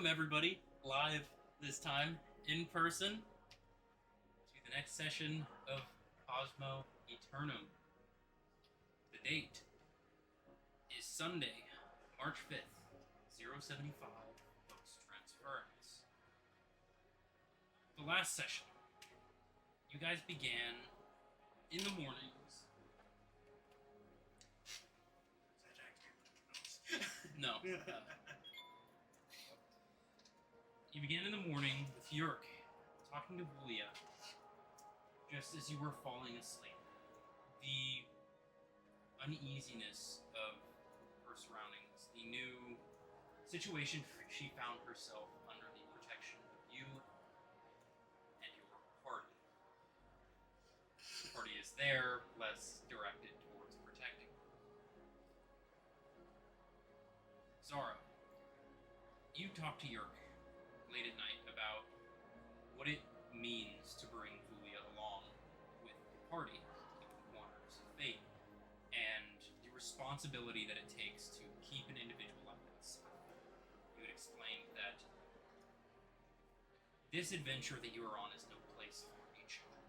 everybody, live this time, in person, to the next session of Cosmo Eternum. The date is Sunday, March 5th, 075, post-transference. The last session, you guys began in the mornings. No. You began in the morning with Yurk talking to Vulia just as you were falling asleep. The uneasiness of her surroundings, the new situation she found herself under the protection of you and your party. The party is there, less directed towards protecting. Zara, you talked to Yurk late at night about what it means to bring Vulia along with the party, the Wanderers of Fate, and the responsibility that it takes to keep an individual like this. You had explained that this adventure that you are on is no place for each other.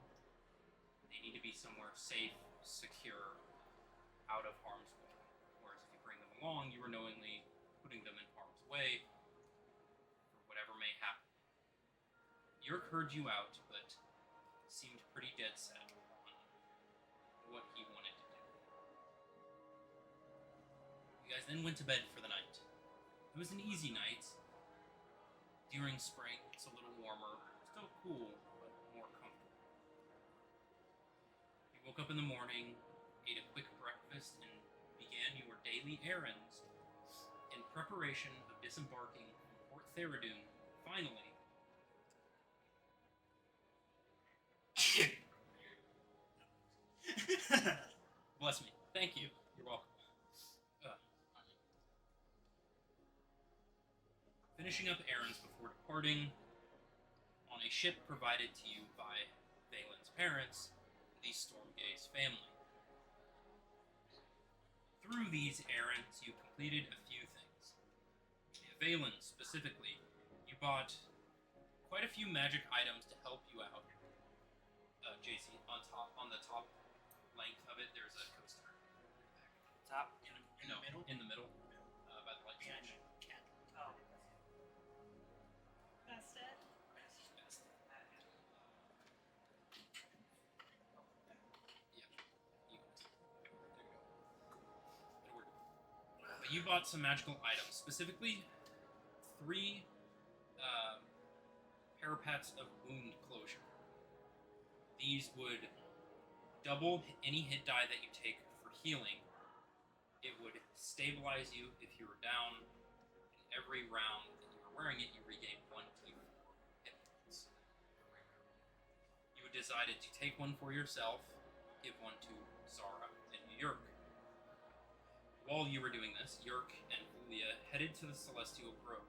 They need to be somewhere safe, secure, out of harm's way. Whereas if you bring them along, you are knowingly putting them in harm's way for whatever may happen. Yurk heard you out, but seemed pretty dead set on what he wanted to do. You guys then went to bed for the night. It was an easy night. During spring, it's a little warmer, still cool, but more comfortable. You woke up in the morning, ate a quick breakfast, and began your daily errands in preparation of disembarking from Port Theridun, finally. Bless me. Thank you. You're welcome. Finishing up errands before departing on a ship provided to you by Valen's parents, the Stormgaze family. Through these errands, you completed a few things. Valen, specifically, you bought quite a few magic items to help you out. JC, on the top length of it, there's a coaster. Top? In the middle? In the middle, by the light switch. Oh. Best it? Best. Yeah. There you go. It'll work. But you bought some magical items, specifically 3 parapets of wound closure. These would double any hit die that you take for healing. It would stabilize you if you were down. And every round that you were wearing it, you regain 1 to 4 hit points. You had decided to take one for yourself, give one to Zara and Yurk. While you were doing this, Yurk and Vulia headed to the Celestial Grove.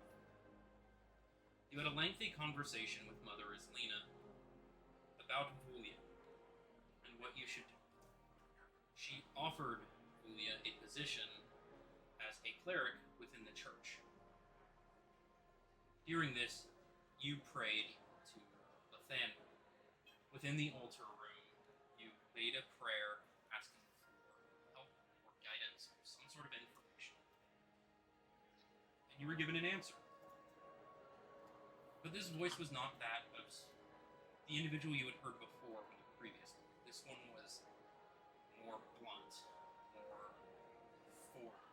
You had a lengthy conversation with Mother Islena about Vulia and what you should do. She offered Vulia a position as a cleric within the church. During this, you prayed to Lathander. Within the altar room, you made a prayer asking for help or guidance or some sort of information. And you were given an answer. But this voice was not that of the individual you had heard before previously. This one was more blunt, more forward.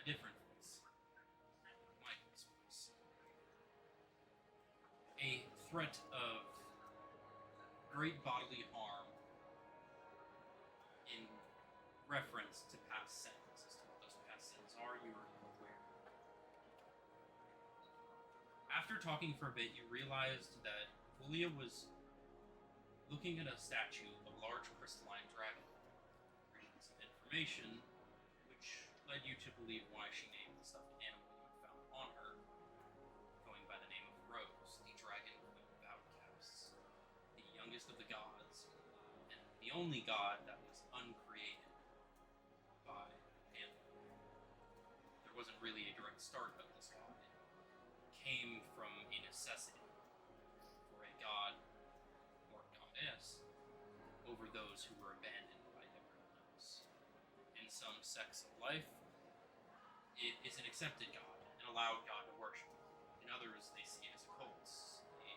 A different voice. Michael's voice. A threat of great bodily harm in reference to past sins. As to what those past sins are, you are aware. After talking for a bit, you realized that Vulia was looking at a statue of a large crystalline dragon, reading some information, which led you to believe why she named the stuffed animal you had found on her, going by the name of Rose, the dragon queen of outcasts, the youngest of the gods, and the only god that was uncreated by Panther. There wasn't really a direct start of this god. necessity for a god or goddess over those who were abandoned by everyone else. In some sects of life, it is an accepted god, an allowed god to worship. In others, they see it as a cult, a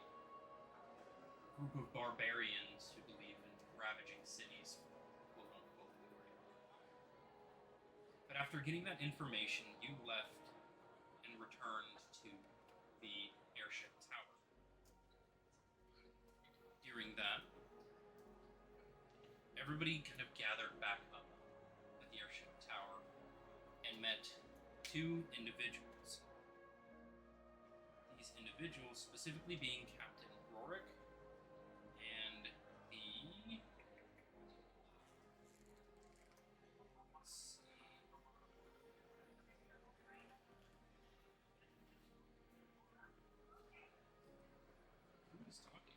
group of barbarians who believe in ravaging cities for quote-unquote glory. But after getting that information, you left and returned to the airship tower. During that, everybody kind of gathered back up at the airship tower and met two individuals. These individuals specifically being Captain Rorik and the... Who is talking?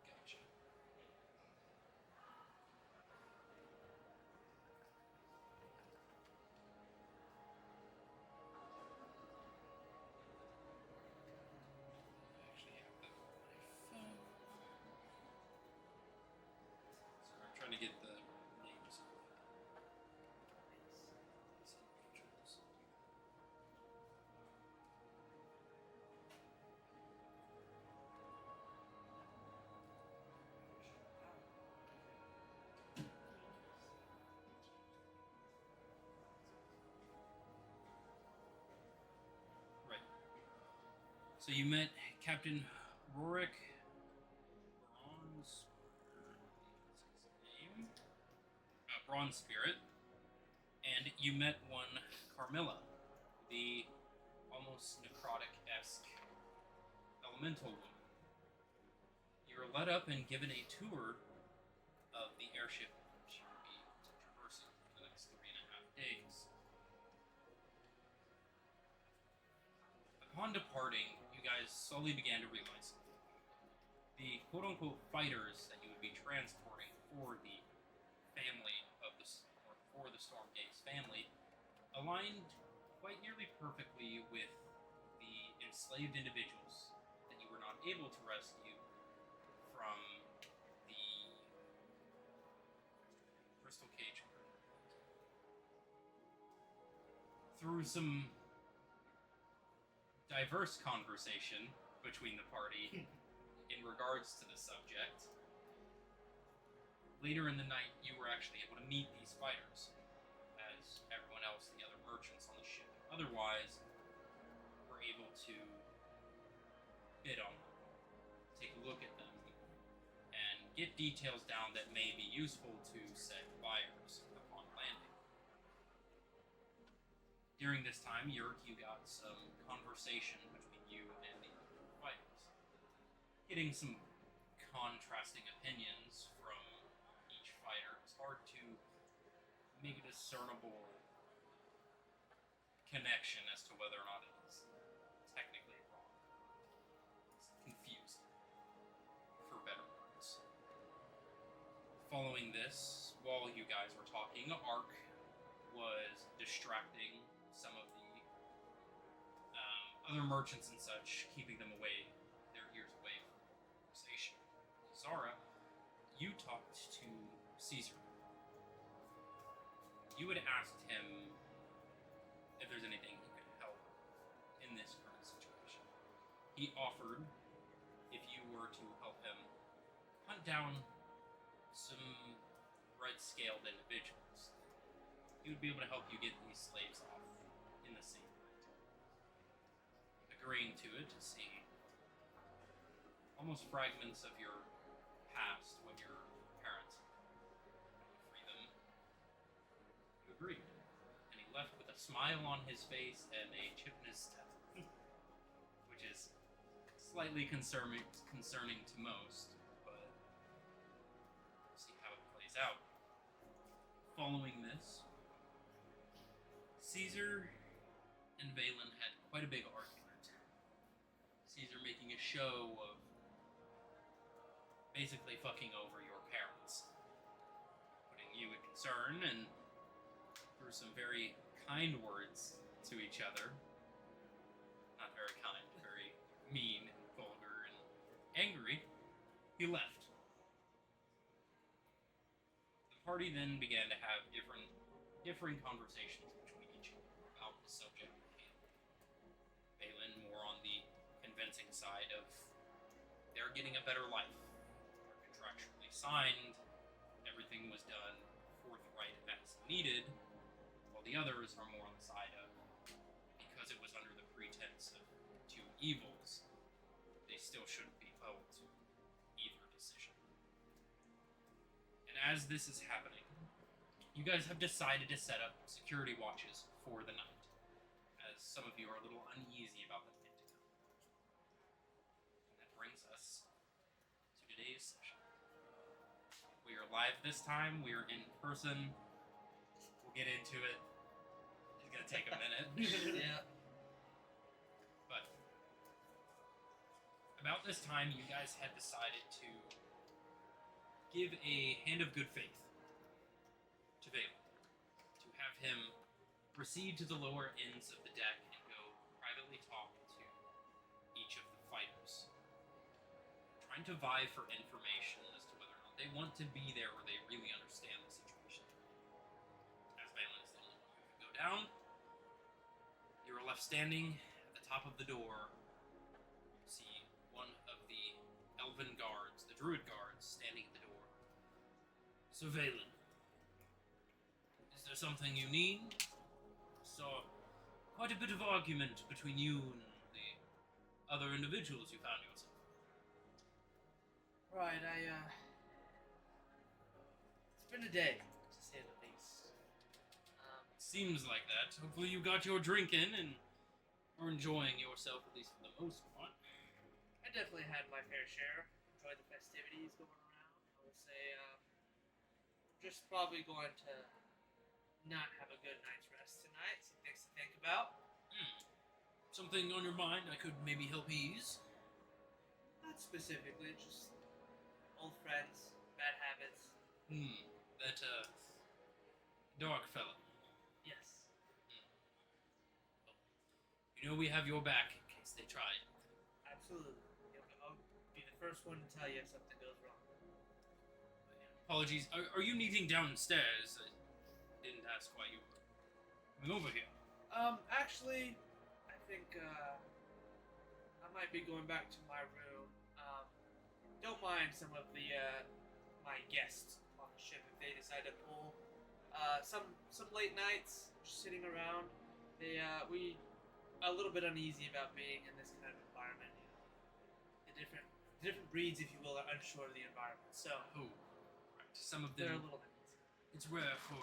Gotcha. I actually have that on my phone. Sorry, I'm trying to get the names of these individuals. Right. So you met Captain Rorik Bronze. What's his name? Bronze Spirit, and you met one Carmilla, the almost necrotic-esque elemental woman. You were led up and given a tour of the airship which you will be traversing for the next 3.5 days. Upon departing, you guys slowly began to realize something. The quote-unquote fighters that you would be transporting for the family of the, or for the Stormgate's family, aligned quite nearly perfectly with the enslaved individuals that you were not able to rescue from the Crystal Cage. Through some diverse conversation between the party in regards to the subject, later in the night you were actually able to meet these fighters, as everyone else, the other merchants on the ship, otherwise were able to bid on them, take a look at them, and get details down that may be useful to said buyers upon landing. During this time, you got some conversation between you and the other fighters, getting some contrasting opinions from each fighter. It's hard to make a discernible connection as to whether or not it is technically wrong. It's confusing, for better words. Following this, while you guys were talking, Ark was distracting some of the other merchants and such, keeping them away, their ears away from the conversation. Zara, you talked to Caesar. You had asked him if there's anything he could help in this current situation. He offered, if you were to help him hunt down some red-scaled individuals, he would be able to help you get these slaves off in the same night. Agreeing to it to see almost fragments of your past when your parents free them. You agreed. And he left with a smile on his face and a chip in his step. Which is slightly concerning to most, but we'll see how it plays out. Following this, Caesar and Valen had quite a big argument. Caesar making a show of basically fucking over your parents, putting you in concern and through some very kind words to each other. Not very kind, very mean and vulgar and angry, he left. The party then began to have differing conversations between each other about the subject at hand. Balin more on the convincing side of they're getting a better life. They're contractually signed, everything was done forthright as needed, while the others are more on the side of because it was under the pretense of two evils, they still shouldn't be held to either decision. And as this is happening, you guys have decided to set up security watches for the night, as some of you are a little uneasy about the night to come. And that brings us to today's session. We are live this time, we are in person. We'll get into it. It's gonna take a minute. Yeah. But about this time, you guys had decided to give a hand of good faith to Valen, to have him proceed to the lower ends of the deck and go privately talk to each of the fighters, trying to vie for information as to whether or not they want to be there or they really understand the situation. As Valen is the only one who can go down, you are left standing at the top of the door. You see one of the elven guards, the druid guards, standing at the door. So Valen, is there something you need? Saw quite a bit of argument between you and the other individuals you found yourself. Right, it's been a day, to say the least. Seems like that. Hopefully you got your drink in and are enjoying yourself, at least for the most part. I definitely had my fair share. Enjoyed the festivities going around. I would say, just probably going to not have a good night's rest tonight. Some things to think about. Something on your mind I could maybe help ease? Not specifically, just old friends, bad habits. That, dark fellow. Yes. You know we have your back in case they try. Absolutely. I'll be the first one to tell you if something goes wrong. Apologies. Are you needing downstairs? I didn't ask why you were coming over here. Actually, I think, I might be going back to my room. Don't mind some of the, my guests on the ship if they decide to pull. Some late nights, just sitting around. We are a little bit uneasy about being in this kind of environment. The different breeds, if you will, are unsure of the environment. So, Right. Some of they're a them, little uneasy. it's rare for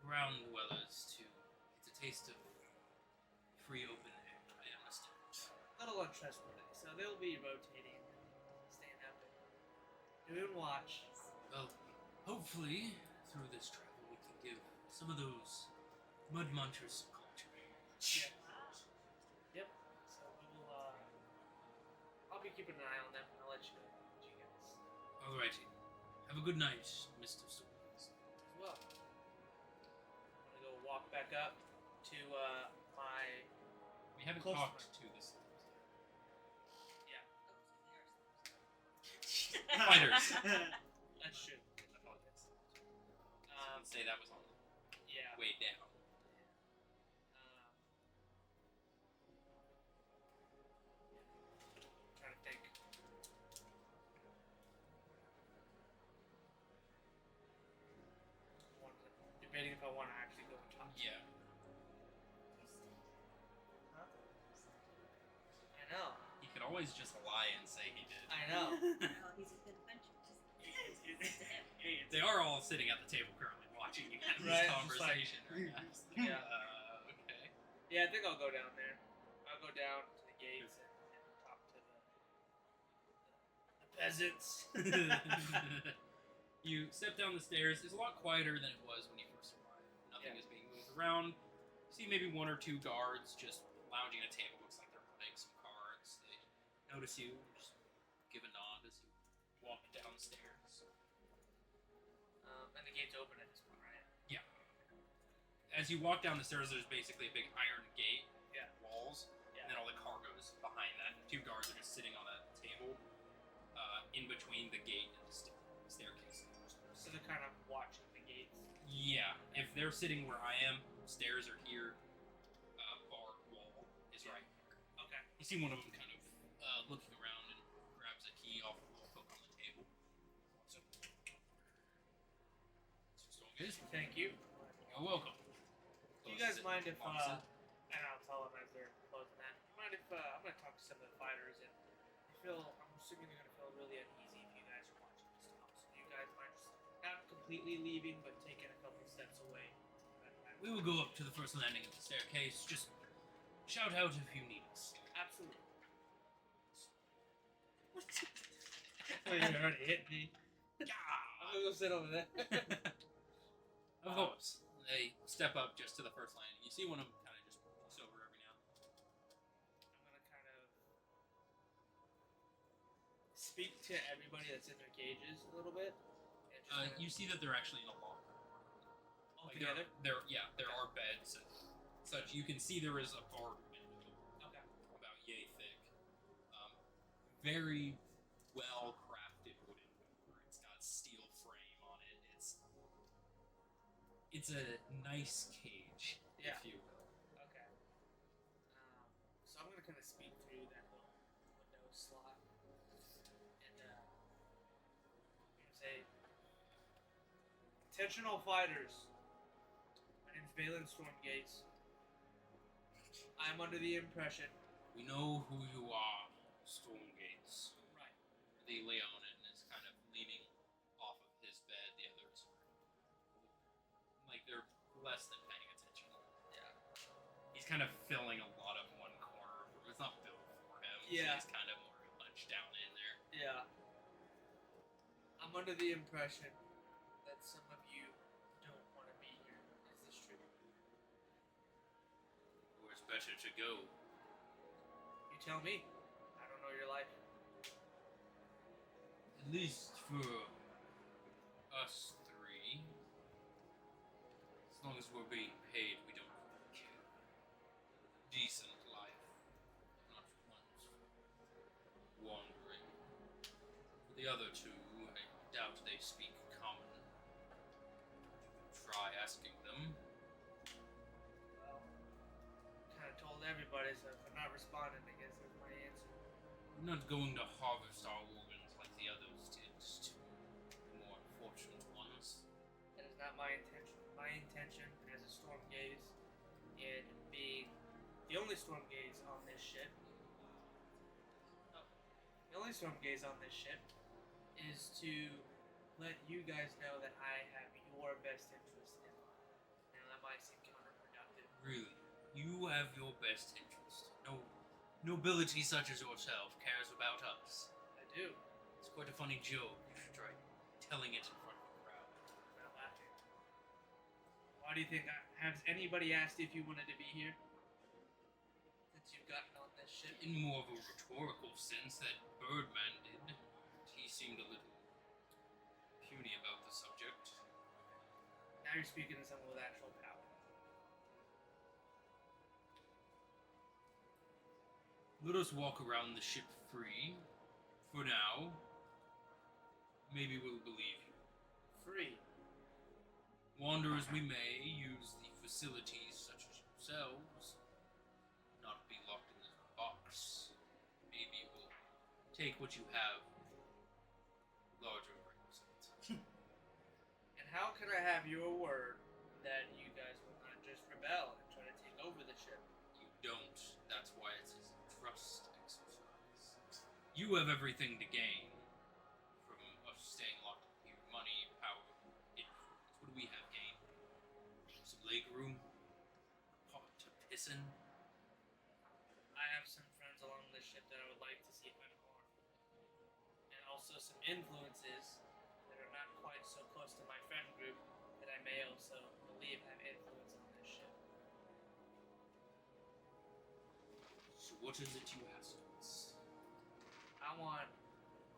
ground dwellers to get a taste of free open air, I understand. A little untrustworthy. So they'll be rotating, staying up, doing watch. Well, hopefully, through this travel, we can give some of those mud munchers some culture. Yeah. Yep. So we will. I'll be keeping an eye on them, and I'll let you know what you guys Alrighty. Have a good night, Mr. Swords. as well. I'm gonna go walk back up to my. We haven't Close talked friend. to this. Yeah. Fighters. That's true. I apologize. I'd say that was on Yeah. way down. Trying to think. Debating if I want to actually go and talk. Yeah. Huh? I know. He could always just lie and say he did. I know. Well, he's a good adventure. Just listen to him. They are all sitting at the table currently watching you have Right, this just conversation right now. Yeah. Okay. Yeah, I think I'll go down there. I'll go down to the gates and talk to the peasants. You step down the stairs. It's a lot quieter than it was when you first arrived. Nothing is being moved around. You see maybe one or two guards just lounging at a table. Looks like they're playing some cards. They notice you, just give a nod as you walk downstairs. And the gate's open at this point, right? as you walk down the stairs, there's basically a big iron gate, Yeah. walls, Yeah. and then all the cargoes behind that. And 2 guards are just sitting on a table in between the gate and the staircase. So they're kind of watching the gates. Yeah, if they're sitting where I am, stairs are here, bar wall is right here. Okay. You see one of them kind of looking around and grabs a key off the wall hook on the table. So, Thank you. you're welcome. Do you guys mind if, Opposite. and I'll tell them as they're closing that, do you mind if, I'm going to talk to some of the fighters, and I'm assuming they're going to feel really uneasy if you guys are watching this stuff. So do you guys mind just not completely leaving, but taking a couple steps away? We will go up to the first landing of the staircase. Just shout out if you need us. Absolutely. Oh, you already hit me. I'm going to go sit over there. Of course. They step up just to the first landing. You see one of them kind of just looks over every now and then. I'm gonna kind of speak to everybody that's in their cages a little bit. And just kinda You see that they're actually in a locker. all Like together. there are beds and such. You can see there is a guard window Okay. about yay thick. Very well crafted wooden door. It's got steel frame on it. It's a nice cage, Yeah. if you will. Okay. So I'm gonna kind of speak through that little window slot, and say, "Attention, all fighters. My name's Balin Stormgates. I'm under the impression." We know who you are, Stormgates. Right. The Leonin is kind of leaning off of his bed. The others are like they're less than paying attention. Yeah. He's kind of filling a lot of one corner. It's not built for him. Yeah. So he's kind of more hunched down in there. Yeah. I'm under the impression that some of you don't want to be here. Is this true? Where's better to go? You tell me. I don't know your life. At least for us 3. As long as we're being paid, we don't care. Decent life. Not ones wandering. For the other 2, I doubt they speak common. Try asking them. Well, kind of told everybody, so if they're not responding, I guess that's my answer. We're not going to harvest our organs like the others did to the more unfortunate ones. That is not my intention. My intention as a storm gaze, and being the only storm gaze on this ship, is to let you guys know that I have your best interest in mind. Now that might seem counterproductive. Really, you have your best interest. No nobility such as yourself cares about us. I do. It's quite a funny joke. You should try telling it in front of a crowd. I'm not laughing. Why do you think? Has anybody asked if you wanted to be here? Since you've gotten on this ship? In more of a rhetorical sense, that Birdman did. He seemed a little puny about the subject. Now you're speaking to someone with actual power. Let us walk around the ship free. For now. Maybe we'll believe you. Free. Wander as we may, use the facilities such as yourselves. Not be locked in this box. Maybe we'll take what you have. Larger represent. And how can I have your word that you guys will not just rebel and try to take over the ship? You don't. That's why it's a trust exercise. You have everything to gain from us staying locked in here. Money, power, influence. What do we have gained? Some leg room? Pot to piss in? I have some friends along this ship that I would like to see unharmed. And also some influences that are not quite so close to my friend group that I may also believe have influence on this ship. So what is it you ask us? I want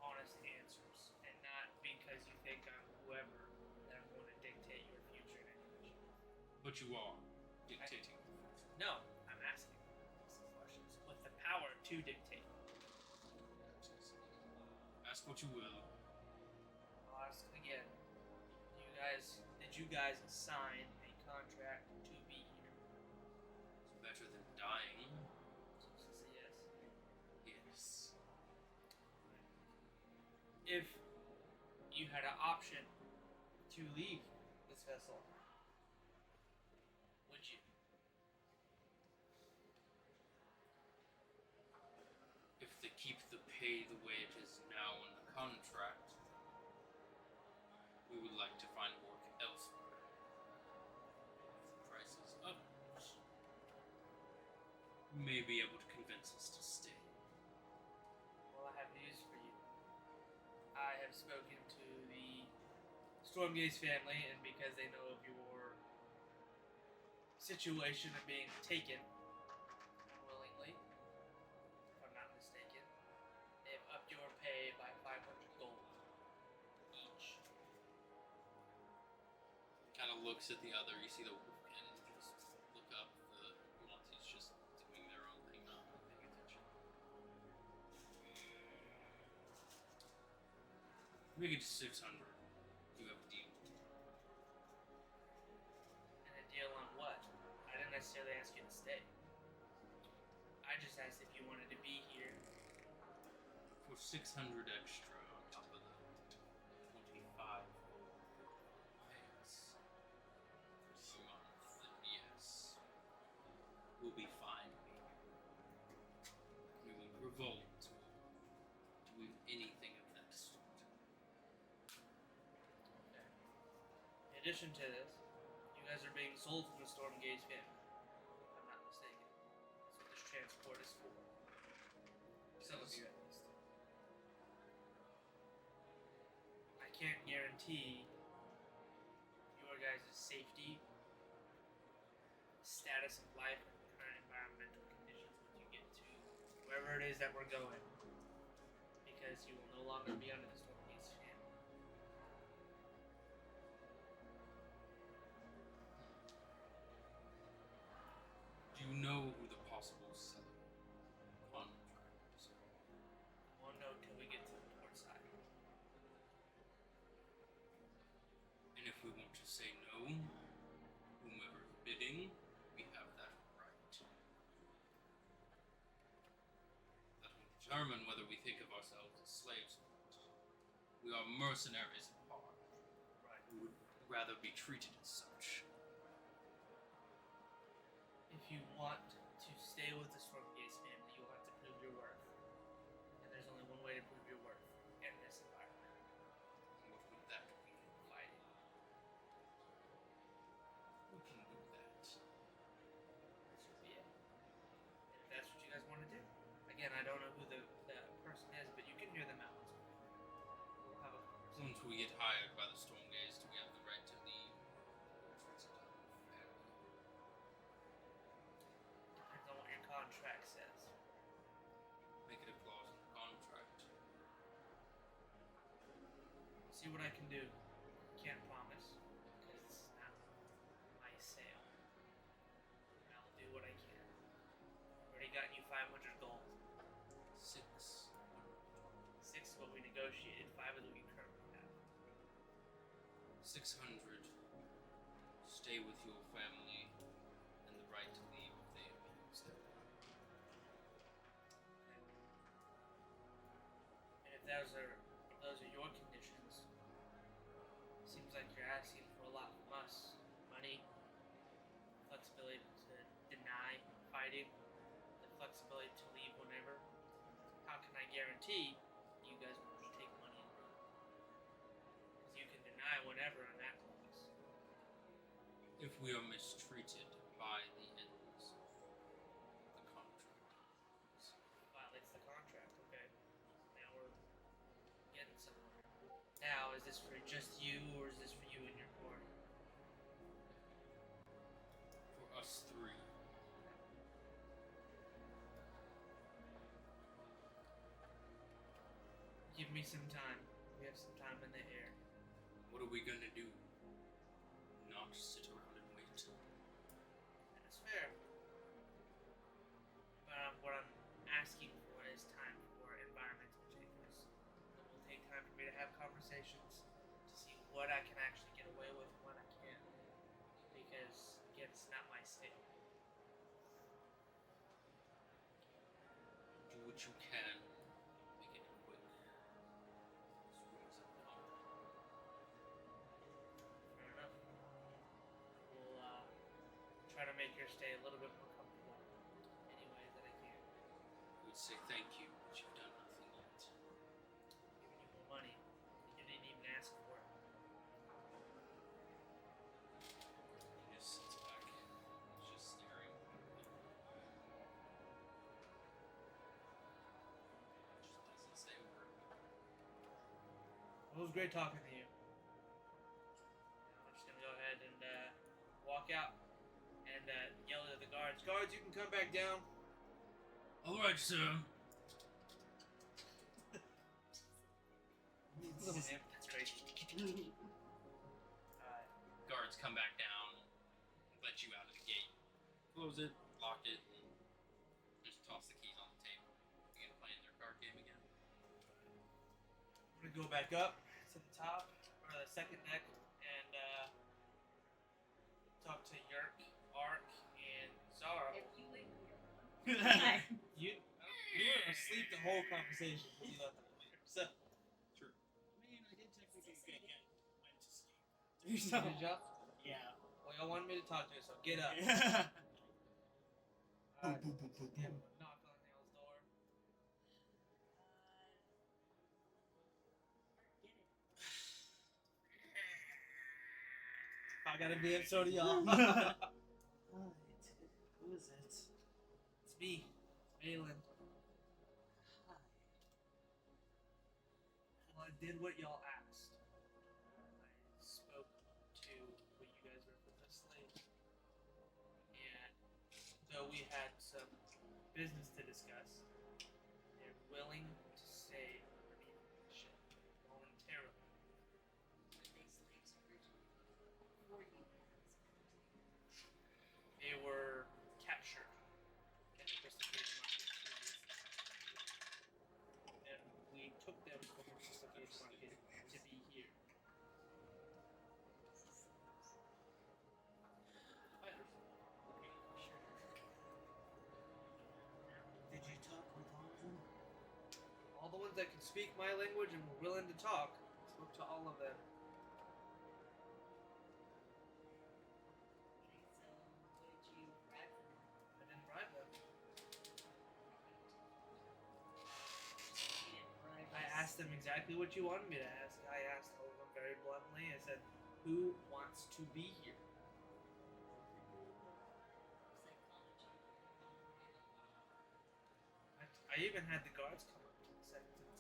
honest answers, and not because you think I'm whoever that I'm going to dictate your future in any way. But But you are dictating. No, I'm asking some questions with the power to dictate. Ask what you will. I'll ask again. Did you guys sign a contract to be here? It's better than dying. So this is a yes. Yes. If you had an option to leave this vessel, would you? If they keep the pay the way it is now in the contract, we would like to find work elsewhere. If the price is up, you may be able to convince us to stay. Well, I have news for you. I have spoken to the Stormgaze family, and because they know of your situation of being taken willingly, if I'm not mistaken, they've upped your pay by 500 gold each. Kind of looks at the other. You see the and just look up. The Monty's just doing their own thing, not paying attention. Make it 600. You have a deal. And a deal on what? I didn't necessarily ask you to stay. I just asked if you wanted to be here. For 600 extra on top of the 25 payouts per month, then yes, we'll be fine being here. We won't revolt or do anything of that sort. Okay. In addition to this, you guys are being sold from the Stormgaze family. If I'm not mistaken. That's what this transport is for. Some of you at least. I can't guarantee your guys' safety, status of life, and current environmental conditions when you get to wherever it is that we're going. Because you will no longer be under the Stormgaze family. Do you know who the possible seller contractors are? Won't know till we get to the port side. And if we want to say no, whomever is bidding, we have that right. That will determine whether we think of ourselves as slaves or not. We are mercenaries at heart. Right. We would rather be treated as such. If you want to stay with the Stormgaze family, you'll have to prove your worth. And there's only one way to prove your worth in this environment. What would that be? Fighting. We can do that. This would be it. And if that's what you guys want to do. Again, I don't know who the person is, but you can hear them out. We'll have a conversation. Once we get hired by the Stormgaze, do we have the right to leave? Or treat it unfairly? Depends on what your contract says. Make it a clause in the contract. See what I can do. Can't promise, because it's not my sale. I'll do what I can. Already gotten you 500 gold. 6. 6 is what we negotiated. 5 is what you currently have. 600. Stay with your family and the right to leave if they abuse it. And if those are your conditions, seems like you're asking for a lot from us. Money, flexibility to deny fighting, the flexibility to leave whenever. How can I guarantee you guys won't just take money and run? Because you can deny whenever on that clause. If we are mistreated by the ends of the contract. Violates the contract, okay. Now we're getting somewhere. Now, is this for just you, or is this for you and your party? For us three. Give me some time. We have some time in the air. What are we gonna do? Not sit around and wait. me to have conversations to see what I can actually get away with and what I can't. Because, again, it's not my sale. Do what you can. Make it quick. Squeeze up comfort. Fair enough. We'll try to make your stay a little bit more comfortable any way that I can. I would say thank you, but you've done nothing yet. Giving you more money. You didn't even ask for it. He just sits back. He's just staring. Just doesn't say a word. Well, it was great talking to you. I'm just gonna go ahead and walk out and yell at the guards. Guards, you can come back down. Alright, sir. That's crazy. Guards come back down, let you out of the gate. Close it, lock it, and just toss the keys on the table. You gonna play in their card game again? I'm gonna go back up to the top, or the second deck, and talk to Yerk, Ark, and Zara. If you leave me alone. You were asleep the whole conversation because you left them later. So, True. I mean, I did technically went to sleep. good job. Yeah. Well, y'all wanted me to talk to you, so get up. Yeah. Damn, knock on Neil's door. I gotta be up, so do y'all. Alright. Who is it? It's me, Malin. Hi. Well, I did what y'all asked. I spoke to what you guys referred as slaves. And though we had some business to discuss, they're willing to stay underneath the ship voluntarily. Were they slaves originally? Before you had this conversation? They were captured at the Crystal Cage Market previously. And we took them from the Crystal Cage Market to be here. Did you talk with all of them? All the ones that could speak my language and were willing to talk, spoke to all of them. Okay, so what did you bribe them with? I didn't bribe them. You didn't bribe I us. asked them exactly what you wanted me to ask. I asked all of them very bluntly. I said, "Who wants to be here?" Psychology. I even had the guards come up to the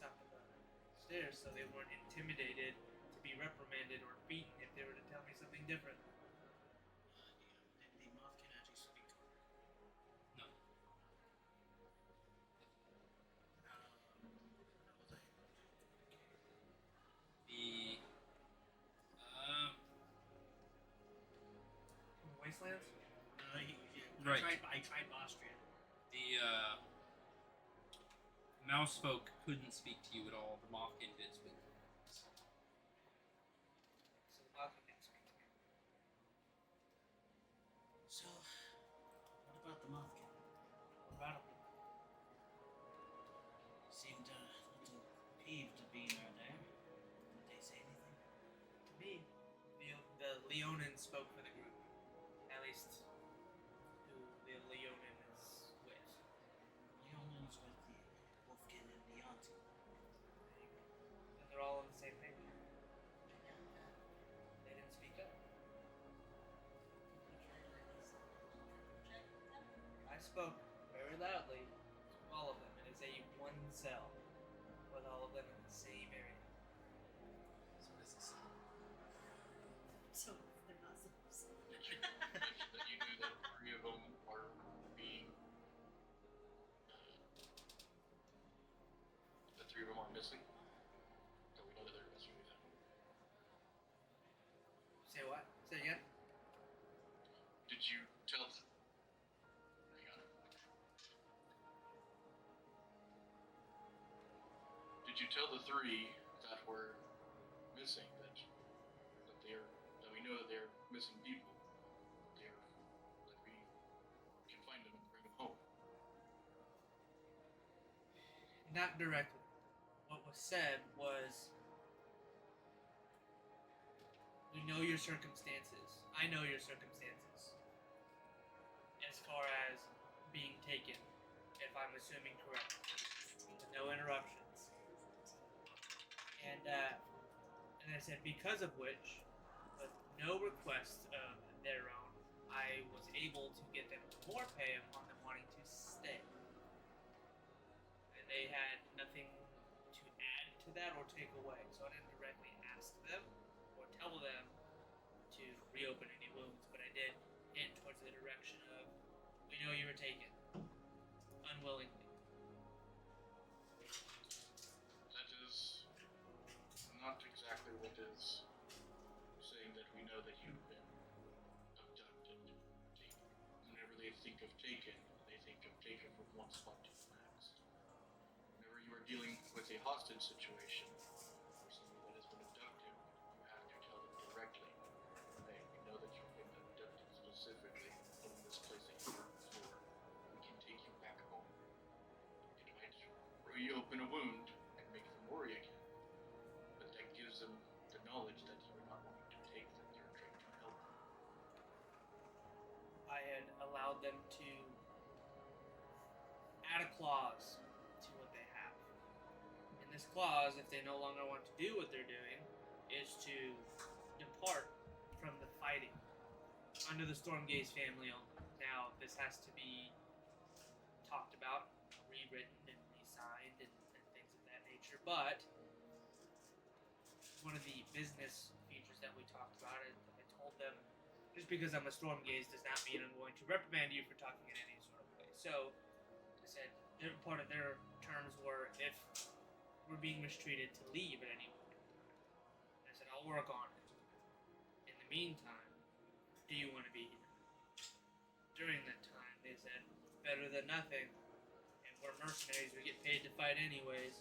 top of the stairs so they weren't intimidated to be reprimanded or beaten if they were to tell me something different. Did the Mothkin actually speak? No. The From the Wastelands? Right. I tried Austrian. The mouse folk couldn't speak to you at all. The Mothkin did speak. So the Mothkin didn't speak to me. So, what about the Mothkin? What about him? Seemed a little peeved to be there. Did they say anything? To me, the Leonin spoke for the group. At least who the Leonin is with. Leon's with the Wolfkin and the auntie. And they're all on the same page. They didn't speak up. I spoke very loudly to all of them. It is a one cell with all of them in the same area. So what is this? So they're not supposed to. Did you mention that you knew that three of them are being. The three of them are missing? That we know that they're missing with them. Say what? Say again? Did you tell them? Hang on. Did you tell the three that were missing, that we know that they're missing people, that we can find them and bring them home. Not directly. What was said was, we know your circumstances. I know your circumstances. As far as being taken, if I'm assuming correctly. With no interruptions. And I said, because of which, with no request of their own, I was able to get them more pay upon them wanting to stay. And they had nothing to add to that or take away. So I didn't directly ask them or tell them to reopen any wounds, but I did hint towards the direction of, we know you were taken. Unwillingly. That is not exactly what is saying that we know that you've been abducted. Taken. Whenever they think of taken from one spot to the next. Whenever you are dealing with a hostage situation, or someone that has been abducted, you have to tell them directly, hey, we know that you've been abducted specifically from this place that you were before. We can take you back home. It might reopen a wound and make them worry again, but that gives them the knowledge that you are not wanting to take them, you're trying to help them. I had allowed them to add a clause to what they have. And this clause, if they no longer want to do what they're doing, is to depart from the fighting under the Stormgaze family only. Now, this has to be talked about, rewritten, and re-signed, and things of that nature, but one of the business features that we talked about, I told them, just because I'm a Stormgaze does not mean I'm going to reprimand you for talking in any sort of way. So, I said, part of their terms were, if we're being mistreated, to leave at any point in time. And I said, I'll work on it. In the meantime, do you want to be here? During that time, they said, better than nothing. And we're mercenaries, we get paid to fight anyways.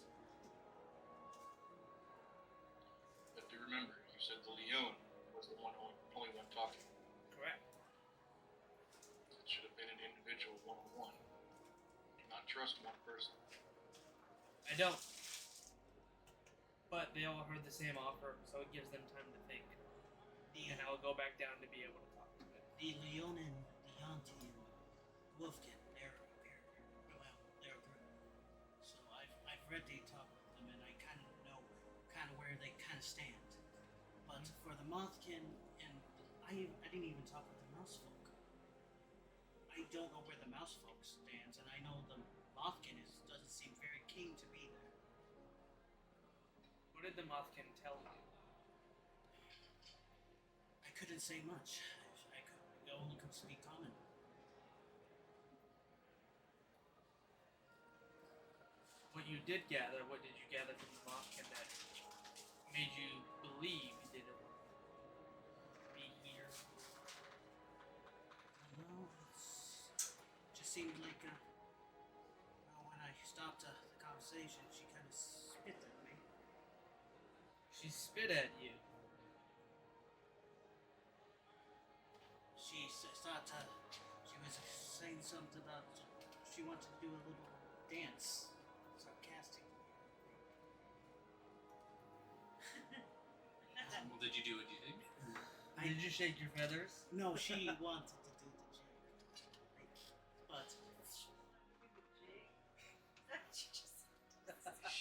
But do remember, you said the Leone was the only one talking. Correct. It should have been an individual one-on-one. Do not trust one person. I don't. But they all heard the same offer, so it gives them time to think. And I'll go back down to be able to talk to them. The Leonin, Leonti, and Wolfkin, they're a group. So I've read the talk with them, and I kind of know where they kind of stand. But for the Mothkin, and I didn't even talk with the Mousefolk. I don't know where the Mousefolk stands, and I know the Mothkin doesn't seem very keen to be there. What did the Mothkin tell you? I couldn't say much. I only could speak common. What you did gather, what did you gather from the Mothkin that made you believe you didn't want to be here? No, it just seemed like when I stopped the conversation, she kind of spit at me. She spit at you. She thought she was saying something about she wanted to do a little dance, sarcastic. Well, did you do a jig? Did you shake your feathers? No, she wanted to do the jig, but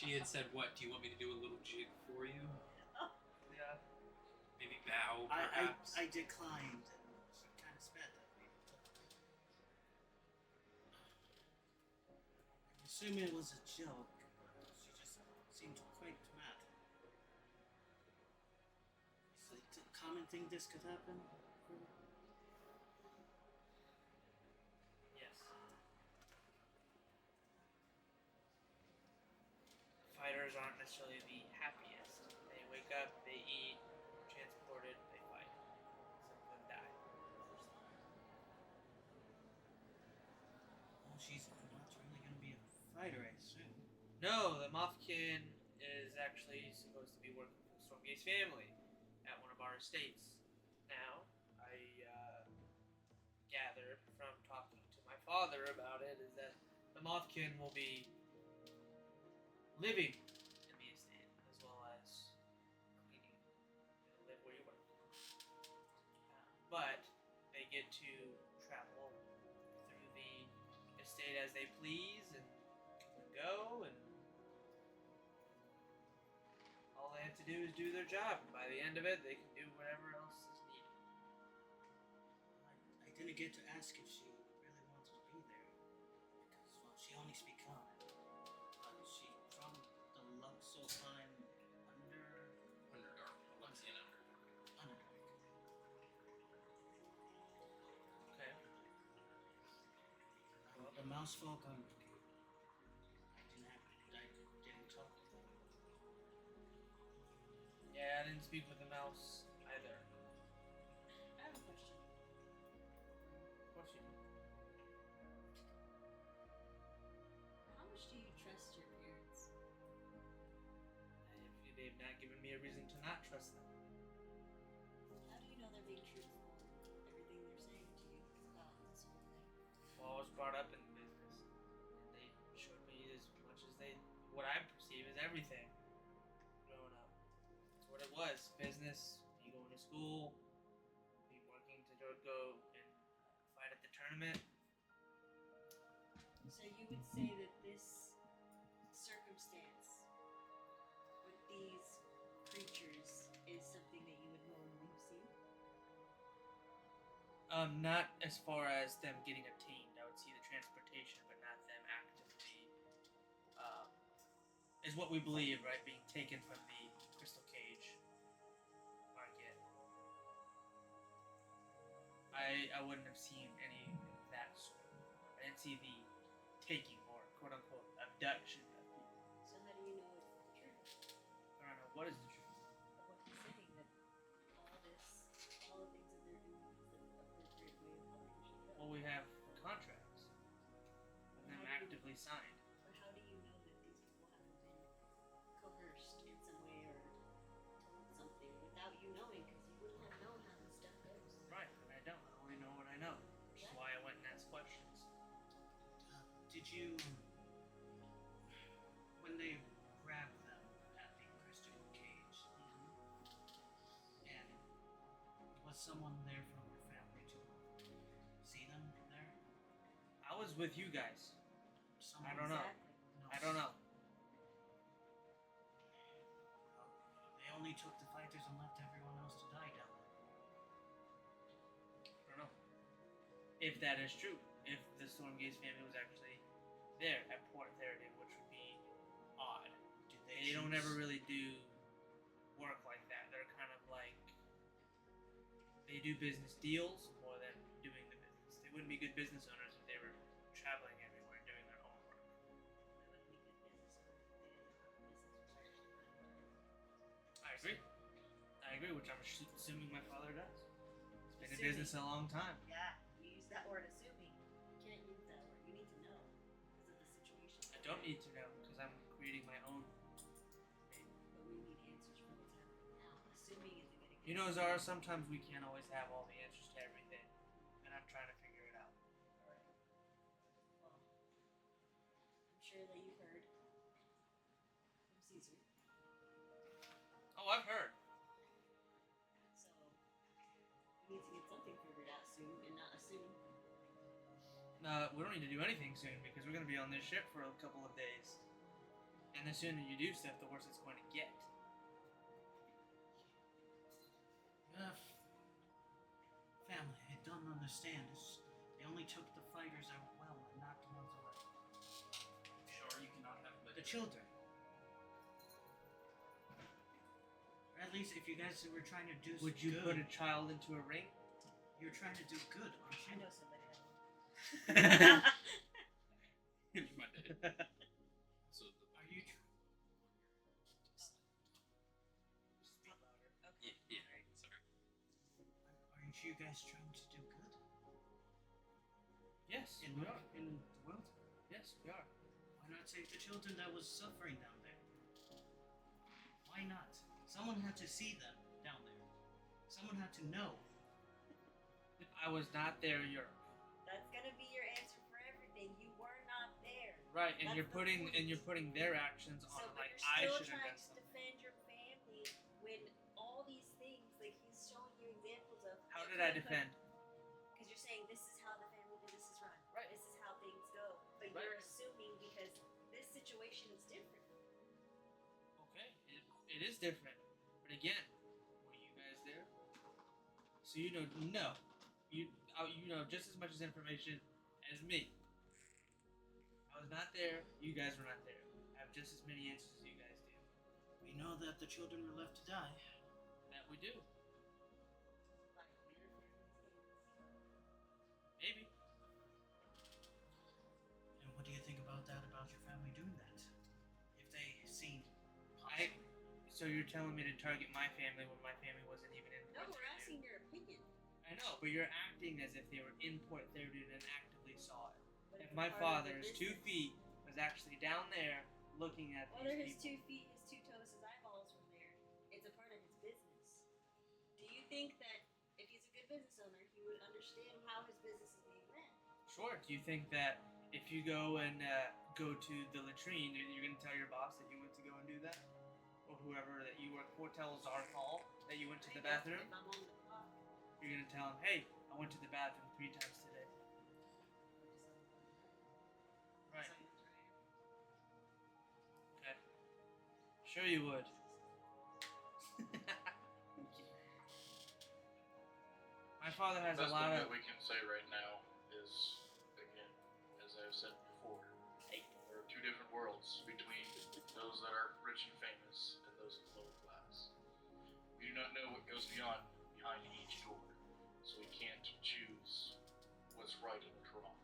She had said, what, do you want me to do a little jig for you? Yeah. Maybe bow, perhaps? I declined. And she kind of spat at me. I'm assuming it was a joke. She just seemed quite mad. Is it a common thing this could happen? Yes. Fighters aren't necessarily the happiest. They wake up, they eat, are transported, they fight. Some of them die. Well, she's not really going to be a fighter, I assume. No, the Mothkin is actually supposed to be Gaze family at one of our estates. Now, I gathered from talking to my father about it is that the Mothkin will be living in the estate as well as cleaning and live where you work. But they get to travel through the estate as they please and come and go, and all they have to do is do their job. And by the end of it, they can do whatever else is needed. I didn't get to ask if she really wanted to be there because, well, she only speaks common. But is she from the Luxolfine Underdark. Luxian Underdark. Underdark? Okay. The mouse folk I didn't talk with them. Yeah, I didn't speak with the mouse either. I have a question. Of course you do. How much do you trust your parents? They've not given me a reason to not trust them. How do you know they're being truthful in everything they're saying to you about this whole thing? Well, I was brought up in the business, and they showed me as much as what I perceive as everything growing up. That's what it was. Business, me going to school, me working to go and fight at the tournament. So you would say that this circumstance with these creatures is something that you would normally see? Not as far as them getting obtained. I would see the transportation, but not them actively. Is what we believe, right? Being taken from the crystal cage market. I wouldn't have seen any of that sort. I didn't see the taking or quote unquote abduction of people. So how do you know it's the truth I don't know what is the truth. of what he's saying, that all the things that they're doing is the appropriate way of how things should go? Well, we have contracts with them actively signed. But how do you know that these people haven't been coerced in some way or told something without you knowing? Because you wouldn't have known how this stuff goes. Right, and I don't. I only know what I know. Which is why I went and asked questions. Did you, when they grabbed them at the crystal cage, and was someone there from your family to see them there? I was with you guys. Someone I don't know. Exactly. I don't know. They only took the fighters and left everyone else to die down there. I don't know. If that is true. If the Stormgaze family was actually there at Port Theridin, which would be odd. Did They don't ever really do work like that. They're kind of like, they do business deals more than doing the business. They wouldn't be good business owners if they were traveling everywhere doing their own work. They wouldn't be good business owners if they didn't have a business partner. I agree. I agree, which I'm assuming my father does. He's been in Assuming. business a long time. Yeah, you use that word assuming. You can't use that word. You need to know because of the situation. I don't need to know because I'm creating my own. But we need answers for what's happening now. Assuming isn't going to get You know, Zara, sometimes we can't always have all the answers to everything, and I'm trying to figure it out. Alright. Well, I'm sure that you heard from Caesar. Oh, I've heard. So, we need to get something figured out soon and not assume. We don't need to do anything soon because we're going to be on this ship for a couple of days. And the sooner you do stuff, the worse it's going to get. Family, I don't understand. They only took the fighters out well and knocked the ones away. Sure, you cannot have The children. Or at least if you guys were trying to do Would you good, put a child into a ring? you're trying to do good, aren't I you? know somebody that will. My dad. So the Are you Speak louder. Okay. yeah, sorry. aren't you guys trying to do good? Yes, In we the are. world? Yes, we are. Why not save the children that was suffering down there? Why not Someone had to see them down there. Someone had to know. I was not there, Europe. That's gonna be your answer for everything. You were not there. Right, and That's you're the putting point. their actions So, on but like you're I still should have trying done to something. defend your family when all these things, like he's showing you examples of. How did I defend? Because you're saying this is how the family business is run. Right. This is how things go. But Right. you're assuming because this situation is different. Okay, it is different, but again, were you guys there? So you know, no, you know just as much as information as me. I was not there. You guys were not there. I have just as many answers as you guys do. We know that the children were left to die. That we do. Like your family's hands. Maybe. And what do you think about that? About your family doing that? If they seen. So you're telling me to target my family when my family wasn't even in No, Port we're Theridaun? asking your opinion. I know, but you're acting as if they were in Port Theridaun and actively saw it. But If it's my part of the father's 2 business. feet was actually down there looking at Whether these his people. 2 feet, his 2 toes, his eyeballs were there, it's a part of his business. Do you think that if he's a good business owner, he would understand how his business is being ran? Sure. Do you think that if you go and go to the latrine, you're going to tell your boss that you went to go and do that? Or whoever that you work for tells our call that you went to I the think that's bathroom? if I'm on the clock. You're going to tell him, hey, I went to the bathroom 3 times today. Right. Okay. Sure you would. My father has The a best lot thing of... that we can say right now is, again, as I've said before, there are 2 different worlds between those that are rich and famous and those of the lower class. We do not know what goes behind each door, so we can't choose what's right and what's wrong.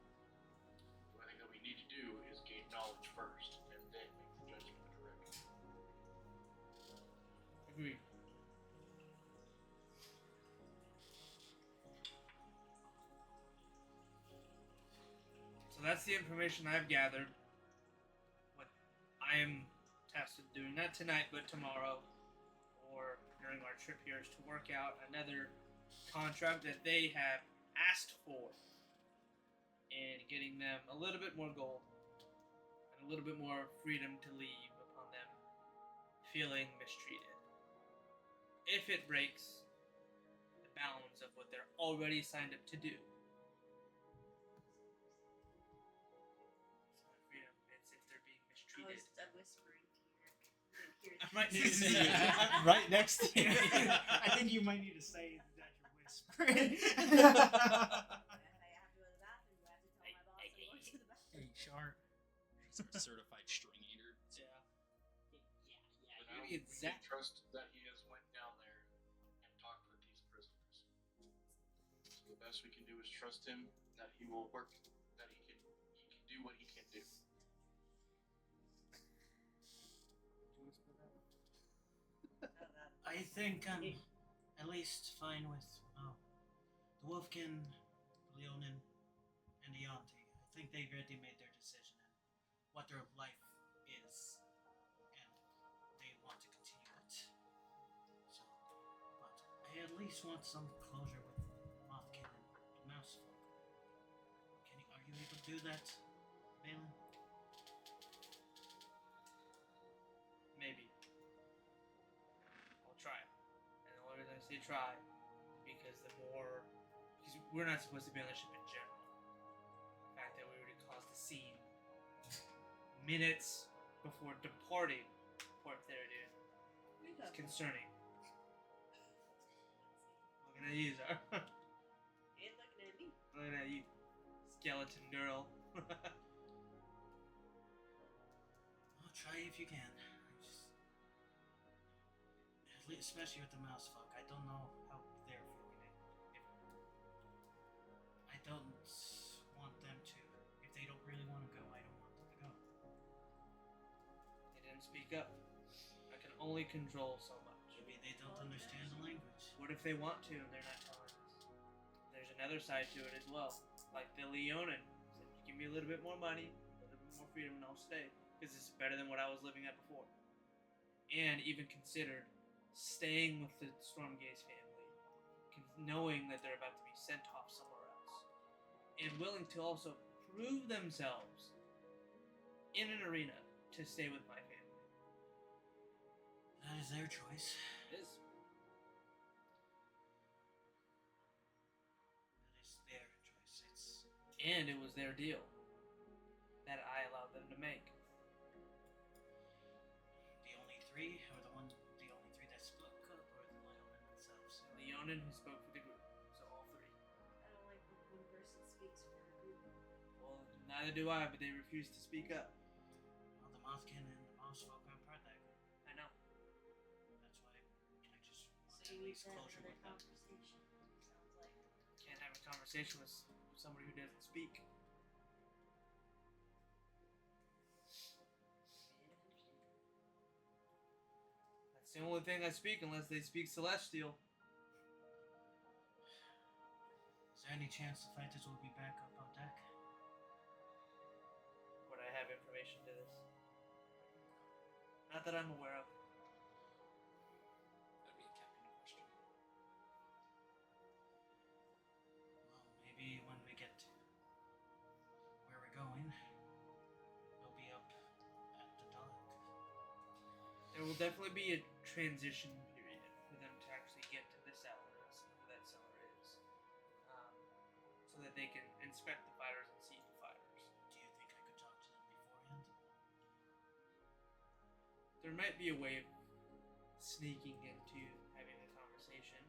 The only thing that we need to do is gain knowledge first, and then make the judgment directly. Agreed. So that's the information I've gathered. What I am tasked with doing, not tonight, but tomorrow, or during our trip here, is to work out another contract that they have asked for, and getting them a little bit more gold and a little bit more freedom to leave upon them feeling mistreated. If it breaks the bounds of what they're already signed up to do. Freedom. It's if they're being mistreated. I'm whispering to you. Hear I might need to say say it. I'm right next to you. I think you might need to say that you're whispering. If I have to go to the bathroom, do I have to tell my boss I'm going to the bathroom? Hey, Sharp. Certified string eater. Yeah. For now, Maybe we it's can Zach. trust that he has went down there and talked with these prisoners. So the best we can do is trust him that he will work, that he can do what he can do. I think I'm at least fine with the Wolfkin, Leonin, and the Auntie. I think they've already made their decision and what their life is, and they want to continue it. So, but I at least want some closure with Mothkin and Mousefolk. Are you able to do that, Balin? Maybe. I'll try. And the only reason I say try, because we're not supposed to be on the ship in general. The fact that we already caused a scene minutes before departing Port Theridaun is concerning. Looking at you, Zara. And looking at me. Looking at you, skeleton girl. Well, try if you can. Especially with the mouse fuck. I don't know how they're feeling it. I don't want them to. If they don't really want to go, I don't want them to go. They didn't speak up. I can only control so much. Maybe they don't understand the language. What if they want to and they're not telling us? There's another side to it as well. Like the Leonin said, you give me a little bit more money, a little bit more freedom, and I'll stay. Because it's better than what I was living at before. And even considered staying with the Stormgaze family, knowing that they're about to be sent off somewhere else, and willing to also prove themselves in an arena to stay with my family. That is their choice. It is. That is their choice. It's And it was their deal that I allowed them to make. the only three, or the only three that spoke up, or the Leonin themselves. Leonin, who spoke for the group, so all three. I don't like when one person speaks for a group. Well, neither do I, but they refuse to speak up. Well, the Mothkin and the Mouse folk are part of that group. I know. That's why I just want So at you need least to have closure another with them. conversation. Sounds like. Can't have a conversation with somebody who doesn't speak. That's the only thing I speak unless they speak Celestial. Is there any chance the fighters will be back up on deck? Would I have information to this? Not that I'm aware of. That'd be a captain question. Well, maybe when we get to where we're going, we'll be up at the dock. There will definitely be a transition period for them to actually get to the cellar, where that cellar is, so that they can inspect the fighters and see the fighters. Do you think I could talk to them beforehand? There might be a way of sneaking into having a conversation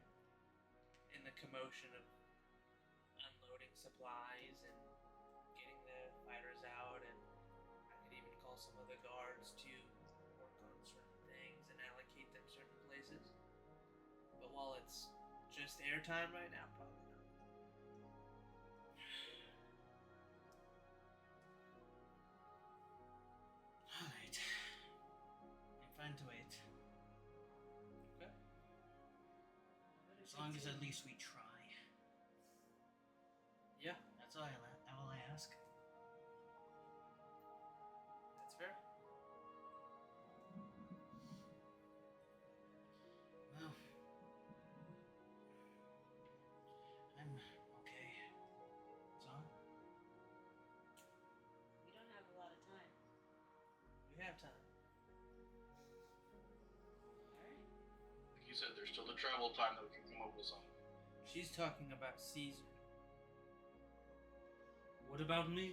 in the commotion of unloading supplies and getting the fighters out, and I could even call some of the guards to work on certain things and allocate them certain places. But while it's just airtime right now, probably not. Alright. I'm fine to wait. Okay. As long as at least we try. Yeah, That's all I ask. that's fair. Well, I'm okay. Zon? We don't have a lot of time. We have time. Alright. Like you said, there's still the travel time that we can come up with something. She's talking about Caesar. What about me?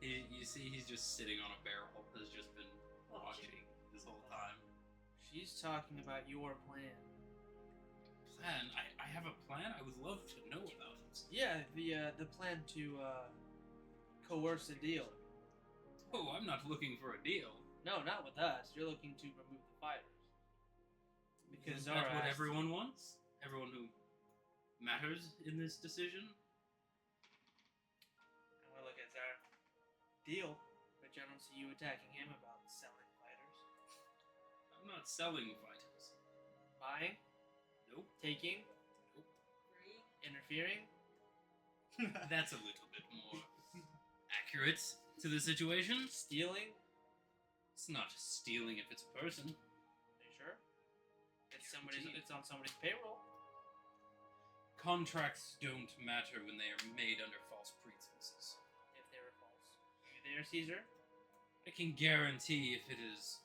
You see, he's just sitting on a barrel, has just been watching this whole time. She's talking about your plan. Plan? I have a plan? I would love to know about it. Yeah, the plan to coerce a deal. Oh, I'm not looking for a deal. No, not with us. You're looking to remove the fighters. Because Isn't that Zara what asked- everyone wants? Everyone who matters in this decision? I'm gonna look at Zara. Deal, but I don't see you attacking him about selling fighters. I'm not selling fighters. Buying, Nope. taking, Free? interfering. That's a little bit more accurate to the situation. Stealing. It's not stealing if it's a person. Are you sure? It's somebody's. Guaranteed. It's on somebody's payroll. Contracts don't matter when they are made under false pretenses. If they were false. You there, Caesar? I can guarantee if it is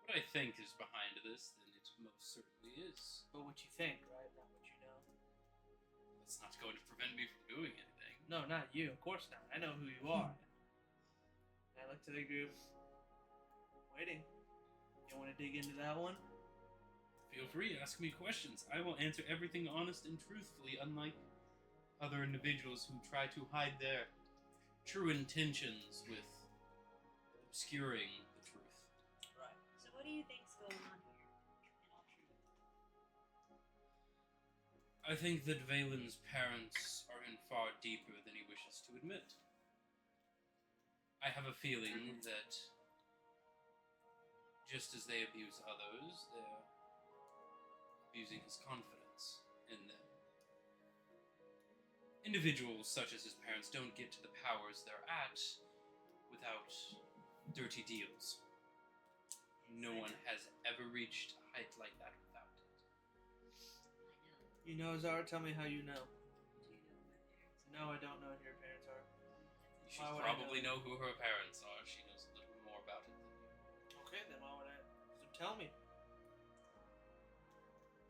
what I think is behind this, then it most certainly is. But what you think, right? Not what you know. That's not going to prevent me from doing anything. No, not you. Of course not. I know who you are. And I look to the group. Waiting. You want to dig into that one? Feel free, ask me questions. I will answer everything honest and truthfully, unlike other individuals who try to hide their true intentions with obscuring the truth. Right. So what do you think's going on here? In all truth. I think that Valen's parents are in far deeper than he wishes to admit. I have a feeling that just as they abuse others, they're abusing his confidence in them. Individuals such as his parents don't get to the powers they're at without dirty deals. No I one know. has ever reached a height like that without it. I know. You know, Zara, tell me how you know. Do you know who my parents are? No, I don't know who your parents are. You should Why would I probably know? know who her parents are. She knows a little more about it than you. Okay, then why would I? So tell me.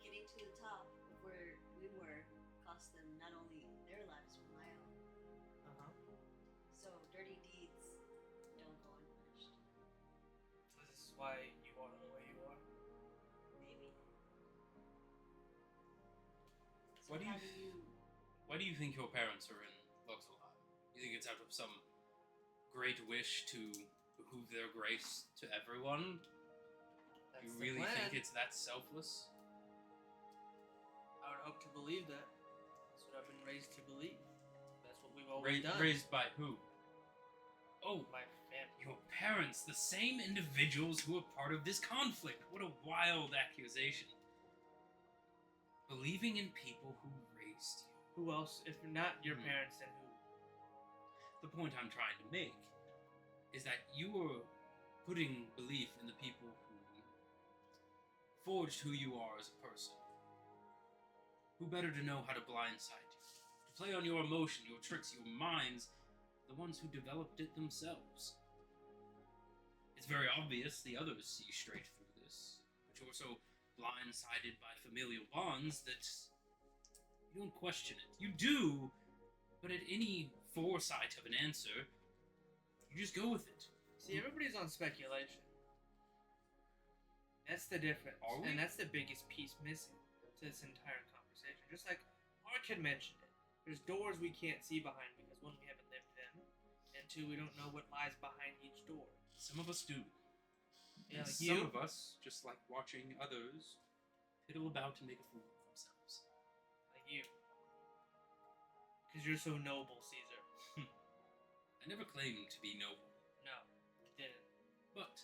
Getting to the top of where we were cost them not only their lives but my own. Uh-huh. So dirty deeds don't go unpunished. So this is why you are the way you are. Maybe. So What do you how do you Why do you think your parents are in Luxelheim? You think it's out of some great wish to behoove their grace to everyone? That's You the really plan. think it's that selfless? I would hope to believe that. That's what I've been raised to believe. That's what we've always done. Raised by who? Oh, My family. your parents, the same individuals who are part of this conflict. What a wild accusation. Believing in people who raised you. Who else, if not your Hmm. parents, then who? The point I'm trying to make is that you are putting belief in the people who forged who you are as a person. Who better to know how to blindside you? To play on your emotion, your tricks, your minds, the ones who developed it themselves. It's very obvious the others see straight through this, but you're so blindsided by familial bonds that you don't question it. You do, but at any foresight of an answer, you just go with it. See, everybody's on speculation. That's the difference. Are we? And that's the biggest piece missing to this entire conversation. Just like Ark had mentioned it. There's doors we can't see behind because one, we haven't lived in, and two, we don't know what lies behind each door. Some of us do. Yeah, And like some you. of us just like watching others fiddle about and make a fool of themselves. Like you. Because you're so noble, Caesar. I never claimed to be noble, No, you didn't. but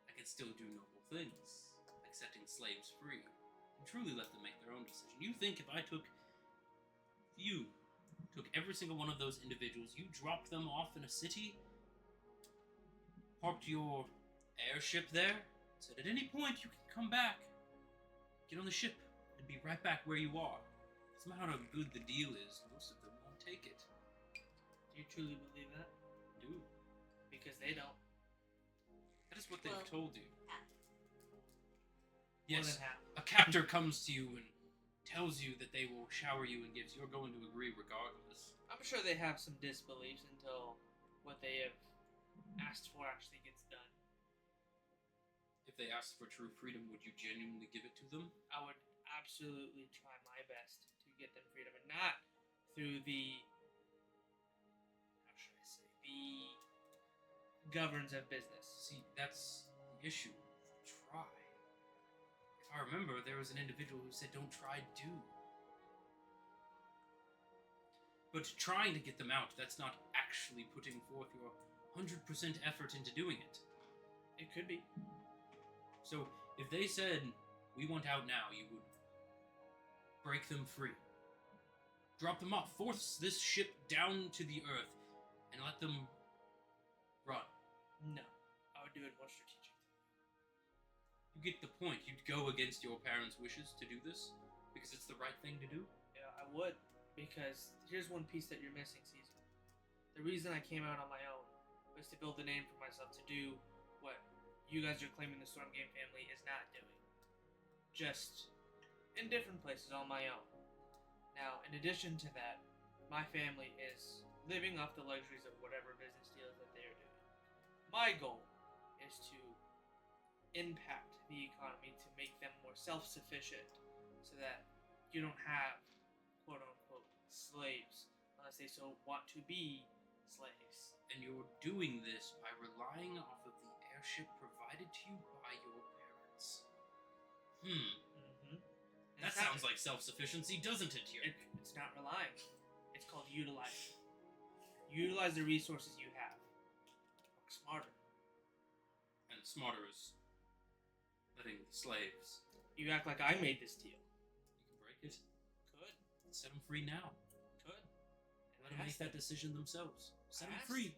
I can still do noble things, like setting slaves free, and truly let them make their own decision. You think if I took every single one of those individuals, you dropped them off in a city, parked your airship there, said at any point you can come back, get on the ship, and be right back where you are. Doesn't matter how good the deal is, most of them won't take it. Do you truly believe that? Do. Because they don't. That is what they've Well, told you. half. More Yes, than half. a captor comes to you and tells you that they will shower you in gifts. You're going to agree regardless. I'm sure they have some disbeliefs until what they have asked for actually gets done. If they asked for true freedom, would you genuinely give it to them? I would absolutely try my best to get them freedom, and not through the, how should I say, the governs of business. See, that's the issue. Try. If I remember, there was an individual who said, don't try, do. But trying to get them out, that's not actually putting forth your 100% effort into doing it. It could be. So, if they said, we want out now, you would break them free. Drop them off, force this ship down to the earth, and let them run. No, I would do it more strategic. You get the point. You'd go against your parents' wishes to do this, because it's the right thing to do. Yeah, I would, because here's one piece that you're missing, Caesar. The reason I came out on my own was to build a name for myself, to do what you guys are claiming the Storm Game family is not doing. Just in different places on my own. Now, in addition to that, my family is living off the luxuries of whatever business deals that they are doing. My goal is to impact the economy to make them more self-sufficient so that you don't have quote-unquote slaves unless they so want to be slaves. And you're doing this by relying off of the airship provided to you by your parents. Mm-hmm. That sounds like self-sufficiency, doesn't it, here? It's not relying. It's called utilizing. Utilize the resources you have. Work smarter. And smarter is letting the slaves. You act like I made this deal. You can break it. Could. Set them free now. Could. Let them make that decision themselves. Set them Has free.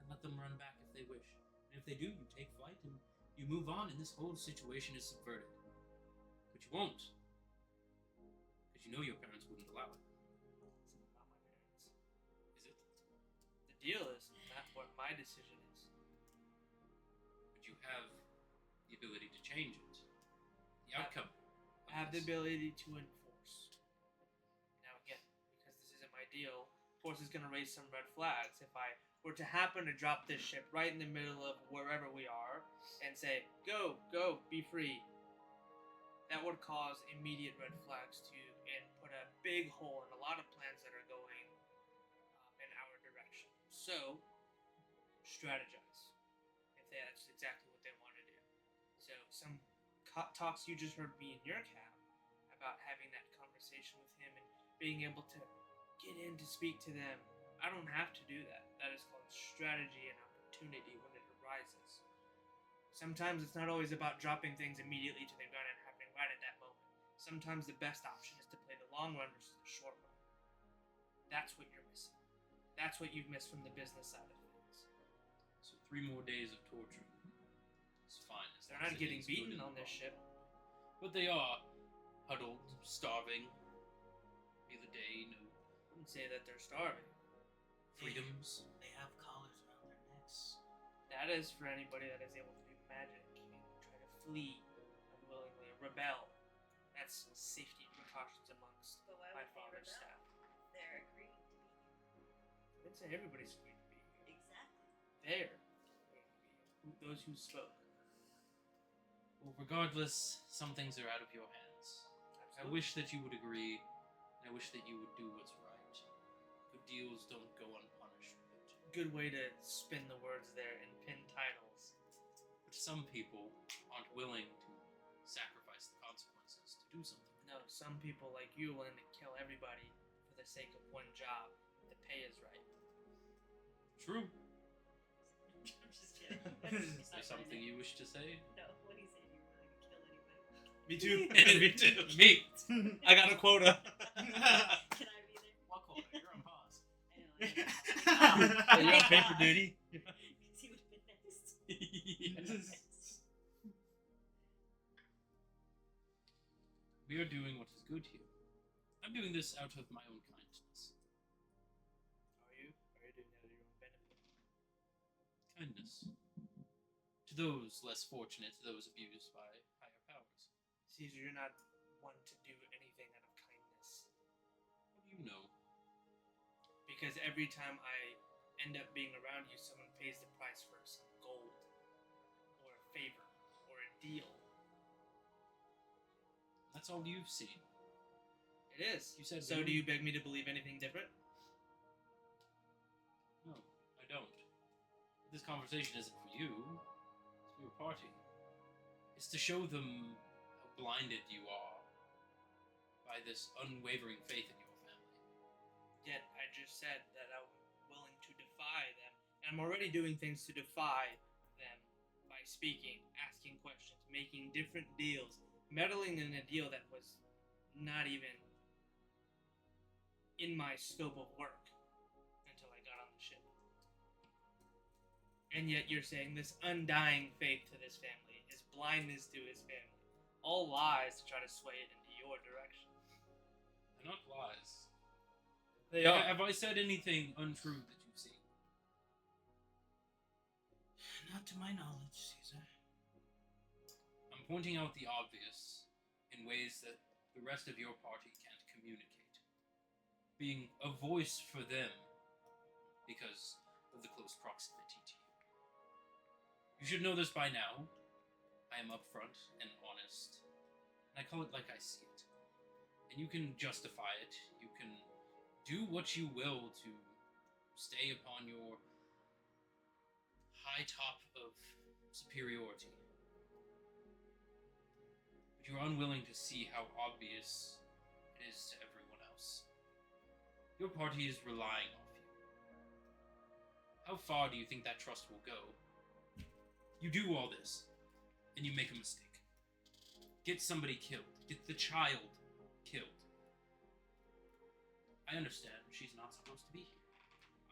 And let them run back if they wish. And if they do, you take flight and you move on and this whole situation is subverted. But you won't. Because you know your parents wouldn't allow it. It's not my parents. Is it? The deal is not what my decision is. But you have the ability to change it. The outcome. I have the ability to enforce. Now again, because this isn't my deal, Force is going to raise some red flags. If I were to happen to drop this ship right in the middle of wherever we are and say, go, be free, that would cause immediate red flags and put a big hole in a lot of plans that are going in our direction. So, strategize. If that's exactly what they want to do. So, some talks you just heard me in your cab about having that conversation with him and being able to get in to speak to them. I don't have to do that. That is called strategy and opportunity when it arises. Sometimes it's not always about dropping things immediately to the ground and happening right at that moment. Sometimes the best option is to play the long run versus the short run. That's what you're missing. That's what you've missed from the business side of things. So 3 more days of torture. It's fine. They're not getting beaten on this ship. But they are huddled, starving. Be the day, no I wouldn't say that they're starving. freedoms. They have collars around their necks. That is for anybody that is able to do magic and try to flee unwillingly, rebel. That's safety precautions amongst But why my would they father's rebel? staff. They're agreeing to be here. I didn't say everybody's free to be here. Exactly. They're going to be here. Those who spoke. Well, regardless, some things are out of your hands. I wish that you would agree, and I wish that you would do what's right. Good deals don't go unpunished. But Good way to spin the words there and pin titles. some people aren't willing to sacrifice the consequences to do something. No, some people like you are willing to kill everybody for the sake of one job. The pay is right. True. I'm just kidding. Is there something you wish to say? No, what he said, you're willing to kill anybody. Me too. Me too. Me. I got a quota. Can I be there? What quota? You're on pause. I know. Are you on paper duty? Because he would have been next. Yes. We are doing what is good here. I'm doing this out of my own kindness. Are you? Are you doing that at your own benefit? Kindness. To those less fortunate, to those abused by higher powers. Caesar, you're not one to do anything out of kindness. What do you know? Because every time I end up being around you, someone pays the price for some gold, or a favor, or a deal. That's all you've seen. It is. You said So we- do you beg me to believe anything different? No, I don't. This conversation isn't for you. It's for your party. It's to show them how blinded you are by this unwavering faith in your family. Yet I just said that I'm willing to defy them, and I'm already doing things to defy them by speaking, asking questions, making different deals, meddling in a deal that was not even in my scope of work until I got on the ship. And yet you're saying this undying faith to this family, his blindness to his family, all lies to try to sway it into your direction. They're not lies. They are. Have I said anything untrue that you've seen? Not to my knowledge, Caesar. I'm pointing out the obvious in ways that the rest of your party can't communicate. Being a voice for them because of the close proximity to you. You should know this by now. I am upfront and honest, and I call it like I see it. And you can justify it. You can do what you will to stay upon your high top of superiority. But you're unwilling to see how obvious it is to everyone else. Your party is relying off you. How far do you think that trust will go? You do all this, and you make a mistake. Get somebody killed. Get the child killed. I understand she's not supposed to be here.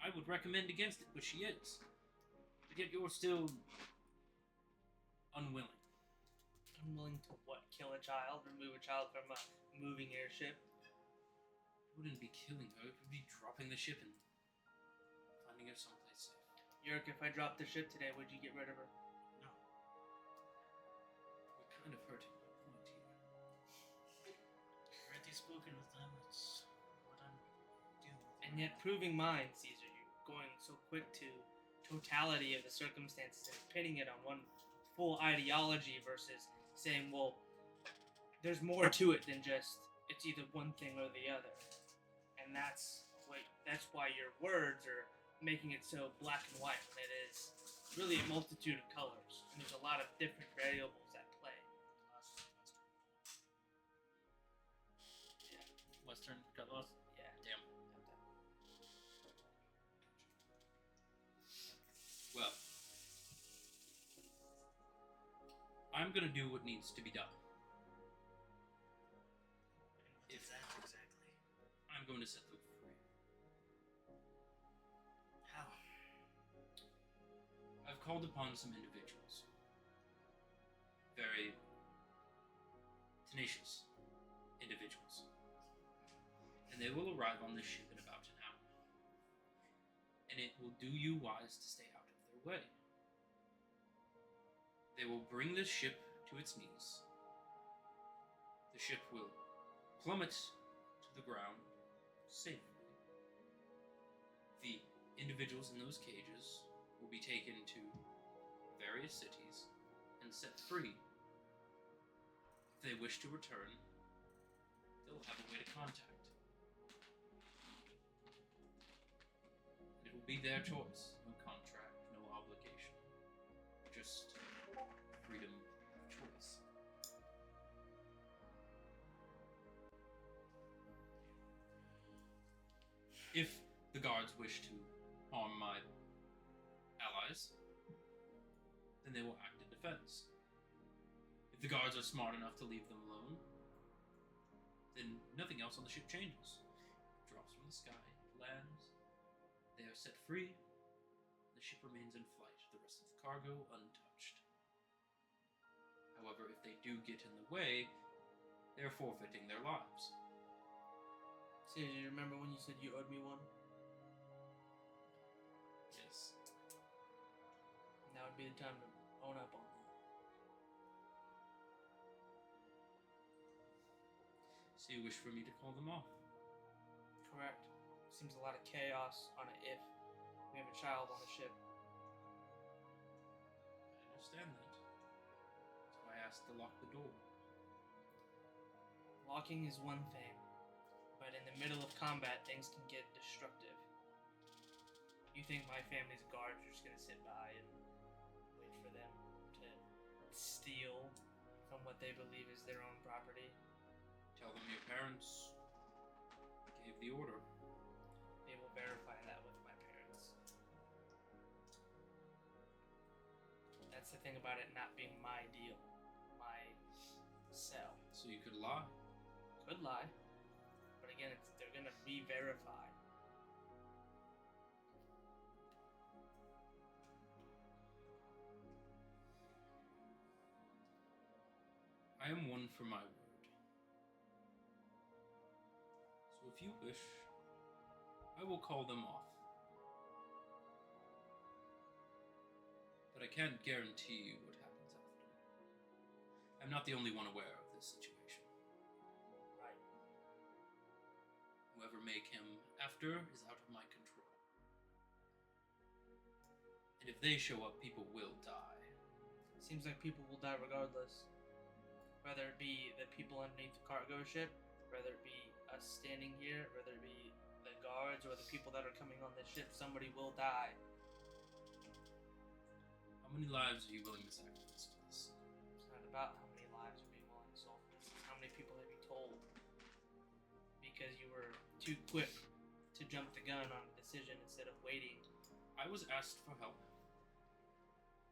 I would recommend against it, but she is. But yet you're still unwilling. I'm willing to what? Kill a child? Remove a child from a moving airship? It wouldn't be killing her, it would be dropping the ship and finding her someplace safe. Yerk, if I dropped the ship today, would you get rid of her? No. We're kind of hurting my point here. Already spoken with them. It's what I'm dealing with. And yet, proving mine, Caesar, you're going so quick to totality of the circumstances and pinning it on one full ideology versus saying, well, there's more to it than just it's either one thing or the other. And that's why your words are making it so black and white when it is really a multitude of colors. And there's a lot of different variables at play. Western colors. Yeah. Damn. Well, I'm gonna do what needs to be done. What is that exactly? I'm going to set them free. How? I've called upon some individuals. Very tenacious individuals. And they will arrive on this ship in about an hour. And it will do you wise to stay out of their way. They will bring this ship to its knees. The ship will plummet to the ground safely. The individuals in those cages will be taken to various cities and set free. If they wish to return, they'll have a way to contact. It will be their choice. No contract, no obligation. Just freedom of choice. If the guards wish to harm my allies, then they will act in defense. If the guards are smart enough to leave them alone, then nothing else on the ship changes. It drops from the sky, it lands, they are set free, the ship remains in flight, the rest of the cargo untouched. However, if they do get in the way, they are forfeiting their lives. See, do you remember when you said you owed me one? Yes. Now would be the time to own up on that. So you wish for me to call them off? Correct. Seems a lot of chaos on it if we have a child on the ship. I understand that. So I asked to lock the door. Locking is one thing, but in the middle of combat, things can get destructive. You think my family's guards are just gonna sit by and wait for them to steal from what they believe is their own property? Tell them your parents gave the order. They will verify that with my parents. That's the thing about it not being my deal, my sell. So you could lie. Could lie, but again, they're gonna re-verify. I am one for my word. So if you wish, I will call them off. But I can't guarantee you what happens after. I'm not the only one aware of this situation. Right. Whoever may come after is out of my control. And if they show up, people will die. Seems like people will die regardless. Whether it be the people underneath the cargo ship, whether it be us standing here, whether it be the guards or the people that are coming on this ship, somebody will die. How many lives are you willing to sacrifice for this? It's not about how many lives are being willing to sold. It's how many people have you told because you were too quick to jump the gun on a decision instead of waiting. I was asked for help,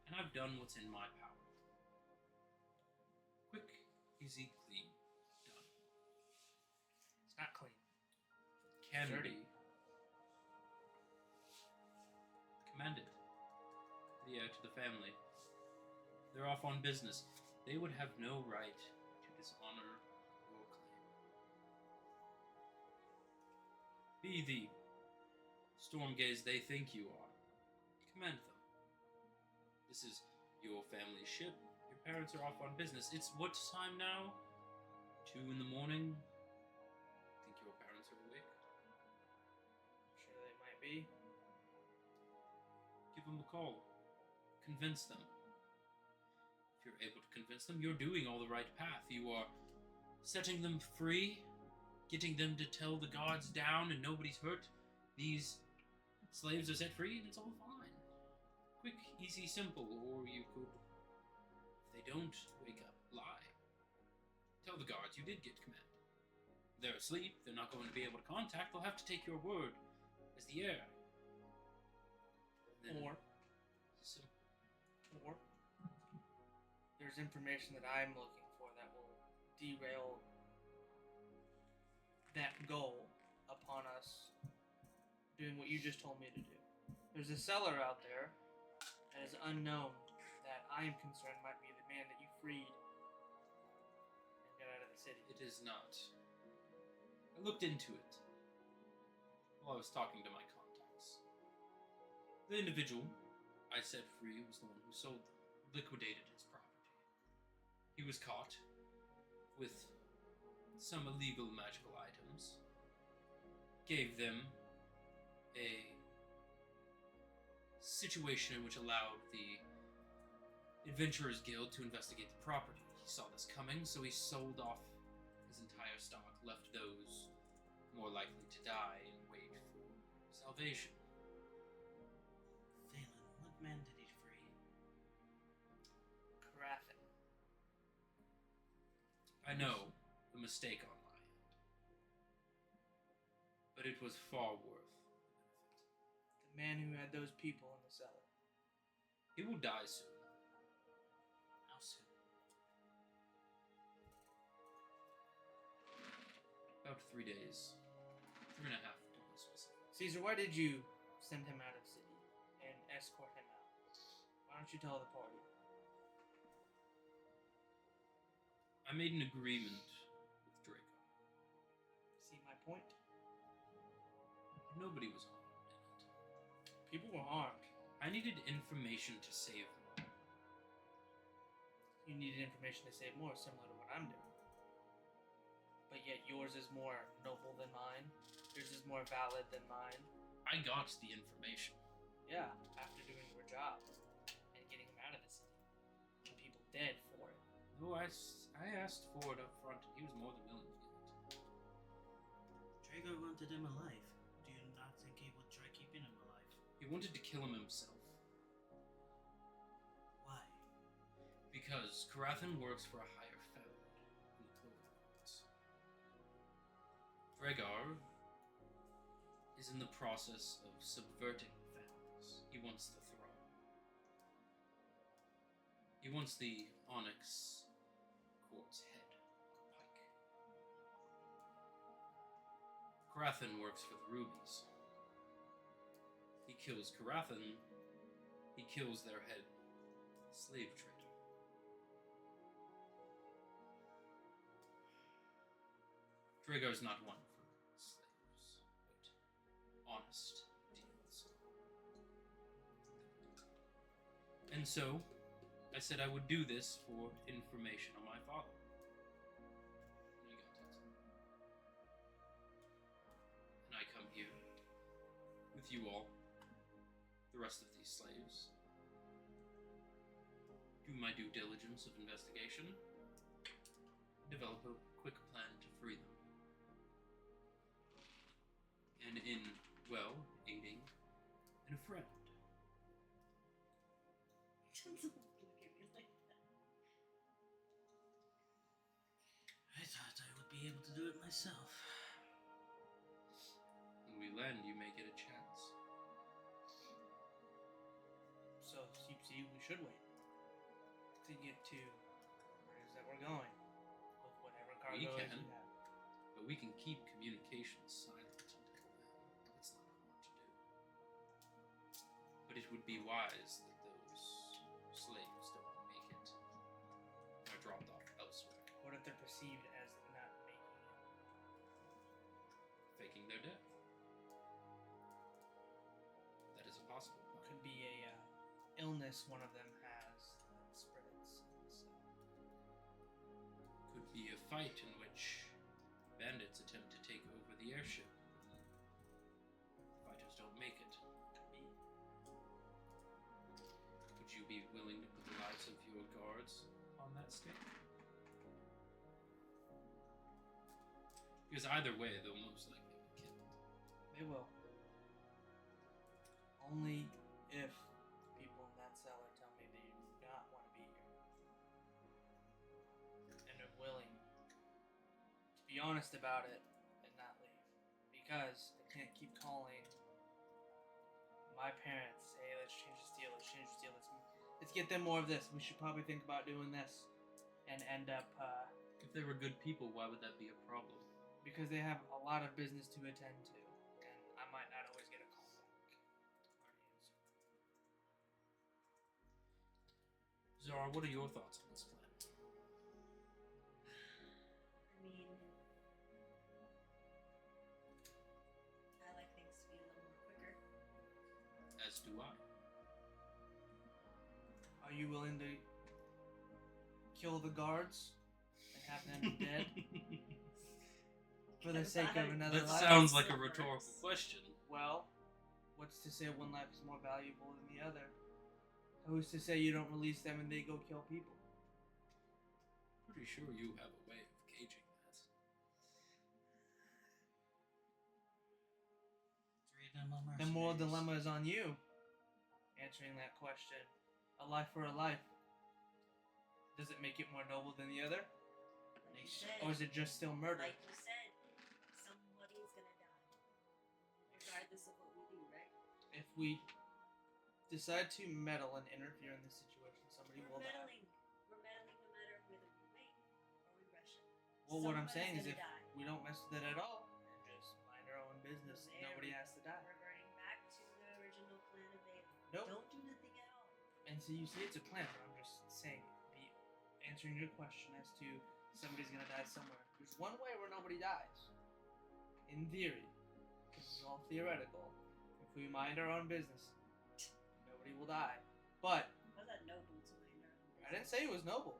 and I've done what's in my power. Quick, easy, clean, done. It's not clean. Can Dirty. be. Commend it. To the family. They're off on business. They would have no right to dishonor your claim. Be the storm gaze they think you are. Command them. This is your family ship. Your parents are off on business. It's what time now? 2 in the morning? Think your parents are awake? Sure, they might be. Give them a call. Convince them. If you're able to convince them, you're doing all the right path. You are setting them free, getting them to tell the gods down and nobody's hurt. These slaves are set free and it's all fine. Quick, easy, simple. Or you could, if they don't wake up, lie. Tell the guards you did get command. They're asleep, they're not going to be able to contact, they'll have to take your word as the heir. And then- Or there's information that I'm looking for that will derail that goal upon us doing what you just told me to do. There's a seller out there that is unknown that I am concerned might be the man that you freed and got out of the city. It is not. I looked into it while I was talking to my contacts. The individual I set free was the one who sold them, liquidated his property. He was caught with some illegal magical items, gave them a situation in which allowed the Adventurers Guild to investigate the property. He saw this coming, so he sold off his entire stock, left those more likely to die and wait for salvation. Phelan, what man did he free? Karathan. I know the mistake on my end, but it was far worth the benefit. The man who had those people in the cellar. He will die soon. How soon? About 3 days. 3.5 to be specific. Caesar, why did you send him out of city and escort him out? Why don't you tell the party? I made an agreement with Draco. See my point? Nobody was harmed in it. People were harmed. I needed information to save them. You needed information to save more, similar to what I'm doing. But yet yours is more noble than mine. Yours is more valid than mine. I got the information. Yeah, after doing your job and getting him out of the city. And people dead for it. No, I asked for it up front, and he was more than willing to give it. Drago wanted him alive. Do you not think he would try keeping him alive? He wanted to kill him himself. Why? Because Karathan works for a higher family in the Clover Courts. Dragar is in the process of subverting families. He wants the throne. He wants the Onyx Court's head on a pike. Karathan works for the Rubies. He kills Karathan, he kills their head slave trader. Drago's not one for slaves, but honest deals. And so, I said I would do this for information on my father. And I got it. And I come here with you all, the rest of these slaves, do my due diligence of investigation, develop a quick plan to free them. And in, well, aiding and a friend. Don't look at me like that. I thought I would be able to do it myself. When we land, you may get a chance. So, see, we should wait. To get to where it is that we're going. With whatever cargo We is can. we have. But we can keep communications silent until then. It's not hard to do. But it would be wise that those slaves don't make it dropped off elsewhere, What if they're perceived as not making it? faking their death. That is possible. Could be a illness one of them has that spread itself. Could be a fight in which bandits attempt to take over the airship. Fighters don't make it. Could be. Would you be willing to put the lives of your guards on that stake? Because either way, they'll most likely be killed. They will. Only if people in that cellar tell me they do not want to be here. And are willing to be honest about it and not leave. Because I can't keep calling my parents, hey, let's change this deal, let's get them more of this. We should probably think about doing this. And end up, If they were good people, why would that be a problem? because they have a lot of business to attend to. And I might not always get a call back. Or an answer. Zara, what are your thoughts on this plan? I mean, I like things to be a little more quicker. As do I. Are you willing to kill the guards and have them dead for the sake of another That life? sounds like a rhetorical question. Well, what's to say one life is more valuable than the other? Who's to say you don't release them and they go kill people? Pretty sure you have a way of gauging that. The moral dilemma is on you. Answering that question. A life for a life. Does it make it more noble than the other? Like you said, Or is it just still murder? like you said, somebody's gonna die. Regardless of what we do, right? If we decide to meddle and interfere in this situation, somebody will die. We're meddling no matter whether we win or we rush it. Well, what I'm saying Somebody's is if gonna die. we don't mess with it at all and just mind our own business, There nobody we has to die. Reverting back to the original plan of Vader. Nope. Don't do nothing at all. And so you see, it's a plan, but I'm just saying, answering your question as to somebody's gonna die somewhere. There's one way where nobody dies. In theory. This is all theoretical. If we mind our own business, nobody will die. But Was that noble to mind our own business? I didn't say it was noble.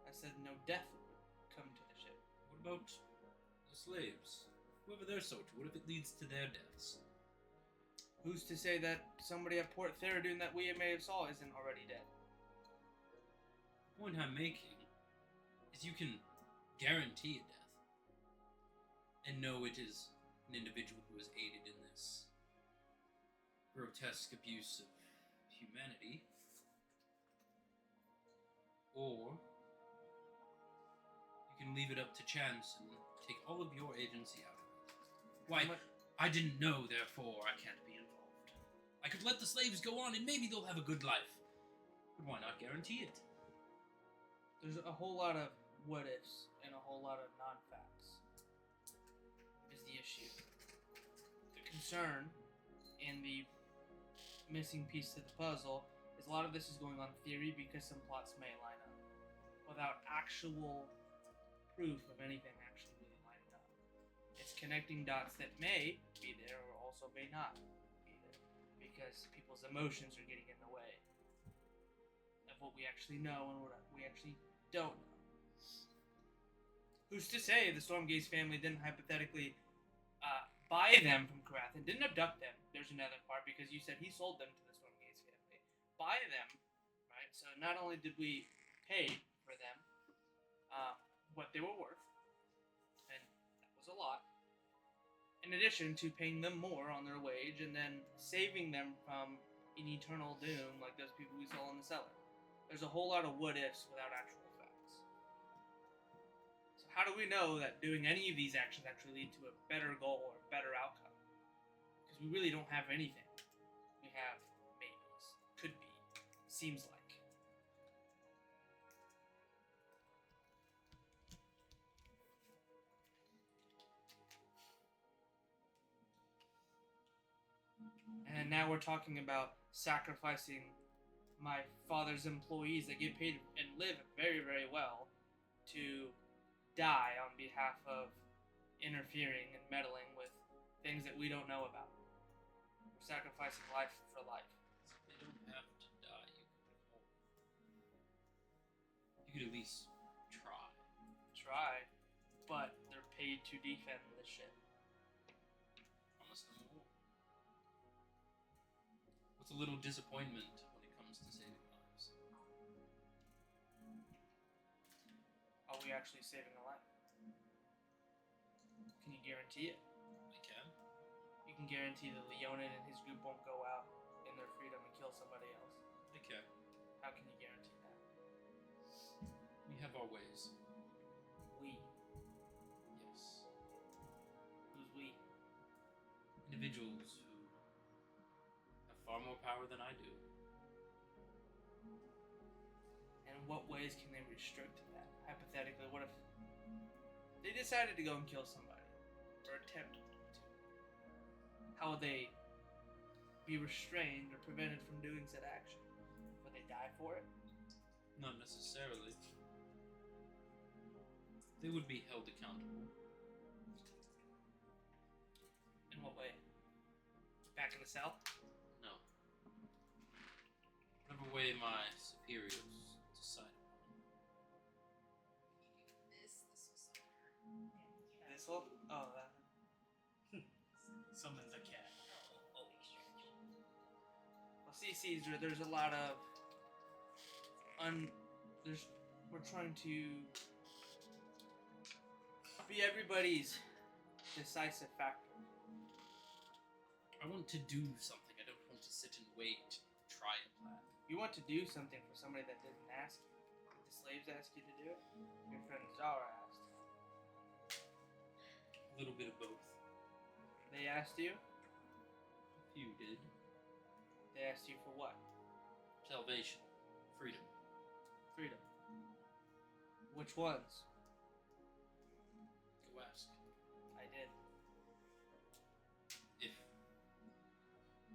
I said no death would come to the ship. What about the slaves? Whoever they're sold to, what if it leads to their deaths? Who's to say that somebody at Port Theridun that we may have saw isn't already dead? The point I'm making is you can guarantee a death and know it is an individual who has aided in this grotesque abuse of humanity, or you can leave it up to chance and take all of your agency out of it. Why, I didn't know, therefore I can't be involved. I could let the slaves go on and maybe they'll have a good life. But why not guarantee it? There's a whole lot of what ifs and a whole lot of non-facts is the issue. The concern and the missing piece to the puzzle is a lot of this is going on theory because some plots may line up without actual proof of anything actually really lining up. It's connecting dots that may be there or also may not be there because people's emotions are getting in the way of what we actually know and what we actually don't know. Who's to say the Stormgaze family didn't hypothetically buy them from Karath and didn't abduct them? There's another part because you said he sold them to the Stormgaze family. Buy them, right? So not only did we pay for them what they were worth, and that was a lot, in addition to paying them more on their wage and then saving them from an eternal doom like those people we saw in the cellar. There's a whole lot of what ifs without actual facts. So how do we know that doing any of these actions actually lead to a better goal or a better outcome? Because we really don't have anything. We have maybes. Could be. Seems like. And now we're talking about sacrificing my father's employees that get paid and live very, very well to die on behalf of interfering and meddling with things that we don't know about. We're sacrificing life for life. They don't have to die. You could at least try. Try, but they're paid to defend the ship. Promise them more. What's a little disappointment when it comes to saving lives? Are we actually saving a life? Can you guarantee it? I can. You can guarantee that Leonin and his group won't go out in their freedom and kill somebody else. I can. How can you guarantee that? We have our ways. We. Yes. Who's we? Individuals who have far more power than I do. And in what ways can they restrict that? Hypothetically, what if they decided to go and kill somebody? Or attempt to? How would they be restrained or prevented from doing said action? Would they die for it? Not necessarily. They would be held accountable. In what way? Back in the cell? No. Whatever way my superiors decide upon. This was This one? Oh, that. Summon the cat. Well, see, Caesar, there's a lot of we're trying to be everybody's decisive factor. I want to do something. I don't want to sit and wait to try a plan. You want to do something for somebody that didn't ask you. Did the slaves ask you to do it? Your friend Zara asked. A little bit of both. They asked you? A few did. They asked you for what? Salvation. Freedom. Freedom. Which ones? Go ask. I did. If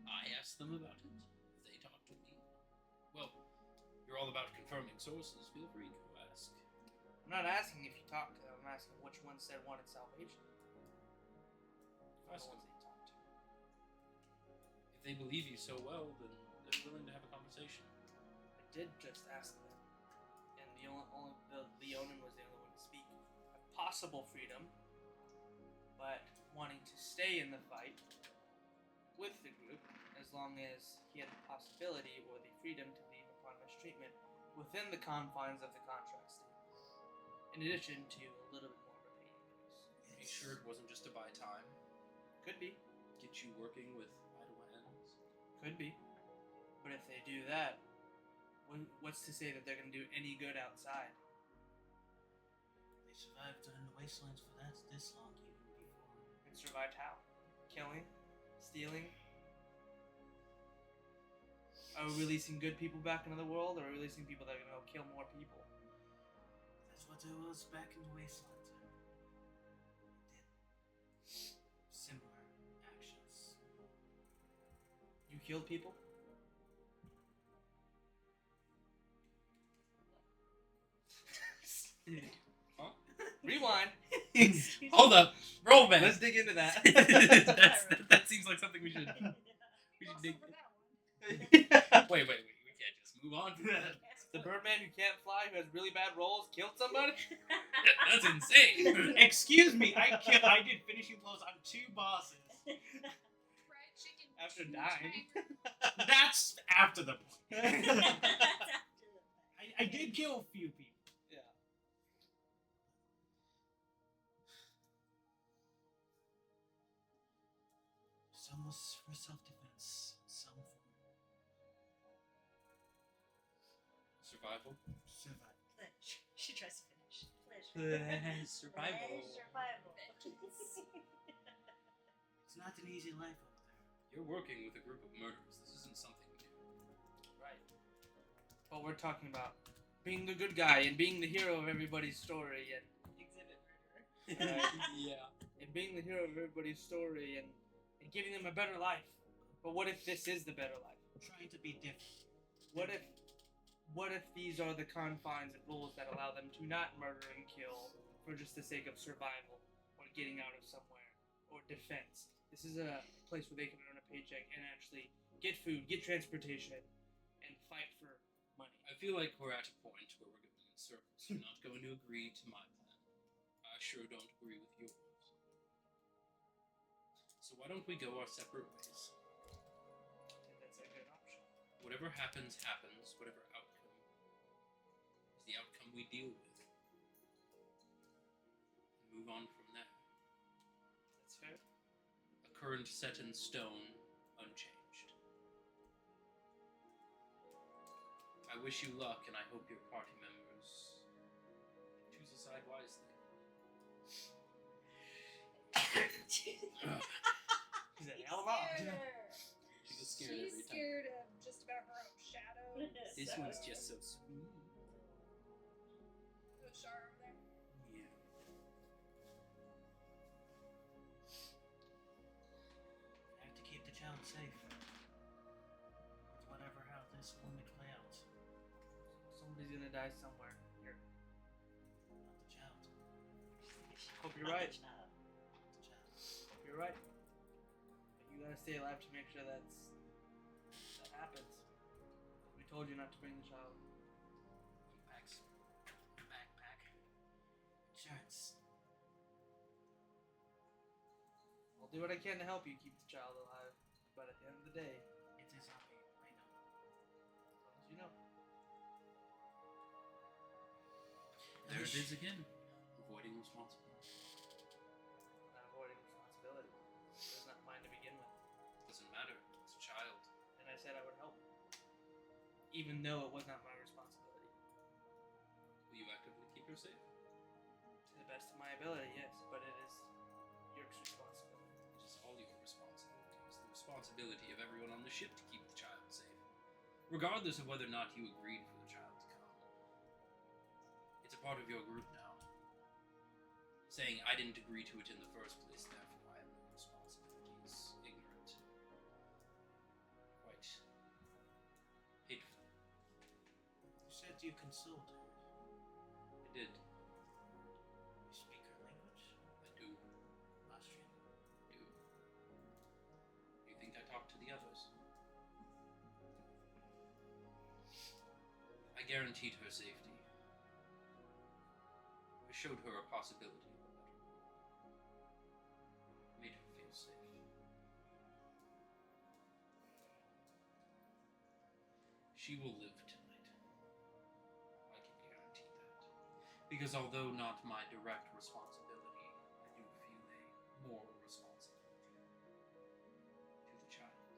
I ask them about it, if they talk to me, well, you're all about confirming sources. Feel free to go ask. I'm not asking if you talked to them. I'm asking which ones said wanted salvation. Ask The them. ones they talked to. If they believe you so well, then they're willing to have a conversation. I did just ask them, and the Leonin was the only one to speak of possible freedom, but wanting to stay in the fight with the group as long as he had the possibility or the freedom to leave upon mistreatment within the confines of the contract state. In addition to a little bit more of a paying base. Make sure it wasn't just to buy time. Could be, Get you working with idle hands. could be, but if they do that, what's to say that they're going to do any good outside? They survived in the wastelands for this long even before. And survived how? Killing? Stealing? Are we releasing good people back into the world, or are we releasing people that are going to go kill more people? That's what there was back in the wastelands. They did similar actions. You killed people? Huh? Rewind. Hold up. Roll back. Let's dig into that. that seems like something we should dig. Wait. We can't just move on from that. The Birdman who can't fly, who has really bad rolls, killed somebody? That's insane. Excuse me, I did finishing blows on 2 bosses. Fried chicken. After cheese dying. banger. That's after the point. That's after the fact. I did kill a few people. Yeah. Some was for self-defense, some for Survival. survival. Pleasure. She tries to finish. Pleasure. Survival. Survival. It's not an easy life over there. You're working with a group of murderers. This isn't something new. Right. But we're talking about being the good guy and being the hero of everybody's story and Exhibit murderer. Yeah. and being the hero of everybody's story and giving them a better life. But what if this is the better life? Trying to be different. What if what if these are the confines and rules that allow them to not murder and kill for just the sake of survival or getting out of somewhere or defense? This is a place where they can earn a paycheck and actually get food, get transportation, and fight for money. I feel like we're at a point where we're going in circles. You're not going to agree to my plan. I sure don't agree with yours. So why don't we go our separate ways? I think that's a good option. Whatever happens, happens. Whatever outcome is the outcome we deal with. And move on from there. That's fair. A current set in stone, unchanged. I wish you luck, and I hope your party members choose a side wisely. He's a hell of a Scared option. her. She was scared She's every time. scared of just about her own shadow. This one's just so sweet. The Shar over there. Yeah. I have to keep the child safe. With whatever how this will play out. Somebody's gonna die somewhere. Here. Not the child. Hope you're right. Not the child. Hope you're right. But you gotta stay alive to make sure that happens. We told you not to bring the child. Packs. Backpack. Insurance. I'll do what I can to help you keep the child alive. But at the end of the day, It is on me. I know. as long as you know. There it is again. Avoiding responsibility. Not avoiding responsibility. It's not mine to begin with. Doesn't matter. It's a child. And I said I would help. Even though it was not my responsibility. Will you actively keep her safe? To the best of my ability, yes. But it is Yerk's responsibility. It is all your responsibility. It's the responsibility of everyone on the ship to keep the child safe. Regardless of whether or not you agreed for the child to come. It's a part of your group now. Saying I didn't agree to it in the first place, therefore I have no responsibility is ignorant. Quite hateful. You said you consoled her. I did. You speak her language? I do. Austrian? Do. You think I talked to the others? I guaranteed her safety. I showed her a possibility of a better world. Made her feel safe. She will live tonight. I can guarantee that. Because although not my direct responsibility, I do feel a moral responsibility to the child.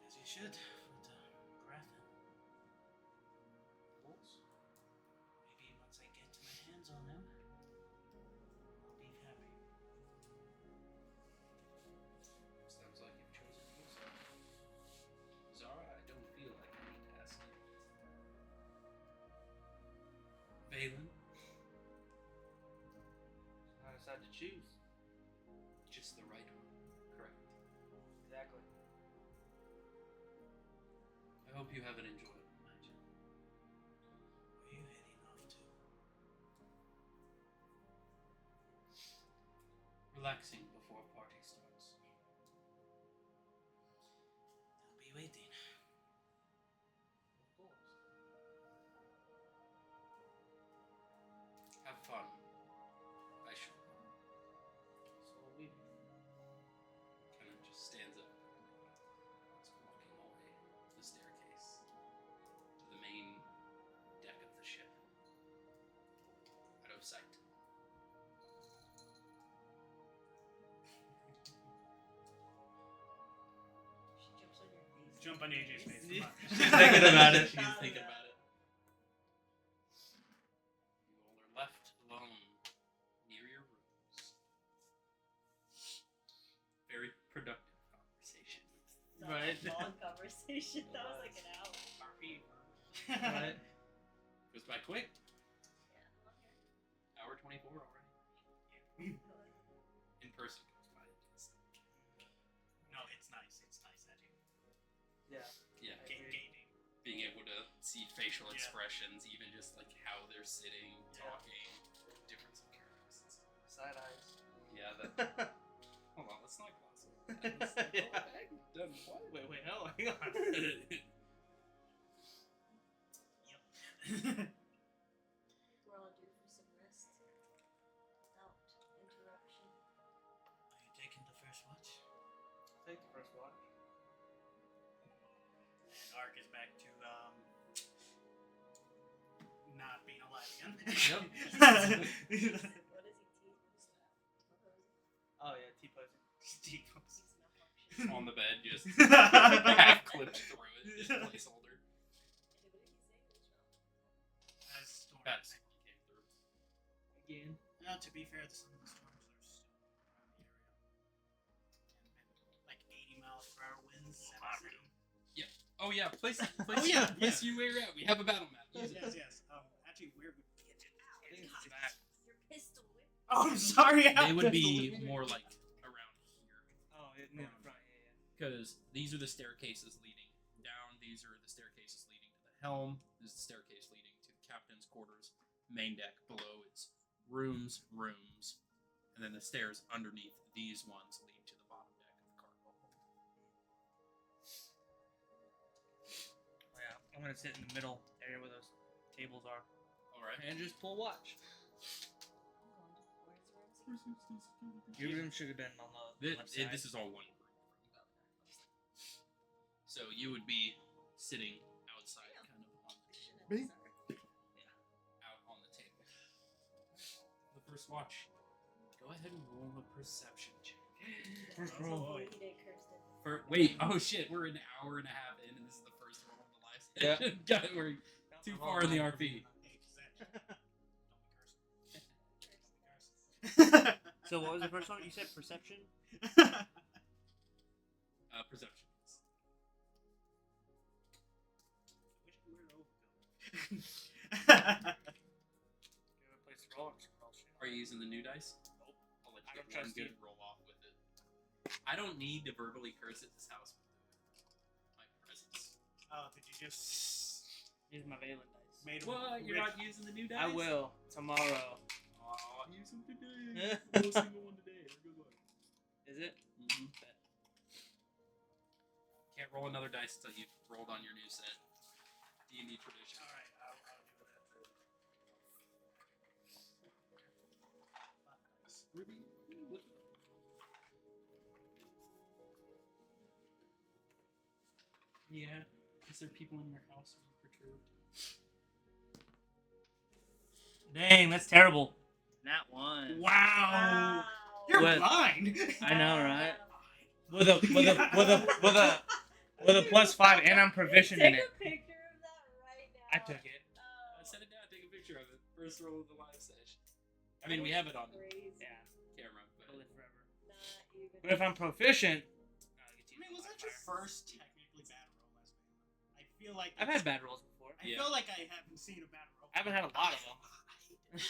As you should, with Grathan. Rules? Maybe once I get my hands on him, I'll be happy. Sounds like you've chosen to do so. Zara, I don't feel like I need to ask you. Valen, I decided to choose. just the right one, correct? Exactly. I hope you have an enjoyable night. Where are you heading off to? Relaxing before party starts. I'll be waiting. Of course. Have fun. I should. So will we. Kind of just stands up. It's walking away the staircase to the main deck of the ship. Out of sight. She jumps on your face. Jump on AJ's face. Come on. She's thinking about it. She's Calm thinking down. about it. You all are left alone near your rooms. Very productive conversation. That was Right. a long conversation. That was like an hour. Right? Goes by quick. Yeah, I'm here. Hour 24 already. In person goes by. No, it's nice. It's nice that you. Yeah. Yeah. Gating. Being able to see facial Yeah. expressions, even just like how they're sitting, Yeah. talking, difference in characteristics. Side eyes. Yeah, that. Hold on, let's not gloss over that. It's like, Yeah. oh, heck, done what? Wait, no, hang on. Yep. We're all due for some rest. Without interruption. Are you taking the first watch? Take the first watch. And Ark is back to not being alive again. What is he Oh yeah, T-posing. Steve. He's malfunctioning. On the bed, just half clipped through it, just placeholder. What did he say? What's wrong? As storm. That's came through. Again. To be fair, some of the storms are still around the area. And like 80 miles per hour winds. Oh yeah, place yeah, place you where you're at. We have a battle map. Use it. Yes. Actually, where would we get it? I think it's back. Your pistol whip. Oh, I'm sorry. They would be more like around here. Oh, near the front. Yeah. Because these are the staircases leading down. These are the staircases leading to the helm. This is the staircase leading to the captain's quarters. Main deck below is rooms, and then the stairs underneath these ones lead to the bottom deck of the cargo hold. Oh yeah. I'm gonna sit in the middle area where those tables are, All right. and just pull watch. Your room should have been on the left side. This is all one room. So you would be sitting outside, kind of on out on the table. The first watch. Go ahead and roll a perception check. First Oh, roll. boy. He did curse it. Wait, oh shit, we're an hour and a half in, and this is the first roll of the live session. God, we're too far in the RP. So what was the first one? You said perception. Perception. Give a place to roll. Are you using the new dice? Nope. I'll let I you don't get one trust good you. roll off with it. I don't need to verbally curse at this house with my presence. Oh, did you just Use my Valen dice. made a What? You're rip- not using the new dice? I will tomorrow. Aw, use them today. No single one today. They're good one. Is it? Mm-hmm. Can't roll another dice until you've rolled on your new set. D&D tradition. All right, I'll do that. Ruby, look. Yeah. Is there people in your house being perturbed? Dang, that's terrible. That one. Wow. You're What? blind. I know, right? Wow. With a +5, and I'm proficient in Take it. a picture of that right now. I took it. Send it down. Take a picture of it. First roll of the live session. I mean, we have it on Crazy. Yeah, camera, but I'll live forever. Not even. But if I'm proficient, I mean, was that your first technically bad roll as man? I feel like I've had bad rolls before. I Yeah. feel like I haven't seen a bad roll. I haven't had a lot of them. I'm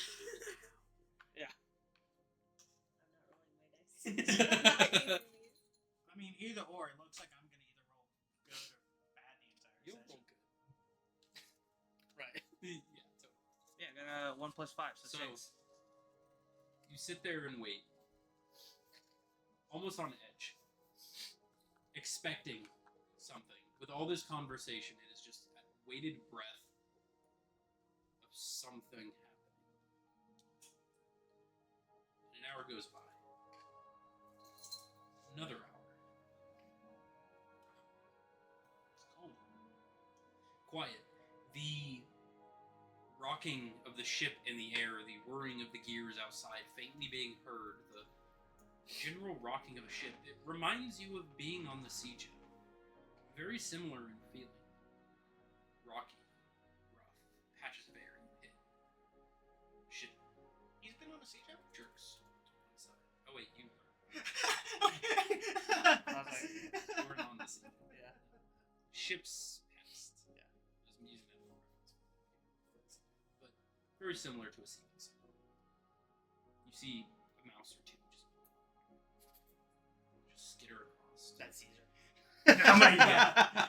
not rolling my dice. Not using these. I mean, either or. It looks like I'm gonna either roll good or bad the entire you'll session. roll good. Right. Yeah, totally. Yeah, I got 1 + 5, so So 6. you sit there and wait, almost on edge, expecting something. With all this conversation, it is just that weighted breath of something happening. And an hour goes by. Another hour. It's calm. Quiet. The rocking of the ship in the air, the whirring of the gears outside faintly being heard, the general rocking of a ship, it reminds you of being on the sea jet. Very similar in feeling. Rocky, rough, patches of air you hit. Ship He's been on a sea jump. jerks to one side. Oh wait, you were. I was like, You weren't on the sea. Yeah. Ships past. Yeah. Just using that for reference. But very similar to a sea vessel. You see a mouse or two just skitter across. That's Caesar. I'm like, yeah.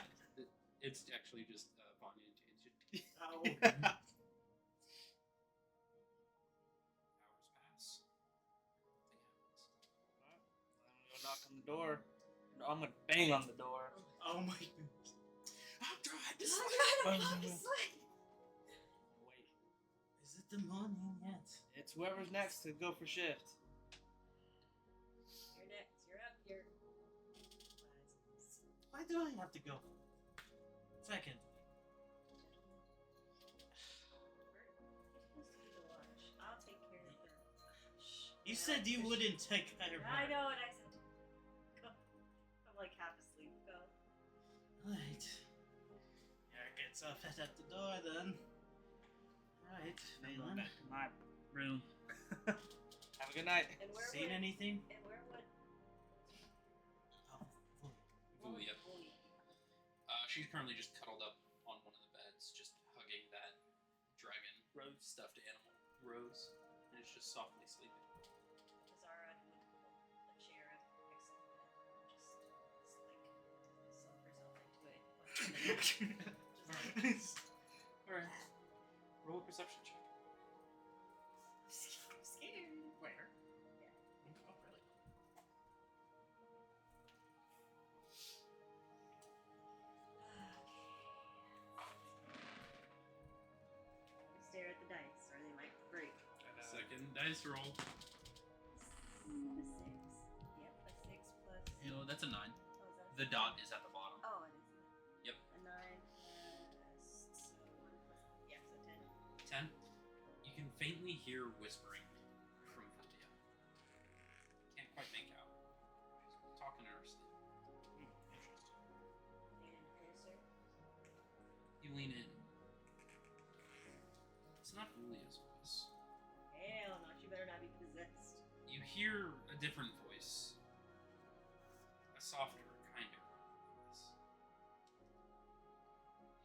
It's actually just Vanya and Tangent. Oh. Hours pass. I'm gonna go knock on the door. No, I'm gonna bang on the door. Oh my goodness. I'm trying to I'm sleep. trying to fall asleep. Wait, Is it the morning yet? it's whoever's next to go for shift. You're next. You're up. You're. Why do I have to go? Second. I'll take care of her. You said you wouldn't take care of her. I know what I said. Go. I'm like half asleep. Go. Alright. Yara gets up at the door then. Alright, I'm going Phelan. back to my room. Have a good night. And where Seen would? anything? And where would? Oh, Julia. Bully. She's currently just cuddled up on one of the beds, just hugging that dragon Rose stuffed animal, Rose, and it's just softly sleeping. Zara would pull a chair up next to the bed and just like slump herself into it. Just Alright. Roll a perception check. I'm scared. Where? Yeah. Oh, really? stare at the dice, or they might break. Second dice roll. A 6. Yep, a 6 plus. You know, that's a 9. Oh, is that a The 6? dot is at the bottom. Oh, it is. Yep. A 9 plus 1 plus. Yeah, so 10. 10. You can faintly hear whispering from Vindia. Can't quite make out. She's talking in her sleep. Interesting. And closer. You lean in. It's not Julia's voice. Hell no, she better not be possessed. You hear a different voice. A softer, kinder voice.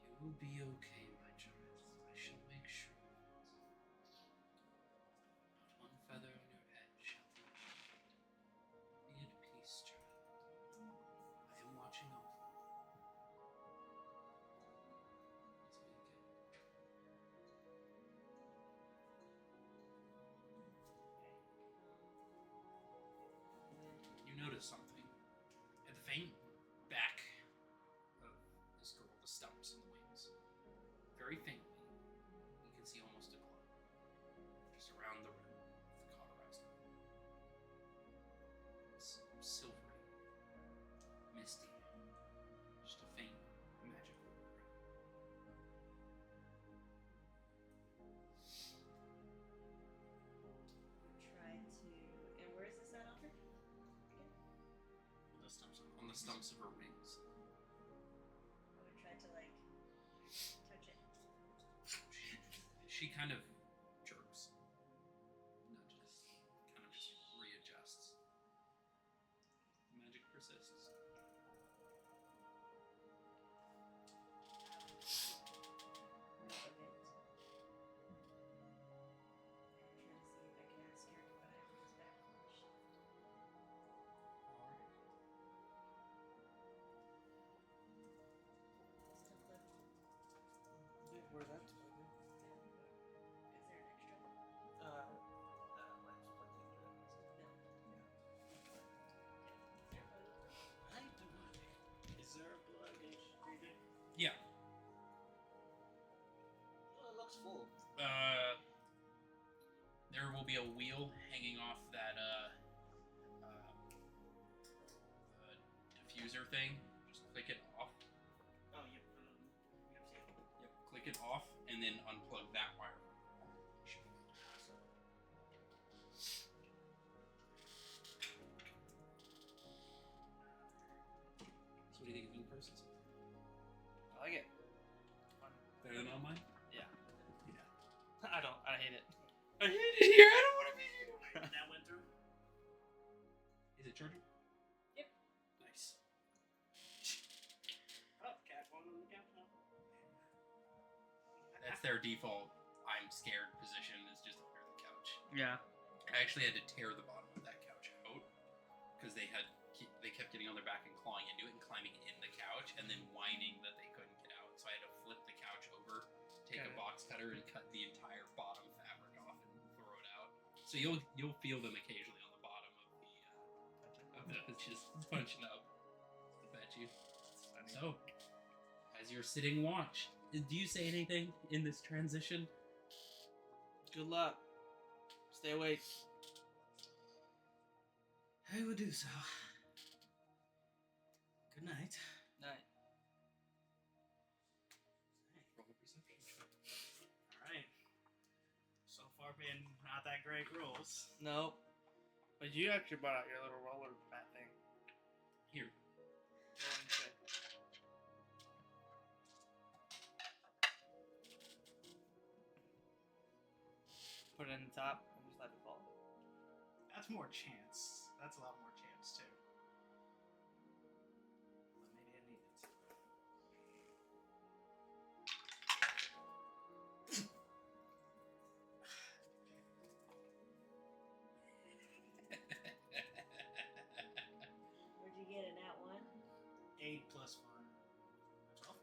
You will be okay, my child. I shall make sure. Not one feather on your head shall be shed. Be at peace, child. I am watching over you. Let's begin. You notice something. At the faint back of this girl, the stumps and the wings, very faintly, you can see almost a glow. Just around the rim of the cauterized moon. It's silvery, misty, just a faint, magical rim. Try to. And where is this at, Alfred? Again? The stumps are On the stumps of her wings. I would try to, like, touch it. She kind of jerks, nudges, kind of just readjusts. Magic persists. Of it. And try to see if I can ask her to put everything's back on the shelf. Still live. Yeah, where's that? Is there an extra one? Let's put the No. I do. Is there a luggage reader? Yeah. Oh, it looks full. There will be a wheel hanging off that diffuser thing. Just click it off. Oh, yep. Yep. Yep. Click it off, and then unplug that wire. So what do you think of new persons? I like it. Better than on mine? Yeah. Yeah. I hate it. I hate it here. I don't want to be here. That went through. Is it charging? Yep. Nice. Oh, cat one on the couch now. That's their default. I'm scared position is just under the couch. Yeah. I actually had to tear the bottom of that couch out because they kept getting on their back and clawing into it and climbing in the couch and then whining that they couldn't get so I had to flip the couch over, take a Okay. box cutter, and cut the entire bottom fabric off and throw it out. So you'll feel them occasionally on the bottom of the just punching up. I bet you. So, as you're sitting watch, do you say anything in this transition? Good luck. Stay awake. I will do so. Good night. Night. Roll a perception check. Alright. So far been not that great rolls. Nope. But you actually brought out your little roller mat thing. Here. Rolling check. Put it in the top and just let it fall. That's more chance. That's a lot more chance too. But maybe I need it. Where'd you get it? That one? 8 plus 1. 12.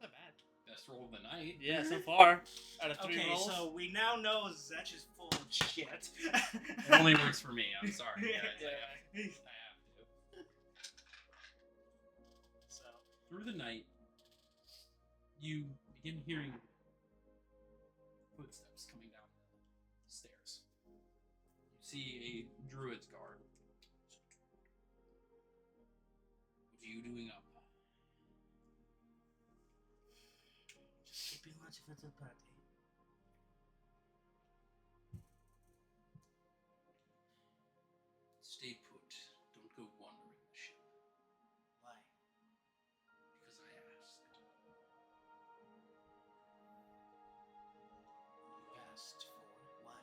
Not bad. Best roll of the night. Yeah, so far. Out of 3 Okay, rolls. so we now know Zetch is full of shit. It only works for me. I'm sorry, guys. I have to. So, Through the night, you begin hearing footsteps coming down the stairs. You see a druid's guard. What are you doing up? just keeping watch for the party. Stay put. Don't go wandering the ship. Why? Because I asked. You asked for why?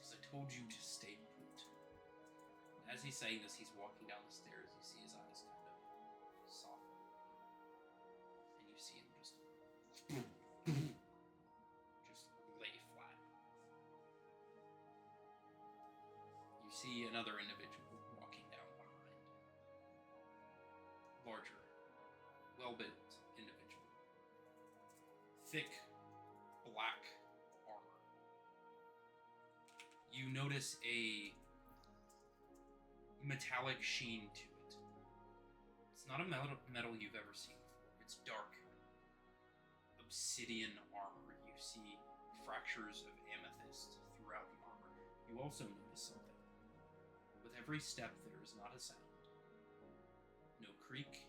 Because I told you to stay put. And as he's saying this, he's walking down the stairs. You see his eyes kind of soften. And you see him just lay flat. You see another individual walking down behind. Larger, well-built individual. Thick, black armor. You notice a metallic sheen to it. It's not a metal you've ever seen before. It's dark, obsidian armor. You see fractures of amethyst throughout the armor. You also notice something. With every step, there is not a sound. No creak,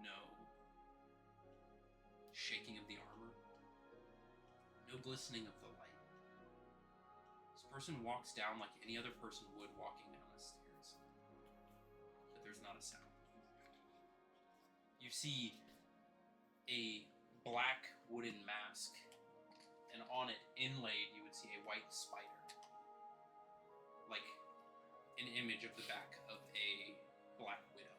no shaking of the armor, no glistening of the light. This person walks down like any other person would walking down the stairs, but there's not a sound. You see a black wooden mask, and on it, inlaid, you would see a white spider, like an image of the back of a black widow,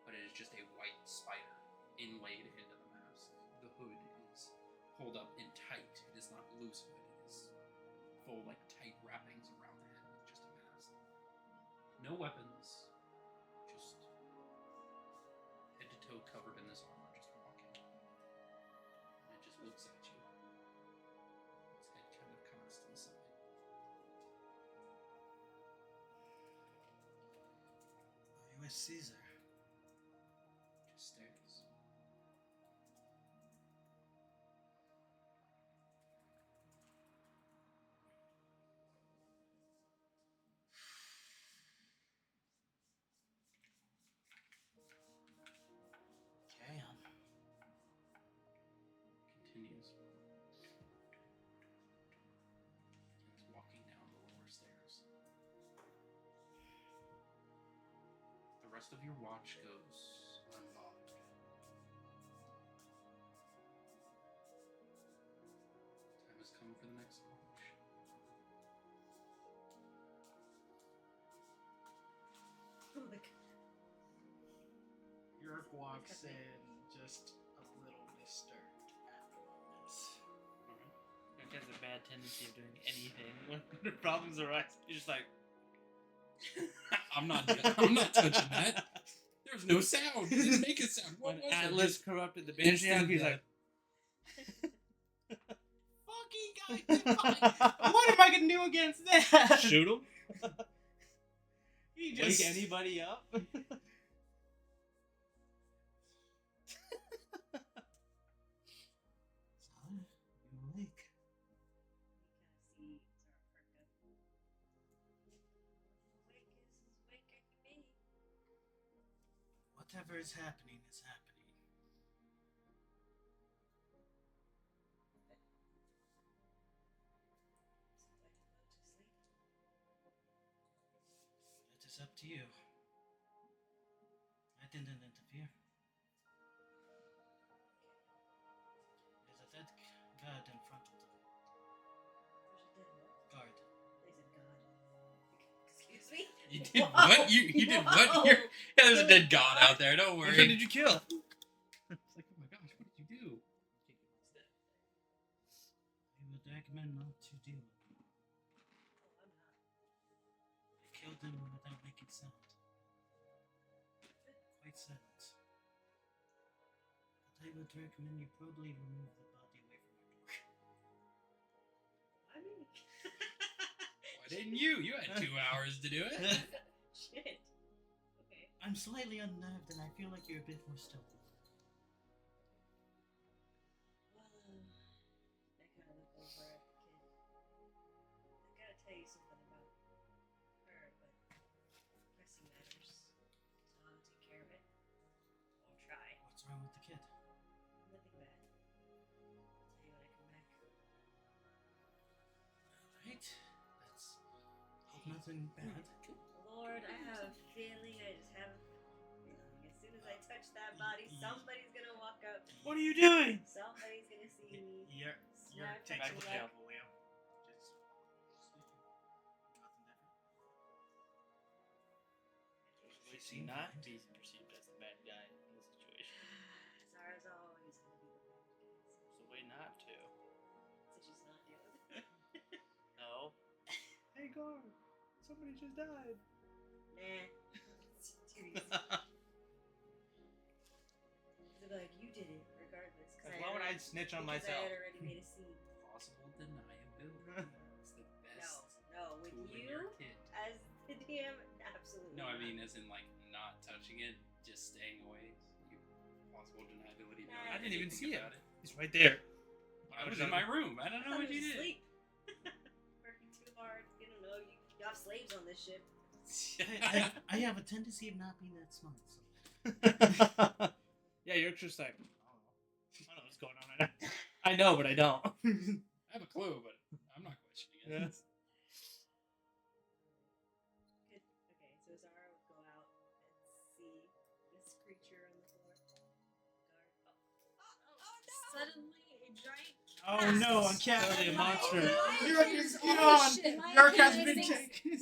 but it is just a white spider inlaid into the mask. The hood is pulled up in tight. It is not loose hood. It is full, like, tight wrappings around the head with just a mask. No weapons, just head to toe covered in this armor, just walking. And it just looks at you. Its head kind of comes to the side. Are you with Caesar? Just stares. Carry on. Continues. Begins walking down the lower stairs. The rest of your watch goes unbothered. Time has come for the next watch. Oh, the York walks in just a little disturbed at the moment. It has a bad tendency of doing anything when the problems arise. You're just like, I'm not touching that. was no sound. It didn't make a sound. What When was it? Atlas Just corrupted the instant Banshee, he's death. like, fucking goddamn. what am I gonna do against that? Shoot him. You Wake just anybody up? Son, you're awake. You kind of see Zara perk up. Wake is waking me. Whatever is happening is happening. It is up to you. I didn't interfere. There's a dead guard in front of the guard. There's a god. Excuse me? You did what? You did what? Here? Yeah, there's a dead god out there. Don't Which one worry. did you kill? It's like, oh my gosh, what did you do? I would recommend not to deal with him. Oh, I'm not. I killed him without making sound. Quite silent. But I would recommend you probably remove the body away from your door. Why me? Why didn't you? You had 2 hours to do it. Shit. Okay. I'm slightly unnerved and I feel like you're a bit more stealthy. Well, I kind of look over at the kid. I gotta tell you something about her, but pressing matters. So I'll take care of it. I'll try. What's wrong with the kid? Nothing bad. I'll tell you when I come back. Alright, let's hope nothing bad. Lord, I have a feeling. I just have a feeling. As soon as I touch that body, somebody's gonna walk up. What are you doing? Somebody's gonna see me. You're Snap taking back the to back. devil, Liam. Just nothing different. Should he not be perceived as the bad guy in this situation? Zara's always gonna be the bad guy. So way not to. So just not do it. No. Hey, guard. Somebody just died. Nah. It's too easy. They'll be like, you did it, regardless. Because why would I snitch on because I myself? had already made a scene. Possible deniability. It's the best No, with tool in you your kit. as the DM, absolutely. No, I not. mean as in like not touching it, just staying away. You possible deniability. Nah, I didn't even see it. about it. He's right there. I was in my room. I don't know what you did. Sleep. Working too hard. You don't know. You have slaves on this ship. I have a tendency of not being that smart. So. Yeah, you're just like, I don't know what's going on right now. I know, but I don't. I have a clue, but I'm not questioning it. Yeah. Good. Okay, so Zara would go out and see this creature on the floor. Guard. Suddenly, a giant. Oh no, I'm Totally a monster. Your cat's been taken.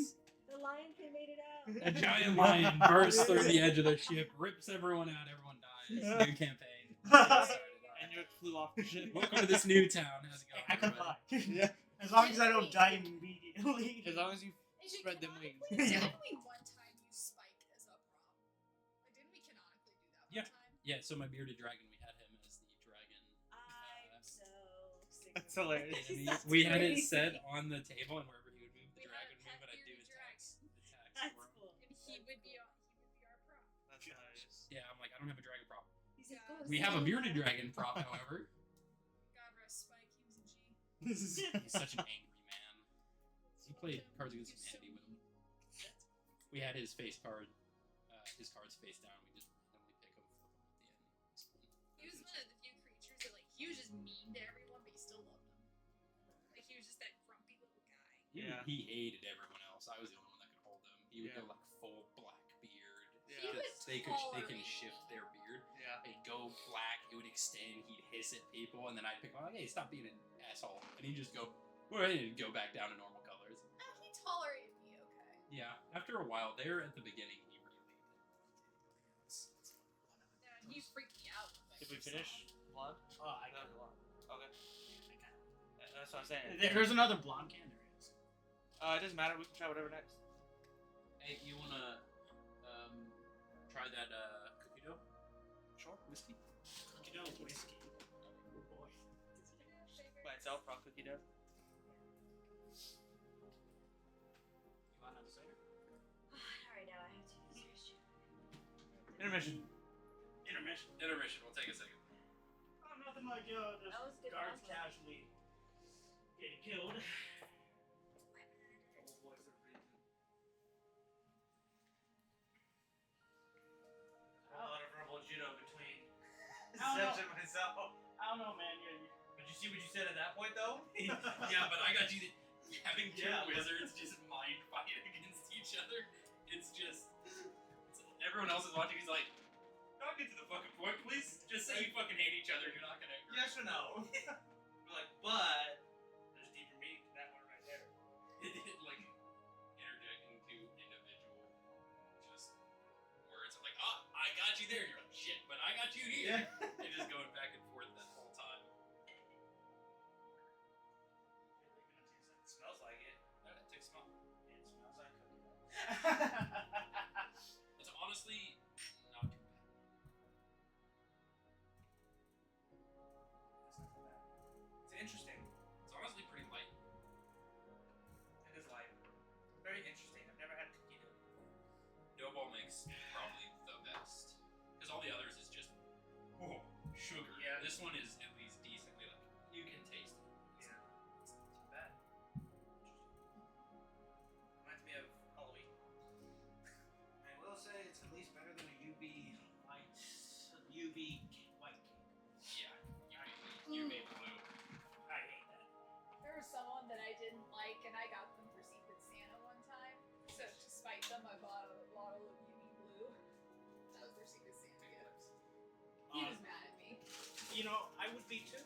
The lion king made it out. A giant lion bursts through the edge of the ship, rips everyone out, everyone dies. New campaign. And you flew off the ship. Welcome to this new town. How's it going? I can everybody? fly. As long as I don't die immediately. As long as you And she spread them canonically- wings. Didn't we one time use Spike as a prop? Like, didn't we canonically do that Yeah. one time? Yeah, so my bearded dragon, we had him as the dragon. I'm so sick. That's of hilarious. this. enemy. That's We had it crazy. set on the table, and wherever he would move, the We dragon had would move, a and I'd do bearded attacks. That's for him. cool. And he would be our prop. That's hilarious. Yeah, I'm like, I don't have a dragon prop. He's like, Yeah. "Go We have a Zara." bearded dragon prop, however. God rest Spike, he was a G. He's such an angry man. He played Cards Against Humanity with him. We had his face card, his cards face down. We just randomly pick him, flip him at the end. It's fun. He was one of the few creatures that, like, he was just mean to everyone, but you still loved him. Like, he was just that grumpy little guy. Yeah. He hated everyone else. I was the only one that could hold him. He would Yeah. go like full black beard. Yeah. Because they can tolerate shift their beard. Yeah. They'd go black, it would extend, he'd hiss at people, and then I'd pick him up, hey, stop being an asshole. And he'd just go, well, he'd go back down to normal colors. He tolerated me okay. Yeah, after a while, there at the beginning, he really hated it. Yeah, he freaked me out. Like, Did we finish blonde? Oh, I got No. Okay. That's what I'm saying. There's another blonde can. There is. It doesn't matter. We can try whatever next. Hey, you wanna try that whiskey. Cookie dough whiskey. Oh boy. By itself, raw cookie dough. You want another cider? Alright, now I have to use this shit. Intermission. Intermission. Intermission. We'll take a second. Oh, nothing like just That was good guards combo. casually getting killed. Old boy for a reason. A lot of verbal judo between I don't Sebs and myself. I don't know, man. But you see what you said at that point, though? Yeah, but I got you. Having two Yeah, but- wizards just mind fight against each other. It's just everyone else is watching. He's like, "Don't get to the fucking point, please. Just say you fucking hate each other. You're not gonna." Yes or no? We're like, but there's deeper meaning to that one right there. Like interjecting two individual just words of like, "Ah, I got you there." You're like, "Shit," but I got you here. And just going back and forth that whole time. It smells like it. That takes some. It smells like cookie dough. It's honestly not too bad. That's not too bad. It's interesting. It's honestly pretty light. It is light. Very interesting. I've never had cookie dough. Dough ball makes probably the best because all the others is just sugar. Yeah. This one is at least decently like you can taste it. Yeah. It's not too bad. Reminds me of Halloween. I will say it's at least better than a UV white cake. Yeah. You made blue. I hate that. There was someone that I didn't like, and I got them for Secret Santa one time. So to spite them, I bought a bottle of UV Blue. That was their Secret Santa gift. He was mad at me. You know, I would be too.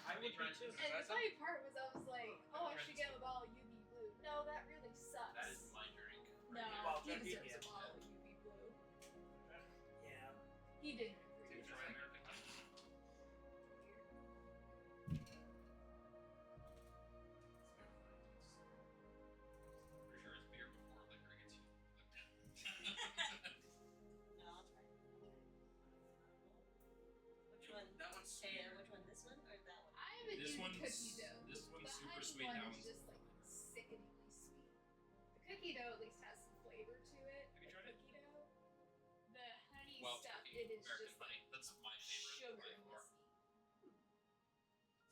I would be too. And the funny part was, I was like, "Oh, I should get him a bottle of UV Blue." No, that really sucks. That is my drink. No, Well, he Jackie, deserves a yeah. bottle of UV Blue. Yeah. He didn't Did agree. you with try me. American Honey? Pretty sure it's beer before liquor gets you. No, I'll try it. Which one? That one's Hey, sweeter. which one? This one or that one? I haven't This used one's cookie dough. this one's The super honey sweet. one That is one's. just like sickeningly sweet. The cookie dough at least has some flavor to it. Have you the tried it? cookie dough. The honey Well, stuff, cookie, it is American just Honey. like That's my favorite sugar by and far. whiskey.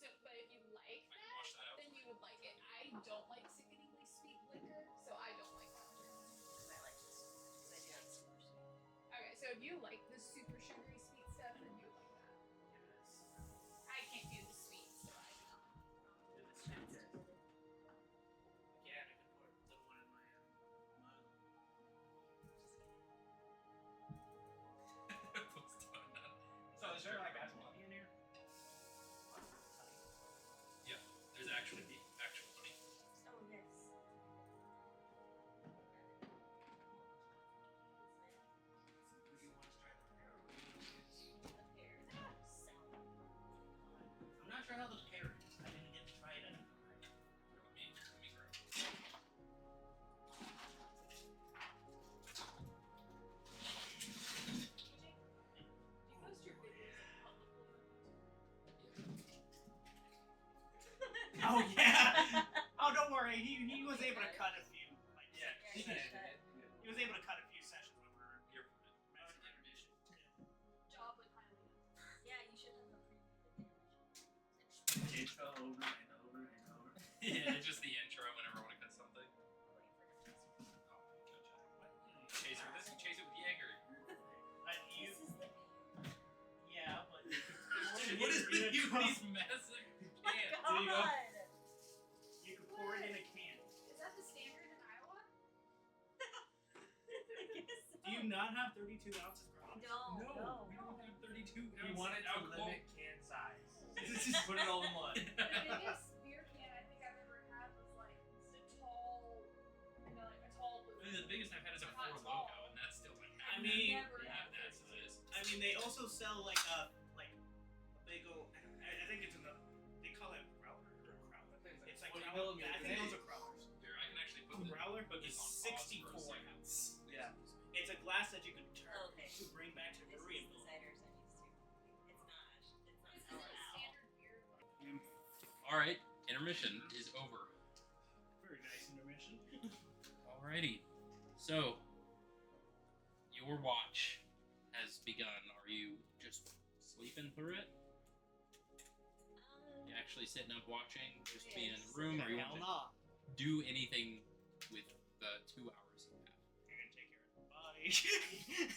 So, but if you like I can that, wash that out. then you would like it. I don't like sickeningly sweet liquor, so I don't like that drink. Because I like this one. Because I do like super sweet. Okay, so if you like the super sugary sweet stuff, then you would like that. I can't do the sweet, so I don't. Yeah, I could pour a little one in my mug. What's doing that? So is there like actual honey in here? Yeah, there's actual honey. Oh, yes. Do you want to try the pear? The pear. Sour. I'm not sure how the pear is. I didn't get to try it. Let me grab it. Do you post your videos publicly on YouTube? Oh yeah. Oh, don't worry. He was able to cut a few. Like, Yeah, he she did. did. he was able to cut a few sessions when we were You're mentioning intermission. Job with highly. Yeah, you should have a pre-made Intro over and over and over. Yeah, it's just the intro whenever I want to cut something. I'm waiting for the next one. Oh, gotcha. Chase it with this, you chase it with Jaeger. This is the Yeah, but Dude, what is with you with these massive cans? There you go. God! You can pour it in a can. Is that the standard in Iowa? Do you not have 32 ounces per ounce? No. We don't have 32 We ounces wanted to alcohol. limit can size. Just put it all in one. The biggest beer can I think I've ever had was like just a tall, like a tall blue. I mean, the biggest I've had is a Not Four tall. Loko, and that's still like I mean, Never half had that size. I mean, they also sell like a big old. I think it's in the. They call it growler or crowler. It's like 40 growler. millimeters. I think those are growlers. Here, I can actually A put the growler put is this on pause for a 64 second. ounce. Yeah. It's a glass that you can turn Okay. to bring back to the This brewery is and the fill. ciders I'm used to. Alright, intermission is over. Very nice intermission. Alrighty. So, your watch has begun. Are you just sleeping through it? You actually sitting up watching, just being in the room, or you Hell want to no. do anything with the 2 hours you have? You're gonna take care of the body.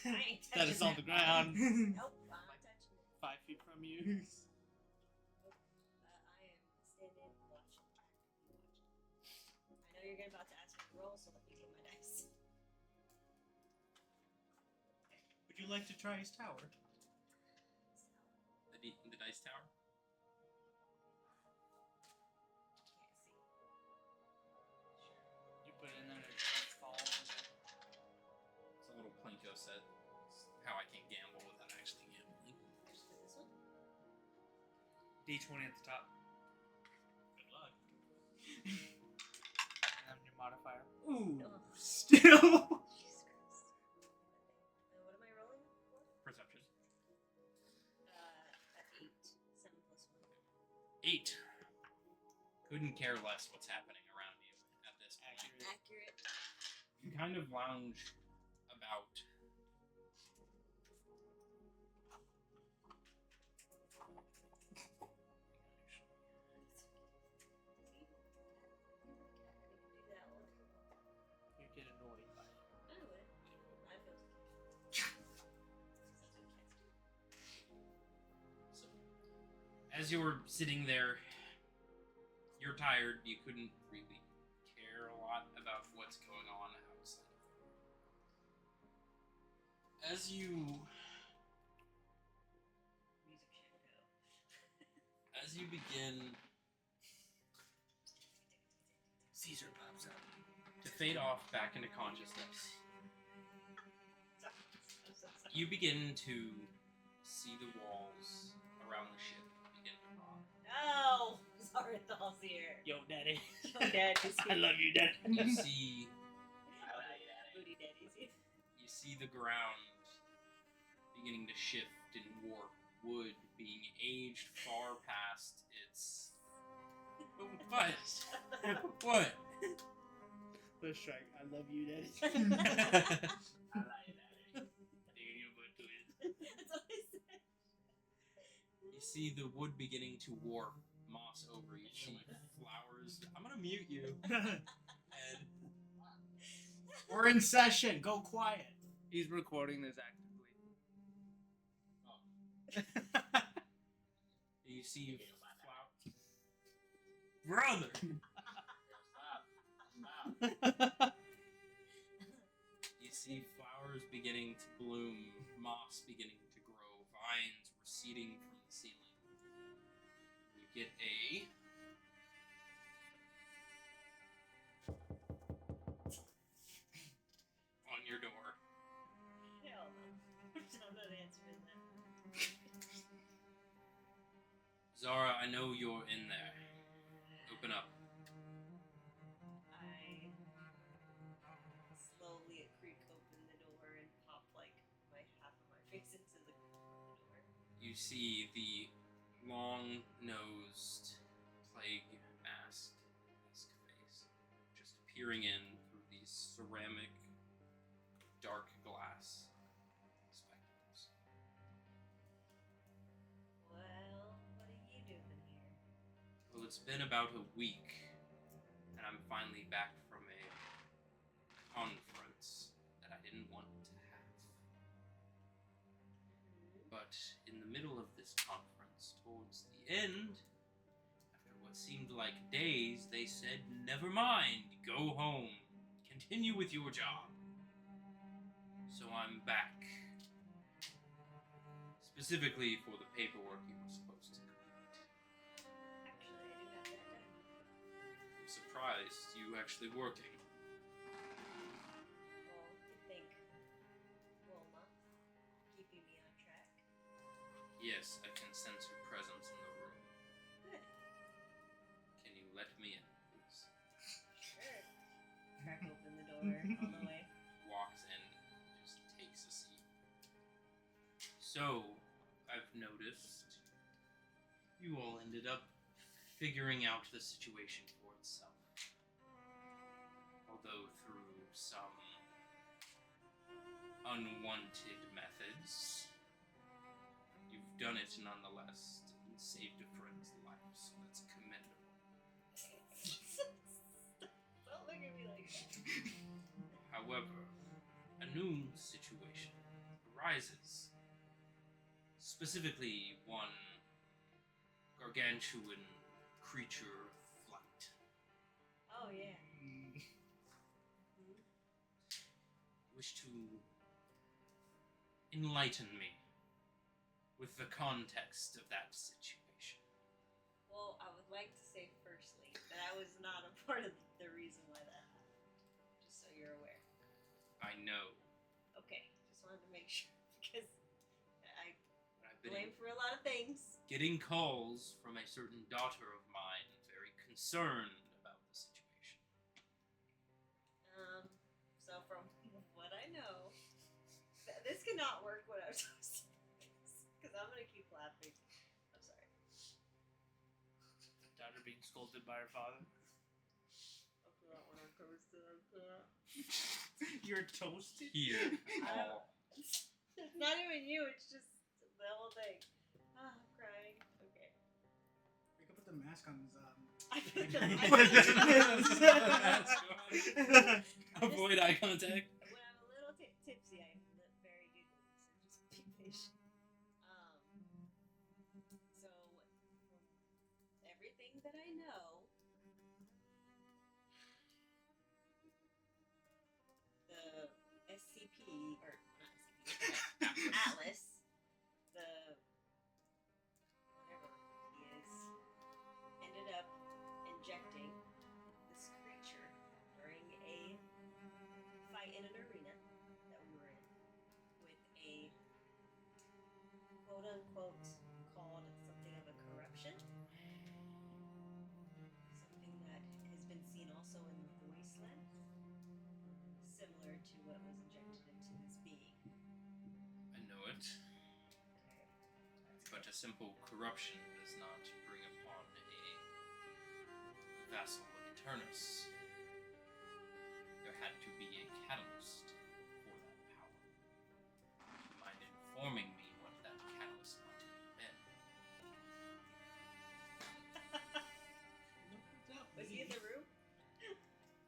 I ain't That is touching on the ground. Nope, I'm not touching it. 5 feet from you. I am standing watching. I know you're about to ask me to roll, so let me get my dice. Would you like to try his tower? The dice tower? Can't see. You put it in there and it falls. It's a little Plinko set. It's how I can gamble without actually gambling. Just put this one. D20 at the top. Good luck. And then your modifier. Ooh. Ugh. Still. Jesus Christ. What am I rolling for? Perception. 8. 7 plus 1. 8. Couldn't care less what's happening around you at this point. Accurate. You kind of lounge about. You get annoyed by it. I would. I feel So, as you were sitting there, you're tired. You couldn't really care a lot about what's going on outside of the room. As you music should go. As you begin Caesar pops up. to fade off back into consciousness, Sorry. I'm so sorry. you begin to see the walls around the ship begin to rot. No! Zarenthal's here. Yo, daddy. Yo, daddy's I here. love you, daddy. You see, Booty daddy's here. you see the ground beginning to shift and warp. Wood being aged far past its. What? What? Let's try. I love you, daddy. That's what I said. You see the wood beginning to warp, moss over. You see flowers. I'm gonna mute you. And We're in session. Go quiet. He's recording this actively. you see brother. You see flowers beginning to bloom, moss beginning to grow, vines receding from the ceiling. You get a on your door. Hell no. I'm not answering that. Zara, I know you're in there. Open up. I slowly creak open the door and pop like half of my face into the door. You see the long-nosed, plague-masked face just peering in through these ceramic, dark glass spectacles. Well, what are you doing here? Well, it's been about a week, and I'm finally back from a conference that I didn't want to have. But in the middle of this conference, towards the end, after what seemed like days, they said, "Never mind, go home. Continue with your job." So I'm back. Specifically for the paperwork you were supposed to complete. Actually, I do have that done. I'm surprised you actually working. Well, you think Wilma keeping me on track? Yes, I can sense your presence in the room. Good. Can you let me in, please? Sure. Crack open the door all the way. Walks in, just takes a seat. So, I've noticed you all ended up figuring out the situation for itself. Although through some unwanted methods, you've done it nonetheless and saved a friend's life, so that's commendable. Don't look at me like that. However, a new situation arises. Specifically, one gargantuan creature of flight. Oh yeah. Wish to enlighten me with the context of that situation. Well, I would like to say firstly that I was not a part of the reason why that happened. Just so you're aware. I know Okay, just wanted to make sure because I I've been blame for a lot of things. getting calls from a certain daughter of mine very concerned about the situation. So from what I know, this cannot work when I was because I'm gonna keep laughing. I'm sorry. Daughter being scolded by her father. I forgot when I posted that. You're toasted? Here, I all It's not even you. It's just the whole thing. Ah, I'm crying. Okay. We could put the mask on his I feel avoid eye contact. When I'm a little tipsy, I'm very giggly, so just be patient. So from everything that I know, the SCP or not SCP, Atlas, the whatever he is, ended up injecting this creature during a fight in an arena that we were in with a quote unquote called something of a corruption. Something that has been seen also in the wasteland. Similar to what was injected into this being. I know it, Okay. but a simple corruption does not bring upon a vassal of Eternus. There had to be a catalyst for that power. Do you mind informing me what that catalyst might have been? Was he in the room?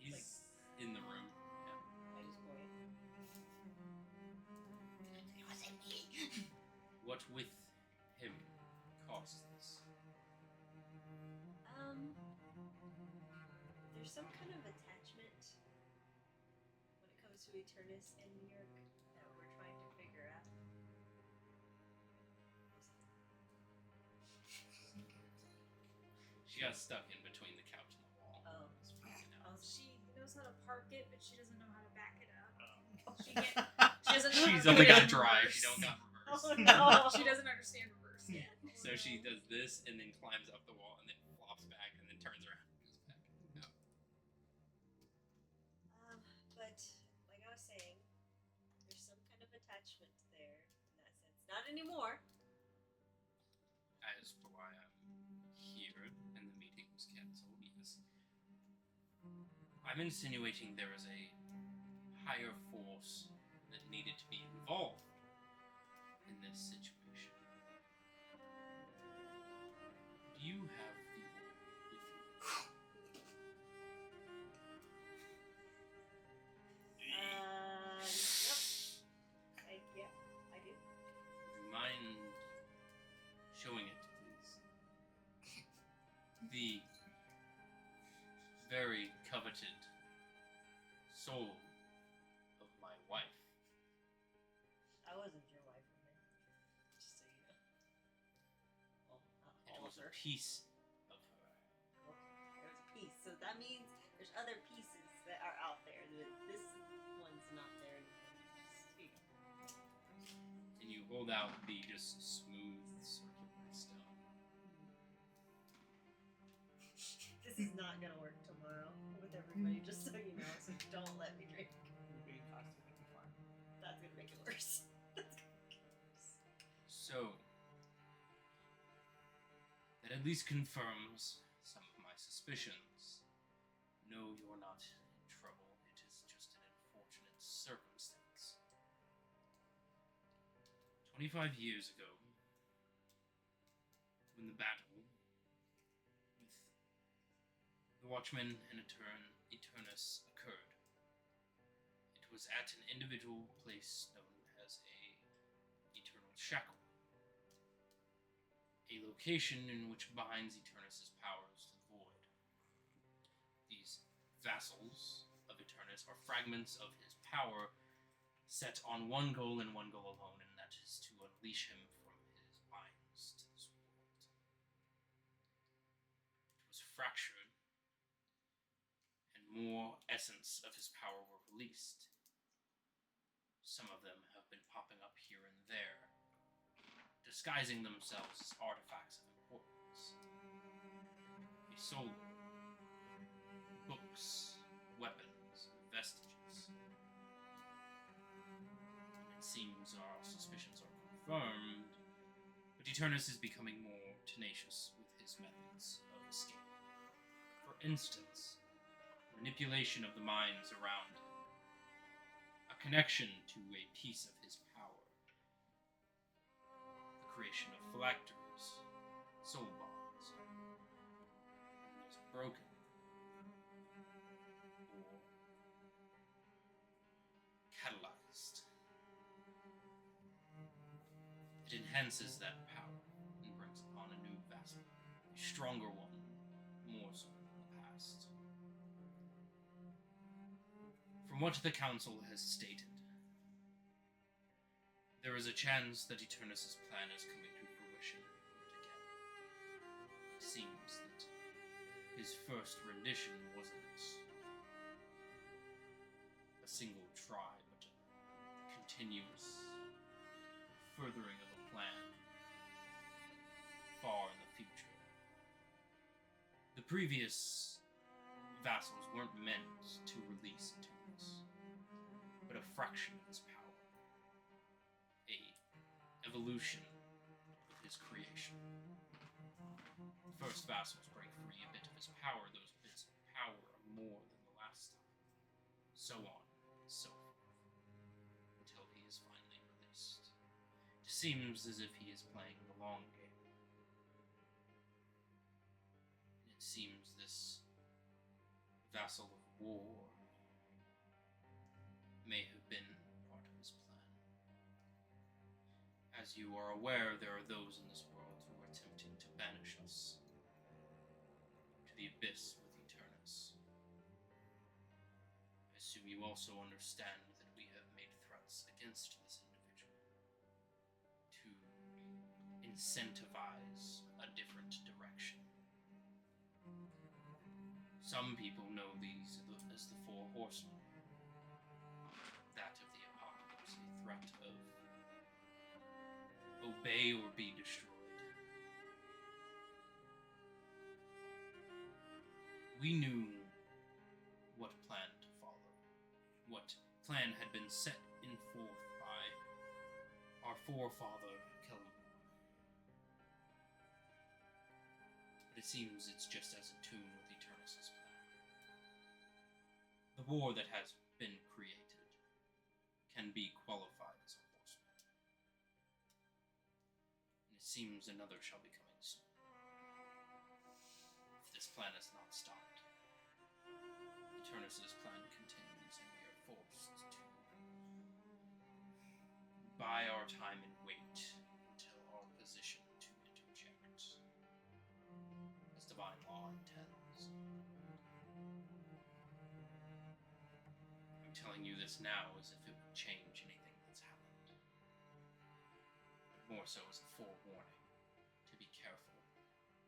He's in the room. I just point. It wasn't me. What with him caused this? There's some kind of attachment when it comes to Eternus and New York that we're trying to figure out. She got stuck in between the couch and the wall. Oh. It's freaking out. She knows how to park it, but she doesn't know how to back it up. Oh. She doesn't know She's how to only put it got in drive. reverse. She don't got reverse. Oh no! She doesn't understand reverse yet. So she does this and then climbs up the wall and then flops back and then turns around and goes back. No. But like I was saying, there's some kind of attachment there in that sense. Not anymore. As for why I'm here and the meeting was cancelled, yes. I'm insinuating there is a higher force that needed to be involved in this situation. Do you have the orb with you? Yep. Yeah, I do. Would you mind showing it, please? The very coveted soul of my wife. I wasn't your wife, man. Just so you know. Well, not It all was of a her. piece of her. Okay, there was a piece. So that means there's other pieces that are out there. This one's not there anymore. Just, here you go. And you hold out the just smooth circular stone. This is not gonna work tomorrow with everybody, just so you know. So don't let me drink. You'll be in costume, it'll be fine. That's gonna make it worse. That's gonna make it worse. So, that at least confirms suspicions. No, you're not in trouble. It is just an unfortunate circumstance. 25 years ago, when the battle with the Watchman and Eternus occurred, it was at an individual place known as a Eternal Shackle, a location in which binds Eternus's powers to the void. These vassals of Eternus are fragments of his power set on one goal and one goal alone, and that is to unleash him from his binds to this world. It was fractured, and more essence of his power were released. Some of them have been popping up here and there, disguising themselves as artifacts of importance. A soul, books, weapons, vestiges. It seems our suspicions are confirmed, but Eternus is becoming more tenacious with his methods of escape. For instance, manipulation of the minds around him, a connection to a piece of his power, the creation of phylacteries, soul bonds, when those are broken, or catalyzed. It enhances that power and brings upon a new vassal, a stronger one, more so than the past. From what the council has stated, there is a chance that Eternus's plan is coming to fruition yet again. It seems that his first rendition wasn't a single try, but a continuous furthering of a plan far in the future. The previous vassals weren't meant to release Eternus, but a fraction of his power. A evolution of his creation. The first vassals break free a bit of his power, those bits of power are more than the last time. So on and so forth, until he is finally released. It seems as if he is playing the long game. And it seems this vassal of war may have been part of his plan. As you are aware, there are those in this world who are attempting to banish us to the abyss with Eternus. I assume you also understand that we have made threats against this individual to incentivize a different direction. Some people know these as the Four Horsemen. That of the apocalypse, a threat of obey or be destroyed. We knew what plan to follow, what plan had been set in forth by our forefather, Celeborn. But it seems it's just as in tune with Eternus's plan. The war that has been created can be qualified as a horseman. And it seems another shall be coming soon. If this plan is not stopped, Eternus's plan continues, and we are forced to buy our time and wait until our position to interject, as divine law intends. I'm telling you this now as if it would change anything that's happened, but more so as a forewarning to be careful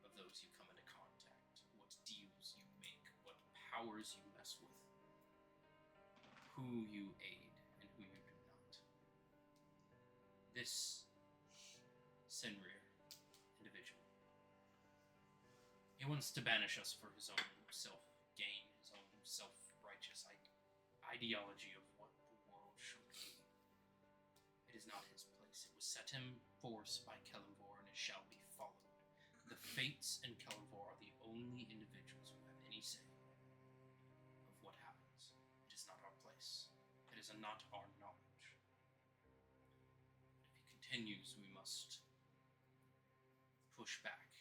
of those you come into contact, what deals you make, what powers you mess with, who you aid and who you do not. This Senrir individual, he wants to banish us for his own self-gain, his own self-righteous ideology of what the world should be. It is not his place. It was set in force by Celeborn, and it shall be followed. The Fates and Celeborn are the only individuals who have any say of what happens. It is not our place. It is not our knowledge. If he continues, we must push back.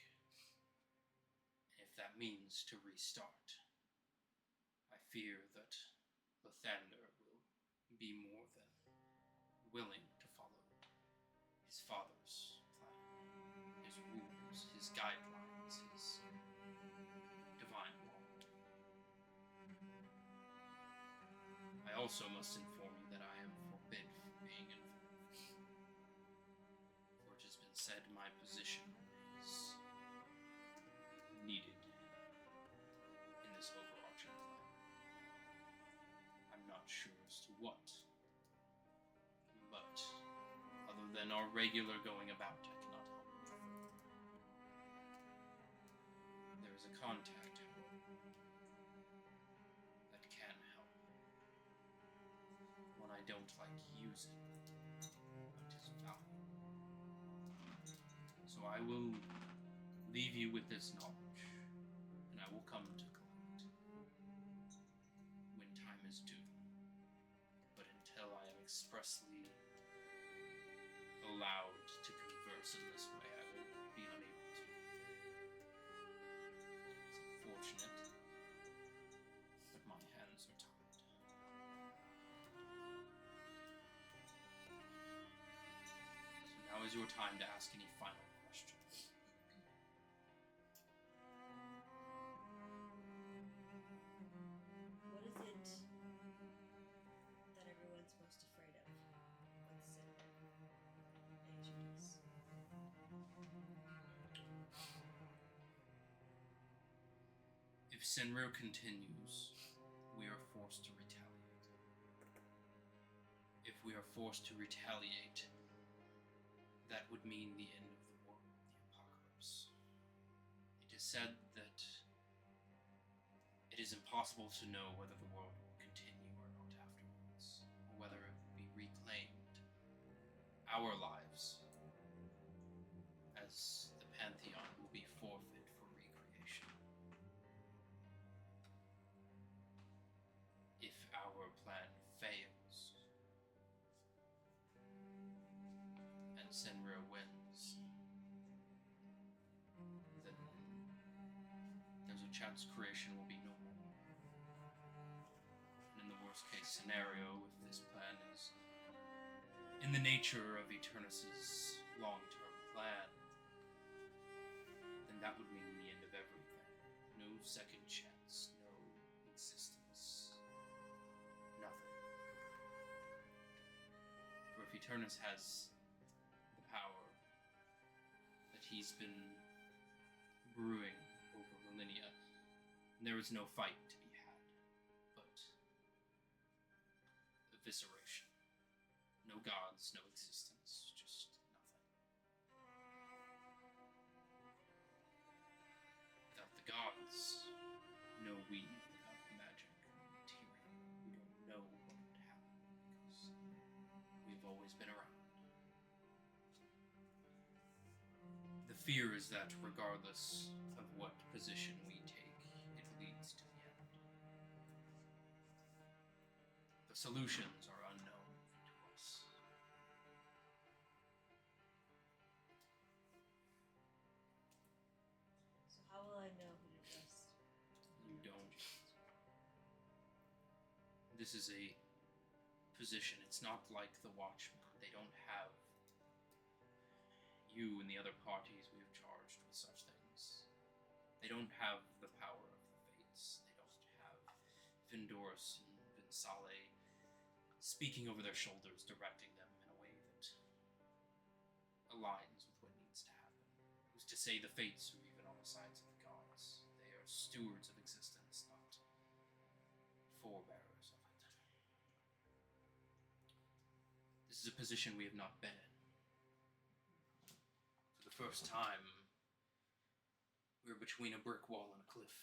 If that means to restart, I fear that Lathander will be more than willing to follow his father's plan, his rules, his guidelines, his divine law. I also must inform you that I am forbid from being involved, for it has been said my position is needed in this overarching plan. I'm not sure as to what, but other than our regular going about, I cannot help you further. There is a contact, however, that can help. One I don't like using, but is valuable. So I will leave you with this knowledge, and I will come to collect when time is due. But until I am expressly allowed to converse in this way, I will be unable to. It's unfortunate, but my hands are tied. So now is your time to ask any final questions. What is it that everyone's most afraid of? What's Agents? If Senro continues, we are forced to retaliate. If we are forced to retaliate, that would mean the end of the world, the apocalypse. It is said that it is impossible to know whether the world will continue or not afterwards, or whether it will be reclaimed. Our lives, as the Pantheon, will be forfeit for recreation. If our plan fails, and Senra wins, then there's a chance creation will be no more. And in the worst case scenario, if this plan is in the nature of Eternus's long-term plan, then that would mean the end of everything. No second chance, no existence, nothing. For if Eternus has the power that he's been brewing over millennia, there is no fight to be had, but evisceration. No gods, no existence, just nothing. Without the gods, no we, without magic, material, we don't know what would happen, because we've always been around. The fear is that regardless of what position we take, it leads to the end. The solutions are unknown to us. So how will I know who to trust? You don't. This is a position. It's not like the Watchmen. They don't have you and the other parties we have charged with such things. They don't have the power of the Fates. They don't have Vindorus and Vinsale speaking over their shoulders, directing them in a way that aligns with what needs to happen. Who's to say the Fates are even on the sides of the gods? They are stewards of existence, not forebearers of it. This is a position we have not been in. For the first time, we're between a brick wall and a cliff.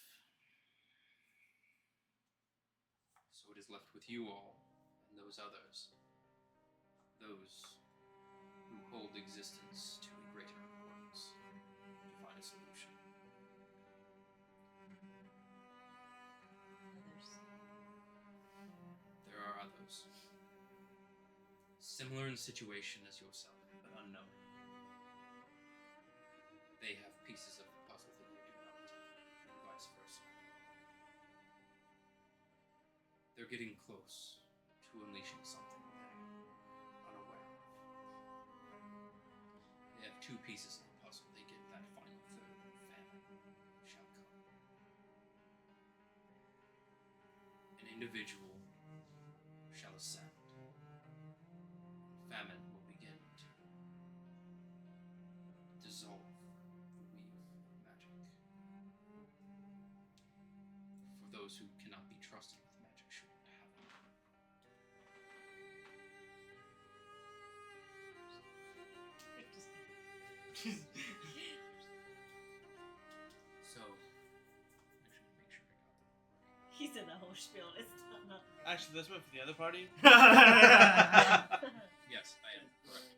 So it is left with you all and those others, those who hold existence to a greater importance, to find a solution. others, similar in situation as yourself, but unknown. They have pieces of the puzzle that you do not, and vice versa. They're getting close to unleashing something they're unaware of. They have two pieces of the puzzle. They get that final third, and famine shall come. An individual shall ascend. Famine will begin to dissolve the weave of magic. For those who cannot be trusted with magic shouldn't have it. So, actually, make sure I got that. He said the whole spiel. It's not. Actually, let's wait for the other party. Yes, I am correct.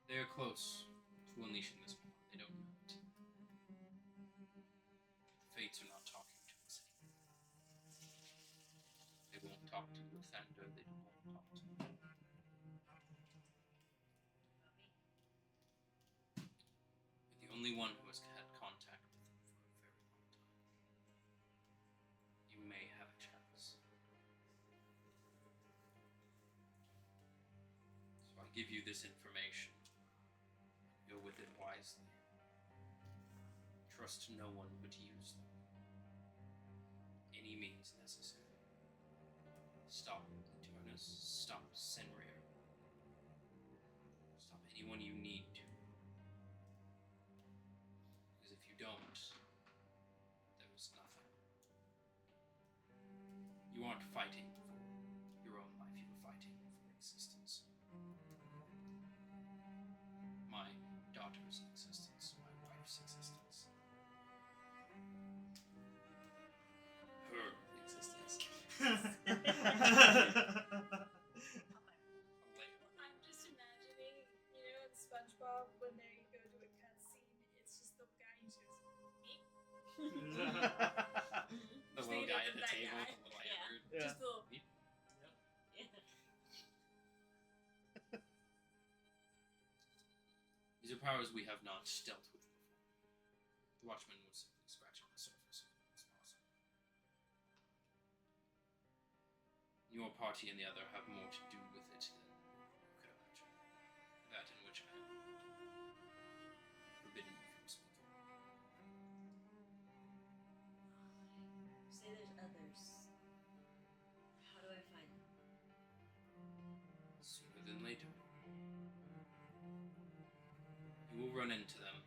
They are close to unleashing this one. They don't know it. The fates are not talking to us anymore. They won't talk to Lathander. They won't talk to me. You're the only one who has had contact with them for a very long time. You may have a chance. So I give you this information. Go with it wisely. Trust no one but use them. Any means necessary. Stop Eternus. Stop Senrir. Stop anyone you need to. Because if you don't, there is nothing. You aren't fighting for your own life, you are fighting for existence. My daughter's existence, my wife's existence. Her existence. I'm just imagining, in SpongeBob when they go to a cutscene, it's just the guy who just goes, me? The little guy at the That table guy. with the little Yeah. android. Yeah. Just the little. Beep. These are powers we have not dealt with before. The Watchman was simply scratching the surface of what was possible. Your party and the other have more to do with it than you could imagine. That in which I am forbidden you from speaking. Say there's others. How do I find them? Sooner than later. You will run into them.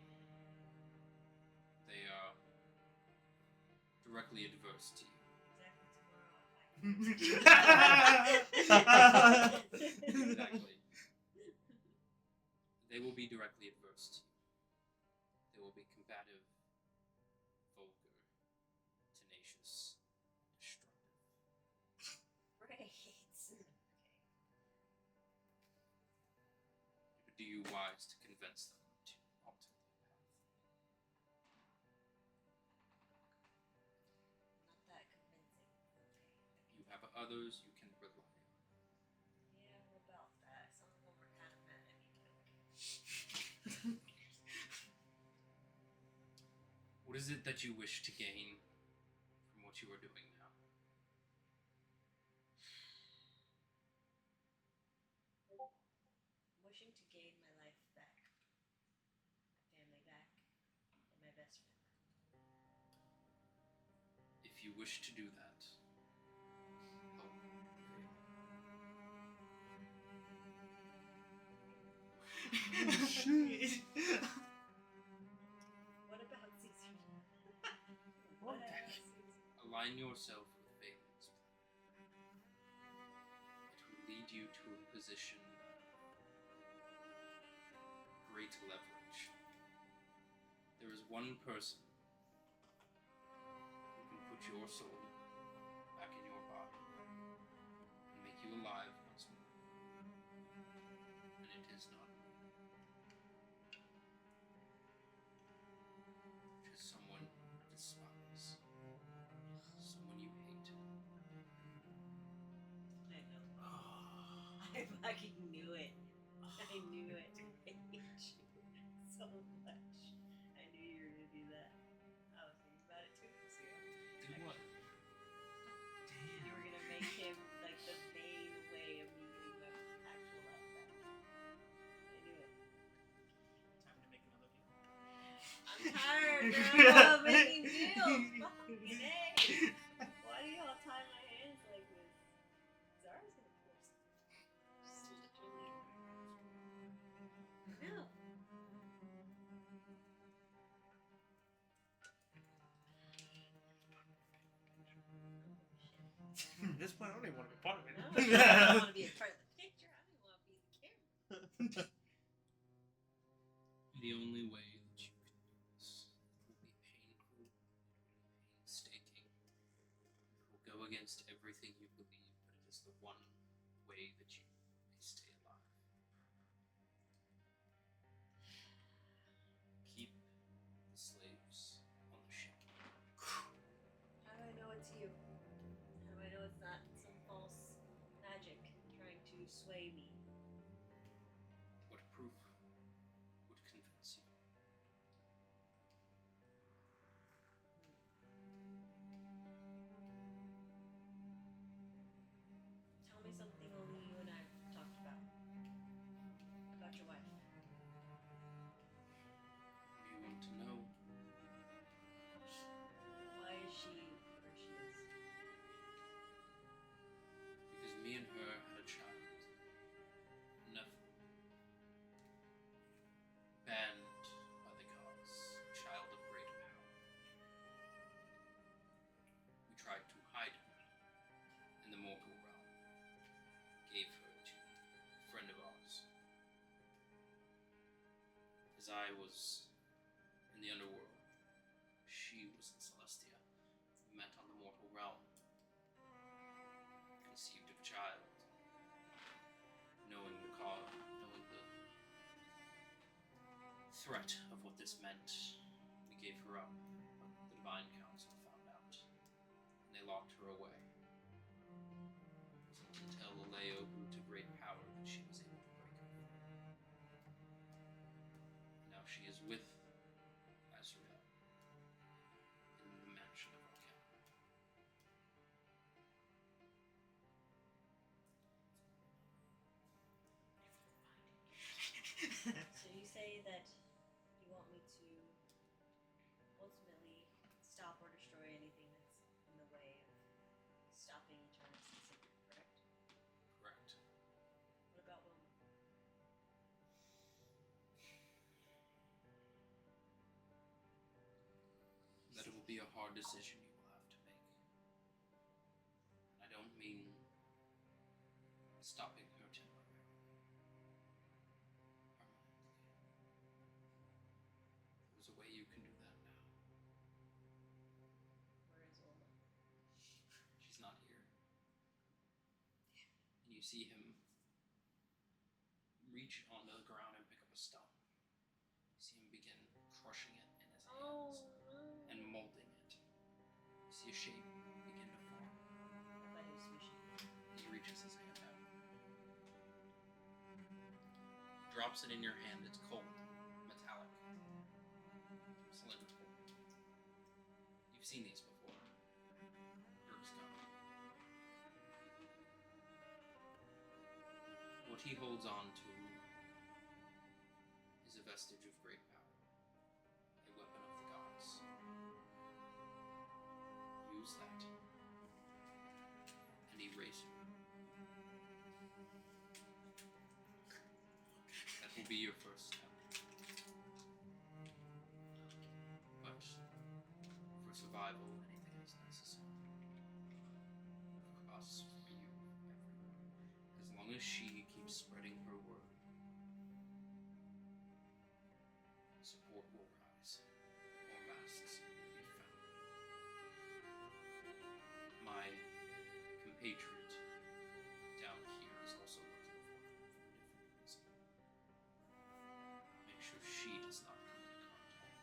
They are directly adverse to you. Exactly. They will be directly adverse to you. They will be combative, vulgar, tenacious, destructive. Great. Okay. It would do you wise to convince them to alter their path. Not that convincing. Okay. You have others you can rely on. Yeah, what about that? Some of them were kind of mad at me, but okay. What is it that you wish to gain from what you are doing now? Wishing to gain my life back, my family back, and my best friend back. If you wish to do that, hope What about Caesar? What about Caesar? align yourself with Valen's plan. It will lead you to a position of great leverage. There is one person who can put your soul back in your body and make you alive once more. And it is not me. It is someone you despise. Someone you hate. I fucking knew it. I knew it. I hate you so much. I knew you were gonna do that. I was thinking about it too. So Do what? you were gonna make him like the main way of me getting my actual life back. I knew it. Time to make another deal. I'm tired, bro, of making deals. Fucking A. Why do y'all tie my hands like this? Zara's gonna force it. Just literally. No. At this point, I don't even want to be part of it. No, I don't want to be a part of the picture. I don't even want to be in the camera. The only way that you can do this will be painful, painstaking. It will go against everything you believe, but it is the one way that you may stay alive. Keep the slaves on the ship. How do I know it's you? How do I know it's not some false magic trying to sway me? What proof would convince you? Tell me something only you and I talked about. About your wife. You want to know? Why is she where she is? Because me and her had a child. Nothing. Banned by the gods, child of great power. We tried to hide her in the mortal realm. Gave her to a friend of ours. As I was in the underworld, she was in Celestia. We met on the mortal realm. Conceived of child. Knowing the cause, knowing the threat of what this meant, we gave her up. But the Divine Council found out, and they locked her away. It wasn't until Aleo grew to great power that she was able to break her free. And now she is with Azrael in the mansion of Arcana. So you say that you want me to ultimately stop or destroy anything that's in the way of stopping Eternus' secret, correct? Correct. What about Wilma? That it will be a hard decision you will have to make. And I don't mean stopping her temporarily. Permanently. There's a way you can do that now. Where is Wilma? She's not here. And you see him reach onto the ground and pick up a stone. You see him begin crushing it in his hands and molding it. You see a shape begin to form. I thought he was swishing. He reaches his hand out. Drops it in your hand. It's cold, metallic, cylindrical. You've seen these before. Dirk's got them. What he holds on to is a vestige of great power, a weapon of the gods. Use that and erase her. That will be your first step. But for survival, anything is necessary. For us, for you, everyone. As long as she keeps spreading her word, support will rise. More masks will be found. My compatriot down here is also looking for her for a different reason. Make sure she does not come into contact.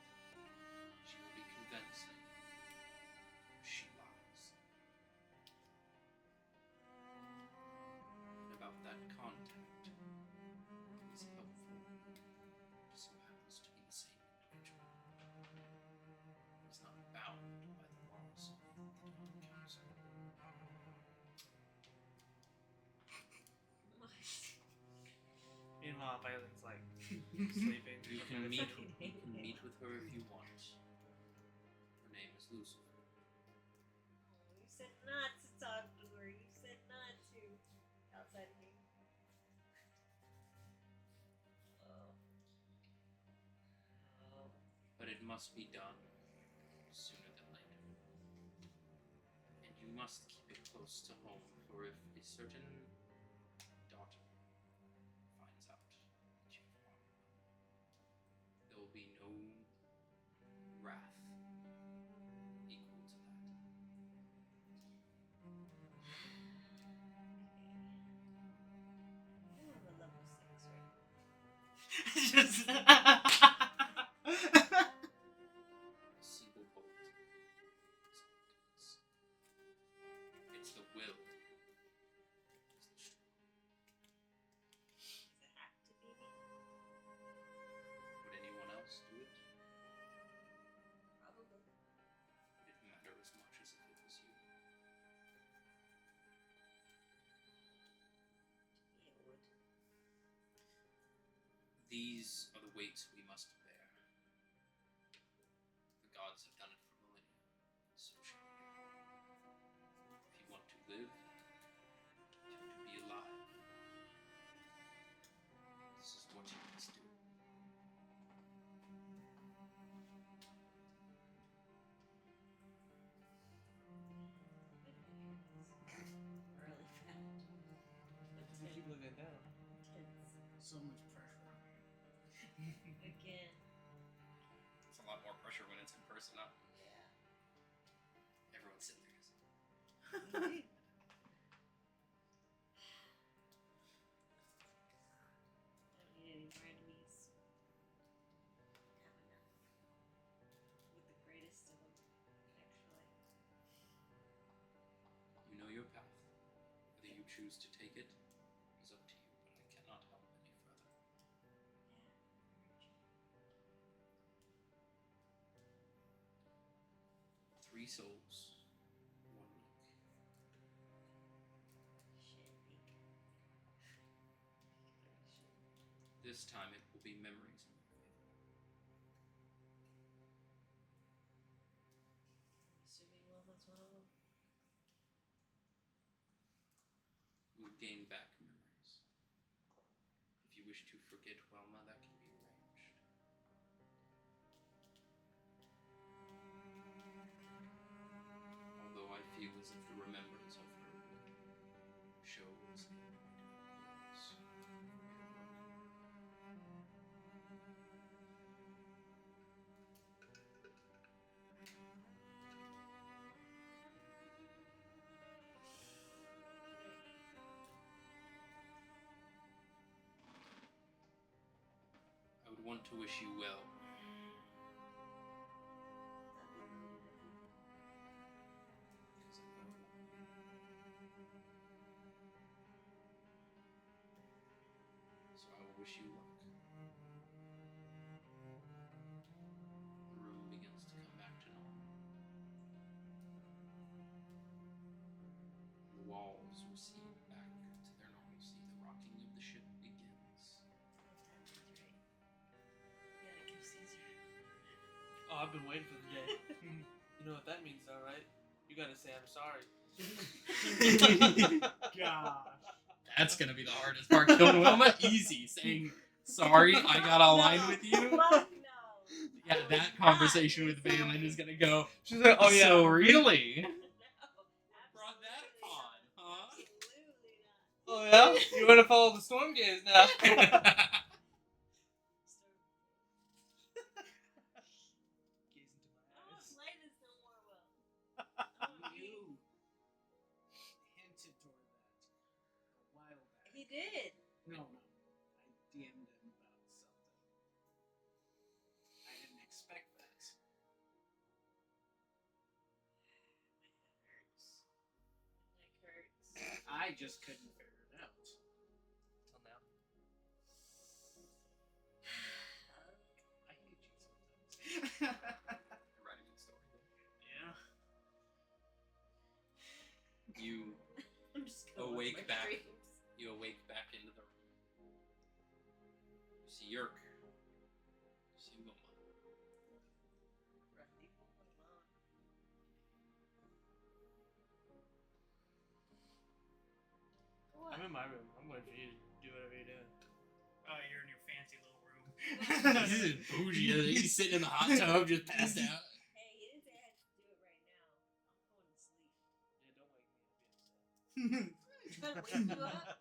She will be convincing. She lies. And about that contact, Violin's like sleeping. You can meet with her if you want. Her name is Lucifer. Oh, you said not to talk to her. You said not to. Outside of me. Oh. Oh. But it must be done sooner than later. And you must keep it close to home, for if a certain daughter finds out that you have harmed them, there will be no wrath equal to that. I'm on a level 6 right now. Just. A single bolt is all it does. It's the will. It's the strong. Does it have to be me? Would anyone else do it? Probably. Would it matter as much as if it was you? It would. These are the weights we must bear. The gods have done it for millennia, so shall we. If you want to live, to be alive, this is what you must do. Really fast. You keep looking down. Tense. So much pressure on you. Again. It's a lot more pressure when it's in person, huh? Yeah. Everyone's sitting there. I don't need any more enemies. I have enough. With the greatest of them, actually. You know your path. Whether you choose to take it is up to you, but I cannot help any further. Yeah. 3 souls, 1 week. Shit, weak. This time it will be memories in your favor. Assuming Wilhelm's one of them. You would gain back memories. If you wish to forget Welma, that can be arranged. Although I feel as if the remembrance of her shows in my different words for her work. I would want to wish you well. That'd be loaded of you. Because I know it won't be. So I will wish you luck. The room begins to come back to normal. The walls recede back to their normalcy. The rocking of the ship begins. That's right. You gotta give Caesar. Oh, I've been waiting for the day. You know what that means, though, right? You gotta say I'm sorry. Gosh. That's gonna be the hardest part. Killing Wilma, easy. Saying sorry, I got a line with you. Fuck no. Yeah, that conversation with Valen is gonna go. She's like, oh yeah. So really? No. Brought that upon, huh? Absolutely not. Oh yeah. You want to follow the storm gaze now? Gaze into my I don't eyes. play this no more, Will. You hinted toward that a while back. He did. No. I DM'd him about something. I didn't expect that. My head hurts. I just couldn't figure it out. Till now. I hate you sometimes. You're writing a story. Yeah. You I'm just gonna awake watch my back. dreams. You awake back into the room. Yerk. Single one. Right, leave woman alone. What? I'm in my room. I'm waiting for you to do whatever you're doing. Oh, you're in your fancy little room. This is bougie. He's sitting in the hot tub, just passed out. Hey, he didn't say I had to do it right now. I'm going to sleep. Yeah, don't wake me. I'll be upset. Trying to wake you up?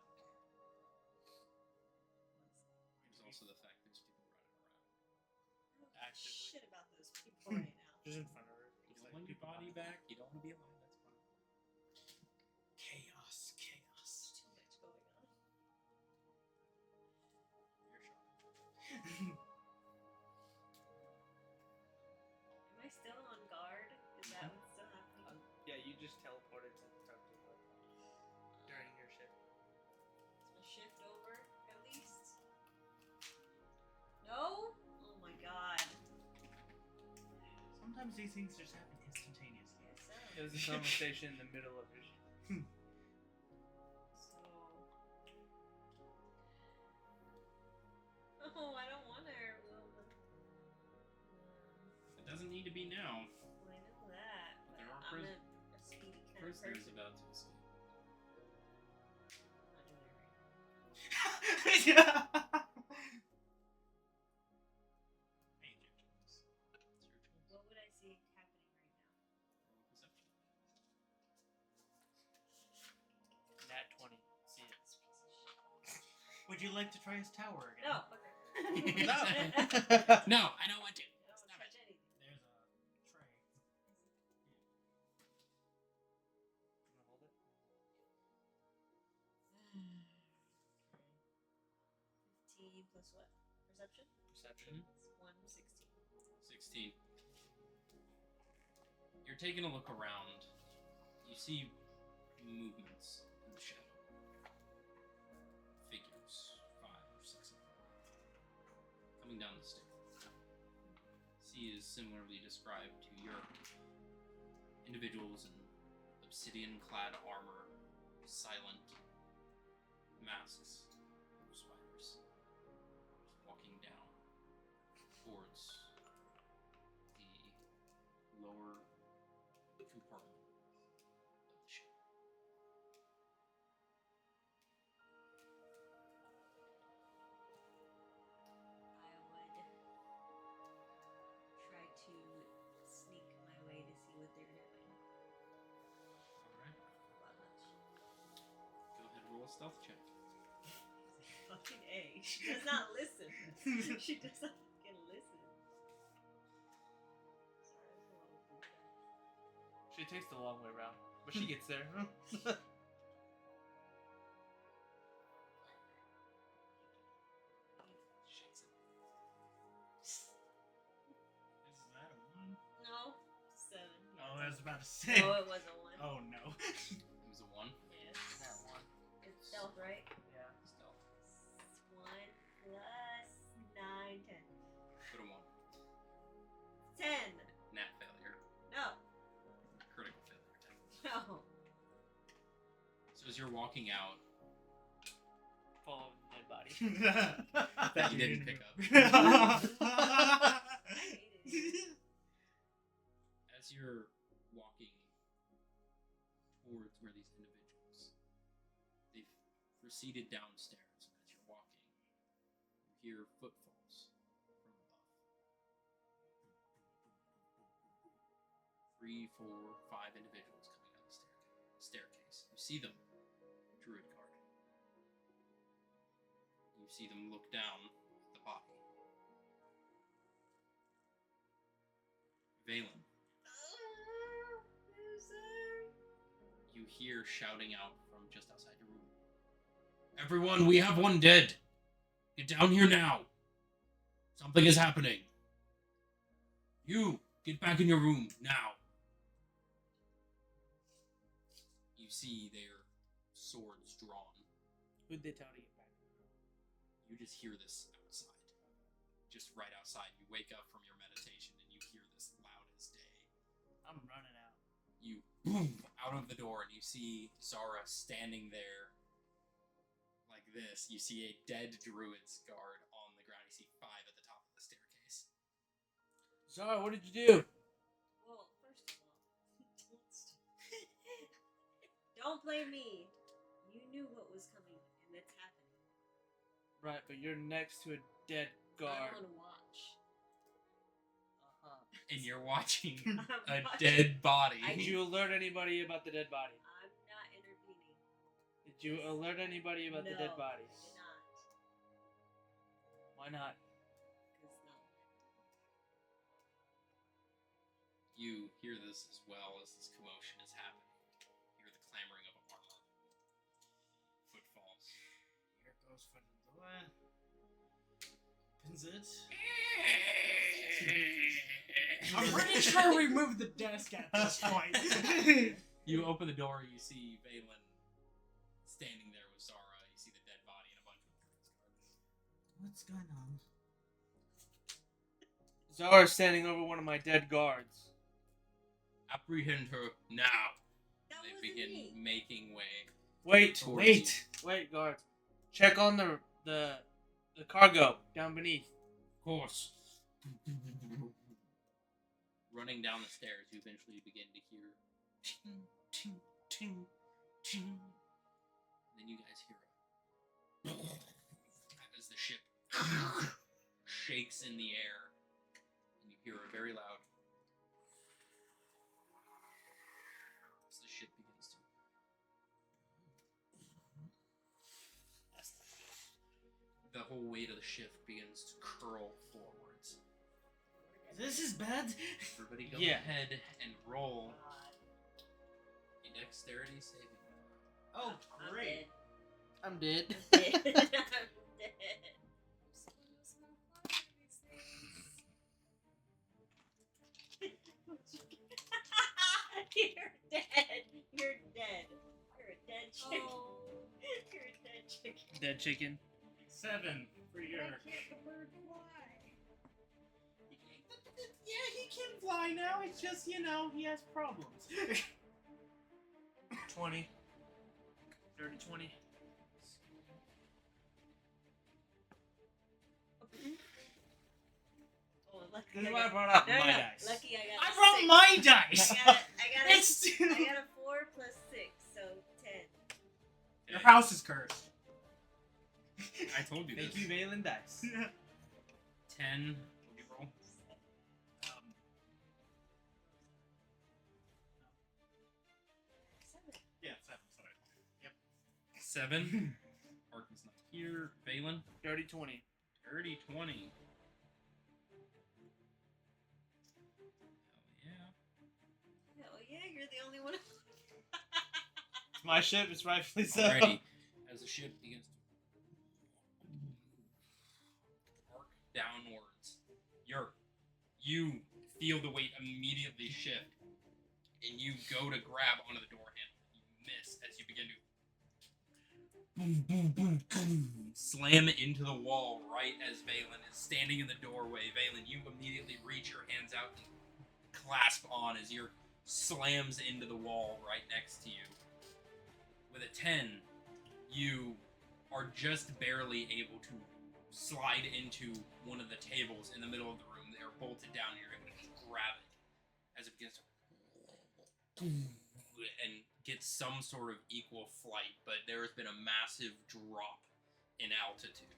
There's also the fact there's people running around. I don't give a Actively. shit about those people right now. Just in front of her. You Just don't like want your people body behind back. You don't want to be alive. That's fine. Chaos, chaos. Too much going on. You're Am I still on guard? Is that what's still happening? Yeah, you just teleported to the front door during your shift. Is my shift over, at least? No? Oh my god. Sometimes these things just happen instantaneously. Yes, sir. It was a conversation in the middle of your shift. So... Oh, I don't want to hurt Wilma. It doesn't need to be now. Well, I know that, but There are I'm a speedy kind of Prisoners person. about to escape. Not doing it right now. Yeah. Hey, It's your choice. What would I see happening right now? Roll perception. Nat 20. See it. This piece of shit. Would you like to try his tower again? No, fucker. No. No, I don't want to. I don't Stop touch it. anything. There's a tray. You wanna hold it? 15 plus what? Perception? Perception. It's 116. 16. You're taking a look around. You see movements in the shadow. Figures, 5 or 6 of them, coming down the stairs. See is similarly described to your individuals in obsidian-clad armor, silent masks, spiders, just walking down towards the lower compartment of the ship. I would try to sneak my way to see what they're doing. Alright, Not much. go ahead and roll a stealth check. Fucking A. She does not listen. She does not fucking listen. Sorry, that's a little weird. She takes the long way around, but she gets there. Shakes it. Is that a 1? No. 7. Oh, I was about to say. No, it was a 1. Oh no. It was a 1. Yes. Nat 1. It's stealth, right? Yeah. Stealth. 1 plus 9, 10. Put a 1. 10. Nat failure. No. Critical failure. No. So as you're walking out, Follow the dead body. that you didn't pick up. I hated it. As you're walking towards where these individuals, they've receded downstairs, and as you're walking, you hear footfalls from above. 3, 4, 5 individuals coming down the staircase. You see them, Druid guard. You see them look down at the body. Valen. You hear shouting out from just outside your room. Everyone, we have one dead. Get down here now. Something is happening. You, get back in your room now. You see their swords drawn. Who'd they tell to get back? You just hear this outside. Just right outside. You wake up from your meditation and you hear this loud as day. I'm running out. You boom out of the door and you see Zara standing there like this. You see a dead druid's guard on the ground. You see Zara, what did you do? Well, first of all, don't blame me. You knew what was coming, and it's happening. Right, but you're next to a dead I guard. want to watch. Uh-huh. And you're watching I'm a watching. dead body. Did you alert anybody about the dead body? I'm not intervening. Did you alert anybody about the dead body? I did not. Why not? Because no. You hear this as well as this commotion is happening. You hear the clamoring of armor. Footfalls. Here goes for the door. Opens it. I'm pretty sure we moved the desk at this point. You open the door, you see Valen standing there with Zara. You see the dead body and a bunch of guards. What's going on? Zara's standing over one of my dead guards. Apprehend her now. That They wasn't begin me. making way. Wait, towards wait, guards. Check on the cargo down beneath. Of course. Running down the stairs, you eventually begin to hear ting, ting, ting, ting. Then you guys hear as the ship shakes in the air, and you hear a very loud as the ship begins to. The whole weight of the ship begins to curl forwards. This is bad. Everybody go Yeah. ahead and roll a dexterity saving. Oh, I'm great. I'm dead. dead. I'm dead. I'm dead. You're dead. You're dead. You're a dead chicken. Oh. You're a dead chicken. Dead chicken. 7 for your. Why can't the bird fly? Yeah, he can fly now. It's just, he has problems. 20. Dirty 20. Oh, lucky This is I why I got, brought out no, my no, dice. Lucky I got I a brought 6. my dice. I got a 4 plus 6, so 10. Your house is cursed. I told you Thank this. you, Valen Dice. 10. What do you roll? Yeah, 7. Sorry. Yep. 7. Arkin's not here. Valen. Dirty 20. Dirty 20. Hell Hell yeah, you're the only one. It's my ship. It's rightfully so. yeah. Alrighty. As the ship begins to arc downwards, you feel the weight immediately shift, and you go to grab onto the door handle. You miss as you begin to boom, boom, boom, boom, slam into the wall right as Valen is standing in the doorway. Valen, you immediately reach your hands out and clasp on as your slams into the wall right next to you. With a 10, you are just barely able to slide into one of the tables in the middle of the room. They are bolted down, and you're able to just grab it as it begins to and get some sort of equal flight, but there has been a massive drop in altitude.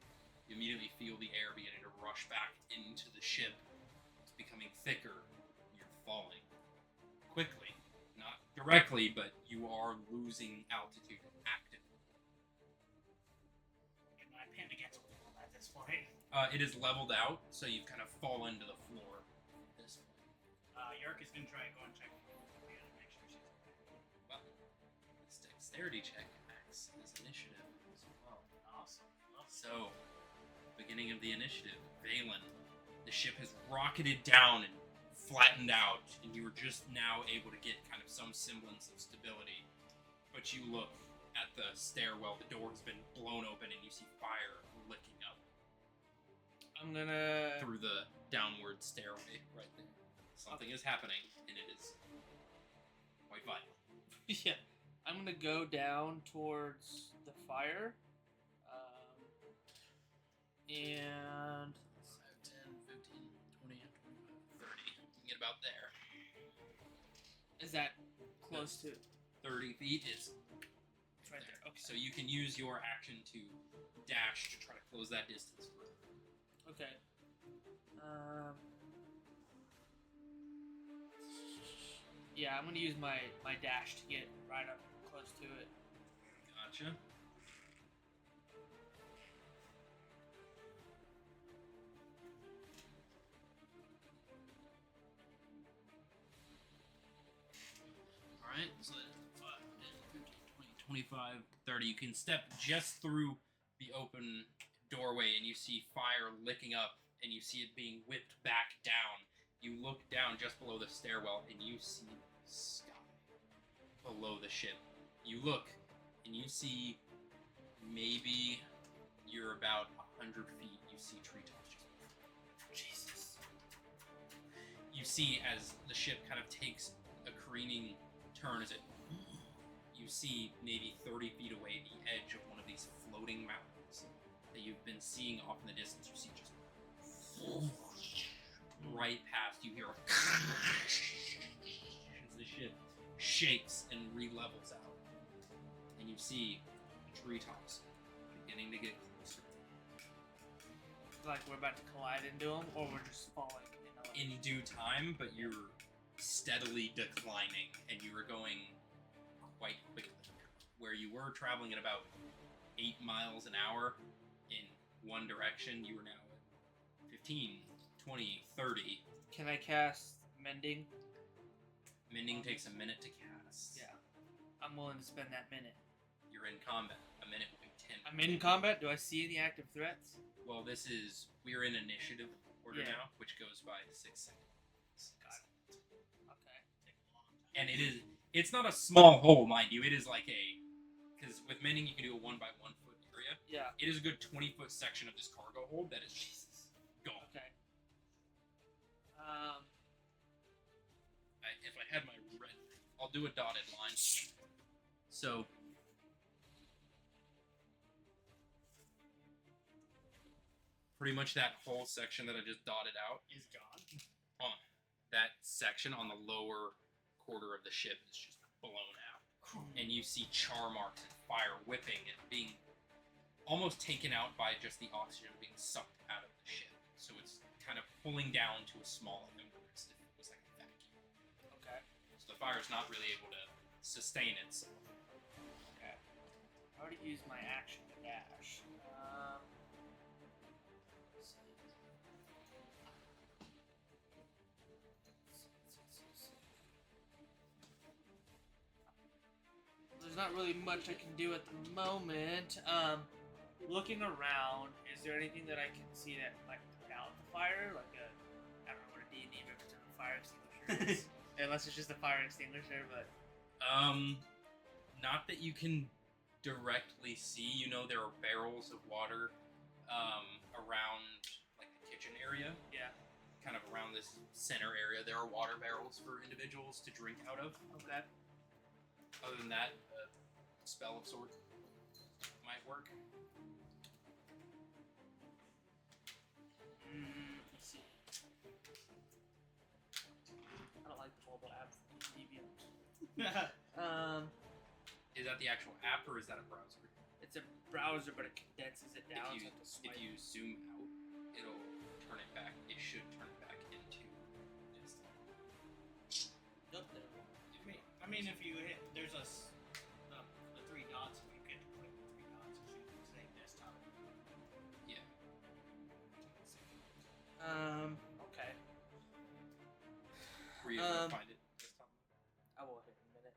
You immediately feel the air beginning to rush back into the ship. It's becoming thicker. You're falling quickly. Not directly, but you are losing altitude actively. Get my pen against the wall at this point. It is leveled out, so you've kind of fallen to the floor at this point. York is gonna try and go and check the and make sure she's okay. Well, this dexterity check acts as initiative as well. Awesome. So, beginning of the initiative, Valen, the ship has rocketed down and flattened out, and you are just now able to get kind of some semblance of stability. But you look at the stairwell, the door has been blown open, and you see fire licking up I'm gonna. through the downward stairway right there. Something is happening, and it is quite vital. Yeah. I'm gonna go down towards the fire. And. 5, 10, 15, 20, 25, 30. about there. Is that close to? 30 feet is It's right there. Okay. So you can use your action to dash to try to close that distance further. Okay. Yeah, I'm gonna use my dash to get right up close to it. Gotcha. Alright, so that's 5, 10, 15, 20, 25, 30. You can step just through the open doorway and you see fire licking up and you see it being whipped back down. You look down just below the stairwell and you see sky below the ship. You look and you see maybe you're about 100 feet. You see treetops just before. Jesus. You see as the ship kind of takes a careening turn as it. You see maybe 30 feet away the edge of one of these floating mountains that you've been seeing off in the distance. You see just right past. You hear a as the ship shakes and re-levels out, and you see treetops beginning to get closer. Like we're about to collide into them, or we're just falling. In due time, but you're steadily declining, and you were going quite quickly. Where you were traveling at about 8 miles an hour in one direction, you are now at 15, 20, 30. Can I cast Mending? Mending takes a minute to cast. Yeah. I'm willing to spend that minute. You're in combat. A minute will be 10. I'm in combat? Do I see any active threats? Well, we're in initiative order Yeah. now, which goes by 6 seconds. Got it. Okay. And it's not a small hole, mind you. It is like because with mending you can do a 1 by 1 foot area. Yeah. It is a good 20-foot section of this cargo hold that is gone. Okay. If I had my red, I'll do a dotted line. So pretty much that whole section that I just dotted out Is gone. That section on the lower quarter of the ship is just blown out. And you see char marks and fire whipping and being almost taken out by just the oxygen being sucked out of the ship. So it's kind of pulling down to a small ember as if it was like a vacuum. Okay. So the fire's not really able to sustain itself. Okay. I already used my action to dash. Let's see. There's not really much I can do at the moment. Looking around, is there anything that I can see that might put out the fire? Like I don't know what a D&D representative fire extinguisher is. Unless it's just a fire extinguisher, but... Not that you can directly see. You know there are barrels of water around like the kitchen area. Yeah. Kind of around this center area, there are water barrels for individuals to drink out of. Okay. Other than that, a spell of sort might work. Let's see. I don't like the mobile app for DMing. Is that the actual app or is that a browser? It's a browser, but it condenses it down. If you, so I have to swipe. if you zoom out, it'll turn it back. It should turn it back into just. I mean, if you hit, there's the 3 dots. If you get to click the 3 dots, it should say desktop. Yeah. Okay. Were you able to find it this time? I will hit in a minute.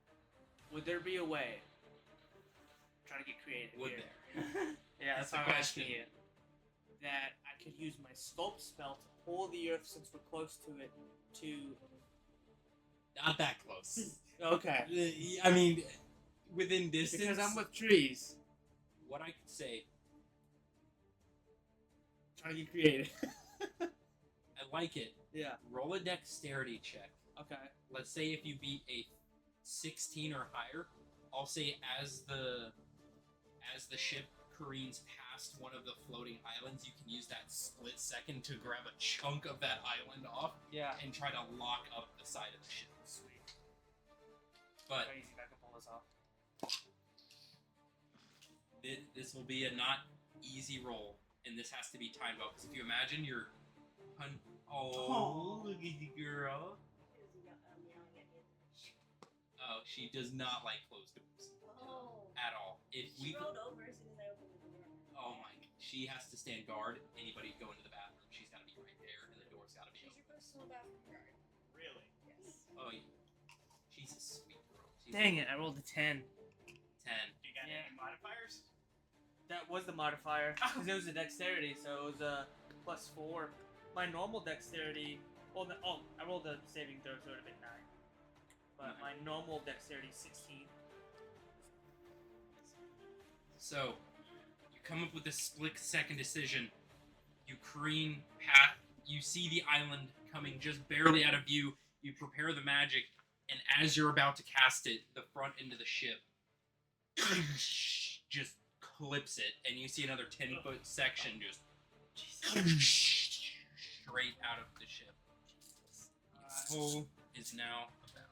Gotcha. Would there be a way? I'm trying to get creative. Would here. there? Yeah, That's that's the what I'm asking question. you. That I could use my sculpt spell to pull the earth, since we're close to it, to. Not that close. Okay. I mean, within distance. Because I'm with trees. What I could say, Trying to get creative. I like it. Yeah. Roll a dexterity check. Okay. Let's say if you beat a 16 or higher, I'll say as the ship careens past one of the floating islands, you can use that split second to grab a chunk of that island off Yeah. and try to lock up the side of the ship. Sweet. But Crazy if I can pull this off. this will be a not easy roll, and this has to be timed well. Because if you imagine you're, Oh. look at the girl. Is he yelling at me? Oh, she does not like closed doors Oh. at all. If She we, rolled over as soon as I opened the door. oh my, she has to stand guard. Anybody go into the bathroom, she's got to be right there, and the door's got to be She's open. your personal bathroom guard. Really? Yes. Oh, yeah. She's a sweet girl. She's Dang it! I rolled a 10. 10. You got Yeah. any modifiers? That was the modifier because it was a dexterity, so it was a +4. My normal dexterity. Well, I rolled a saving throw, so it would have been 9. But my normal dexterity is 16. So, you come up with this split-second decision. You careen path. You see the island coming just barely out of view. You prepare the magic, and as you're about to cast it, the front end of the ship just clips it, and you see another 10-foot section just straight out of the ship. The hull is now about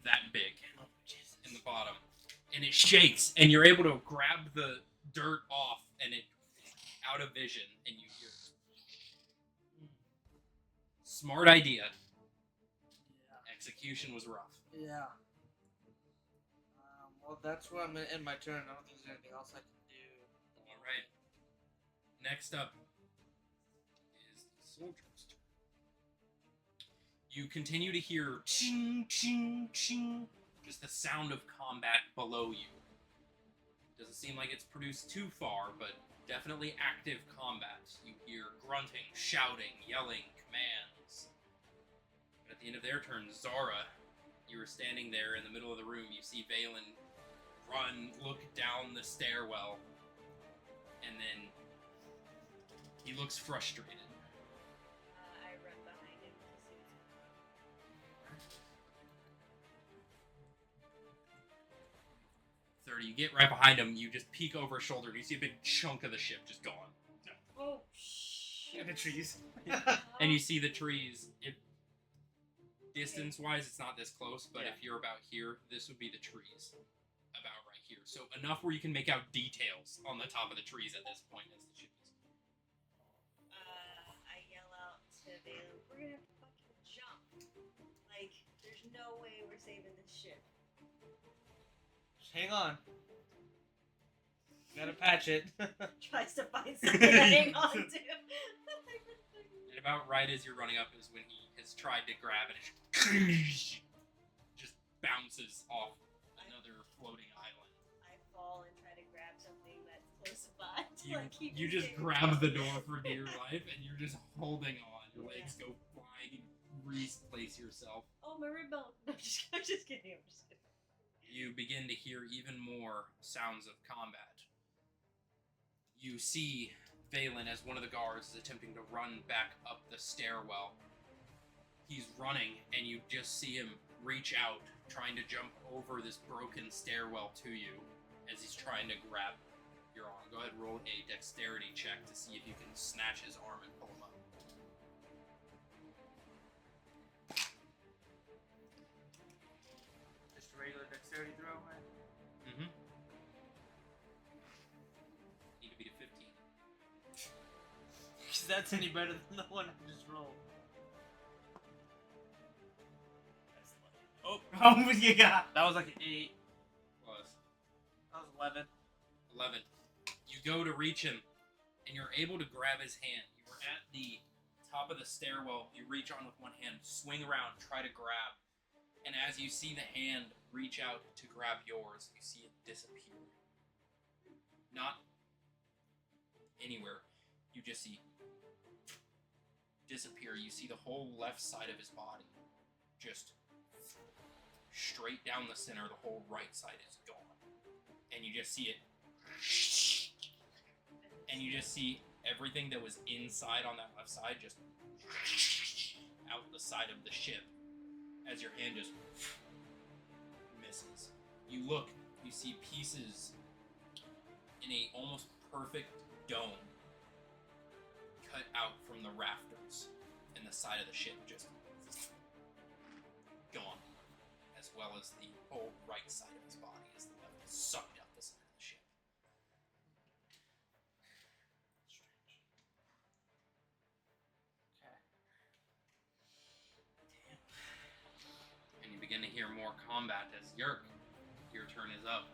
that big in the bottom, and it shakes, and you're able to grab the dirt off, and it out of vision, and you hear smart idea. Execution was rough. Yeah. Well, that's where I'm gonna end my turn. I don't think there's anything else I can do. All right. Next up is the soldier's turn. You continue to hear ching, ching, ching, just the sound of combat below you. Doesn't seem like it's produced too far, but definitely active combat. You hear grunting, shouting, yelling, commands. But at the end of their turn, Zara, you were standing there in the middle of the room. You see Valen run, look down the stairwell, and then he looks frustrated. I run behind him to see what's going on. 30, you get right behind him, you just peek over his shoulder, and you see a big chunk of the ship just gone. Oh, shit. And the trees. And you see the trees. Distance-wise, it's not this close, but Yeah. if you're about here, this would be the trees. About right here. So enough where you can make out details on the top of the trees at this point as the ship is. I yell out to Valen, we're gonna have to fucking jump. Like, there's no way we're saving this ship. Just hang on. Gotta patch it. Tries to find something to hang on to. And about right as you're running up is when he has tried to grab and it just bounces off another floating island. I fall and try to grab something that's close by to keep You me just safe. grab the door for dear life and you're just holding on. Your legs go flying. Replace yourself. Oh, my rib bone. No, I'm just kidding. I'm just kidding. You begin to hear even more sounds of combat. You see Valen as one of the guards is attempting to run back up the stairwell. He's running, and you just see him reach out, trying to jump over this broken stairwell to you as he's trying to grab your arm. Go ahead and roll a dexterity check to see if you can snatch his arm and pull him up. Just a regular dexterity throw, right? Mm-hmm. Need to beat a 15. Because that's any better than the one I just rolled. That's lucky. Oh, you got. That was like an 8. Plus That was 11. 11. You go to reach him, and you're able to grab his hand. You were at the top of the stairwell. You reach on with one hand, swing around, try to grab. And as you see the hand reach out to grab yours, you see it disappear. Not anywhere. You just see disappear. You see the whole left side of his body just straight down the center. The whole right side is gone. And you just see it. And you just see everything that was inside on that left side just out the side of the ship as your hand just misses. You look, you see pieces in a almost perfect dome cut out from the rafters in the side of the ship, just gone, as well as the whole right side of his body as the left is sucked out the side of the ship. Strange. Okay. And you begin to hear more combat as Yerk, your turn is up.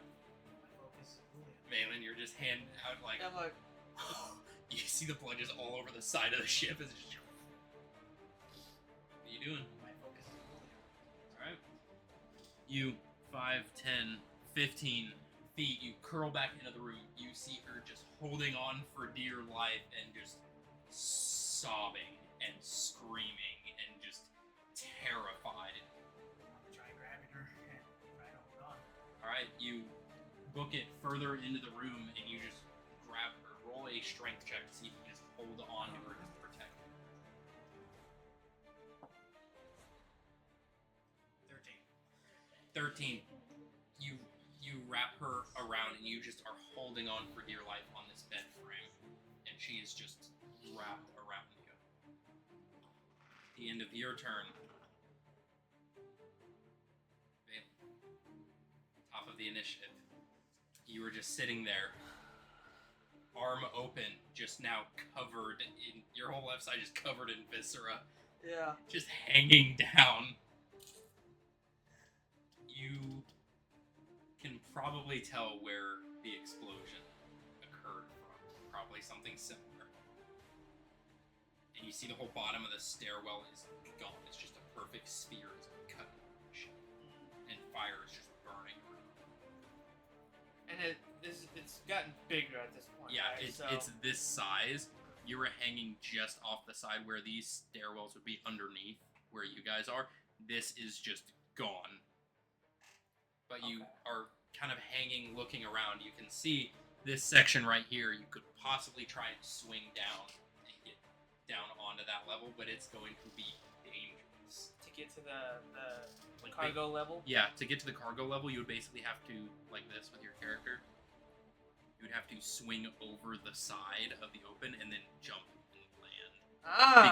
My focus is Julian. Valen, you're just hand out like I'm like, you see the blood just all over the side of the ship. As just, what are you doing? My focus is Julian. Alright. You 5, 10, 15 feet, you curl back into the room. You see her just holding on for dear life and just sobbing and screaming and just terrified. I'm gonna try grabbing her and try to hold on. Alright, you book it further into the room and you just grab her. Roll a strength check to see if you can just hold on to her to protect her. 13. You wrap her around and you just are holding on for dear life on this bed frame, and she is just wrapped around you. At the end of your turn, top of the initiative, you were just sitting there, arm open, just now covered in your whole left side, just covered in viscera, yeah. just hanging down. You can probably tell where the explosion occurred from. Probably something similar. And you see the whole bottom of the stairwell is gone. It's just a perfect sphere. It's cut in the ship. And fire is just burning around. And it's gotten bigger at this point. Yeah, right? it's this size. You were hanging just off the side where these stairwells would be underneath where you guys are. This is just gone. But you are kind of hanging, looking around. You can see this section right here. You could possibly try and swing down and get down onto that level, but it's going to be dangerous. To get to the Like cargo level. Yeah, to get to the cargo level, you would basically have to, like this with your character, you would have to swing over the side of the open and then jump and land.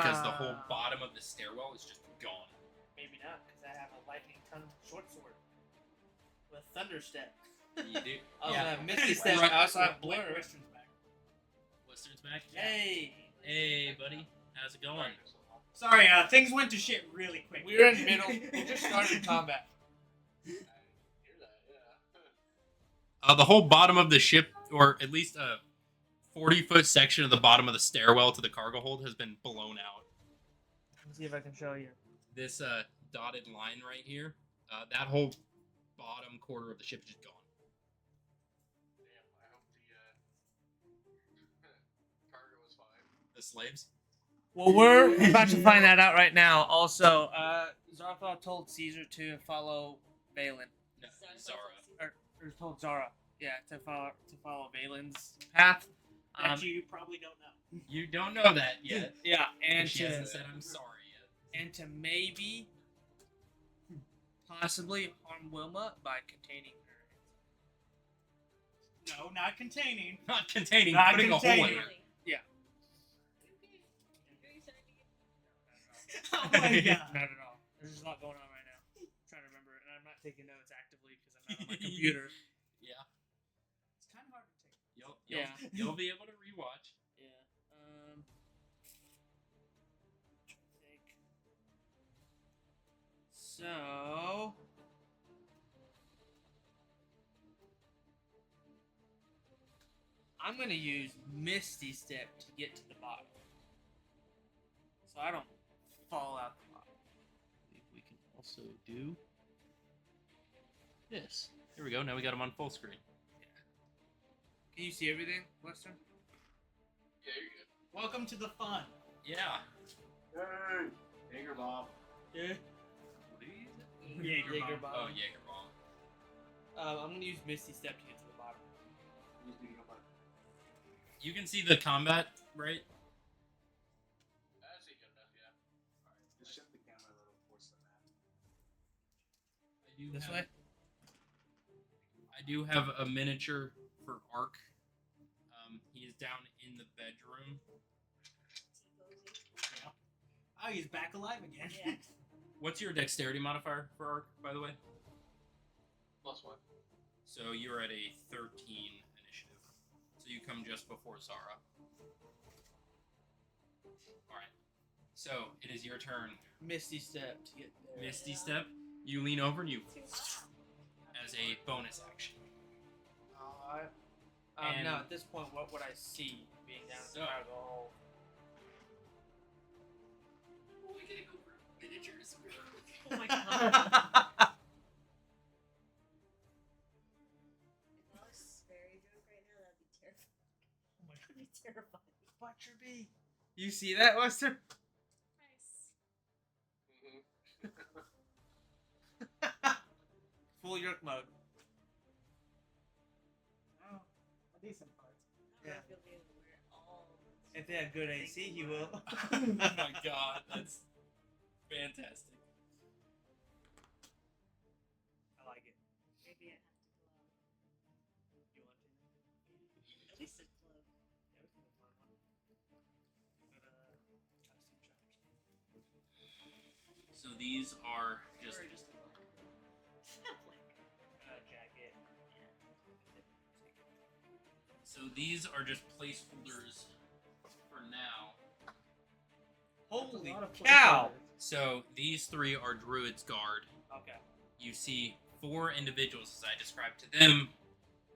Because the whole bottom of the stairwell is just gone. Maybe not, because I have a lightning tongue short sword with thunder step. You do. I also Yeah. have misty step. Right. I also have blur. Western's back. Western's back. Hey. Hey, buddy. How's it going? Sorry, things went to shit really quick. We were in the middle. We just started combat. Hear that, yeah. The whole bottom of the ship, or at least a 40-foot section of the bottom of the stairwell to the cargo hold, has been blown out. Let's see if I can show you. This dotted line right here, that whole bottom quarter of the ship is just gone. Damn, I hope the cargo was fine. The slaves? Well, we're about to find that out right now. Also, Zarthal told Caesar to follow Valen. No, Zara. Or told Zara, yeah, to follow Valen's path. That you probably don't know. You don't know that yet. Yeah, and she hasn't said I'm sorry yet. and to maybe, possibly harm Wilma by containing her. No, not containing. Not containing, Not putting a hole in containing. her. Oh my god. Not at all. There's just a lot going on right now. I'm trying to remember, and I'm not taking notes actively because I'm not on my computer. Yeah. It's kind of hard to take. You'll be able to rewatch. Yeah. Trying to think. So. I'm gonna use Misty Step to get to the bottom, so I don't fall out the bottom. We can also do this. Here we go. Now we got them on full screen. Can you see everything, Western? Yeah, you're good. Welcome to the fun. Yeah. Hey! Jaeger bomb. Yeah. What is it? Jaeger Jaeger bomb. Oh, Jaeger bomb. I'm gonna use Misty Step to get to the bottom. You can see the combat, right? I see good enough, yeah. Just shift the camera a little towards the map. I do This have, way? I I do have a miniature for Ark. He is down in the bedroom. T-posing. Oh, he's back alive again. Yeah. What's your dexterity modifier for Ark, by the way? +1. So you're at a 13 initiative. So you come just before Zara. Alright. So it is your turn. Misty step to get there. Misty Step. You lean over and you as a bonus action. Alright. And- now at this point, what would I see being down So- in the hole? Oh, we gotta go for miniatures. Oh my god. If I was very drunk right now, that'd be terrifying. Oh my That'd be terrifying. Butcher bee. You see that, Wester? Nice. Full Yerk mode. Oh, a decent part. I don't know Yeah. if you'll be able to wear all. If they have good AC, he will. Oh my god, that's fantastic. I like it. Maybe I have to glow. You want to? At least a glow. Yeah, we can go find one. But, costume shoppers. So these are just Or just a glow. Jacket. so these are just placeholders for now. Holy A lot of cow! placeholders. So these three are Druid's Guard. Okay. You see 4 individuals, as I described to them: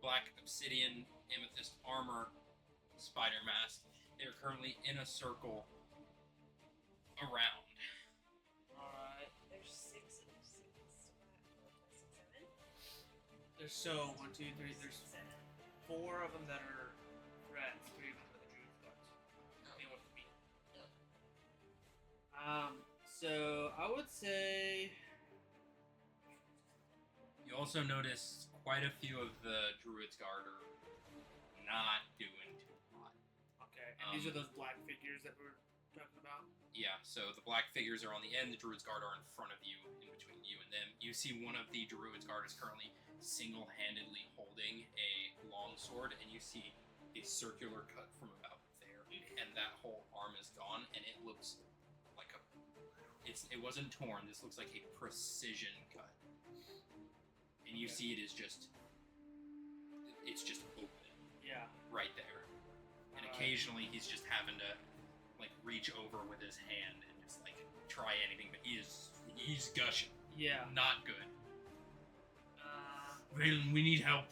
black obsidian, amethyst armor, spider mask. They're currently in a circle around. Alright. There's 6 and 6. 7? There's so 1, 2, 3. There's 7. 4 of them that are friends. 3 of them are the Druid guards. Anyone for me. So I would say You also notice quite a few of the Druid's Guard are not doing too hot. okay. And these are those black figures that we're talking about. Yeah, so the black figures are on the end, the Druid's Guard are in front of you, in between you and them. You see one of the Druid's Guard is currently single-handedly holding a longsword, and you see a circular cut from about there, and that whole arm is gone, and it looks like it wasn't torn, this looks like a precision cut. And you see it is just, it's just open, Yeah. right there. And Alright. occasionally he's just having to like reach over with his hand and just like try anything, but he's gushing. Yeah. Not good. Uh, Valen, we need help.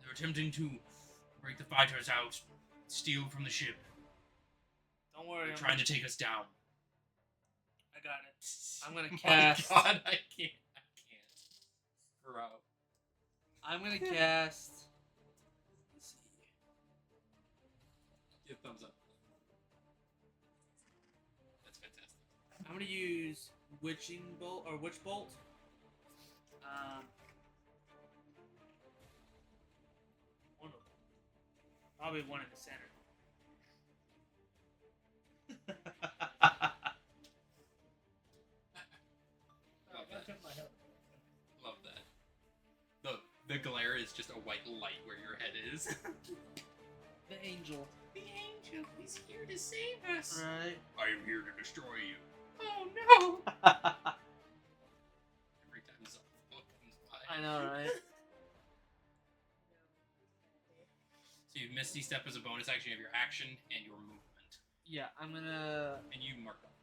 They're attempting to break the fighters out, steal from the ship. don't worry. They're trying to take us down. I got it. I'm gonna My cast. God, I can't. Bro. I'm gonna cast. Let's see. Give thumbs up. That's fantastic. I'm gonna use Witching Bolt or Witch Bolt. One of them. Probably one in the center. Love I that. took my help. Love that. The glare is just a white light where your head is. The angel. The angel is here to save us. Right. I am here to destroy you. Oh no! Every time Zara comes by. I know, right? So you have Misty Step as a bonus action. You have your action and your movement. Yeah, I'm gonna. And you mark up.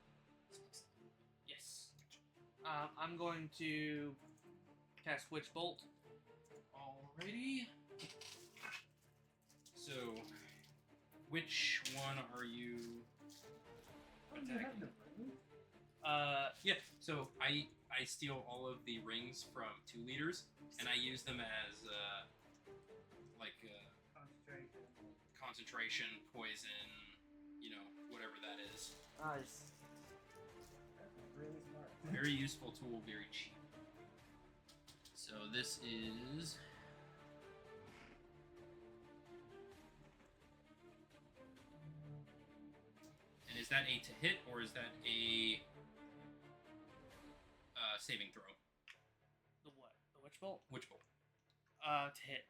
Yes. I'm going to cast Witch Bolt. Alrighty. So, which one are you attacking? Yeah, so I steal all of the rings from 2 leaders, and I use them as, concentration, poison, whatever that is. Nice. Really smart. Very useful tool, very cheap. So this is... And is that a to hit, or is that a saving throw? The what? The Witch Bolt? Which bolt? To hit.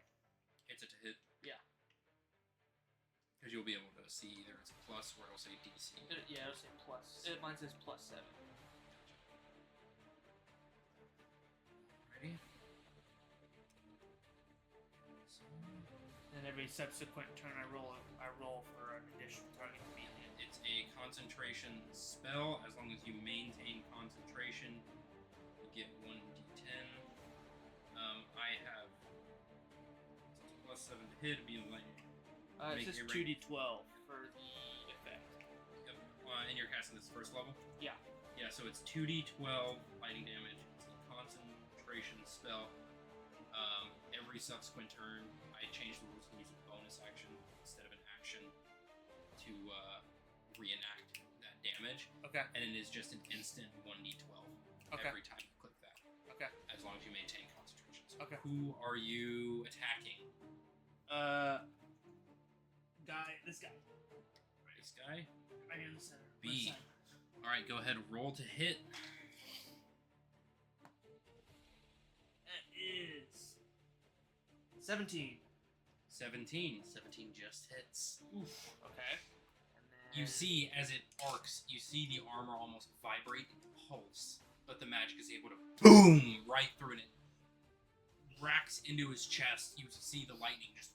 It's a to hit. Yeah. Because you'll be able to see either it's a plus or it'll say DC. Yeah, it'll say plus. Mine says +7. Ready? And every subsequent turn I roll for an additional target to be hit. It's a concentration spell. As long as you maintain concentration, you get 1d10. I have +7 to hit. Be like It says 2d12 for the effect. Yep. And you're casting this first level. Yeah. Yeah. So it's 2d12 lightning damage. It's a concentration spell. Every subsequent turn, I change the rules to use a bonus action instead of an action to reenact that damage. Okay. And it is just an instant 1d12 Okay. every time you click that. Okay. As long as you maintain concentration. So Okay. who are you attacking? This guy. This guy? Right here in the center. B. Alright, go ahead, roll to hit. That is 17. 17 just hits. Oof. Okay. And then You see, as it arcs, you see the armor almost vibrate and pulse, but the magic is able to boom right through it. Racks into his chest. You see the lightning just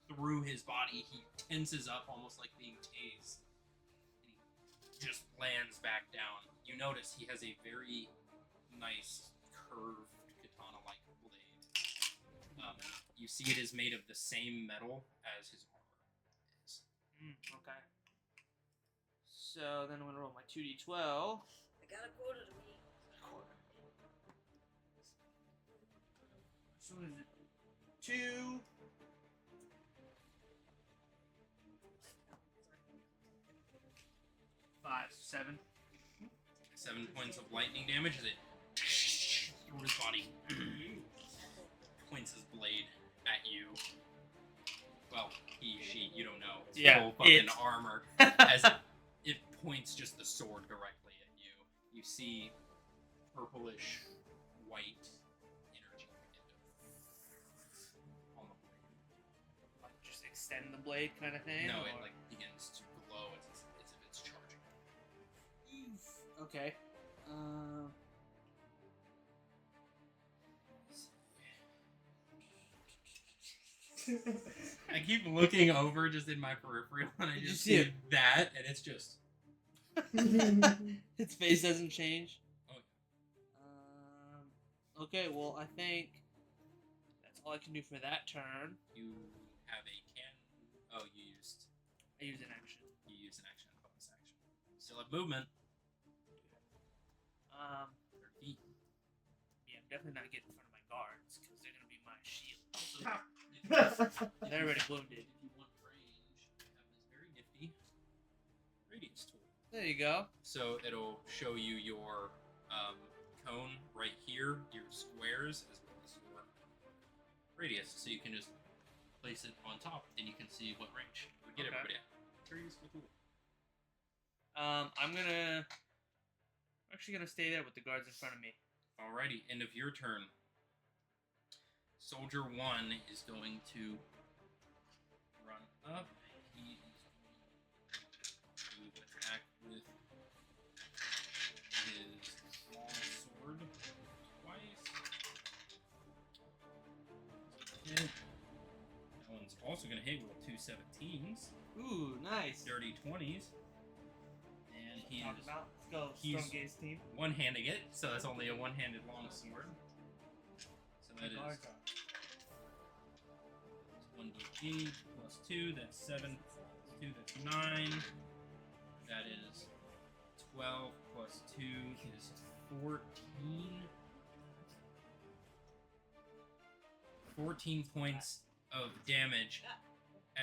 through his body. He tenses up, almost like being tased. And he just lands back down. You notice he has a very nice curved katana-like blade. You see it is made of the same metal as his armor is. Okay. So then I'm gonna roll my 2d12. I got a quota to meet. So what is it? 2. 5, 7. 7 points of lightning damage as it through his body points his blade at you. Well, he, she, you don't know. It's Yeah, full fucking it. armor as it points just the sword directly at you. You see purplish white energy on the blade. Like just extend the blade kind of thing? No, it or- like begins to glow as if it's charging. Okay. I keep looking over just in my peripheral and I Did you just see see it? that and it's just Its face doesn't change. Oh. Okay, well, I think that's all I can do for that turn. you have a can. Oh, you used I use an action. an action and a bonus action. Still have movement. 30 feet. Yeah, I'm definitely not getting in front of my guards because they're gonna be my shield. They're already wounded. If you want range, you have this very nifty radius tool. There you go. So it'll show you your cone right here, your squares, as well as your radius. So you can just place it on top, and you can see what range it would get Okay. everybody at. Very useful tool. I'm actually gonna stay there with the guards in front of me. Alrighty, end of your turn. Soldier 1 is going to run up. He is going to attack with his long sword twice. Hit. That one's also going to hit with 2 17s, Ooh, nice. dirty 20s. And he Talk is about. Let's go, he's- Strong Gaze team. one-handing it, so that's only a one-handed long sword. So that is Guards are. 1d8 plus 2, that's 7 plus 2, that's 9. That is 12 plus 2 is 14. 14 points of damage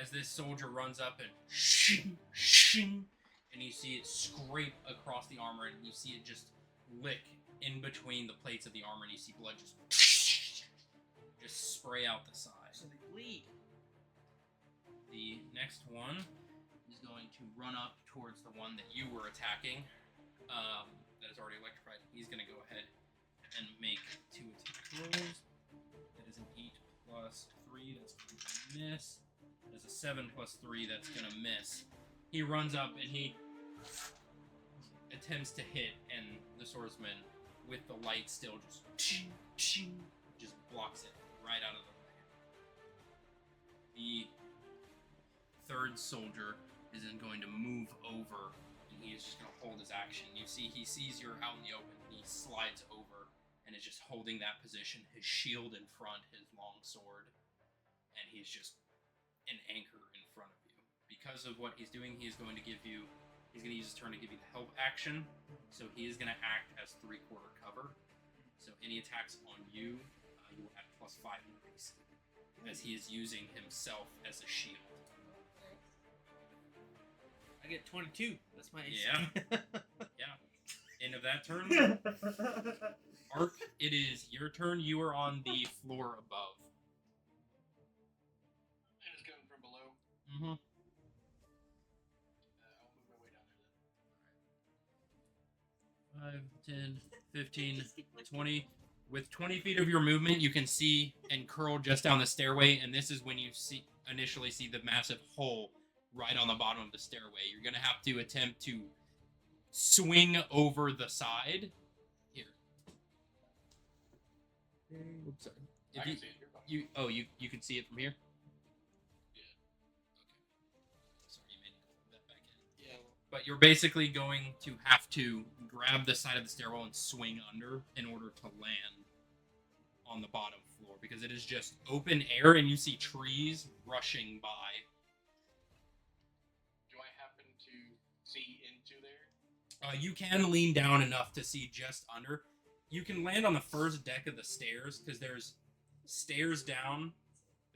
as this soldier runs up and shing, shing, and you see it scrape across the armor, and you see it just lick in between the plates of the armor, and you see blood just spray out the side. So they bleed. The next one is going to run up towards the one that you were attacking. That is already electrified. He's going to go ahead and make 2 attack rolls. That is an miss. There's a 7 plus 3 that's gonna miss. He runs up and he attempts to hit, and the swordsman, with the light still, just blocks it right out of the way. The third soldier is then going to move over, and he is just going to hold his action. You see, he sees you're out in the open, and he slides over, and is just holding that position, his shield in front, his long sword, and he's just an anchor in front of you. Because of what he's doing, he's going to use his turn to give you the help action, so he is going to act as 3/4 cover. So any attacks on you, you will add +5 increase, as he is using himself as a shield. I get 22. That's my AC. Yeah. Yeah. End of that turn. Ark, it is your turn. You are on the floor above. And it's coming from below. Mm-hmm. I'll move my way down there then. 5, 10, 15, 20. With 20 feet of your movement, you can see and curl just down the stairway, and this is when you initially see the massive hole right on the bottom of the stairway. You're going to have to attempt to swing over the side. Here. Oops, sorry. I If can see it. You're fine. you can see it from here? Yeah. Okay. Sorry, you made me put that back in. Yeah. But you're basically going to have to grab the side of the stairwell and swing under in order to land on the bottom floor, because it is just open air and you see trees rushing by. Do I happen to see into there? You can lean down enough to see just under. You can land on the first deck of the stairs, because there's stairs down,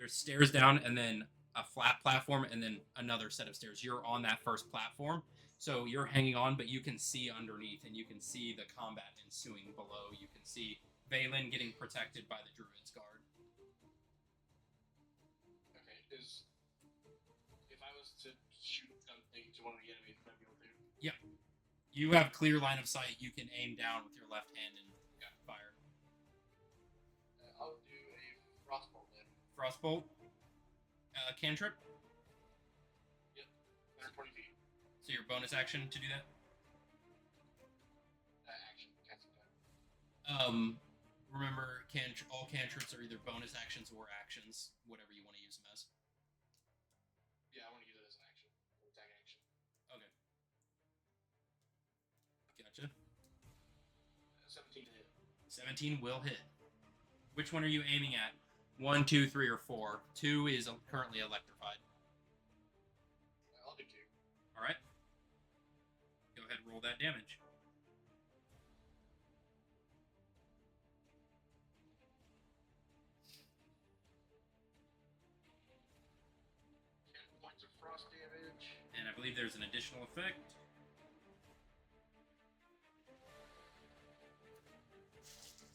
and then a flat platform, and then another set of stairs. You're on that first platform, so you're hanging on, but you can see underneath, and you can see the combat ensuing below. You can see Valen getting protected by the Druid's Guard. Okay. If I was to shoot something to one of the enemies, would I be able to? Yeah. You have clear line of sight. You can aim down with your left hand and fire. I'll do a frostbolt then. Frostbolt. Cantrip. Yep. 120 feet. So your bonus action to do that. Action. Cancel that. Remember, all cantrips are either bonus actions or actions, whatever you want to use them as. Yeah, I want to use it as an action. Attack action. Okay. Gotcha. 17 to hit. 17 will hit. Which one are you aiming at? 1, 2, 3, or 4? 2 is currently electrified. I'll do 2. Alright. Go ahead and roll that damage. Points of frost damage. And I believe there's an additional effect.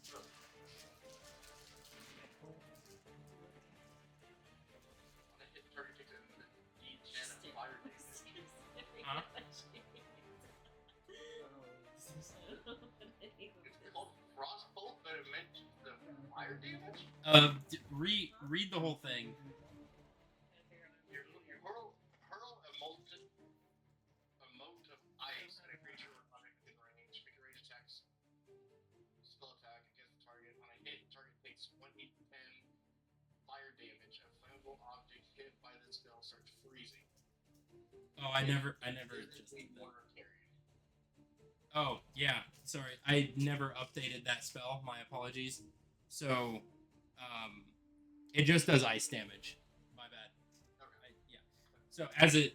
On a hit, target takes a D10 of fire damage. Huh? It's called frostbolt, but it meant the fire damage? Read the whole thing. You hurl a mote of ice at a creature on a within range. Make a range attacks. Spell attack against the target. On a hit, target takes 1d10 fire damage. A flammable object hit by this spell starts freezing. Oh, I never It's adjusted that. water carried. Oh, yeah. Sorry. I never updated that spell. My apologies. So, it just does ice damage. My bad. Okay. Yeah. So, it'd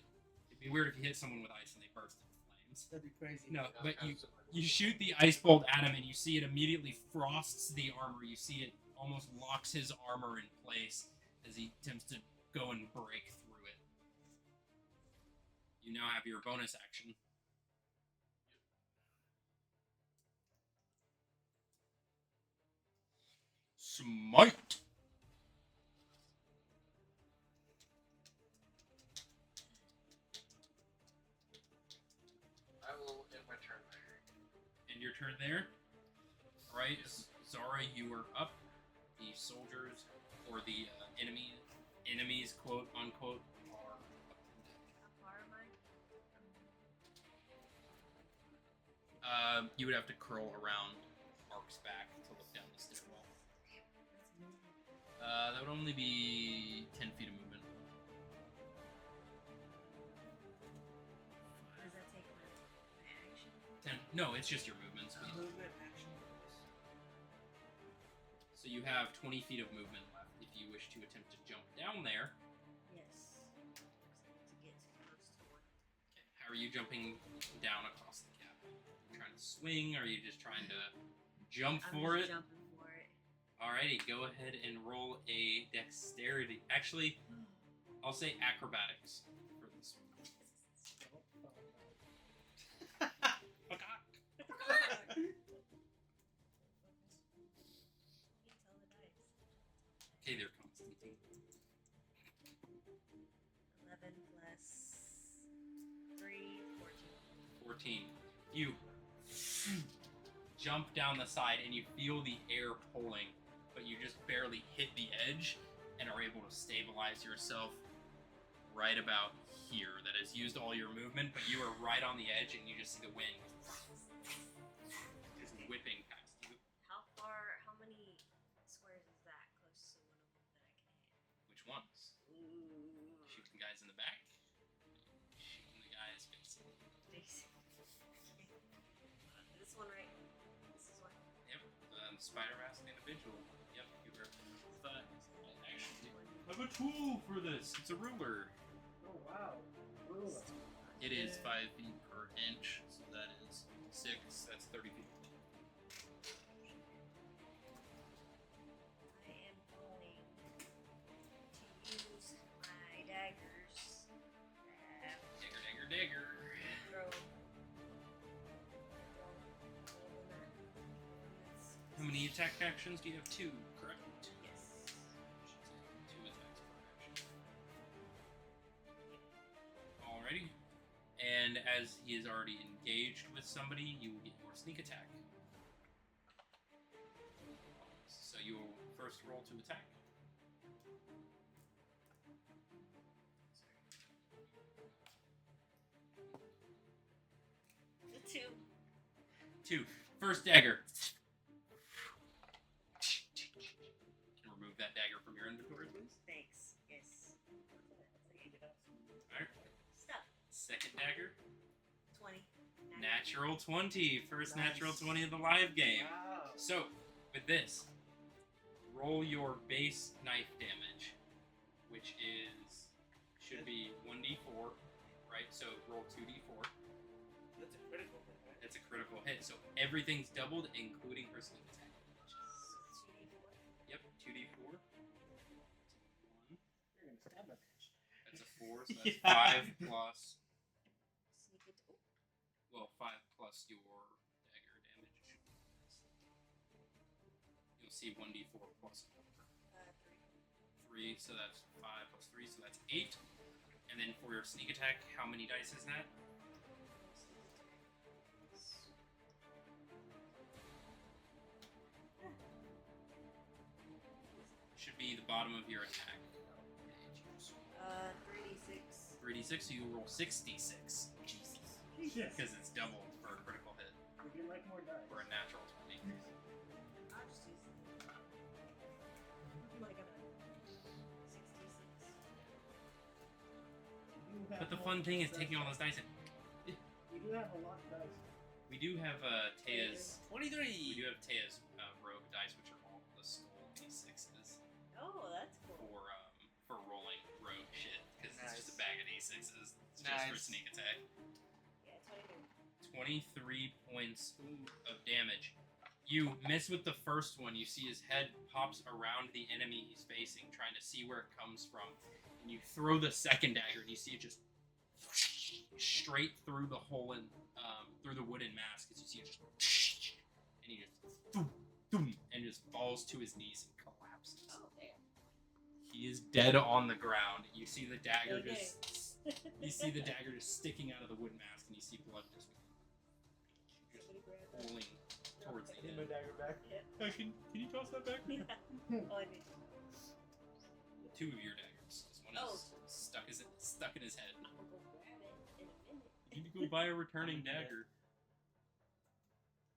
be weird if you hit someone with ice and they burst into flames. That'd be crazy. No, Yeah, but kind you of similar. you shoot the ice bolt at him and you see it immediately frosts the armor. You see it almost locks his armor in place as he attempts to go and break through it. You now have your bonus action. Smite! I will end my turn there. End your turn there. Alright, Zara, you are up. The soldiers, or the enemy enemies, quote unquote, are up to deck. How far am I? You would have to curl around Ark's back to look down the stairwell. That's movement. That would only be 10 feet of movement. Does that take my action? 10. No, it's just your movement speed. Movement, action, bonus. So you have 20 feet of movement left if you wish to attempt to jump down there. Yes. To get close to one. How are you jumping down across the cap? You trying to swing? Or are you just trying to jump I'm for just it? jumping for it. Alrighty, go ahead and roll a dexterity. Actually, I'll say acrobatics for this one. Tell the dice. Okay, there comes Constantine. 11 plus 3, 14. 14. You jump down the side and you feel the air pulling, but you just barely hit the edge and are able to stabilize yourself right about here. That has used all your movement, but you are right on the edge and you just see the wind just whipping past you. How many squares is that close to one of them that I can hit? Which ones? Ooh. Shooting the guys in the back? Shooting the guys facing. This one right. This is one. Yep, spider mask individual. Yep, you were. But actually, I have a tool for this. It's a ruler. Oh wow. Ruler. It is 5 feet per inch, so that is 6. That's 30 feet. I am going to use my daggers. Digger, digger, digger. Throw. How many attack actions do you have? 2, correct? Yes. Two attacks per action. Alrighty. And as he is already engaged with somebody, you will get your sneak attack. So you will first roll to attack. The 2. 2. First dagger. Can remove that dagger from your inventory, please. Thanks. Yes. Alright. Stop. Second dagger. 20. Natural 20. First Nice. natural 20 of the live game. Wow. So, with this, roll your base knife damage, which should be 1d4, right? So roll 2d4. That's a critical hit, right? That's a critical hit. So everything's doubled, including her sneak attack. Yep, 2d4. 1. You're gonna stab that bitch. That's a 4, so that's Yeah. 5 plus. Sneak it. Oh, Well, 5 plus your dagger damage. You'll see 1d4 plus 3. 3, so that's 5 plus 3, so that's 8. And then for your sneak attack, how many dice is that? Should be the bottom of your attack. 3d6. 3d6, so you roll 6d6. Jesus. Yes. Because it's doubled for a critical hit, Would you like more dice? for a natural 20. I'll just use like a 66. But the fun thing is taking all those dice in. We do have a lot of dice. We do have Taya's. 23. We do have Taya's rogue dice, which are all the skull d6s Oh, that's cool. for rolling rogue shit, because it's just a Nice. bag of d6s. It's just for Nice. sneak attack. Yeah, 23. 23 points of damage. You miss with the first one. You see his head pops around the enemy he's facing, trying to see where it comes from. And you throw the second dagger, and you see it just straight through the hole in through the wooden mask. As you see it just, and he just and just falls to his knees and collapses. Oh, damn. He is dead on the ground. You see the dagger Okay. just you see the dagger just sticking out of the wooden mask, and you see blood just Somebody grab that. pulling towards the Give end. my dagger back. Can you toss that back? Yeah. Oh, I did. 2 of your daggers. stuck in his head. I'm gonna go grab it in a minute. You need to go buy a returning I'm gonna do dagger.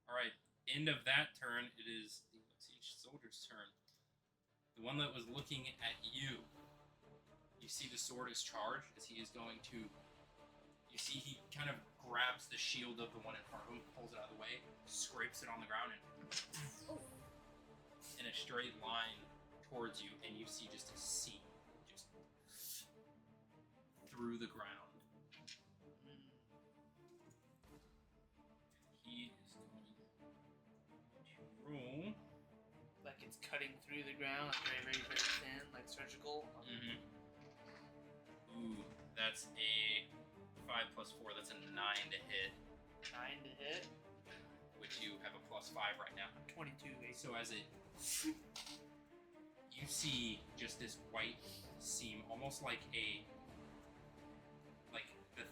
Alright, end of that turn, it is each soldier's turn. The one that was looking at you, you see the sword is charged as he is going to. You see he kind of grabs the shield of the one in front of him, pulls it out of the way, scrapes it on the ground, and in a straight line towards you, and you see just a seam just through the ground. He is going to roll. Like it's cutting through the ground, like very, very, very thin, like surgical. Mm-hmm. Ooh, that's a 5 plus 4. That's a 9 to hit. 9 to hit. Which you have a plus 5 right now. 22. So as it, you see just this white seam, almost like the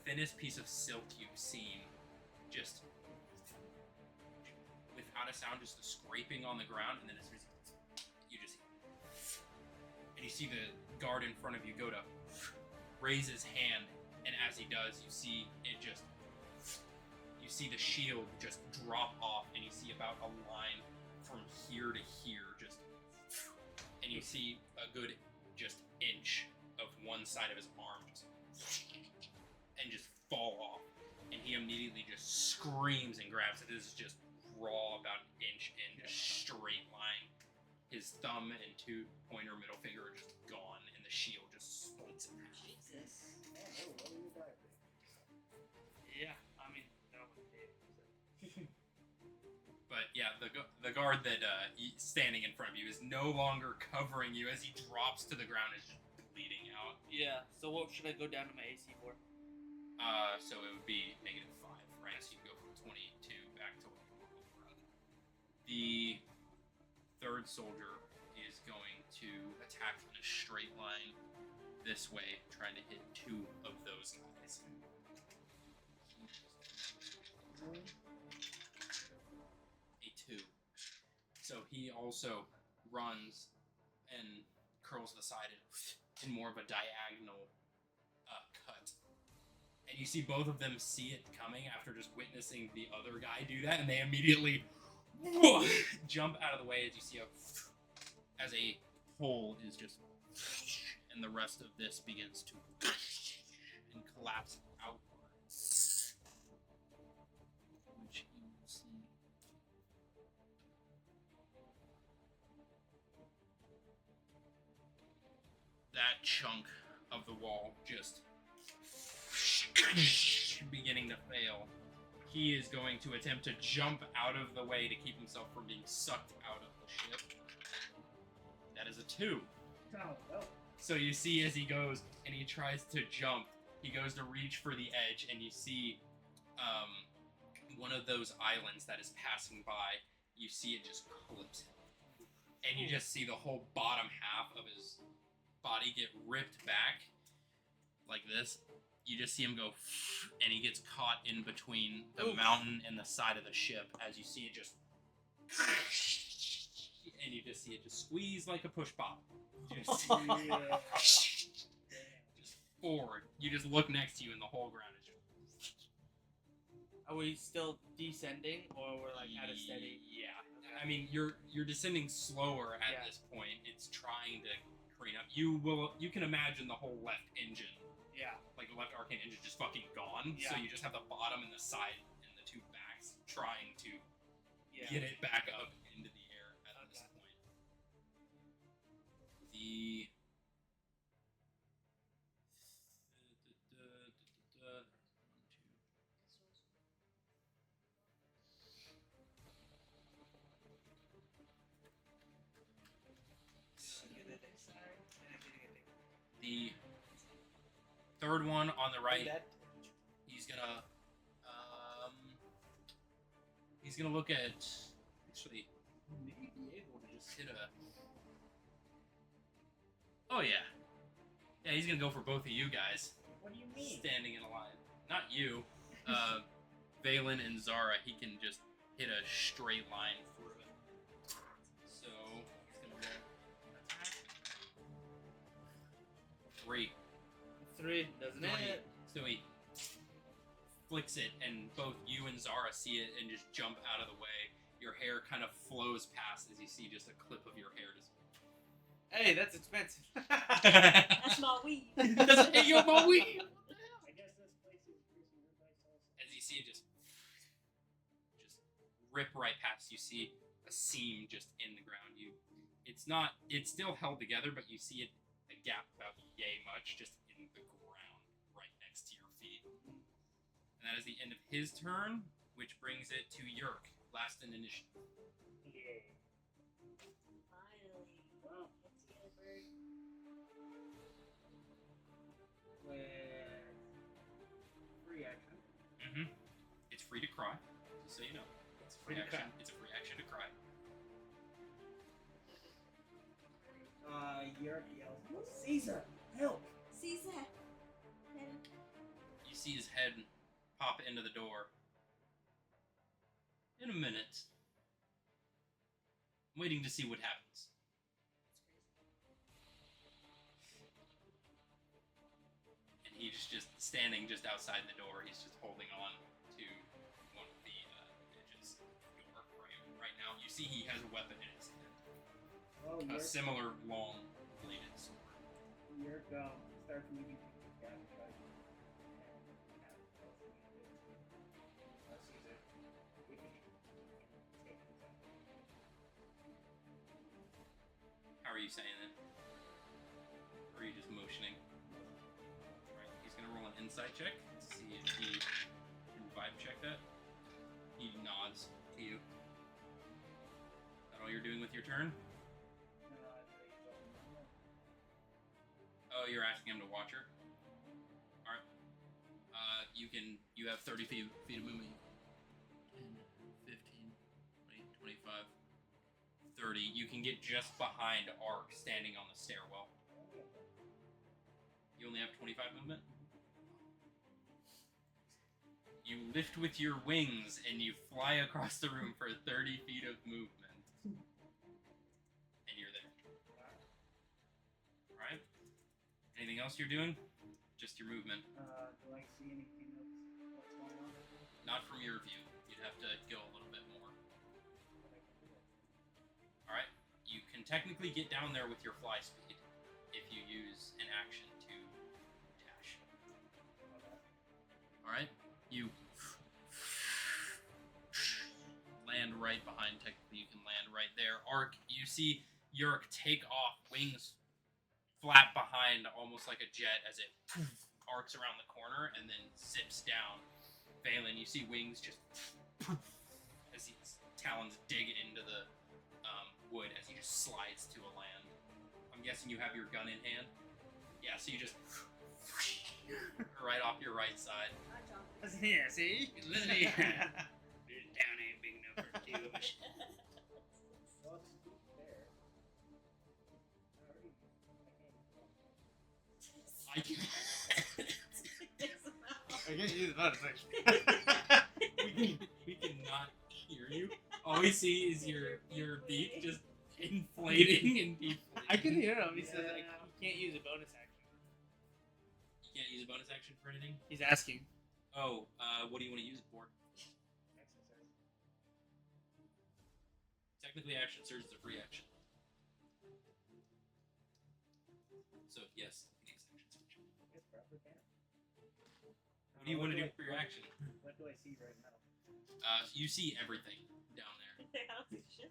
thinnest piece of silk you've seen, just without a sound, just the scraping on the ground, and then as you just, and you see the guard in front of you go to raise his hand, and as he does, you see it just, you see the shield just drop off, and you see about a line from here to here, just, and you see a good just inch of one side of his arm just, and just fall off, and he immediately just screams and grabs it. This is just raw, about an inch in, just straight line. His thumb and two pointer middle finger are just gone, and the shield just splits in half. Jesus. Yeah, I mean, that was big. But yeah, the guard that standing in front of you is no longer covering you as he drops to the ground and is just bleeding out. Yeah, so what should I go down to my AC for? So it would be -5, right? So you go from 22 back to what you were. The third soldier is going to attack in a straight line this way, trying to hit 2 of those guys. A 2. So he also runs and curls to the side in more of a diagonal cut. And you see both of them see it coming after just witnessing the other guy do that, and they immediately jump out of the way as you see as a hole is just, and the rest of this begins to and collapse outwards. Which you will see. That chunk of the wall just beginning to fail. He is going to attempt to jump out of the way to keep himself from being sucked out of the ship. That is a 2. Oh, no. So you see as he goes and he tries to jump, he goes to reach for the edge, and you see one of those islands that is passing by, you see it just clips him. And you just see the whole bottom half of his body get ripped back like this. You just see him go, and he gets caught in between the mountain and the side of the ship as you see it just, and you just see it just squeeze like a push pop. Just, just forward. You just look next to you and the whole ground is just. Are we still descending, or we're like at a steady? Yeah. I mean, you're descending slower at Yeah. this point. It's trying to crane up. You can imagine the whole left engine. Yeah. Like the left arcane engine just fucking gone. Yeah. So you just have the bottom and the side and the 2 backs trying to Yeah. get it back up into the air at this point. The the third one on the right, he's gonna look at, actually, he may be able to just hit a, oh yeah, he's gonna go for both of you guys. What do you mean? Standing in a line. Not you, Valen and Zara, he can just hit a straight line through it. So, he's gonna roll attack. 3. flicks it, and both you and Zara see it and just jump out of the way. Your hair kind of flows past as you see just a clip of your hair just. Hey, that's expensive. That's my weed. Hey, yo, my weed! I guess this place is increasing your dice also. As you see it just rip right past, you see a seam just in the ground. It's still held together, but you see a gap about yay much just in the ground right next to your feet. And that is the end of his turn, which brings it to Yerk, last in initiative. Yeah. Finally. Well, Let's see a bird. with free action. Mm-hmm. It's free to cry, just so you know. It's a free Free to action. cry. It's a free action to cry. Yerk yells, Caesar, help! Caesar. You see his head pop into the door. In a minute. I'm waiting to see what happens. And he's just standing just outside the door. He's just holding on to one of the edges of the door right now. You see he has a weapon in his hand. Well, A Yerk, similar long bladed sword. Yerk starts moving to the gap right and have Caesar, we can take this out. How are you saying it? Or are you just motioning? Right. He's gonna roll an insight check to see if he can vibe check that. He nods to you. Is that all you're doing with your turn? Oh, you're asking him to watch her? Alright. You have 30 feet of movement. 10, 15, 20, 25, 30. You can get just behind Ark standing on the stairwell. You only have 25 movement? You lift with your wings and you fly across the room for 30 feet of movement. And you're there. Alright? Anything else you're doing? Just your movement. Do I see anything of what's going on? Not from your view. You'd have to go a little bit more. Alright? You can technically get down there with your fly speed if you use an action to dash. Alright? You land right behind. Technically, you can land right there. Ark, you see Yerk take off, wings flat behind, almost like a jet, as it arcs around the corner and then zips down. Valen, you see wings just as his talons dig into the wood as he just slides to a land. I'm guessing you have your gun in hand. Yeah, so you just right off your right side. Yeah, see? Literally. Down ain't big enough for two of us. Well, to be fair, I can. I can't use the bonus action. we cannot hear you. All we see is your beak just inflating and deflating. I can hear him. He says Yeah. like, you can't use a bonus action. You can't use a bonus action for anything. He's asking. Oh, what do you want to use it for? exercise. Technically, action surge is a free action. So yes, you can use action surge. Yes, probably can. What do you want to do for your action? What do I see right now? You see everything down there. Shit.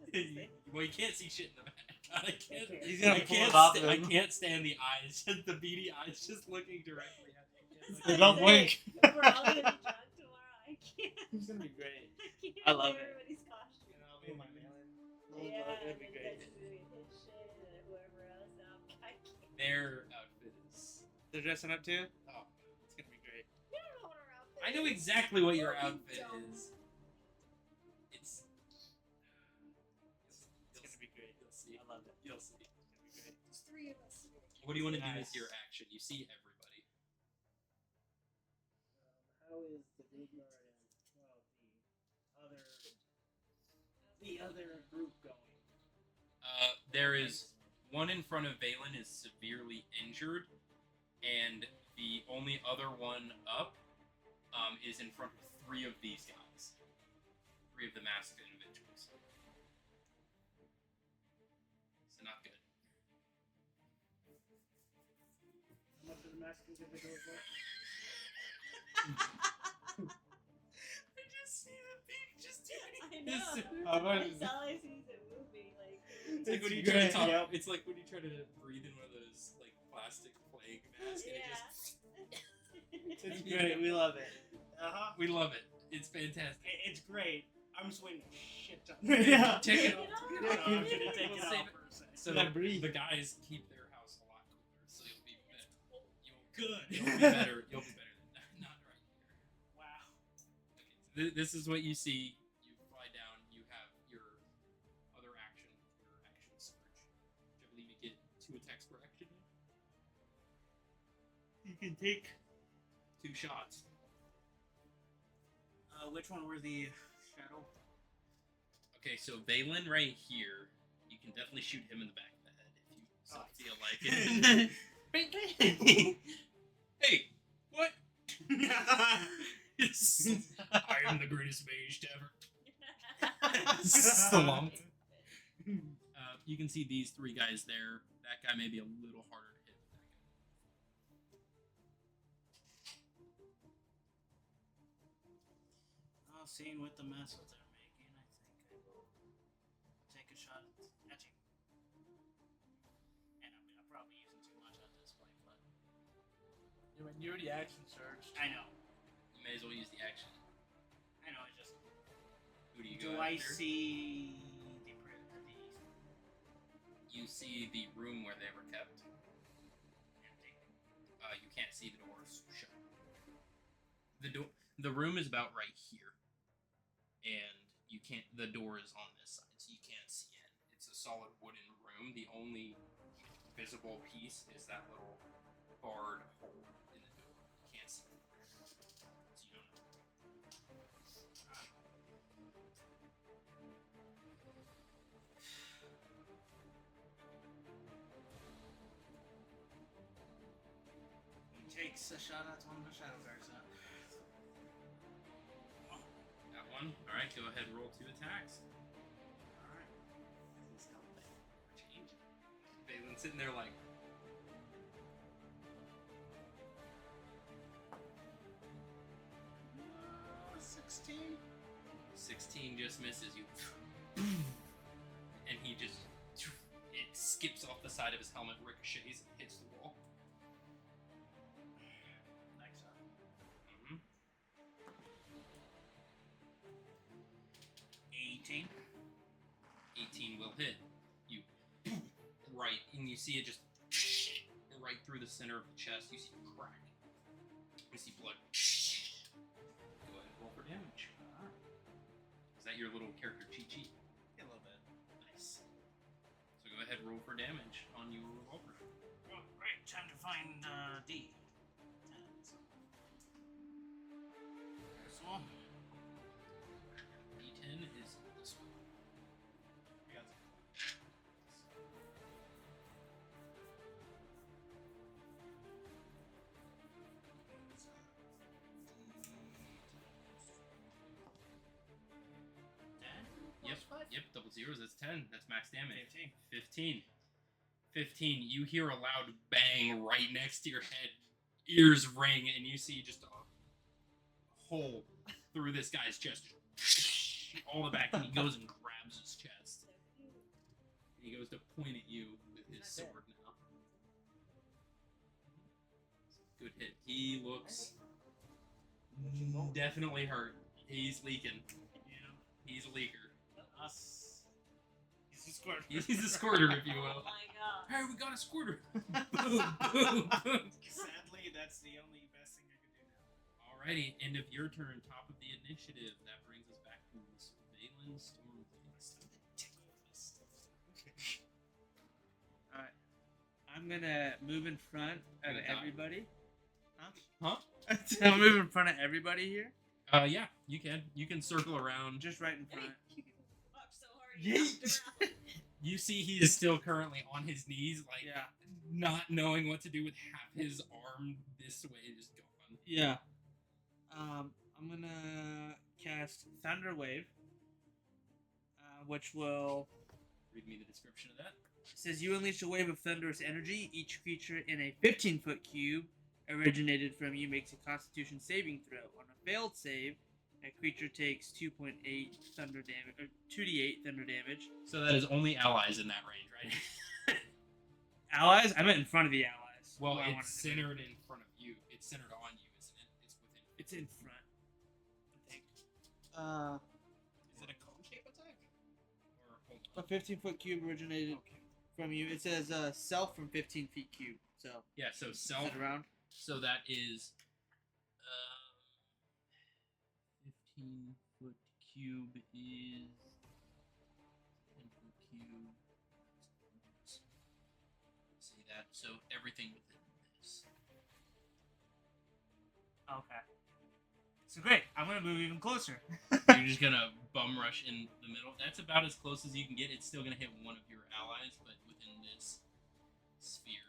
Well, you can't see shit in the back. I can't. He's gonna I pull can't. it off I him. can't stand the eyes. The beady eyes just looking directly at you. They don't blink. We're all gonna be drunk tomorrow. I can't. It's gonna be great. can't I love wear it. everybody's costume. And I'll be in my mail-in. Yeah, It'd and be then great. Texas doing his shit and whoever else. I can't. Their outfit is. They're dressing up too? Oh, It's gonna be great. We don't know what our outfit I know is. exactly what your No, you outfit don't. is. It's. It's gonna be great. You'll see. I love it. You'll see. It's gonna be great. There's three of us. What do you want to do Nice. as your action? You see everybody. How is the Vigor and the other group going? There is one in front of Valen is severely injured, and the only other one up is in front of 3 of these guys. 3 of the masked individuals. So not good. How much of the mask individual is left? I just see the thing just doing. I know. How much is That's all I see is a movie. Like, It's like when you great, try to yep. It's like when you try to breathe in one of those like plastic plague masks, and it yeah. just. It's great. We love it. We love it. It's fantastic. It's great. I'm just waiting to shit on Yeah. Take it Get off. off. Yeah, I'm gonna We'll take it save off it. for a second. So Let it breathe. the guys keep their house a lot cooler, so you'll be better. Good. You'll be better. You'll be better than that. Not right here. Wow. Okay, so this is what you see. You fly down. You have your other action, your action surge. Which I believe you get 2 attacks per action. You can take. 2 shots. Which one were the shadow? Okay, so Valen right here, you can definitely shoot him in the back of the head if you so feel like it. Hey, what? I am the greatest mage to ever. Slumped. You can see these 3 guys there. That guy may be a little harder to hit. Seeing with the mess that they're making, I think I will take a shot at you. And I'm probably using too much at this point, but You already action surged. I know. You may as well use the action. I know. It just. Who do you Do go I after? see the? You see the room where they were kept. Empty. You can't see the doors shut. The room is about right here, and you can't. The door is on this side, so you can't see in. It's a solid wooden room. The only visible piece is that little barred hole in the door. You can't see it. So you don't know. He takes a shot at one of the shadow guards. That one. All right. Go ahead. Roll 2 attacks. All right. Change. Balin's sitting there like. 16. 16 just misses you. And he just. It skips off the side of his helmet, ricochets, and hits the wall. Next up. Mm-hmm. 18. 18 will hit. You. Right, and you see it just. Right through the center of the chest. You see a crack. You see blood. Go ahead and roll for damage. Is that your little character cheat sheet? Yeah, a little bit. Nice. So go ahead and roll for damage on your revolver. Oh, great. Time to find D. 10. There's one. D10 is this one. Yep, double zeros, that's 10. That's max damage. 15. 15. You hear a loud bang right next to your head. Ears ring, and you see just a hole through this guy's chest. All the back, and he goes and grabs his chest. And he goes to point at you with his sword now. Good hit. He looks definitely hurt. He's leaking. Yeah. He's a leaker. Us. He's a squirter. He's a squirter, if you will. Oh my god. Hey, we got a squirter! Boom, boom, boom. Sadly, that's the only best thing I can do now. Alrighty, end of your turn, top of the initiative. That brings us back to Valen Stormblade. Alright. I'm gonna move in front of Gonna die? everybody. Huh? I'll move in front of everybody here. Yeah, you can. You can circle around. Just right in front. Walk so hard you knocked around. You see he is still currently on his knees, like, Yeah. not knowing what to do with half his arm this way just gone. Yeah. I'm gonna cast Thunder Wave, which will. Read me the description of that. It says you unleash a wave of thunderous energy. Each creature in a 15-foot cube originated from you makes a Constitution saving throw. On a failed save, a creature takes 2.8 thunder damage, or 2d8 thunder damage. So that is only allies in that range, right? Allies? I meant in front of the allies. Well, Who I wanted it's to be. centered in front of you. It's centered on you, isn't it? It's within. It's in front. I think. Is it a cone shape attack? Or hold A on. 15-foot cube originated from you. It says self from 15 feet cube. So Yeah. So self. sit around. So that is 15-foot cube is 10-foot cube. See that? So everything within this. Okay. So great. I'm gonna move even closer. You're just gonna bum rush in the middle. That's about as close as you can get. It's still gonna hit one of your allies, but within this sphere.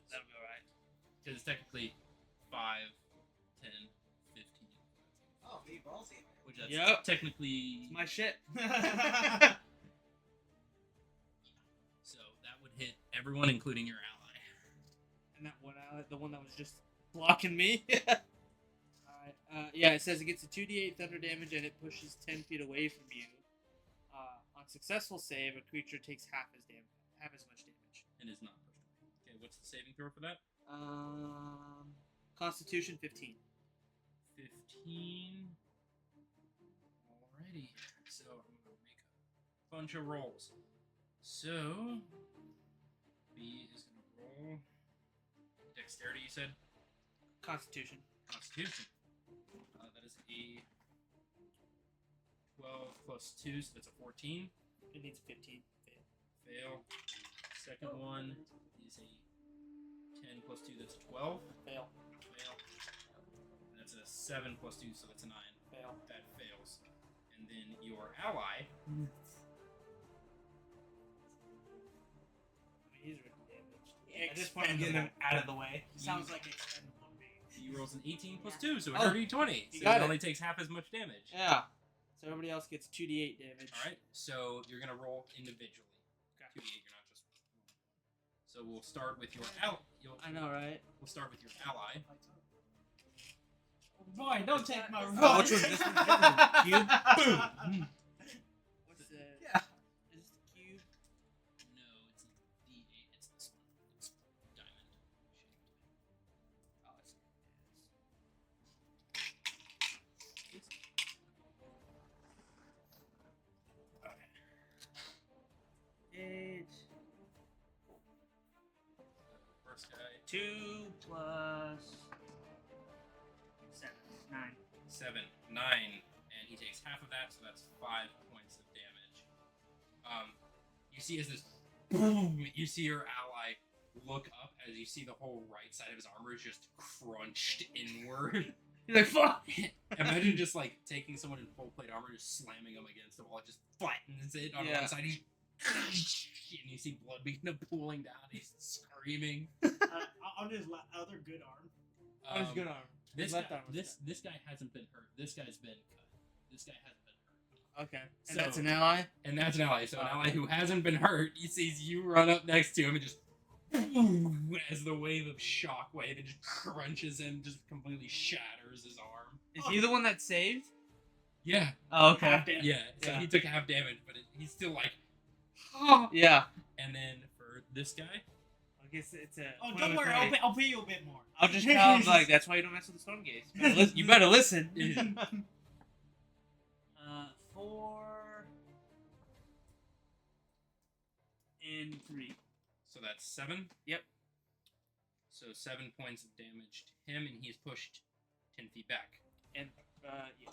That'll be alright. Because it's technically 5, 10, 15. Oh, be ballsy. Which that's Yep. technically. It's my shit. So that would hit everyone, including your ally. And that one ally, the one that was just blocking me. Alright. Yeah, it says it gets a 2d8 thunder damage and it pushes 10 feet away from you. On successful save, a creature takes half as much damage. And is not pushed away. Okay, what's the saving throw for that? Constitution 15. 15. Alrighty. So I'm gonna make a bunch of rolls. So B is gonna roll dexterity. You said Constitution. Constitution. That is a 12 plus 2, so that's a 14. It needs 15. Fail. Fail. Second one is a 10 plus 2, that's a 12. Fail. Fail. And that's a 7 plus 2, so that's a 9. Fail. That fails. And then your ally. He's already damaged. Yeah, At this point, I'm getting him out of the way. Sounds like expendable me. He rolls an 18 plus 2, so a Oh, dirty 20. you So got it it. only takes half as much damage. Yeah. So everybody else gets 2d8 damage. Alright, so you're going to roll individually. Okay. 2d8, you're not just. So we'll start with your ally. I know, right? We'll start with your ally. Boy, don't take my run. Oh, which one? This one's different. Cube? Boom. What's the... Yeah. Is this the cube? No, it's not D8, it's this one. It's diamond shaped. Oh, it's... Eight. First guy, 2 plus 7. 9. 7, 9, and he takes half of that, so that's 5 points of damage. You see as this boom, you see your ally look up as you see the whole right side of his armor is just crunched inward. He's like, fuck! Imagine just like taking someone in full plate armor, just slamming them against the wall, it just flattens it on Yeah. one side. And you see blood begin to pooling down. He's screaming. On his other good arm. Oh, he's good arm. This His guy, left arm was this guy hasn't been hurt. This guy's been cut. This guy hasn't been hurt. Okay. And So- that's an ally? And that's an ally. So an Oh. ally who hasn't been hurt, he sees you run up next to him and just as the wave of shockwave, it just crunches him, just completely shatters his arm. Is he the one that saved? Yeah, Oh, Half damage. yeah. So Yeah. he took half damage, but he's still like, Yeah. And then for this guy, I guess it's a... Oh, point don't of worry. authority. I'll pay you a bit more. I'll just tell him, like, that's why you don't mess with the storm gates. You better listen. 4... and 3. so that's 7. Yep. So 7 points of damage to him, and he's pushed 10 feet back. And, yeah.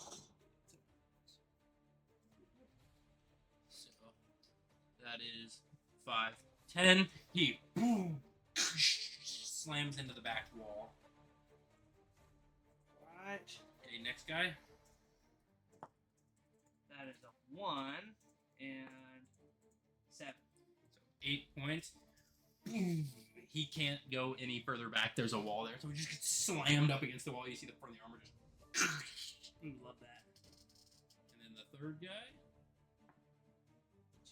So that is 5, 10. He boom slams into the back wall. Right. Okay, next guy. That is a 1 and 7. So 8 points. Boom. He can't go any further back. There's a wall there, so he just gets slammed up against the wall. You see the front of the armor just Ooh, love that. And then the third guy.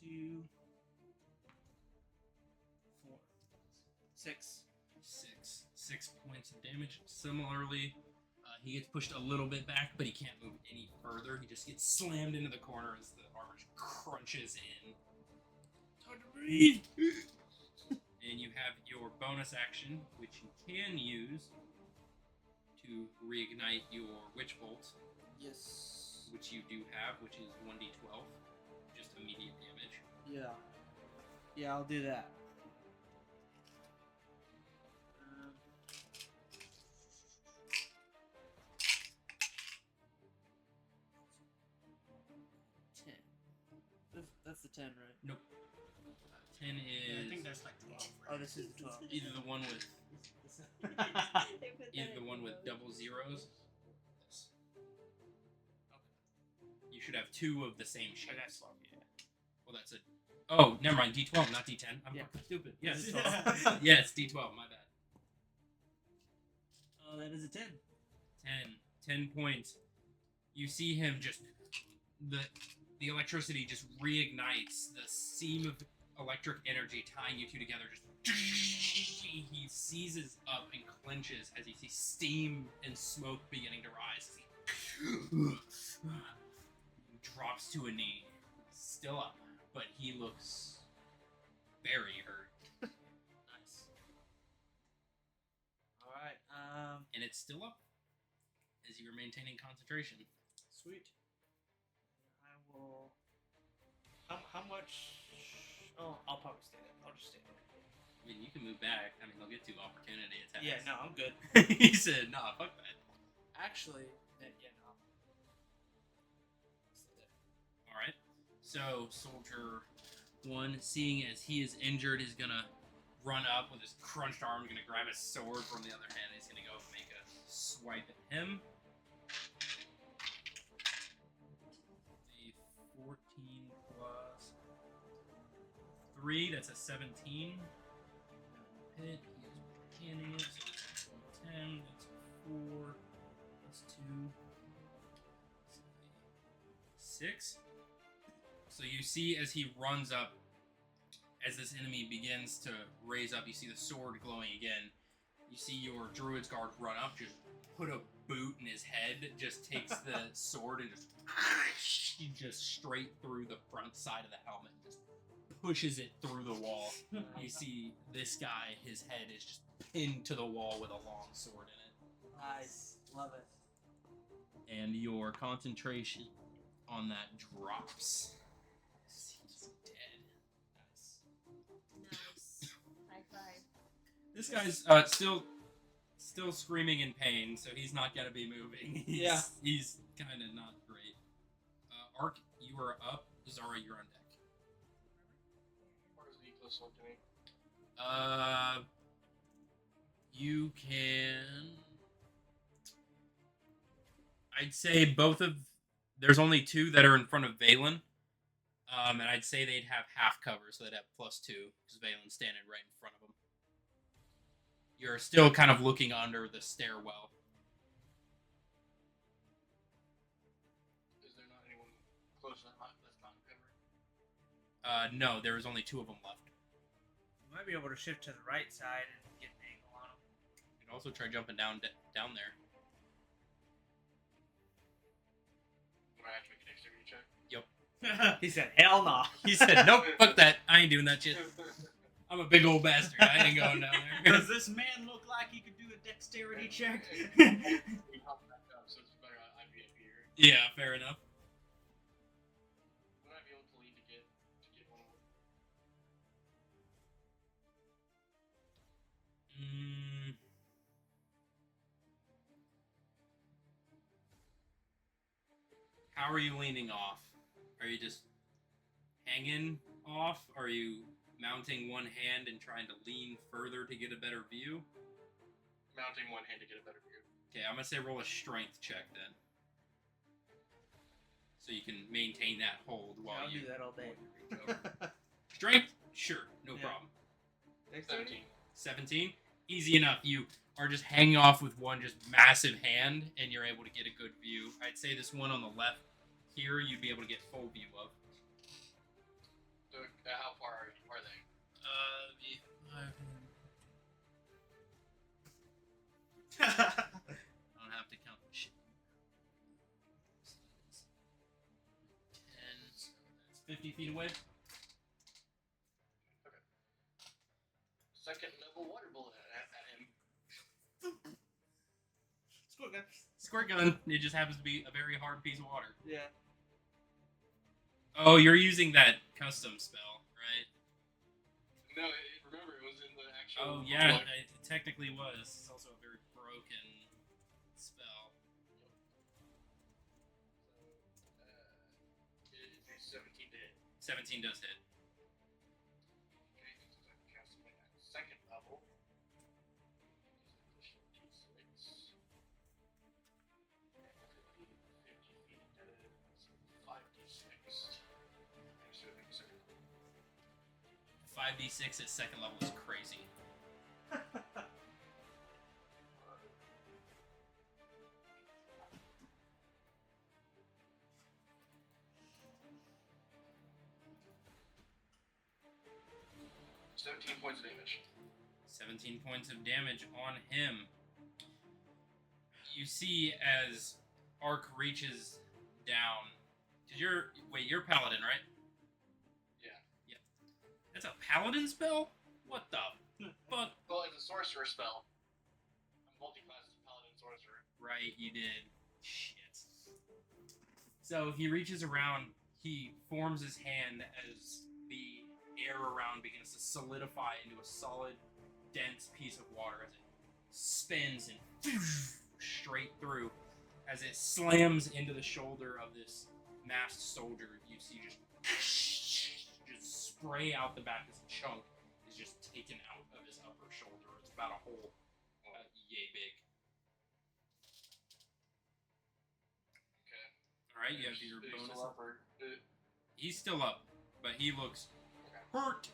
2, 4, 6. 6 points of damage. Similarly, he gets pushed a little bit back, but he can't move any further. He just gets slammed into the corner as the armor just crunches in. Hard to breathe. And you have your bonus action, which you can use to reignite your Witch Bolt, Yes. which you do have, which is 1d12, just immediate damage. Yeah. Yeah, I'll do that. 10. That's the 10, right? Nope. 10 is Yeah, I think that's like 12. Oh, this is the 12. either the one with They put that either the in one with notes. double zeros. This. You should have 2 of the same shape. Oh, that's 12, yeah. Well, that's a. Oh, never mind. D12, not D10. I'm Yeah. fucking stupid. Yes, It's 12. yes, D12. My bad. Oh, that is a 10. 10 points. You see him just the electricity just reignites the seam of electric energy tying you two together. Just he seizes up and clenches as he sees steam and smoke beginning to rise. He drops to a knee, still up, but he looks very hurt. Nice. Alright, And it's still up as you're maintaining concentration. sweet. I will... How much... Oh, I'll probably stay there. I'll just stay there. I mean, you can move back. I mean, they'll get 2 opportunity attacks. Yeah, no, I'm good. He said, nah, fuck that. Actually, yeah, no. Stay there. Alright. So, Soldier 1, seeing as he is injured, is gonna run up with his crunched arm, gonna grab his sword from the other hand, and he's gonna go make a swipe at him. The 14 plus 3, that's a 17. Hit, he is canning it, so that's 10, that's a 4, plus 2, 6. So you see as he runs up, as this enemy begins to raise up, you see the sword glowing again. You see your Druid's Guard run up, just put a boot in his head, just takes the sword and just straight through the front side of the helmet, just pushes it through the wall. You see this guy, his head is just pinned to the wall with a long sword in it. Nice. Love it. And your concentration on that drops. He's dead. Nice. High five. This guy's still screaming in pain, so he's not gonna be moving. He's kind of not great. Ark, you are up. Zara, you're on deck. What is the Eclipse one doing? You can. I'd say both of. There's only 2 that are in front of Valen. And I'd say they'd have half cover, so they'd have +2, because Valen's standing right in front of them. You're still kind of looking under the stairwell. Is there not anyone close enough that's not covered? No, there's only 2 of them left. You might be able to shift to the right side and get an angle on him. You can also try jumping down there. Do I have to make an dexterity check? He said, hell no. He said, nope, fuck that. I ain't doing that shit. I'm a big old bastard. I ain't going down there. Does this man look like he could do a dexterity check? We hop back up, so it's better I be up here. Yeah, fair enough. Would I be able to lead to get one of them? How are you leaning off? Are you just hanging off? Are you mounting one hand and trying to lean further to get a better view? Mounting one hand to get a better view. Okay, I'm gonna say roll a strength check then. So you can maintain that hold while I'll you do that all day. reach over. Strength? Sure, no Yeah. problem. 17. 17? easy enough. You are just hanging off with one just massive hand, and you're able to get a good view. I'd say this one on the left here, you'd be able to get full view of. So, how far are they? I don't have to count the shit. 10, so that's 50 feet away. Second level water bullet at him. Squirt gun. Squirt gun. It just happens to be a very hard piece of water. Yeah. Oh, you're using that custom spell, right? No, remember it was in the actual. Oh yeah, it technically was. It's also a very broken spell. It's 17 to hit. 17 does hit. Okay, so I can cast it at second level. Use additional d6. 50 feet, 5d6. 5d6 at second level is crazy. $17 points of damage. 17 points of damage on him. You see as Ark reaches down. You're paladin, right? Yeah. Yeah. That's a paladin spell? What the fuck? Well, it's a sorcerer spell. I'm multi-class as paladin sorcerer. Right, you did. Shit. So he reaches around, he forms his hand as the air around begins to solidify into a solid, dense piece of water as it spins and straight through. As it slams into the shoulder of this masked soldier, you see just spray out the back. This chunk is just taken out of his upper shoulder. It's about a hole yay big. Okay. Alright, you have your Is he bonus. still up, or- He's still up, but he looks Okay. hurt.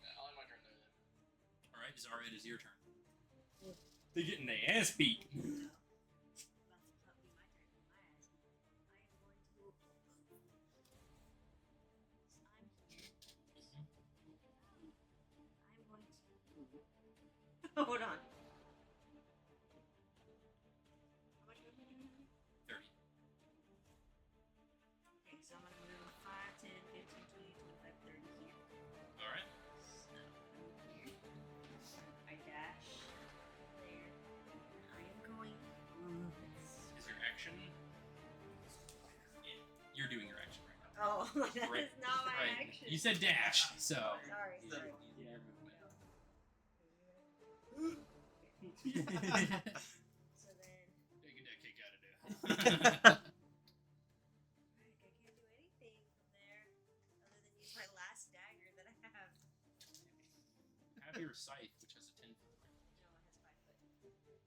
Yeah, I'll end my turn there then. Alright, Zara, it is your turn. They're getting their ass beat. Hold on. How much movement do we have? 30. Okay, so I'm gonna move 5, 10, 15, 20, 25, 30 here. Alright. So, here. I dash there. I am going. Is your action? Yeah, you're doing your action right now. Oh, that Right. is not my Right. action. You said dash, so. Sorry, Yeah, sorry. yeah, movement. So then, Taking that kick out of there. I can't do anything from there other than use my last dagger that I have. Have your scythe, which has a 10-foot range. No, it has 5 foot.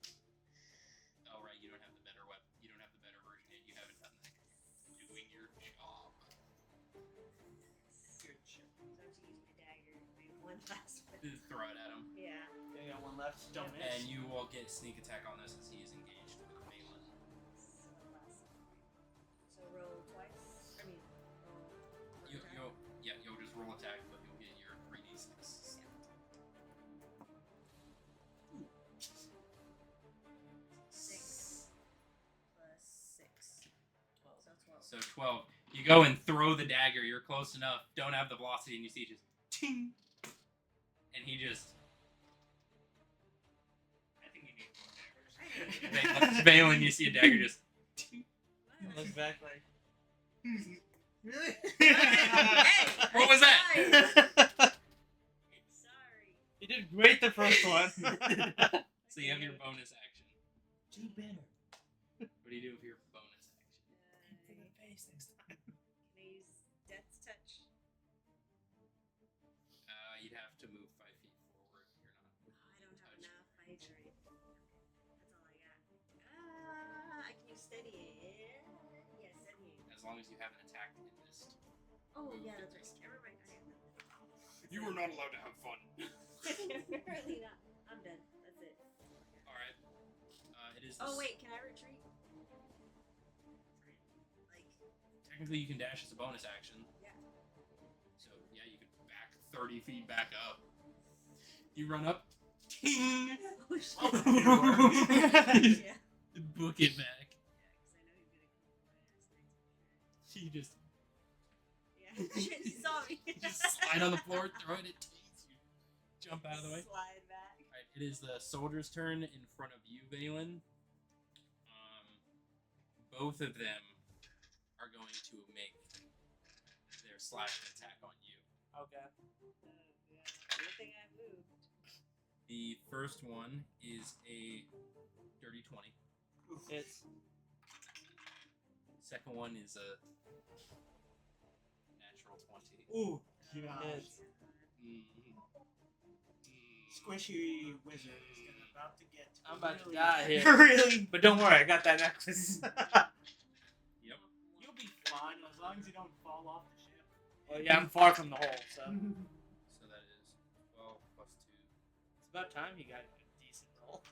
Oh, right, you don't have the better weapon. You don't have the better version yet. You haven't done that. Doing your job. Good shit. So I have to use my dagger. My one last one. Throw it at him. Yeah. Yeah, got one left. Don't miss. And you will get sneak attack on this as he is engaged with Malin. So last. So roll twice. I mean, roll. one time. You'll just roll attack, but you'll get your 3d6. Six plus 6. 12. So 12. So 12. You go and throw the dagger. You're close enough. Don't have the velocity, and you see just ting, and he just. I think you need more daggers. I did. Balin, you see a dagger just. Ting. Look back like. Really? What was that? Sorry. You did great the first one. So you have your bonus action. Do better. What do you do with your bonus action? For the face next time. Can I use Death's Touch? You'd have to move 5 feet forward. You're not. Oh, I don't have enough. I hate it. That's all I got. I can use Steady. Yeah, Steady. As long as you haven't attacked in this. Oh, yeah, that's right. Never mind. I have that. You are not allowed to have fun. Apparently not. I'm dead. That's it. All right. It is. Oh wait, can I retreat? Like, Technically, you can dash as a bonus action. yeah. So yeah, you can back 30 feet back up. You run up. Ting. Oh shit. You Yeah. book it back. Yeah, because I know he's gonna come for my ass next. You just Yeah. Shit, he saw me. just slide on the floor, throw it at Taze. You jump out of the way. Slide back. Alright, it is the soldier's turn in front of you, Valen. Both of them are going to make their slashing attack on you. Okay. Oh god. Good thing I moved. The first one is a dirty 20. It's Second one is a natural 20. Ooh, gosh. It's- Squishy wizard is about to get. I'm about to really- die here. really? But don't worry, I got that necklace. Yep. You'll be fine as long as you don't fall off the ship. Well, yeah, I'm far from the hole, so So that is 12 plus 2. it's about time you got a decent roll.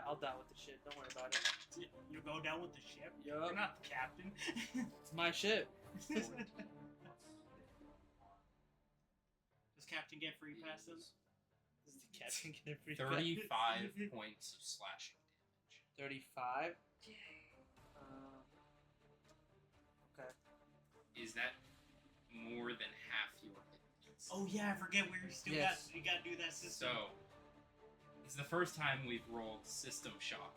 I'll die with the shit. Don't worry about it. You go down with the ship. Yup. You're not the captain. It's my ship. Plus Does captain get free passes? Does the captain get a free 35 points of slashing damage. 35. Yay. Okay. Is that more than half your hit points? Oh yeah, I forget we still Yes. got. We got to do that system. So, this is the first time we've rolled System Shock.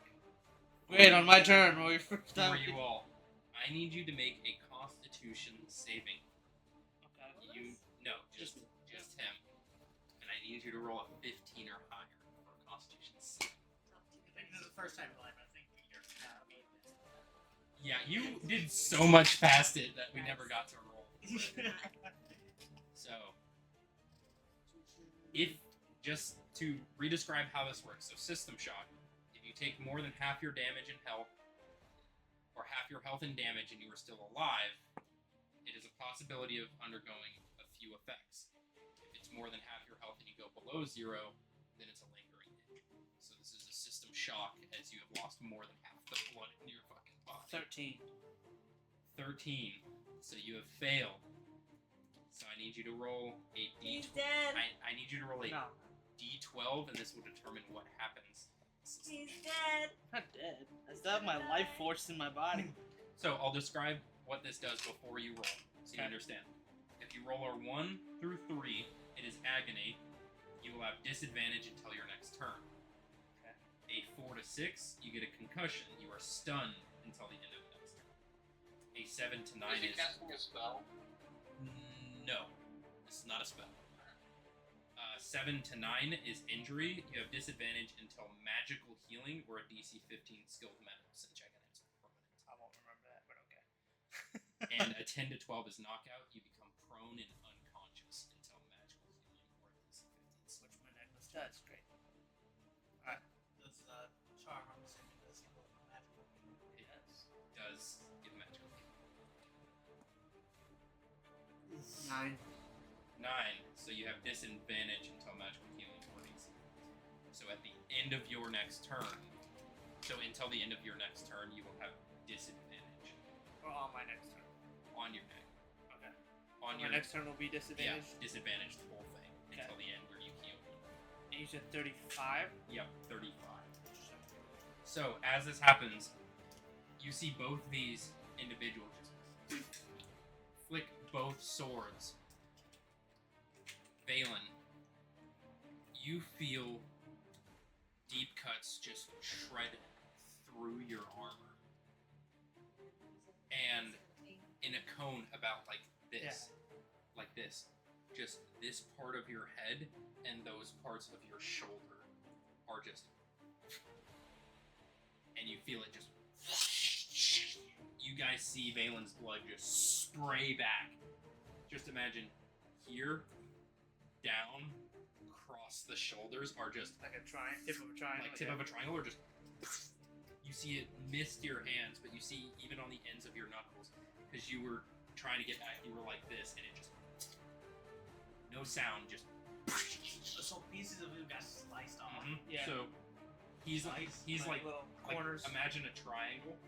Wait, on my turn. Roll your first For time. you all, I need you to make a Constitution saving. Okay. No, just him. And I need you to roll a 15 or higher for a Constitution saving. I think this is the first time in life. I think you're Yeah, you did so much past it that we never got to roll. So, if just to redescribe how this works, so System Shock, if you take more than half your damage and health, or half your health and damage, and you are still alive, it is a possibility of undergoing a few effects. If it's more than half your health and you go below 0, then it's a lingering injury. So this is a System Shock, as you have lost more than half the blood in your fucking body. 13. 13. So you have failed. So I need you to roll a He's d12. dead. I need you to roll a No, d12, and this will determine what happens. He's dead. I'm not dead. I still have my life force in my body. So I'll describe what this does before you roll, so you Okay. understand. If you roll a 1 through 3, it is agony. You will have disadvantage until your next turn. Okay. A 4 to 6, you get a concussion. You are stunned until the end of the next turn. A 7 to 9 Is he is... casting a spell? No, this is not a spell. 7 to 9 is injury. You have disadvantage until magical healing or a DC 15 skilled medicine check, and it's permanent. I won't remember that, but okay. And a 10 to 12 is knockout. You become prone and unconscious until magical healing or a DC 15. Which my necklace does. Great. Does charm? I'm assuming does he roll magical? It does give magical healing. 9. 9, so you have disadvantage until magical healing or DC 15. So at the end of your next turn, until the end of your next turn, you will have disadvantage Or on my next turn. on your neck. Okay. On My your next turn will be Yeah, disadvantage. disadvantage the whole thing Okay. until the end where you heal. And you said 35? Yep, 35. So as this happens, you see both these individuals just flick both swords. Valen, you feel deep cuts just shred through your armor. And in a cone about like this, just this part of your head and those parts of your shoulder are just, and you feel it just, you guys see Valen's blood just spray back. Just imagine here, down, across the shoulders are just Like a tip of a triangle. like tip of a triangle, or just you see it missed your hands, but you see even on the ends of your knuckles, because you were trying to get back, you were like this, and it just no sound, just so pieces of him got sliced off. Yeah. So he's like little like, corners. imagine a triangle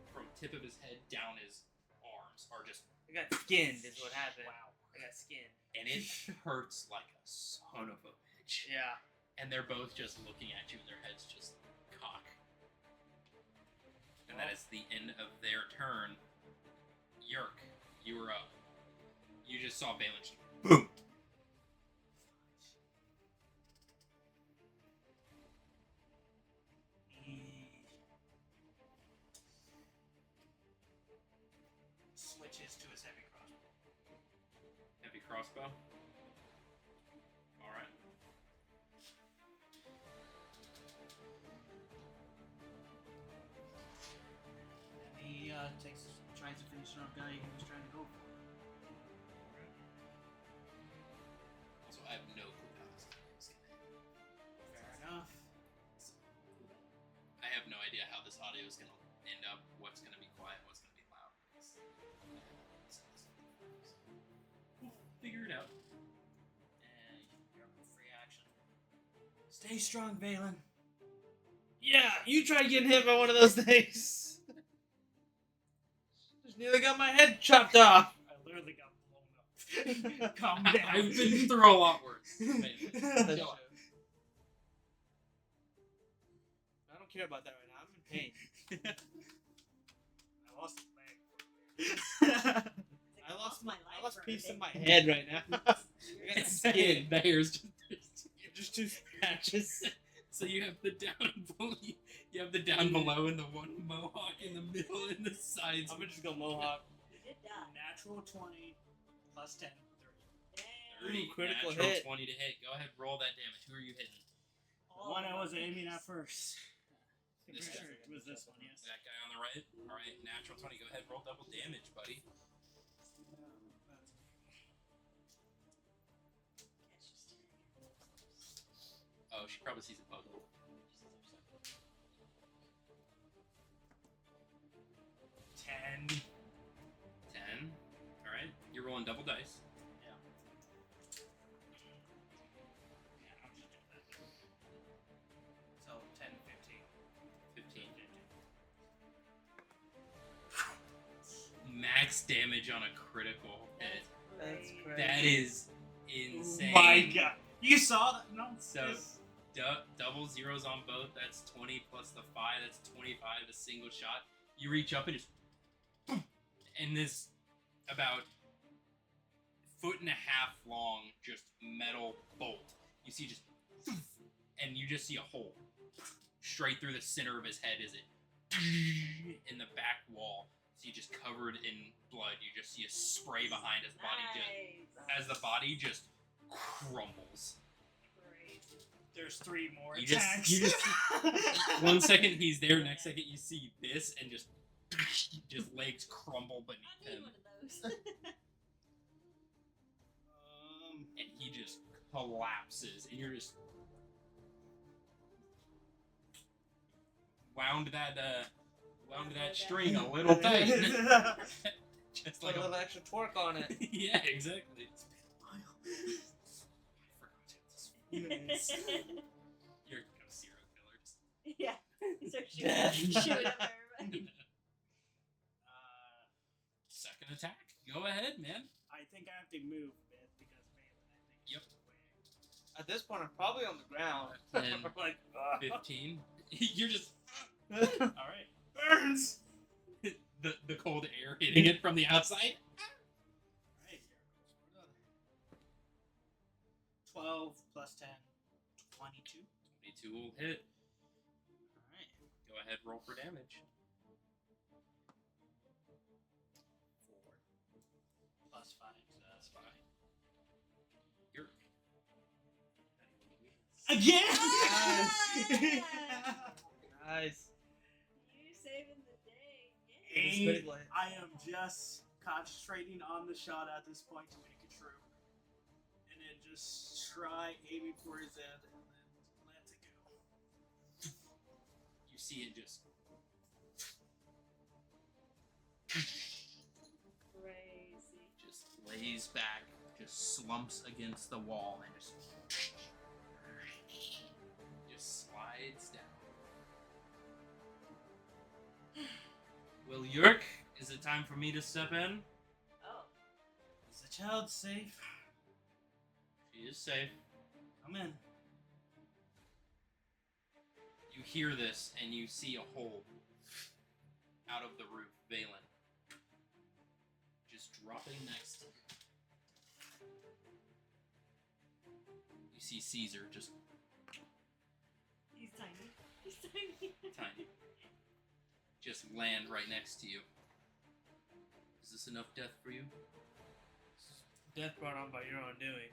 from tip of his head down his arms are just, I got skinned, is what happened. Wow. I got skinned. and it hurts like a son of a bitch. Yeah. And they're both just looking at you, and their heads just cock. And that is the end of their turn. Yerk, you were up. You just saw Valen just boom. He switches to his heavy crossbow. Heavy crossbow. All right. And he tries to finish our guy he was trying to go for. Also, I have no clue how this is gonna end. Fair enough. I have no idea how this audio is gonna end up. What's gonna be quiet? What's gonna be loud? We'll figure it out. And you're up with free action. Stay strong, Valen. Yeah, you tried getting hit by one of those things. Just nearly got my head chopped off. I literally got blown up. Calm down. I've been through a lot worse. That's true. I don't care about that right now. I'm in pain. I lost a leg. I lost a piece of my head right now. I got Skin. The hair's just two scratches. So you have the down below, you have the down below and the one mohawk in the middle and the sides. I'm gonna just go mohawk. You did die. Natural 20 plus 10, 30. 30, critical natural hit. 20 to hit. Go ahead, roll that damage. Who are you hitting? The one I was aiming at first. This Pretty guy. sure it was this one, yes. That guy on the right. All right, natural 20. Go ahead, roll double damage, buddy. Oh, she probably sees a bug. 10. 10. All right, you're rolling double dice. Yeah, I'll just do that. So 10, 15. 15. Max damage on a critical hit. That's crazy. That is insane. Oh my god. You saw that? No. So double zeros on both. That's 20 plus the 5. That's 25. A single shot. You reach up and just, boom, and this about 1.5 foot long, just metal bolt. You see just, and you just see a hole straight through the center of his head. Is it in the back wall? So you just covered in blood. You just see a spray behind his body, as the body just crumbles. There's 3 more You just- attacks. you just- 1 second he's there, next second you see this, and just legs crumble beneath I need him, one of those. and he just collapses, and you're just wound that string a little tight. Just Put like a little extra torque on it. yeah, exactly. It's been a while. I forgot to have this. You're a serial killer. Just Yeah. So shoot up everybody. second attack. Go ahead, man. I think I have to move a bit because Valen, I think, Yep. is away. At this point, I'm probably on the ground. 10, Like, 15. You're just alright. Burns! the cold air hitting it from the outside. Alright, here goes for another. 12 plus 10, 22. 22 will hit. Alright. Go ahead, roll for damage. 4 plus 5, so that's 5. You're Again! Nice. You saving the day. It's Yay. critical hit. I am just concentrating on the shot at this point to make it true. And then just try aiming for his head and then let it go. you see it just Crazy. lays back, just slumps against the wall, and just slides down. Well, Yerk, is it time for me to step in? Oh. Is the child safe? She is safe. Come in. You hear this, and you see a hole out of the roof. Valen. Just dropping next to you. You see Caesar just He's tiny. He's tiny. tiny. Just land right next to you. Is this enough death for you? Death brought on by your own doing.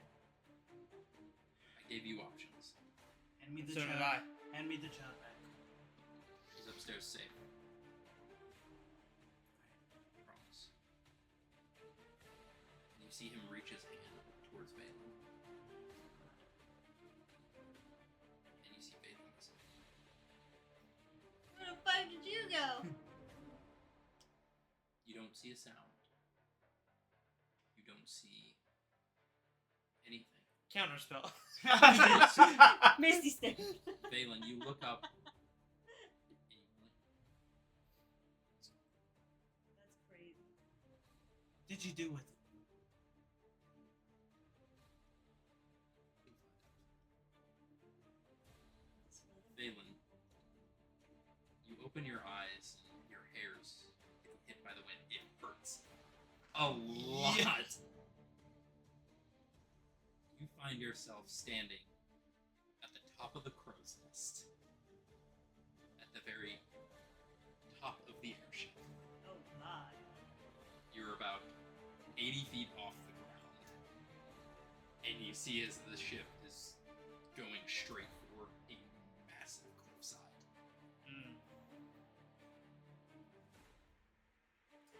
I gave you options. Hand me the So child. did I. Hand me the child back. She's upstairs safe. I promise. And you see him reach his hand towards Valen. And you see Valen listen. Where the fuck did you go? You don't see a sound. You don't see anything. Counterspell. Misty step. Valen, you look up and you blink. That's crazy. What did you do with it? Valen, you open your eyes and your hair's getting hit by the wind. It hurts a lot. You find yourself standing at the top of the crow's nest. At the very top of the airship. Oh my. You're about 80 feet off the ground. And you see as the ship is going straight for a massive cliffside.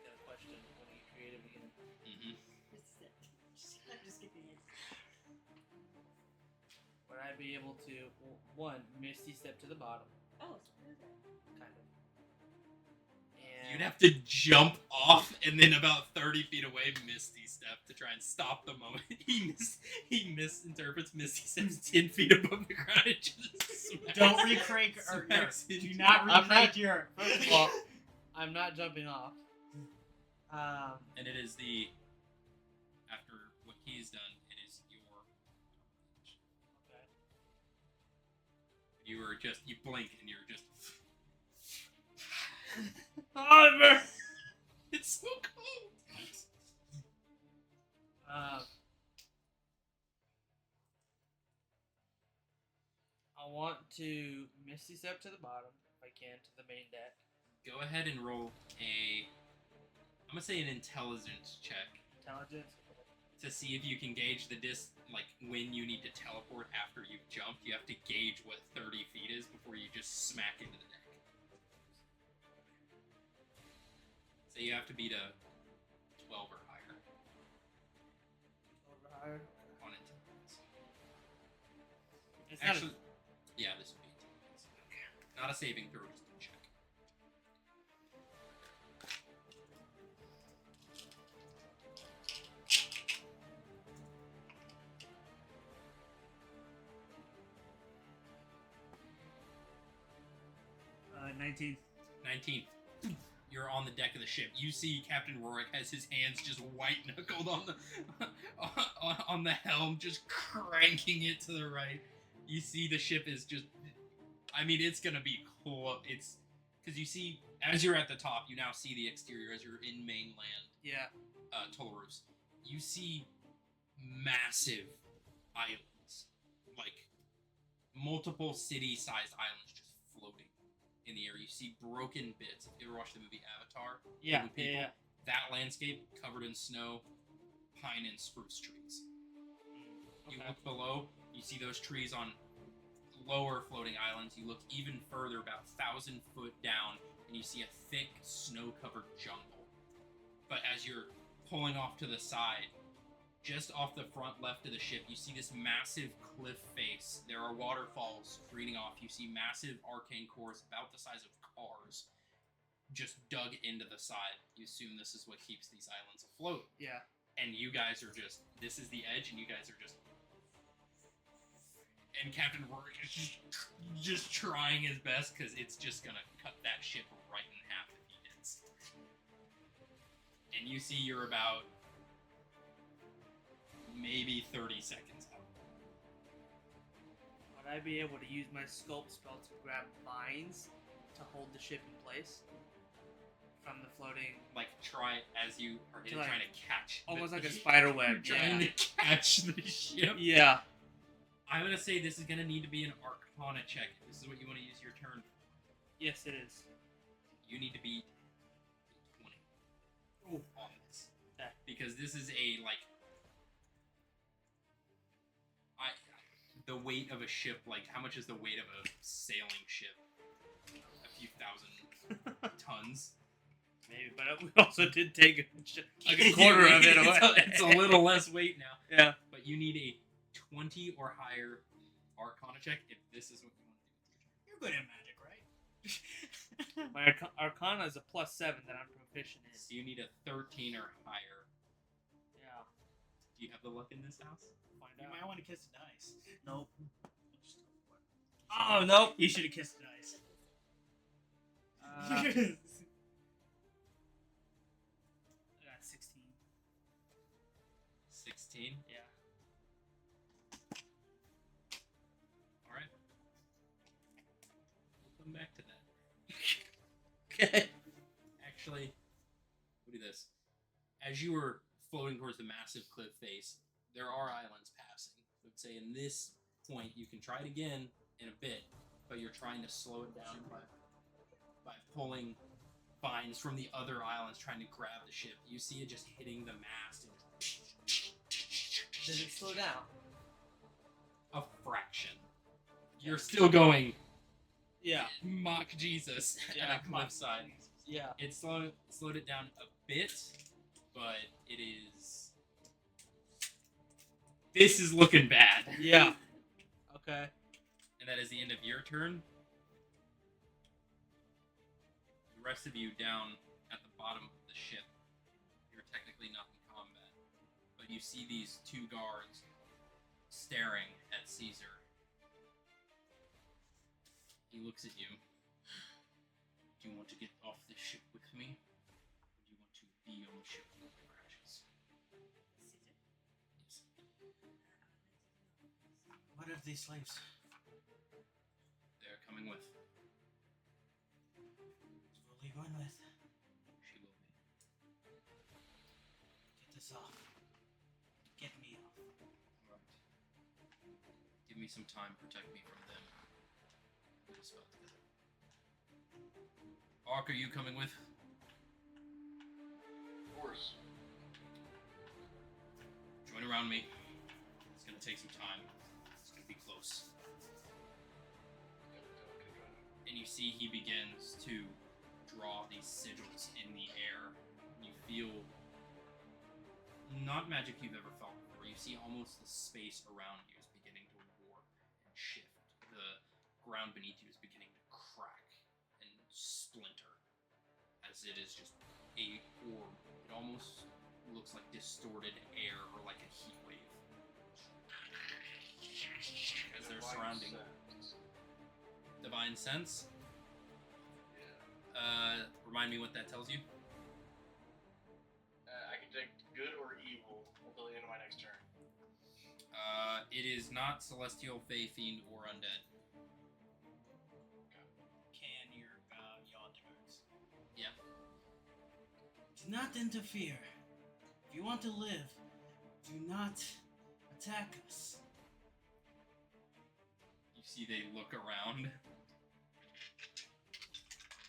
Got a question. When are you creative again? Mm-hmm. Misty step. I'm just kidding. Would I be able to, one, Misty step to the bottom? Oh, so what is that? Kind of. And You'd have to jump off and then about 30 feet away Misty Step to try and stop the moment. He misinterprets Misty Step's 10 feet above the ground and just smacks. Don't recrank or smacks do into not you. I'm recrank not- your. well, I'm not jumping off. And it is the, after what he's done, it is your Okay. You were just, you blink and you're just, Oliver! it's so cold. I want to Misty step to the bottom, if I can, to the main deck. Go ahead and roll I'm gonna say an intelligence check Intelligence. to see if you can gauge the like when you need to teleport after you've jumped. You have to gauge what 30 feet is before you just smack into the deck. So you have to beat a 12 or higher Over higher. on intelligence. It's not Actually, yeah, this would be intelligence. Not a saving throw, just a check. a 19. 19. You're on the deck of the ship. You see Captain Rorik has his hands just white knuckled on the on the helm, just cranking it to the right. You see the ship is just, I mean, it's gonna be cool. It's because you see, as you're at the top, you now see the exterior as you're in mainland Yeah. Tolrus. You see massive islands, like multiple city-sized islands just floating in the air. You see broken bits. If you ever watched the movie Avatar, Yeah. with people, Yeah. that landscape covered in snow, pine and spruce trees. You Okay. look below, you see those trees on lower floating islands. You look even further, about 1,000 foot down, and you see a thick, snow-covered jungle. But as you're pulling off to the side, just off the front left of the ship, you see this massive cliff face. There are waterfalls draining off. You see massive arcane cores about the size of cars just dug into the side. You assume this is what keeps these islands afloat. Yeah. And you guys are just, this is the edge, and you guys are just, And Captain Rourke is just trying his best because it's just gonna cut that ship right in half if he hits. And you see you're about maybe 30 seconds out. Would I be able to use my sculpt spell to grab vines to hold the ship in place from the floating? Like, try as you are To, like, trying to catch. Almost like a spider web. You're trying to catch the ship. Yeah. I'm gonna say this is gonna need to be an Arcana check. This is what you want to use your turn for. Yes, it is. You need to beat 20 on this. Okay. Because this is a, like... the weight of a ship, like, how much is the weight of a sailing ship? A few thousand tons. Maybe, but we also did take like a quarter of it away. It's a little less weight now. Yeah. But you need a 20 or higher Arcana check if this is what you want to do. You're good at magic, right? My Arcana is a +7 that I'm proficient in. So you need a 13 or higher. Yeah. Do you have the luck in this house? Find You out. might want to kiss the dice. Nope. Oh, nope. You should have kissed the dice. 16. 16? Yeah. Alright. We'll come back to that. Okay. Actually, we'll do this. As you were floating towards the massive cliff face, there are islands passing. I would say in this point, you can try it again in a bit, but you're trying to slow it down by pulling vines from the other islands, trying to grab the ship. You see it just hitting the mast and Does it slow down? a fraction. You're still going Yeah. mock Jesus Yeah, at a cliffside. Yeah. It slowed it down a bit, but it is. This is looking bad. Yeah. Okay. And that is the end of your turn. The rest of you down at the bottom of the ship. You're technically not in combat, but you see these two guards staring at Caesar. He looks at you. Do you want to get off the ship with me? Or do you want to be on the ship when it crashes? Yes. What of these slaves? They're coming with. Who are you going with? She will be. Get this off. Get me off. Alright. Give me some time, protect me from them. We'll spell together. Ark, are you coming with? Of course. Join around me. It's gonna take some time. It's gonna be close. And you see he begins to draw these sigils in the air. You feel not magic you've ever felt before. You see almost the space around you is beginning to warp and shift. The ground beneath you is beginning to crack and splinter as it is just a orb. It almost looks like distorted air or like a heat wave as they're surrounding. Divine sense. Remind me what that tells you. I can take good or evil until the end of my next turn. It is not celestial, fey, fiend, or undead. Can your Yondigards? Yeah. Do not interfere. If you want to live, do not attack us. You see they look around.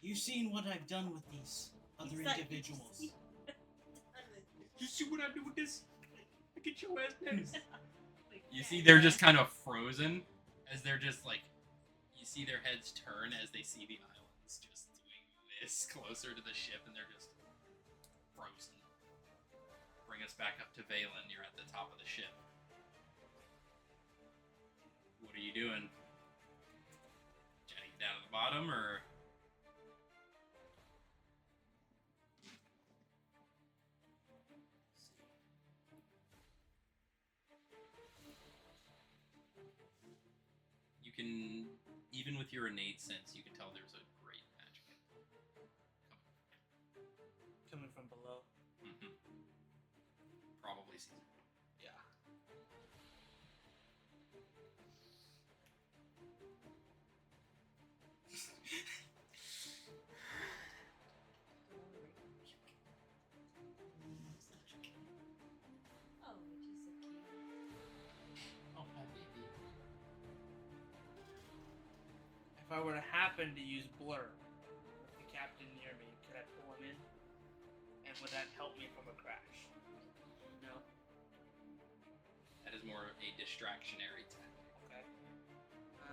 You've seen what I've done with these other individuals. You see what I do with this? I get your ass next. You see they're just kind of frozen as they're just like, you see their heads turn as they see the islands just doing this closer to the ship and they're just frozen. Bring us back up to Valen. You're at the top of the ship. What are you doing? Jetting down to the bottom or? You can, even with your innate sense, you can tell there's a great magic Coming from below. Mm-hmm. Probably Caesar. Yeah. Oh, which is so cute. Oh, hi, baby. If I were to happen to use blur with the captain near me, could I pull him in? And would that help me from a crash? No. That is more a distractionary tactic Okay.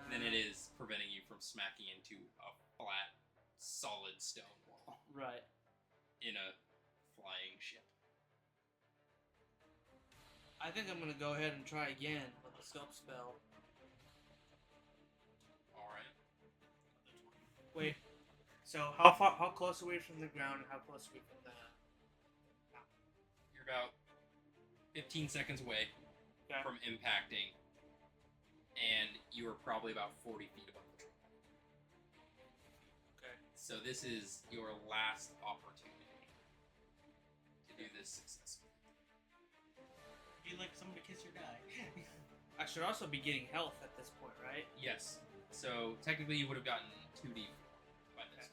than it is preventing you from smacking into a flat, solid stone wall Right. in a flying ship. I think I'm gonna go ahead and try again with the scope spell. All right. Wait. So how close are we from the ground, and how close are we from the? You're about 15 seconds away Okay. from impacting, and you are probably about 40 feet above the tree. Okay. So this is your last opportunity to do this successfully. Be like someone to kiss or die. I should also be getting health at this point, right? Yes. So technically you would have gotten 2d4 by this.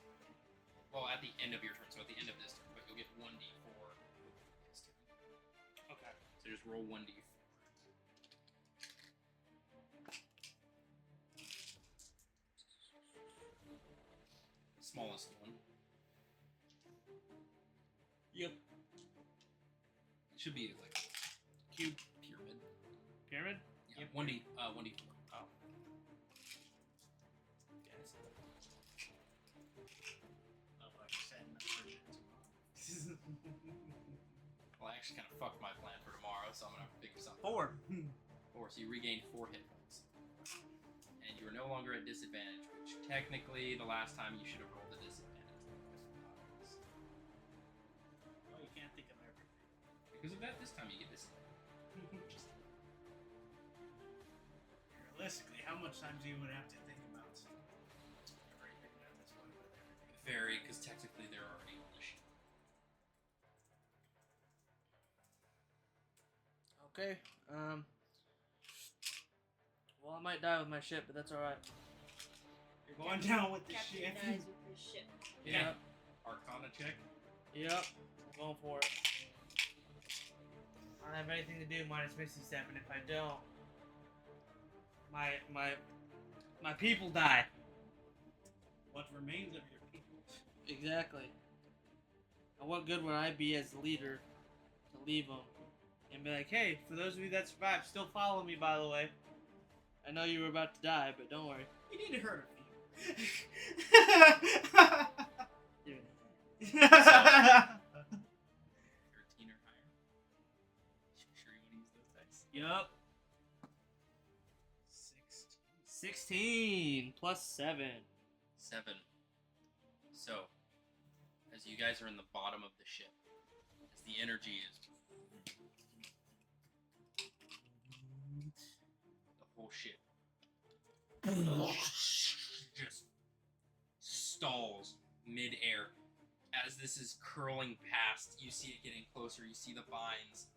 Well, at the end of your turn. So at the end of this turn, but you'll get 1d4 this turn. Okay. So just roll 1d4. Smallest one. Yep. It should be like a cube pyramid. Pyramid? Yeah. 1d4. Oh. Yes. Oh, like I said, no urgent. Well, I actually kind of fucked my plan for tomorrow, so I'm gonna figure something. 4. 4, so you regained 4 hit points. And you are no longer at disadvantage, which technically the last time you should have rolled a disadvantage. Well, you can't think of everything. Because of that, this time you get disadvantage. Just realistically, how much time do you would have to think about everything at this point with everything? Very, because technically they're already on the ship. Okay. Well, I might die with my ship, but that's all right. You're going down with the Captain ship. dies with his ship. Yep. Arcana check. Yep. I'm going for it. I don't have anything to do minus Misty Step, and if I don't, my people die. What remains of your people? Exactly. And what good would I be as the leader to leave them and be like, hey, for those of you that survived, still follow me, by the way. I know you were about to die, but don't worry. You need to hurt a few. 13 or higher. Sure you want to use those dice? Yup. 16 plus 7. 7. So, as you guys are in the bottom of the ship, as the energy is the whole ship just stalls mid-air. As this is curling past, you see it getting closer. You see the vines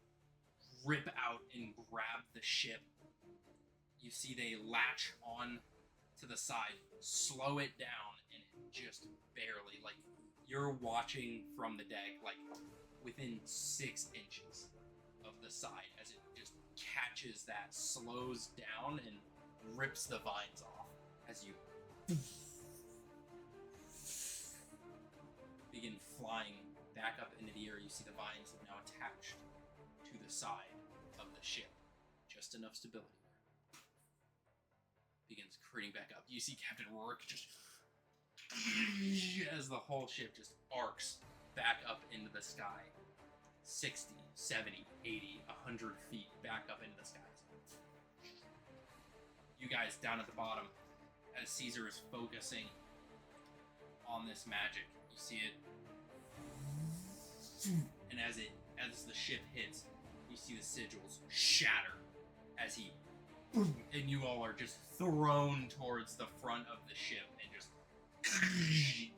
rip out and grab the ship. You see they latch on to the side, slow it down, and it just barely, like, you're watching from the deck, like, within 6 inches of the side as it just catches that, slows down, and rips the vines off as you begin flying back up into the air. You see the vines have now attached to the side of the ship. Just enough stability. Begins careening back up. You see Captain Rourke just as the whole ship just arcs back up into the sky. 60, 70, 80, 100 feet back up into the skies. You guys down at the bottom, as Caesar is focusing on this magic, you see it, and as the ship hits, you see the sigils shatter as he and you all are just thrown towards the front of the ship and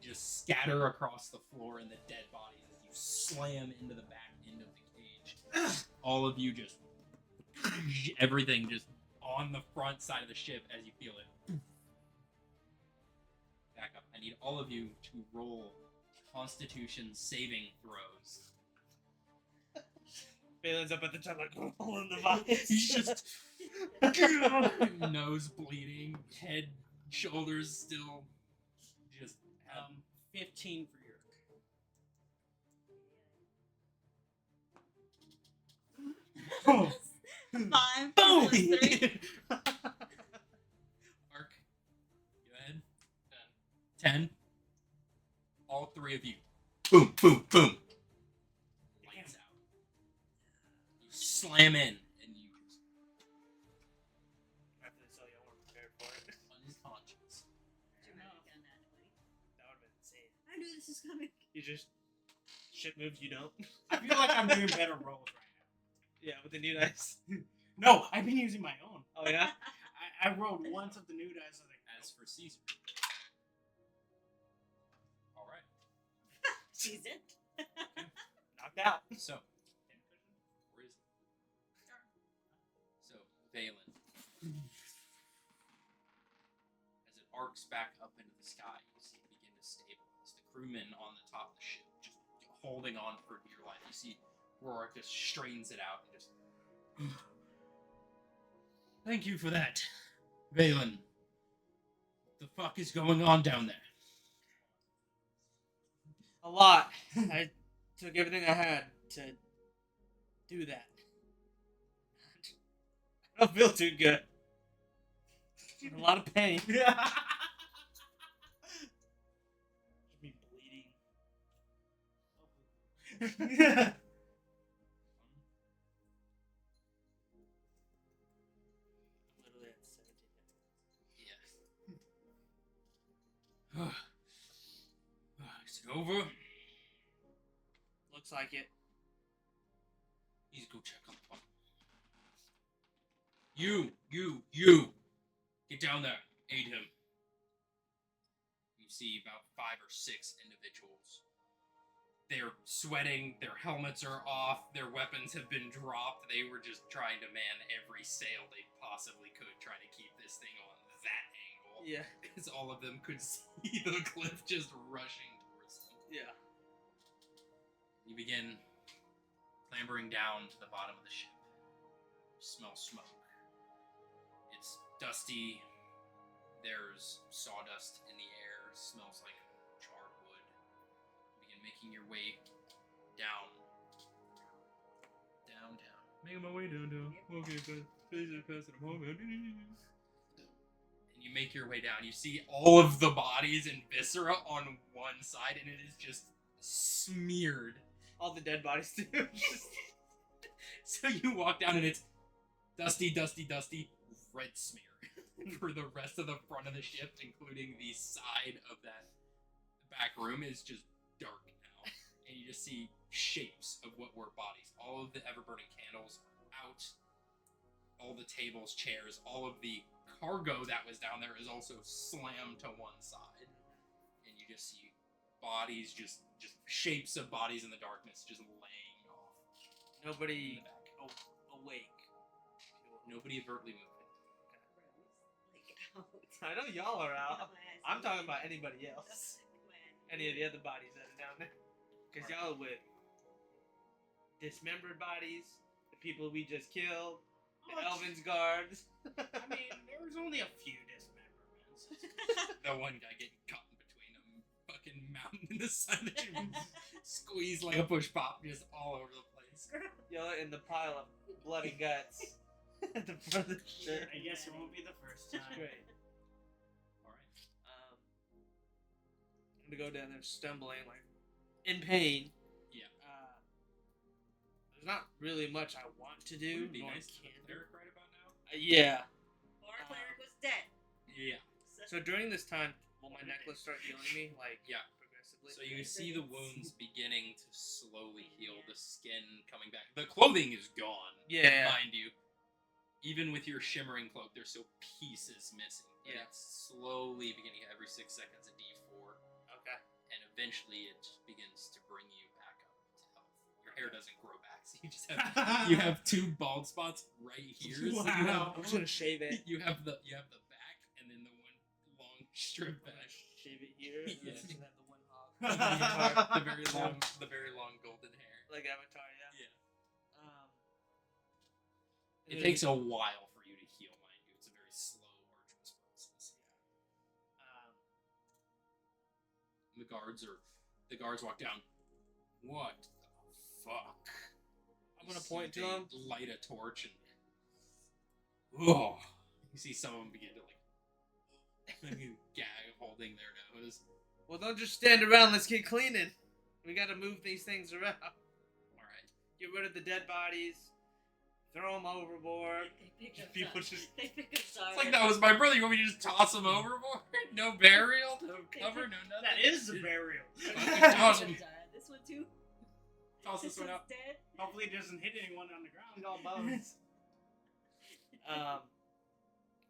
just scatter across the floor in the dead bodies as you slam into the back end of the cage. All of you just everything just on the front side of the ship as you feel it. Back up. I need all of you to roll Constitution saving throws. Balin's up at the top, like, pulling the vines. He's just nose bleeding, head, shoulders still just 15 for your. boom. 5 Boom! plus 3. Ark, go ahead. 10. All three of you. Boom, boom, boom. Lights out. You slam in, and you just After this, y'all weren't prepared for it. unconscious. I would have done that 20. That would have been insane. I knew this was coming. You just shit moves, you don't. I feel like I'm doing better rolls right Yeah, with the new dice. now. No, I've been using my own. Oh yeah. I rolled once of the new dice. I was like, As for Caesar. Alright. She's it. Knocked out. So, where is it? So, Valen. As it arcs back up into the sky, you see it begin to stabilize. The crewmen on the top of the ship just holding on for dear life. You see Rorik just straightens it out and just. Thank you for that, Valen. What the fuck is going on down there? A lot. I took everything I had to do that. I don't feel too good. In a lot of pain. me bleeding. Literally at 17 Yeah. Is it over? Looks like it. Please go check on the pump. You! Get down there. Aid him. You see about 5 or 6 individuals. They're sweating, their helmets are off, their weapons have been dropped. They were just trying to man every sail they possibly could, trying to keep this thing on that angle. Yeah. Because all of them could see the cliff just rushing towards them. Yeah. You begin clambering down to the bottom of the ship. You smell smoke. It's dusty. There's sawdust in the air. It smells like charred wood. You begin making your way down. Making my way down. Okay, passing home. And you make your way down. You see all of the bodies and viscera on one side, and it is just smeared. All the dead bodies too. So you walk down and it's dusty, red smear for the rest of the front of the ship, including the side of that back room is just dark now. And you just see shapes of what were bodies. All of the ever-burning candles are out. All the tables, chairs, all of the cargo that was down there is also slammed to one side. And you just see bodies, just shapes of bodies in the darkness just laying off. Nobody in the back. awake. Nobody overtly moving. I know y'all are out. I'm talking about anybody else. That's the plan. Any of the other bodies that are down there. Because y'all are with dismembered bodies, the people we just killed, the Elven's guards. I mean, there was only a few dismemberments. The one guy getting caught in between a fucking mountain in the sun that you squeeze like a push pop just all over the place. Y'all in the pile of bloody guts at the front of the ship. I guess it won't be the first time. Great. Alright. I'm gonna go down there stumbling, like, in pain. Yeah. There's not really much I want to do. Would it be nor nice to can have do. Derek right about now? Yeah. Our cleric was dead. Yeah. So during this time, will my necklace start healing me, like, Yeah. progressively? So you see the wounds beginning to slowly heal, the skin coming back. The clothing is gone, Yeah. mind you. even with your shimmering cloak, there's still pieces missing. But Yeah. It's slowly beginning every 6 seconds a D4, Okay. and eventually it begins to bring you back up to health. Your hair doesn't grow back, so you just have you have 2 bald spots right here. So you Wow. I'm just gonna shave it. you have the back, and then the one long strip I'm gonna back. shave it here. And Yeah. then have the one hog. the very long golden hair. Like Avatar, yeah. Yeah. And It takes a while for you to heal, mind you. It's a very slow, arduous process. The guards walk down. What the fuck? I'm gonna point to them. Light a torch and you see some of them begin to gag, holding their nose. Well, don't just stand around. Let's get cleaning. We gotta move these things around. All right. Get rid of the dead bodies. Throw them overboard. They pick up People Zara. just- They pick up Zara. It's like that was my brother. You want me to just toss him overboard? No burial, no cover, no nothing. That is a burial. Toss him. This one too. Toss this one one's out. dead. Hopefully it doesn't hit anyone on the ground. It's all bones.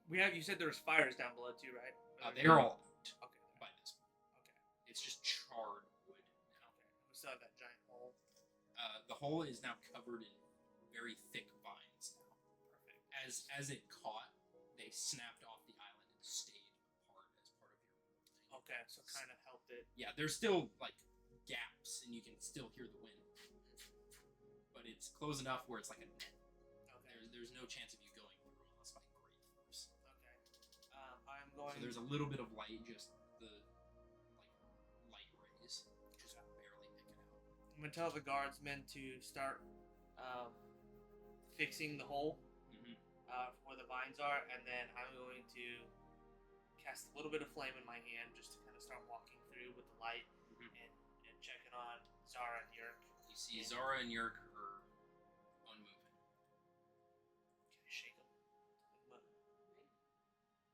You said there was fires down below too, right? They're all out Okay. by this point. Okay. It's just charred wood now. We still have that giant hole. The hole is now covered in very thick vines now. Perfect. As it caught, they snapped off the island and stayed apart as part of your thing. Okay, so kind of helped it. Yeah, there's still gaps, and you can still hear the wind. But it's close enough where it's like a net. Okay. There's no chance of you going through unless by great force. Okay. I'm going. So there's a little bit of light, just the light rays, just barely picking out. I'm gonna tell the guardsmen to start fixing the hole Mhm. where the vines are, and then I'm going to cast a little bit of flame in my hand just to kind of start walking through with the light Mhm. and checking on Zara and Yerk. You see Zara and Yerk are unmoving, Can I shake them?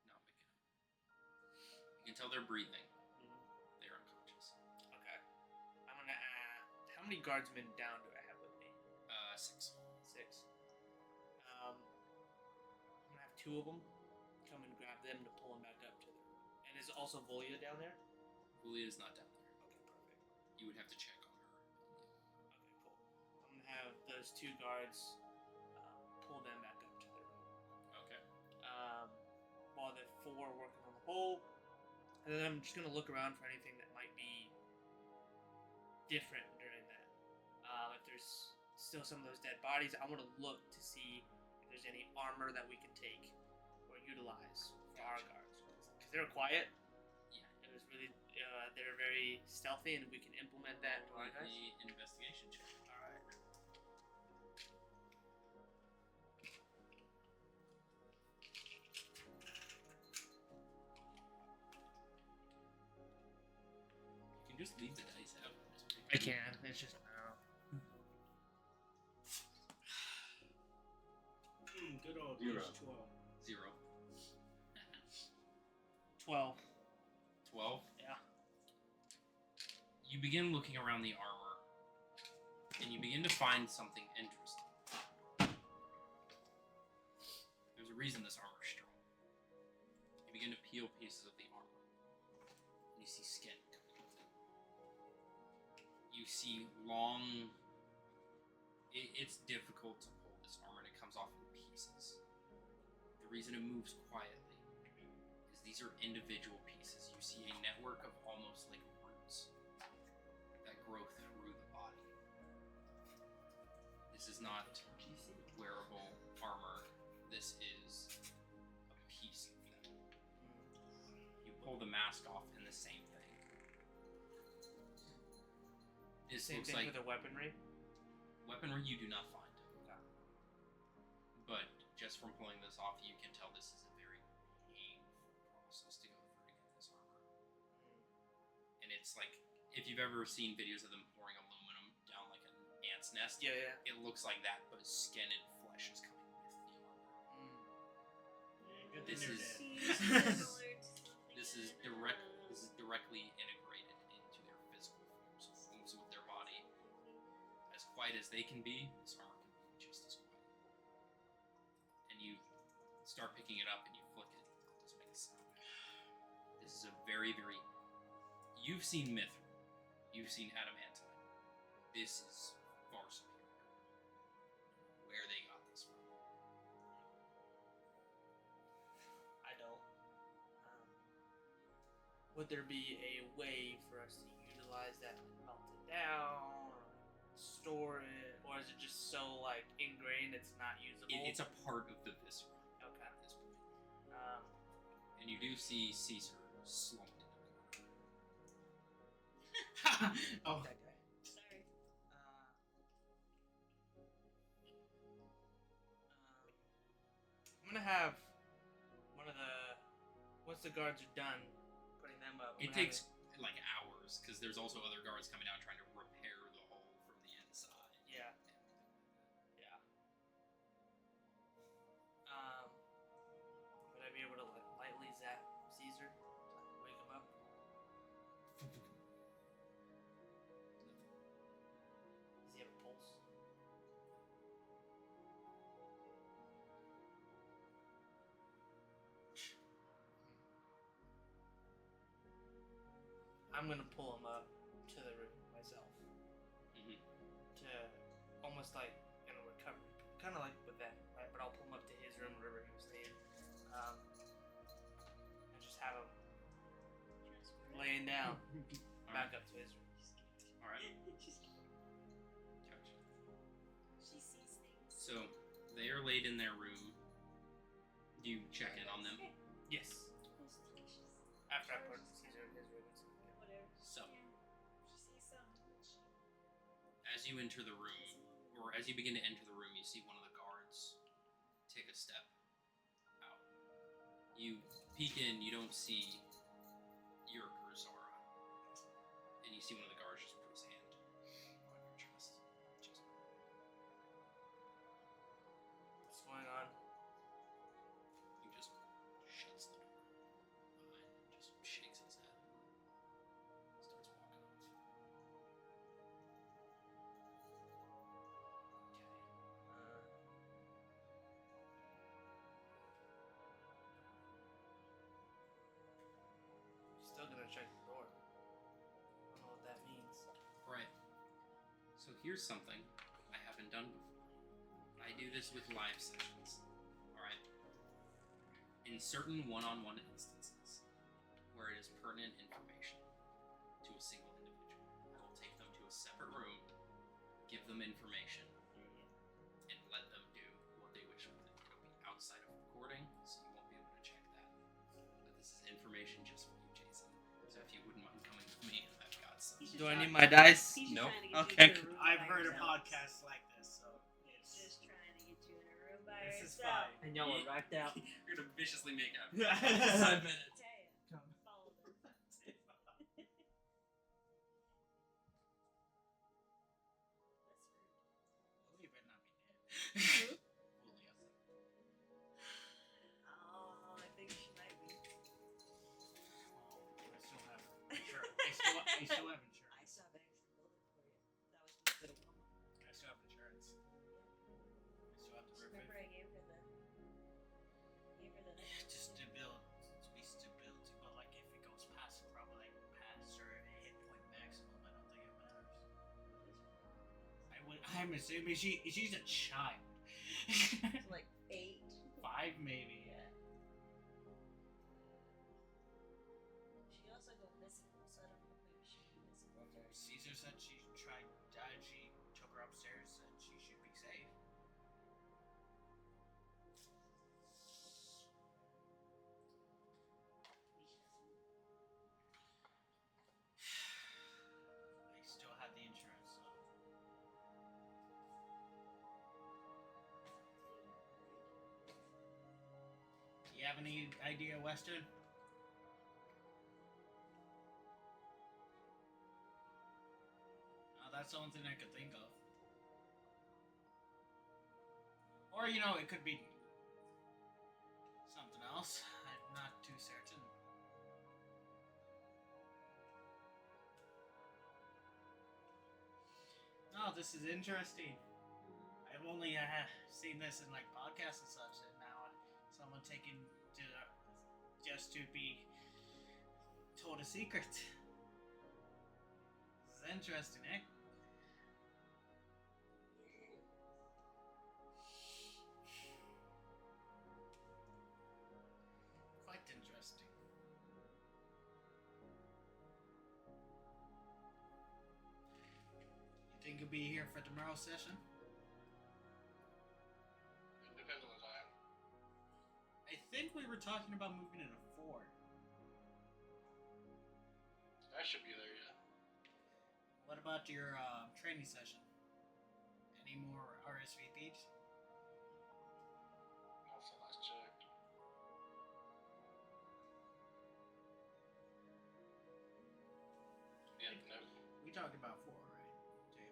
not picking up. You can tell they're breathing. They're unconscious. Okay. I'm gonna. How many guardsmen down do I have with me? 6. 6. I'm gonna have 2 of them come and grab them to pull them back up to them. And is also Volia down there? Julia's not down there. Okay, perfect. You would have to check on her. Okay, cool. I'm gonna have those 2 guards pull them back up to their room. Okay. While the 4 are working on the hole, and then I'm just gonna look around for anything that might be different during that. If there's still some of those dead bodies, I want to look to see if there's any armor that we can take or utilize for our guards. Because they're quiet. Yeah. It was really, they're very stealthy, and we can implement that to our guys. The investigation check. All right. You can just leave the dice out. I can. It's just Good old Zero. H12. 0. 12. 12. Yeah. You begin looking around the armor, and you begin to find something interesting. There's a reason this armor is strong. You begin to peel pieces of the armor, and you see skin coming with it. You see long. It's difficult to pull this armor, and it comes off in pieces. The reason it moves quietly is these are individual pieces. You see a network of almost like roots that grow through the body. This is not wearable armor. This is a piece of them. You pull the mask off, and the same thing. This Same looks thing like for the weaponry. weaponry you do not find. But just from pulling this off, you can tell this is a very painful process to go through to get this armor. And it's like, if you've ever seen videos of them pouring aluminum down like an ant's nest, Yeah, yeah. it looks like that, but skin and flesh is coming with the armor. Good This thing is- they're dead. This is directly integrated into their physical forms, moves with their body. As quiet as they can be, this armor can be just as quiet. And you start picking it up and you flick it. It doesn't make a sound. This is a very, very. You've seen Mithril. You've seen Adamantine. This is far superior. Where they got this from. I don't. Would there be a way for us to utilize that, like melt it down, or store it, or is it just so like ingrained it's not usable? It's a part of the viscera Okay. at this point. Um, And you do see Caesar slumped in a corner. Oh, that guy. Sorry. I'm gonna have one of the once the guards are done putting them up. I'm It gonna have takes like hours because there's also other guards coming down trying to repair the hole from the inside. Yeah. Yeah. Would I be able to like lightly zap Caesar to like, wake him up? Does he have a pulse? I'm gonna pull him up to the room myself. Mhm. To almost like in a recovery, kind of like with that, right? But I'll pull him up to his room, wherever he was staying, and just have him laying down, back up to his room. All right. She's Gotcha. She sees things. So they are laid in their room. Do you check in on them? Yes. After I put Caesar in his room. Whatever. So Yeah. She sees something. as you enter the room, or as you begin to enter the room, you see one of the guards take a step out. You peek in, you don't see your Zara, and you see one of the guards just put his hand on your chest. Just What's going on? he just shuts the door behind him, just shakes his head, starts walking off. Still gonna check the door. I don't know what that means. Right. So here's something I haven't done before. I do this with live sessions. Alright? In certain one-on-one instances where it is pertinent information to a single individual, I will take them to a separate room, give them information, and let them do what they wish with it. It'll be outside of recording, so you won't be able to check that. But this is information just for you, Jason. So if you wouldn't mind coming with me, I've got some. He's Do I just need my dice? He's just Nope. trying to get Okay. you into a room I've by heard of yourself. podcasts like this, so He's just trying to get you in a room by this is yourself. fine. And y'all are racked out. You're gonna viciously make out. Yeah. 5 minutes. Tell ya, Come. follow them. That's rude. Well, you better not be dead. Fully, I think. Oh, I think she might be. I still have insurance. I still have I insurance. still have an extra building for you. That was supposed to go to Walmart. I still have insurance. I still have the roof. Remember, I gave her the. Just stability. It's be stability, but like if it goes past, probably like past or hit point maximum, I don't think it matters. I'm assuming she's a child. It's like 8. 5 maybe. Yeah. She also go missing, so I don't know if maybe she went missing with her. Caesar said she tried died. She took her upstairs and she should be safe. I still have the insurance, so. Do you have any idea, Western? That's the only thing I could think of. Or, you know, it could be something else. I'm not too certain. No, this is interesting. I've only seen this in like podcasts and such, and now someone taken to just to be told a secret. This is interesting, eh? Quite interesting. You think you'll be here for tomorrow's session? It depends on the time. I think we were talking about moving it to 4. I should be there, yeah. What about your training session? Any more RSVPs? Not since last checked. Yeah, no. We talked about 4, right? Jay?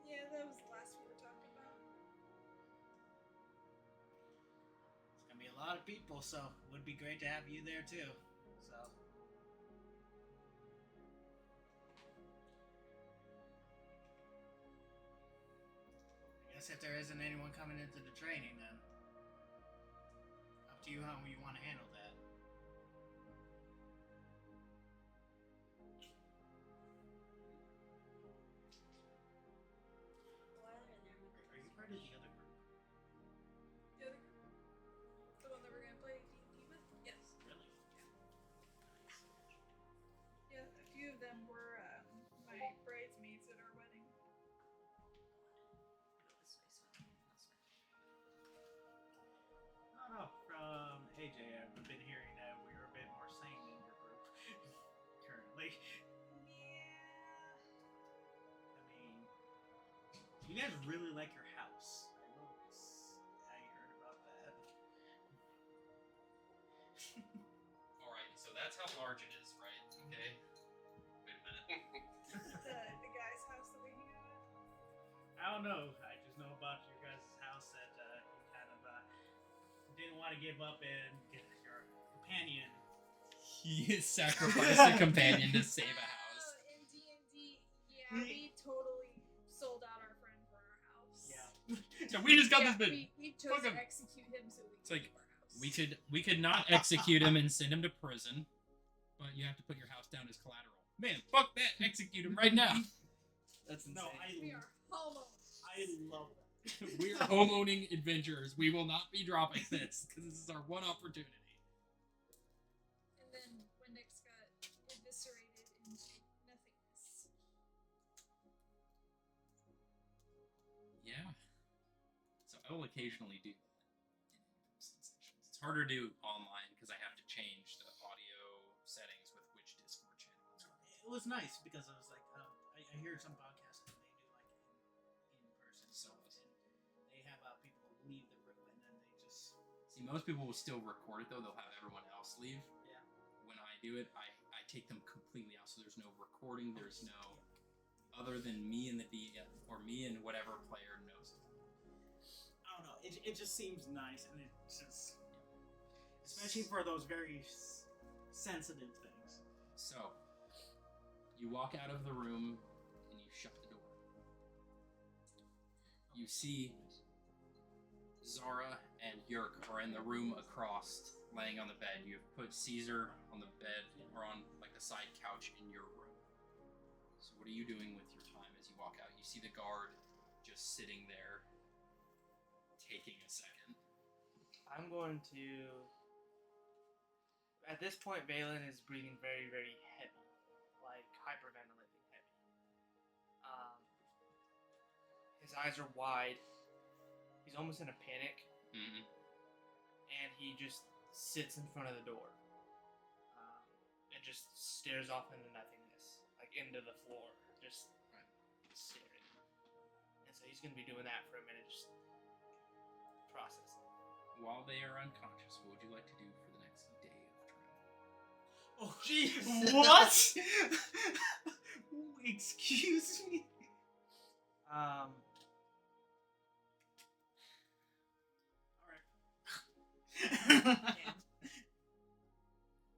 Yeah, that was the last we were talking about. It's gonna be a lot of people, so it would be great to have you there too. So. I guess if there isn't anyone coming into the training, then up to you how you want to handle that. While they're in there, I'm gonna Are you part of the other group? The other group? The one that we're gonna play D&D with? Yes. Really? Yeah, a few of them were my bridesmaids at our wedding. go this way, so I can also. I don't know. From AJ, I've been hearing that we are a bit more sane in your group currently. Yeah. I mean, you guys really like your house. I heard about that. Alright, so that's how large it is, right? Okay. Wait a minute. The guy's house that we hang out at. I don't know. I just know about your guys' house that you kind of didn't want to give up and get your companion. He sacrificed a companion to save a house. In D&D, yeah, we totally sold out our friend for our house. Yeah. So we just got Yeah, this bit. we chose Fuck to him. execute him so we It's could like, keep our house. We could not execute him and send him to prison, but you have to put your house down as collateral. Man, fuck that! Execute him right now. That's insane. No, We are homeowners. I love that. We're homeowning adventurers. We will not be dropping this because this is our one opportunity. And then Wendix got eviscerated into nothingness. Yeah. So I will occasionally do that in in-person sessions. It's harder to do online because I have to change the audio settings with which Discord channel it's on. It was nice because I was like, I hear some podcasts and they do like in-person Solos. and they have people leave the room and then they just. See, most people will still record it though. They'll have everyone else leave. Yeah. When I do it, I take them completely out. So there's no recording. There's no other than me and the DM or me and whatever player knows it. I don't know. It just seems nice and it just, especially for those very sensitive things. So you walk out of the room and you shut the door. You see Zara and Yerk are in the room across, laying on the bed. You've put Caesar on the bed or on like the side couch in your room. So what are you doing with your time as you walk out? You see the guard just sitting there, taking a second. I'm going to. At this point, Valen is breathing very, very heavy, like hyperventilating heavy. His eyes are wide. He's almost in a panic, Mm-hmm. and he just sits in front of the door and just stares off into nothingness, like into the floor, just staring. And so he's going to be doing that for a minute, just processing. While they are unconscious, what would you like to do for the next day of travel? Oh, jeez. What? Excuse me? Alright.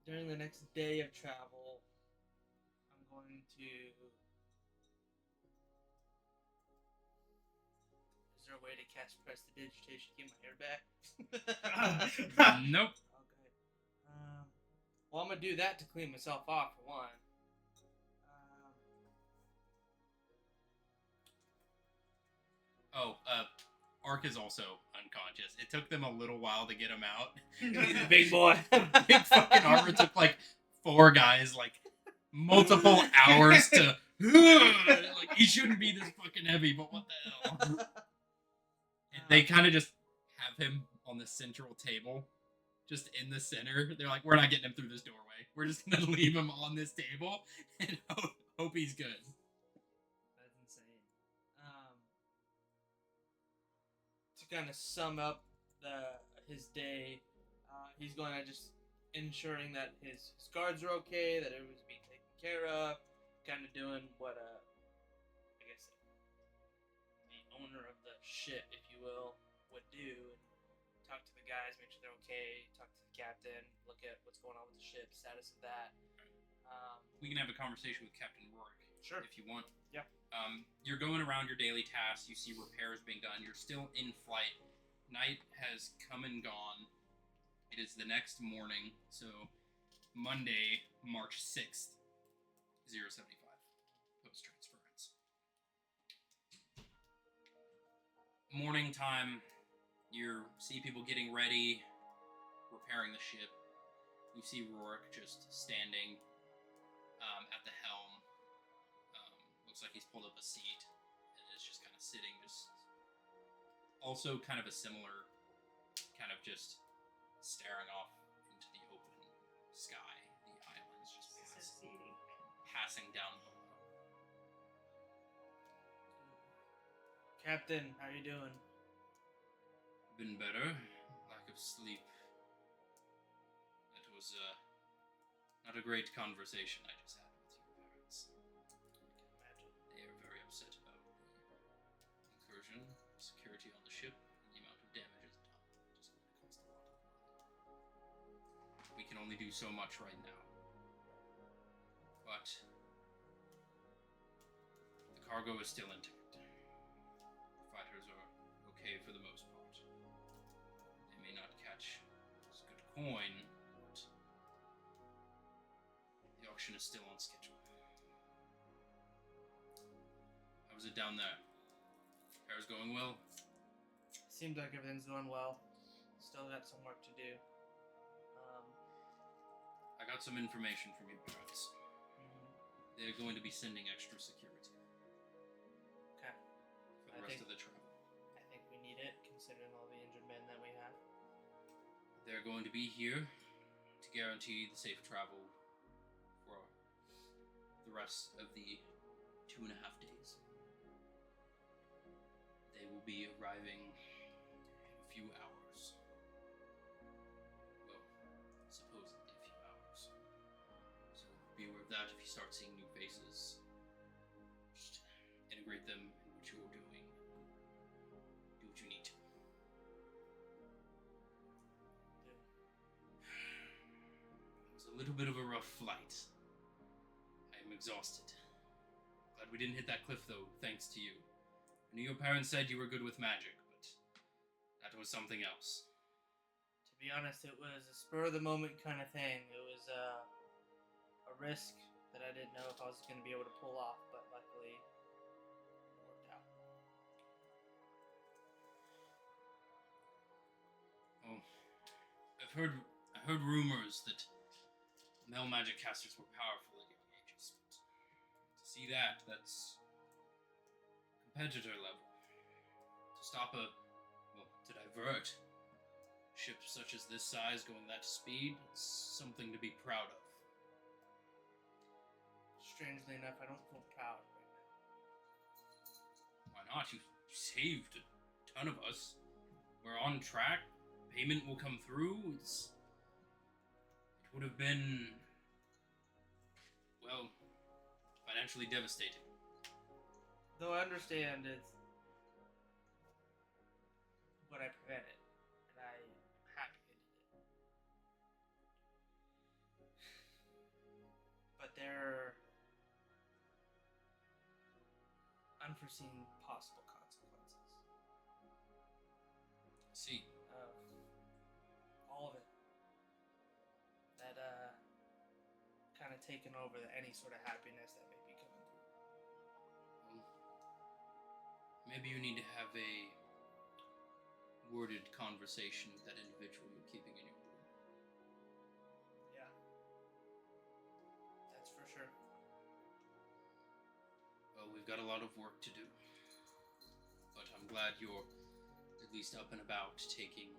During the next day of travel, I'm going to Is there a way to cast prestidigitation to get my hair back? Nope. Okay. Well, I'm gonna do that to clean myself off for one. Ark is also unconscious. It took them a little while to get him out. He's a big boy. Big fucking armor took like 4 guys, like multiple hours to. Like he shouldn't be this fucking heavy, but what the hell? And they kind of just have him on the central table, just in the center. They're like, we're not getting him through this doorway. We're just gonna leave him on this table and hope he's good. That's insane. To kind of sum up his day, he's going to just ensuring that his guards are okay, that everyone's being taken care of, kind of doing what I guess the owner of the ship, if you will, would do. Talk to the guys, make sure they're okay. Talk to the captain, look at what's going on with the ship, status of that. We can have a conversation with Captain Rourke. Sure. If you want. Yeah. You're going around your daily tasks. You see repairs being done. You're still in flight. Night has come and gone. It is the next morning. So, Monday, March 6th, 075. Post-transference. Morning time. You see people getting ready, repairing the ship. You see Rourke just standing at the helm. Looks like he's pulled up a seat and is just kind of sitting, just also kind of a similar kind of just staring off into the open sky. The islands just passing down below. Captain, how you doing? Been better. Lack of sleep. It was not a great conversation I just had with your parents. They are very upset about the incursion, security on the ship, and the amount of damage it's done. Just going to cost a lot of money. We can only do so much right now. But the cargo is still intact. The fighters are okay for the most part. They may not catch as good coin, but the auction is still on schedule. How is it down there? Repair's going well? Seems like everything's going well. Still got some work to do. I got some information from your parents. They're going to be sending extra security. Okay. For the rest of the travel. I think we need it, considering all the injured men that we have. They're going to be here to guarantee the safe travel for the rest of the 2.5 days. They will be arriving in a few hours. Well, supposedly a few hours. So be aware of that. If you start seeing new faces, just integrate them in what you're doing. Do what you need to. It was a little bit of a rough flight. I am exhausted. Glad we didn't hit that cliff, though, thanks to you. I knew your parents said you were good with magic, but that was something else. To be honest, it was a spur-of-the-moment kind of thing. It was a risk that I didn't know if I was going to be able to pull off, but luckily it worked out. Oh, I heard rumors that male magic casters were powerful at young ages, but to see that's competitor level. To stop to divert a ship such as this size going that speed, it's something to be proud of. Strangely enough, I don't feel proud right now. Why not? You saved a ton of us. We're on track. Payment will come through. It would have been, well, financially devastating. Though I understand it's what I prevented, and I'm happy I did it. But there are unforeseen possible consequences. See, of all of it. That kind of taken over any sort of happiness that may be coming through. maybe you need to have a worded conversation with that individual you're keeping in your room. Yeah. That's for sure. Well, we've got a lot of work to do. But I'm glad you're at least up and about taking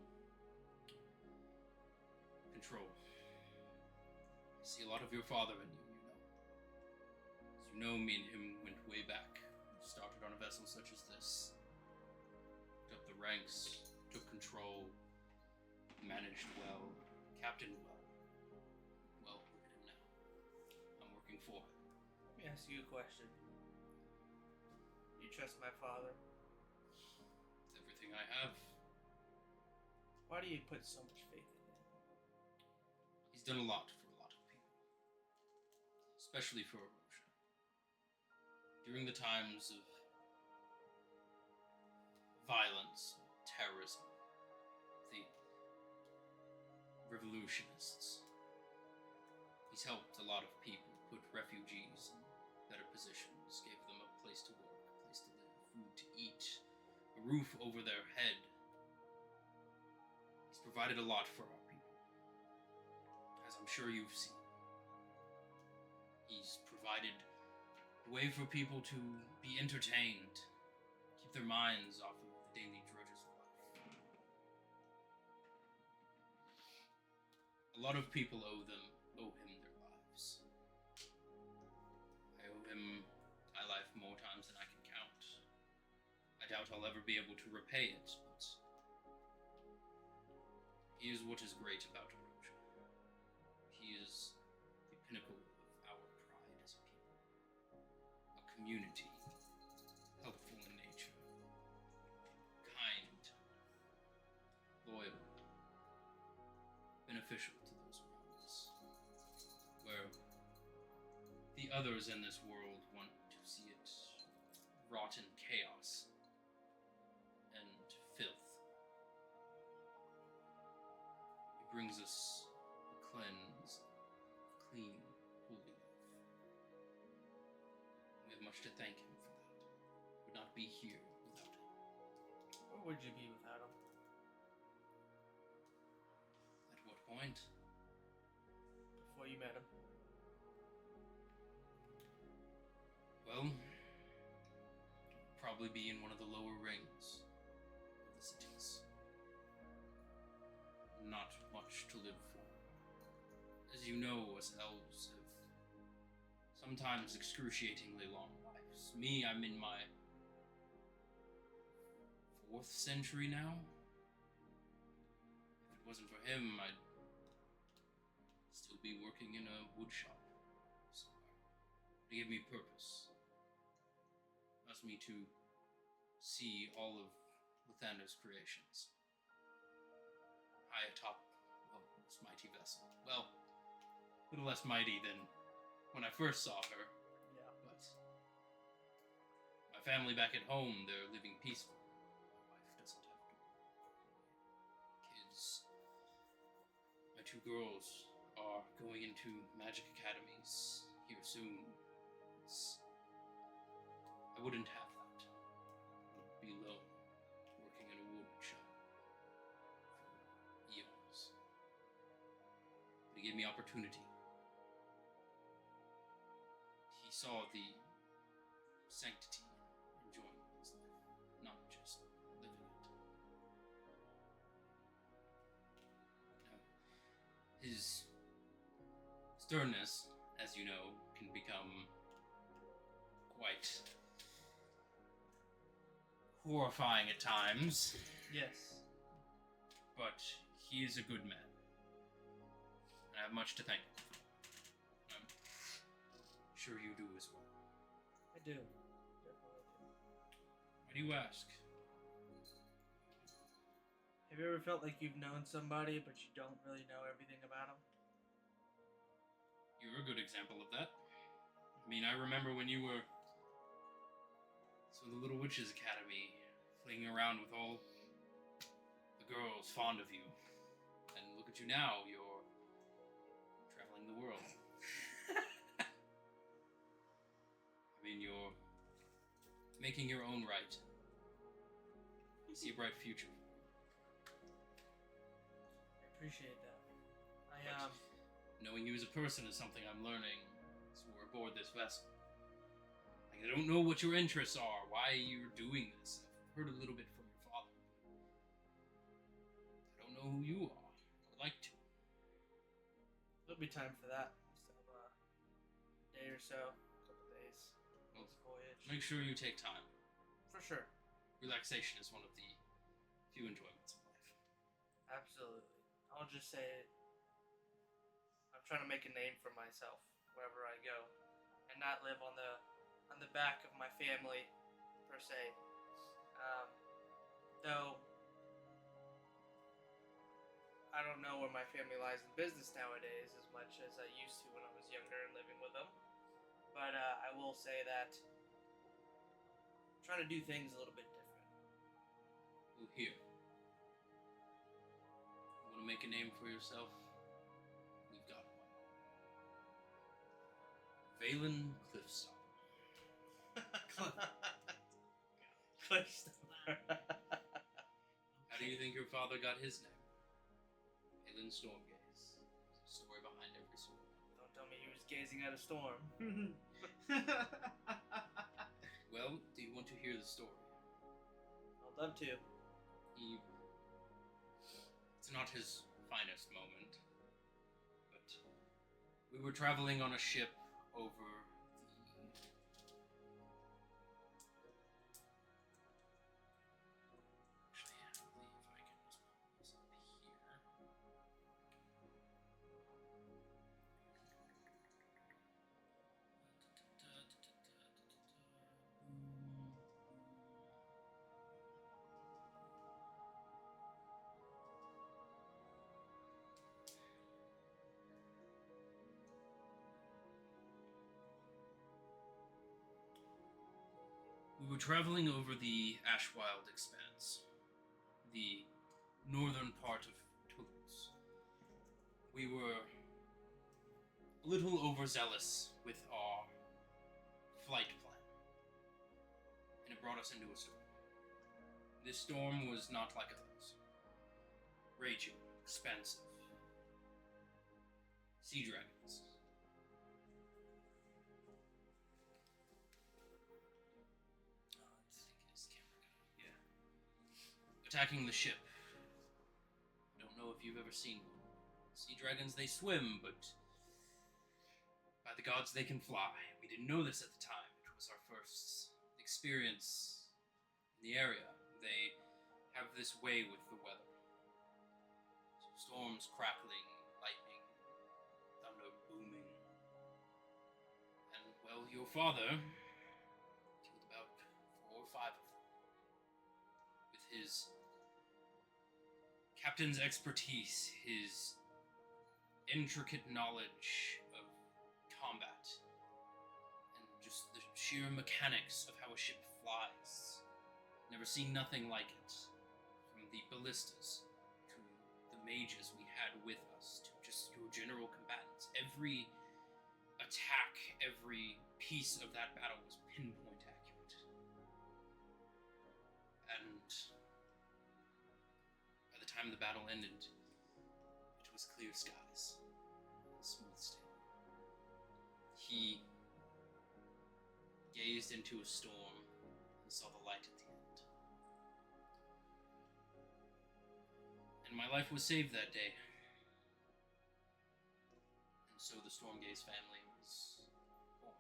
control. I see a lot of your father in you, you know. As you know, me and him went way back. We started on a vessel such as this. Moved up the ranks, took control, managed well, captained well. Well, look at him now. I'm working for him. Let me ask you a question. You trust my father? It's everything I have. Why do you put so much faith in him? He's done a lot for a lot of people. Especially for Erosia. During the times of violence, terrorism, the revolutionists, he's helped a lot of people, put refugees in better positions, gave them a place to work, a place to live, food to eat, a roof over their head. He's provided a lot for our people, as I'm sure you've seen. He's provided a way for people to be entertained, keep their minds off of the daily drudges of life. A lot of people owe him their lives. I owe him my life more times than I can count. I doubt I'll ever be able to repay it, but he is what is great about Erosia. He is the pinnacle of our pride as a people. A community, helpful in nature, kind, loyal, beneficial to those around us. Where the others in this world want to see it rot in chaos and filth. He brings us a cleansed, clean, holy life. We have much to thank him for that. We would not be here without him. Where would you be without him? At what point? Before you met him? Well, probably be in one of the lower rings of the cities. Not much to live for. As you know, us elves have sometimes excruciatingly long lives. Me, I'm in my 4th century now. If it wasn't for him, I'd still be working in a wood shop somewhere. He gave me purpose. Asked me to see all of Lathander's creations. High atop of this mighty vessel. Well, a little less mighty than when I first saw her. Yeah. But my family back at home, they're living peaceful. My wife doesn't have to work. Kids. My 2 girls are going into magic academies here soon. I wouldn't have that. I would be alone, working in a wood shop for eons. But he gave me opportunity. He saw the sanctity in enjoying his life, not just living it. Now, his sternness, as you know, can become quite horrifying at times, Yes. but he is a good man. And I have much to thank him for. I'm sure you do as well. I do. Definitely do. Why do you ask? Have you ever felt like you've known somebody, but you don't really know everything about them? You're a good example of that. I mean, I remember when you were the Little Witches Academy, flinging around with all the the girl's fond of you. And look at you now, you're traveling the world. I mean, you're making your own right. I see a bright future. I appreciate that. Knowing you as a person is something I'm learning as we're aboard this vessel. Like, I don't know what your interests are, why you're doing this. I've heard a little bit from your father. I don't know who you are. I would like to. There'll be time for that. So, day or so, couple days. Well, This voyage. make sure you take time. For sure. Relaxation is one of the few enjoyments of life. Absolutely. I'll just say I'm trying to make a name for myself wherever I go, and not live on the back of my family per se. Though I don't know where my family lies in business nowadays as much as I used to when I was younger and living with them. But I will say that I'm trying to do things a little bit different. Well, here. You want to make a name for yourself? We've got one. Valen Cliffstone. Cliffstone. How do you think your father got his name? Valen Stormgaze. There's a story behind every sword. Don't tell me he was gazing at a storm. Well, do you want to hear the story? I'd love to. It's not his finest moment, but we were traveling on a ship over the... Actually, I believe I can just pull this up here. We were traveling over the Ashwild Expanse, the northern part of Toulouse. We were a little overzealous with our flight plan, and it brought us into a storm. This storm was not like others. Raging, expansive. Sea dragons. Attacking the ship. I don't know if you've ever seen one. Sea dragons, they swim, but by the gods, they can fly. We didn't know this at the time. It was our first experience in the area. They have this way with the weather. Storms crackling, lightning, thunder booming. And, well, your father killed about 4 or 5 of them. With his captain's expertise, his intricate knowledge of combat, and just the sheer mechanics of how a ship flies. Never seen nothing like it. From the ballistas to the mages we had with us to just your general combatants. Every attack, every piece of that battle was pinpoint accurate. And by the time the battle ended, it was clear skies, smooth sailing. He gazed into a storm and saw the light at the end. And my life was saved that day. And so the Stormgaze family was born.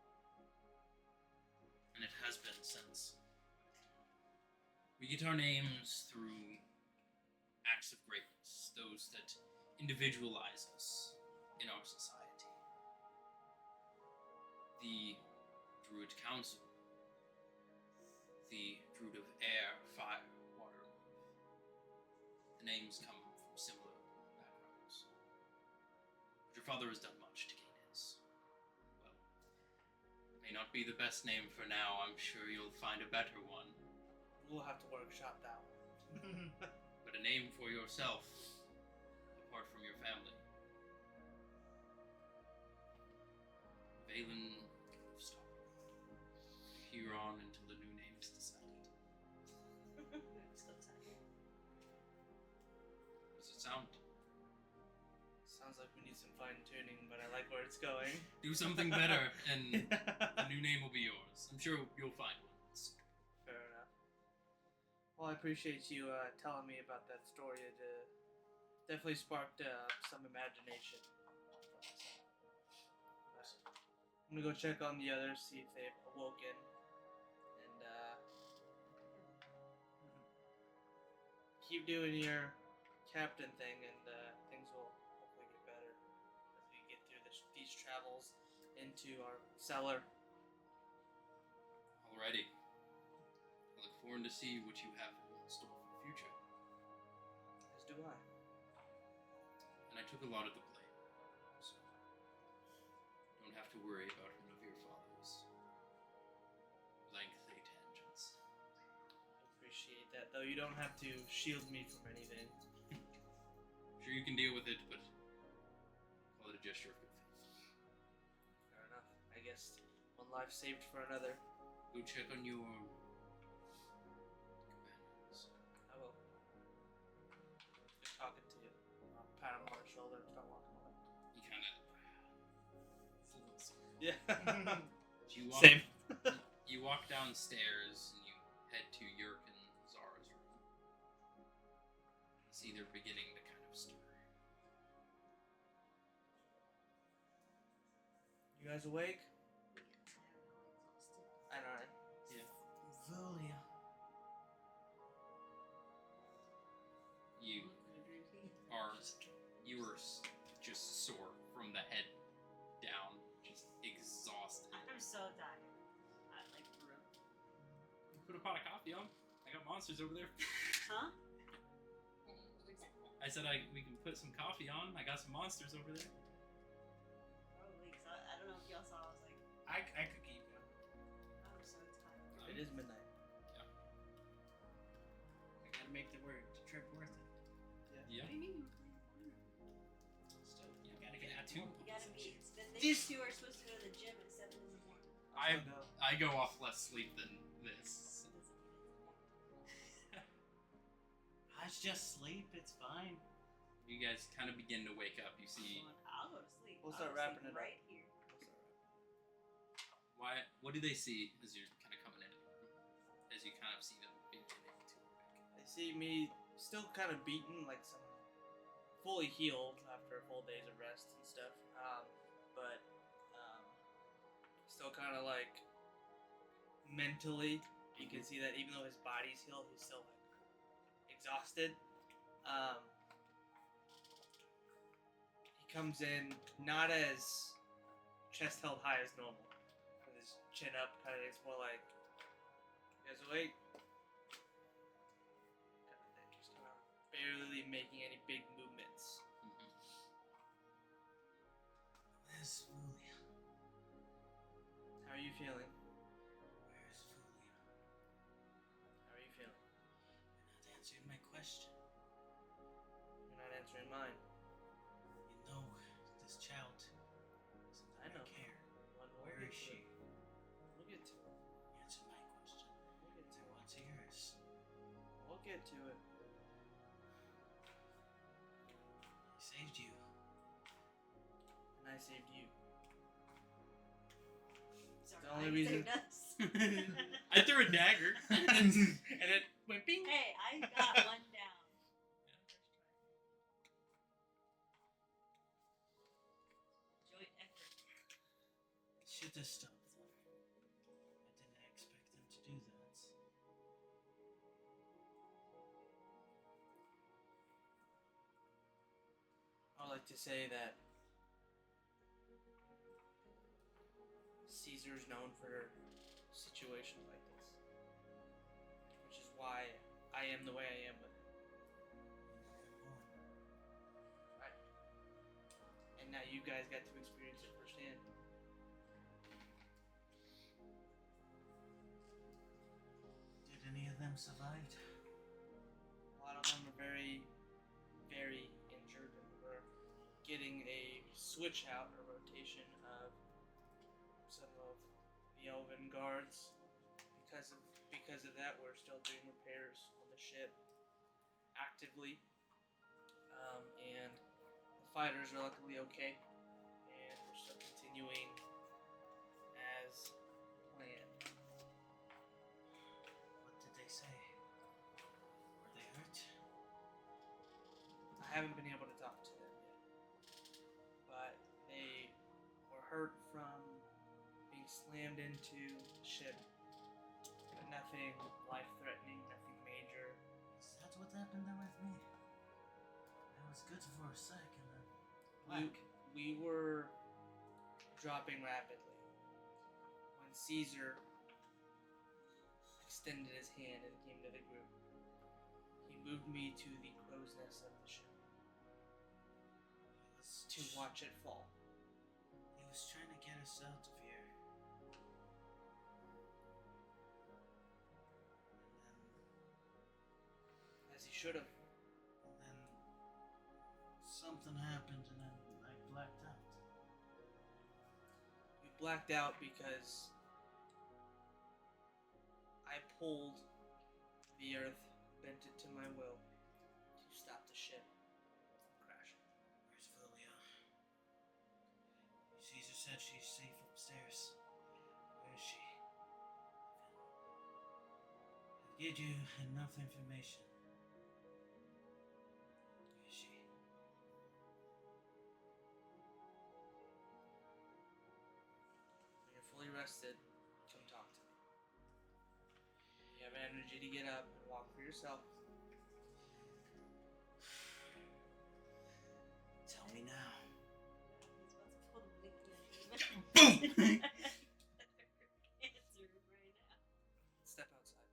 And it has been since. We get our names through acts of greatness, those that individualize us in our society. The Druid Council, the Druid of Air, Fire, Water, and Earth. The names come from similar backgrounds. But your father has done much to gain his. Well, it may not be the best name for now. I'm sure you'll find a better one. We'll have to workshop that one. but a name for yourself, apart from your family. Valen Stop. Here on until the new name is decided. Still time. Does it sound? Sounds like we need some fine tuning, but I like where it's going. Do something better, and the new name will be yours. I'm sure you'll find one. Fair enough. Well, I appreciate you telling me about that story. It definitely sparked some imagination. I'm gonna go check on the others, see if they've awoken, and keep doing your captain thing, and things will hopefully get better as we get through these travels into our cellar. Alrighty. I look forward to see what you have in store for the future. As do I. And I took a lot of the blame, so don't have to worry about one of your father's lengthy tangents. I appreciate that, though you don't have to shield me from anything. Sure you can deal with it, but call it a gesture of good faith. Fair enough. I guess one life saved for another. Go check on your companions. I will. Good talking to you. I'll pat him on the shoulder and start walking away. He kind of. Yeah. You walk, Same. You walk downstairs and you head to Yurk and Zara's room. You see they're beginning to kind of stir. You guys awake? Yeah, I know, right? Vulia. You are just sore from the head down, just exhausted. I'm so tired. I like room. You put a pot of coffee on. I got monsters over there. Huh? I said we can put some coffee on. I got some monsters over there. Probably, because I don't know if y'all saw. I was like, I could keep going. I'm so tired. It is midnight. I gotta make the trip worth it. Yeah. What do you mean? Still, you gotta get out You too. gotta be. Then This- you two are supposed to go to the gym at 7 in the morning. I go off less sleep than this. It's just sleep. It's fine. You guys kind of begin to wake up. You see, I'll go to sleep. We'll I'll start go to wrapping sleep it up. right here. what do they see as you're kind of coming in? As you kind of see them beginning to awake. They see me still kind of beaten, like some fully healed after a full days of rest and stuff. But still kind of like mentally, you can see that even though his body's healed, he's still like exhausted. He comes in not as chest held high as normal, with his chin up. Kind of, it's more like, "You guys awake?" Kind of thing. Just kind of barely making any big movements. Where's Vulia? How are you feeling? Where's Vulia? How are you feeling? You're not answering my question. You're not answering mine. You know this child. I know. Care. We'll Where get is to she? it. We'll get to it. Answer my question. We'll get to I it. want to yours. We'll get to it. I saved you. And I saved you. Sorry, The only I reason- saved us. I threw a dagger. And it went bing. Hey, I got one down. Joint effort. Should have stopped them. I didn't expect them to do that. I like to say that Caesar's known for situations like this, which is why I am the way I am with him. Right. And now you guys got to experience it firsthand. Did any of them survive? A lot of them are very getting a switch out, a rotation of some of the elven guards. Because of that, we're still doing repairs on the ship actively, and the fighters are luckily okay, and we're still continuing as planned. What did they say? Were they hurt? I haven't been able to talk to them yet, but they were hurt from being slammed into the ship, but nothing life-threatening, nothing major. Is that what happened there with me? I was good for a sec and then We, whack. we were dropping rapidly when Caesar extended his hand and came to the group. He moved me to the crow's nest of the ship to watch it fall. He was trying to get us out of here. As he should have. And then something happened and then I blacked out. We blacked out because I pulled the earth, bent it to my will to stop the ship from crashing. Where's Julia? Caesar said she's safe upstairs. Where is she? I'll give you enough information. Where is she? When you're fully rested, come talk to me. You have energy to get up and walk for yourself. Tell me now. Boom! Answer right now. Step outside.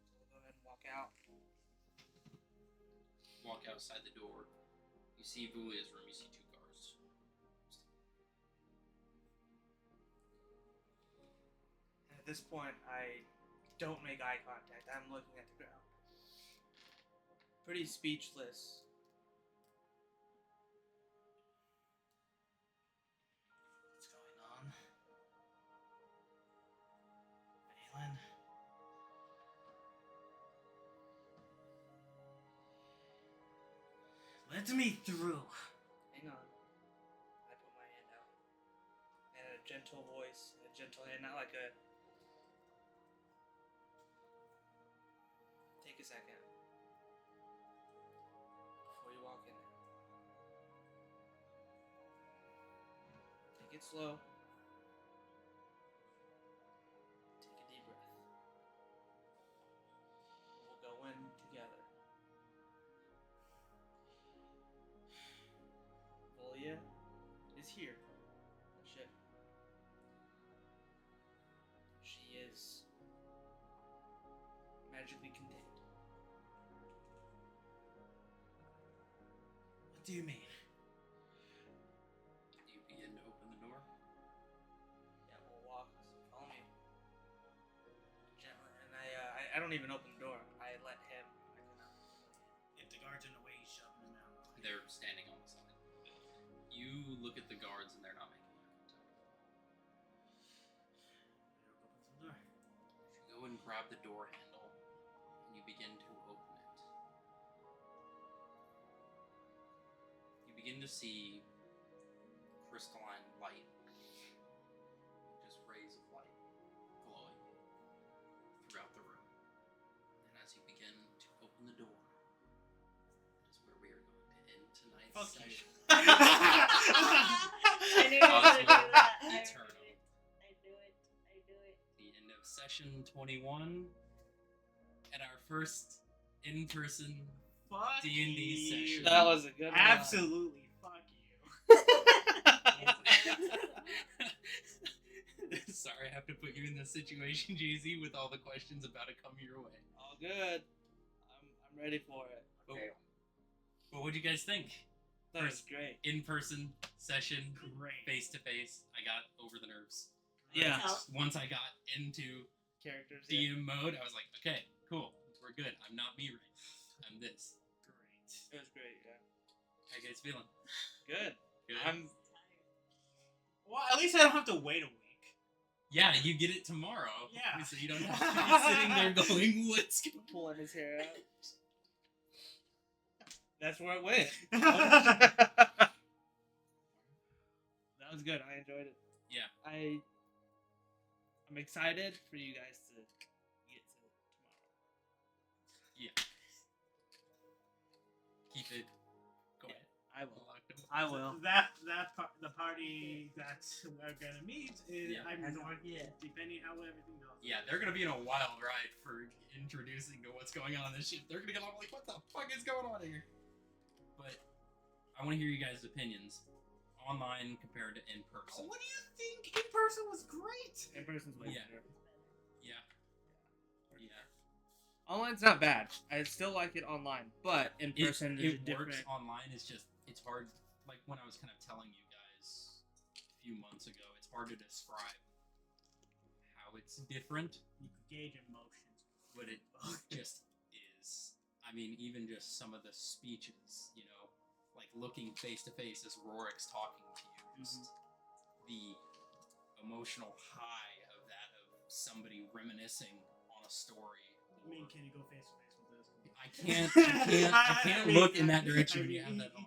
So we'll go ahead and walk out. Walk outside the door. You see Vulia's room. You see two guards. At this point, I don't make eye contact. I'm looking at the ground. Pretty speechless. What's going on? Balin? Let me through. Hang on. I put my hand out. And a gentle voice, a gentle hand, not like a... Take a second. Before you walk in there. Take it slow. Take a deep breath. We'll go in together. Volia is here on the ship. She is magically contained. What do you mean? You begin to open the door. Yeah, we'll walk. Follow me. Gently. And I don't even open the door. I let him. If the guard's in the way, he's shoving him out. They're standing on the side. You look at the guards and they're not making eye contact. Open the door. You go and grab the door handle and you begin to open it. You begin to see crystalline light, just rays of light glowing throughout the room. And as you begin to open the door, that is where we are going to end tonight's Fuck you. session. I knew you were gonna do that. I Eternum. knew it. I knew it. I knew it. The end of session 21 and our first in-person Fuck D&D you. session. That was a good one. Absolutely. Fuck you. Sorry, I have to put you in this situation, JZ, with all the questions about to come your way. All good. I'm ready for it. But what do you guys think? That was great. In-person session, Great. face-to-face. I got over the nerves. Yeah. Once I got into Characters. Yeah. DM mode, I was like, okay, cool, we're good. I'm not me right now. I'm this. Great. It was great. Yeah. How you guys feeling? Good. Good. I'm. Well, at least I don't have to wait a week. Yeah, you get it tomorrow. Yeah. So you don't have to be sitting there going, what's going on? Pulling his hair out. That's where it went. That was good. I enjoyed it. Yeah. I'm excited for you guys to get to tomorrow. Yeah. Keep it quiet. I will. I will. The party that we're gonna meet is depending how everything goes. Yeah, they're gonna be in a wild ride for introducing to what's going on in this ship. They're gonna get all like, what the fuck is going on here? But I want to hear you guys' opinions. Online compared to in person. What do you think? In person was great. In person's way Yeah. better. Yeah. Yeah. Online's not bad. I still like it online, but in person it is works different. online. It's just it's hard. Like when I was kind of telling you guys a few months ago, it's hard to describe how it's different, You could gauge emotions. but it just is. I mean, even just some of the speeches, you know, like looking face to face as Rorik's talking to you, just the emotional high of that, of somebody reminiscing on a story. I mean, can you go face to face with this? I can't look in that direction when you have that on.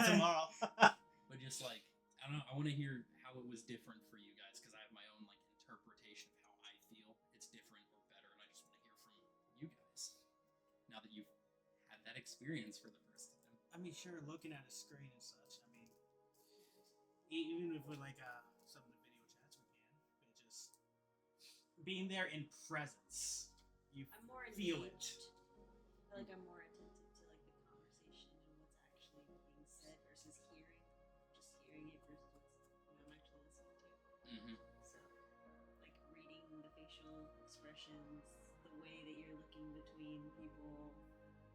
Tomorrow. But just like, I don't know, I want to hear how it was different for you guys, because I have my own like interpretation of how I feel it's different or better, and I just want to hear from you guys now that you've had that experience for the first time. I mean, sure, looking at a screen and such. I mean, even if we're like some of the video chats we can, but just being there in presence, you I'm more feel engaged. it. I feel like I'm more attentive to like the conversation and what's actually being said versus hearing. Just hearing it versus what I'm actually listening to. Mm-hmm. So, like reading the facial expressions, the way that you're looking between people,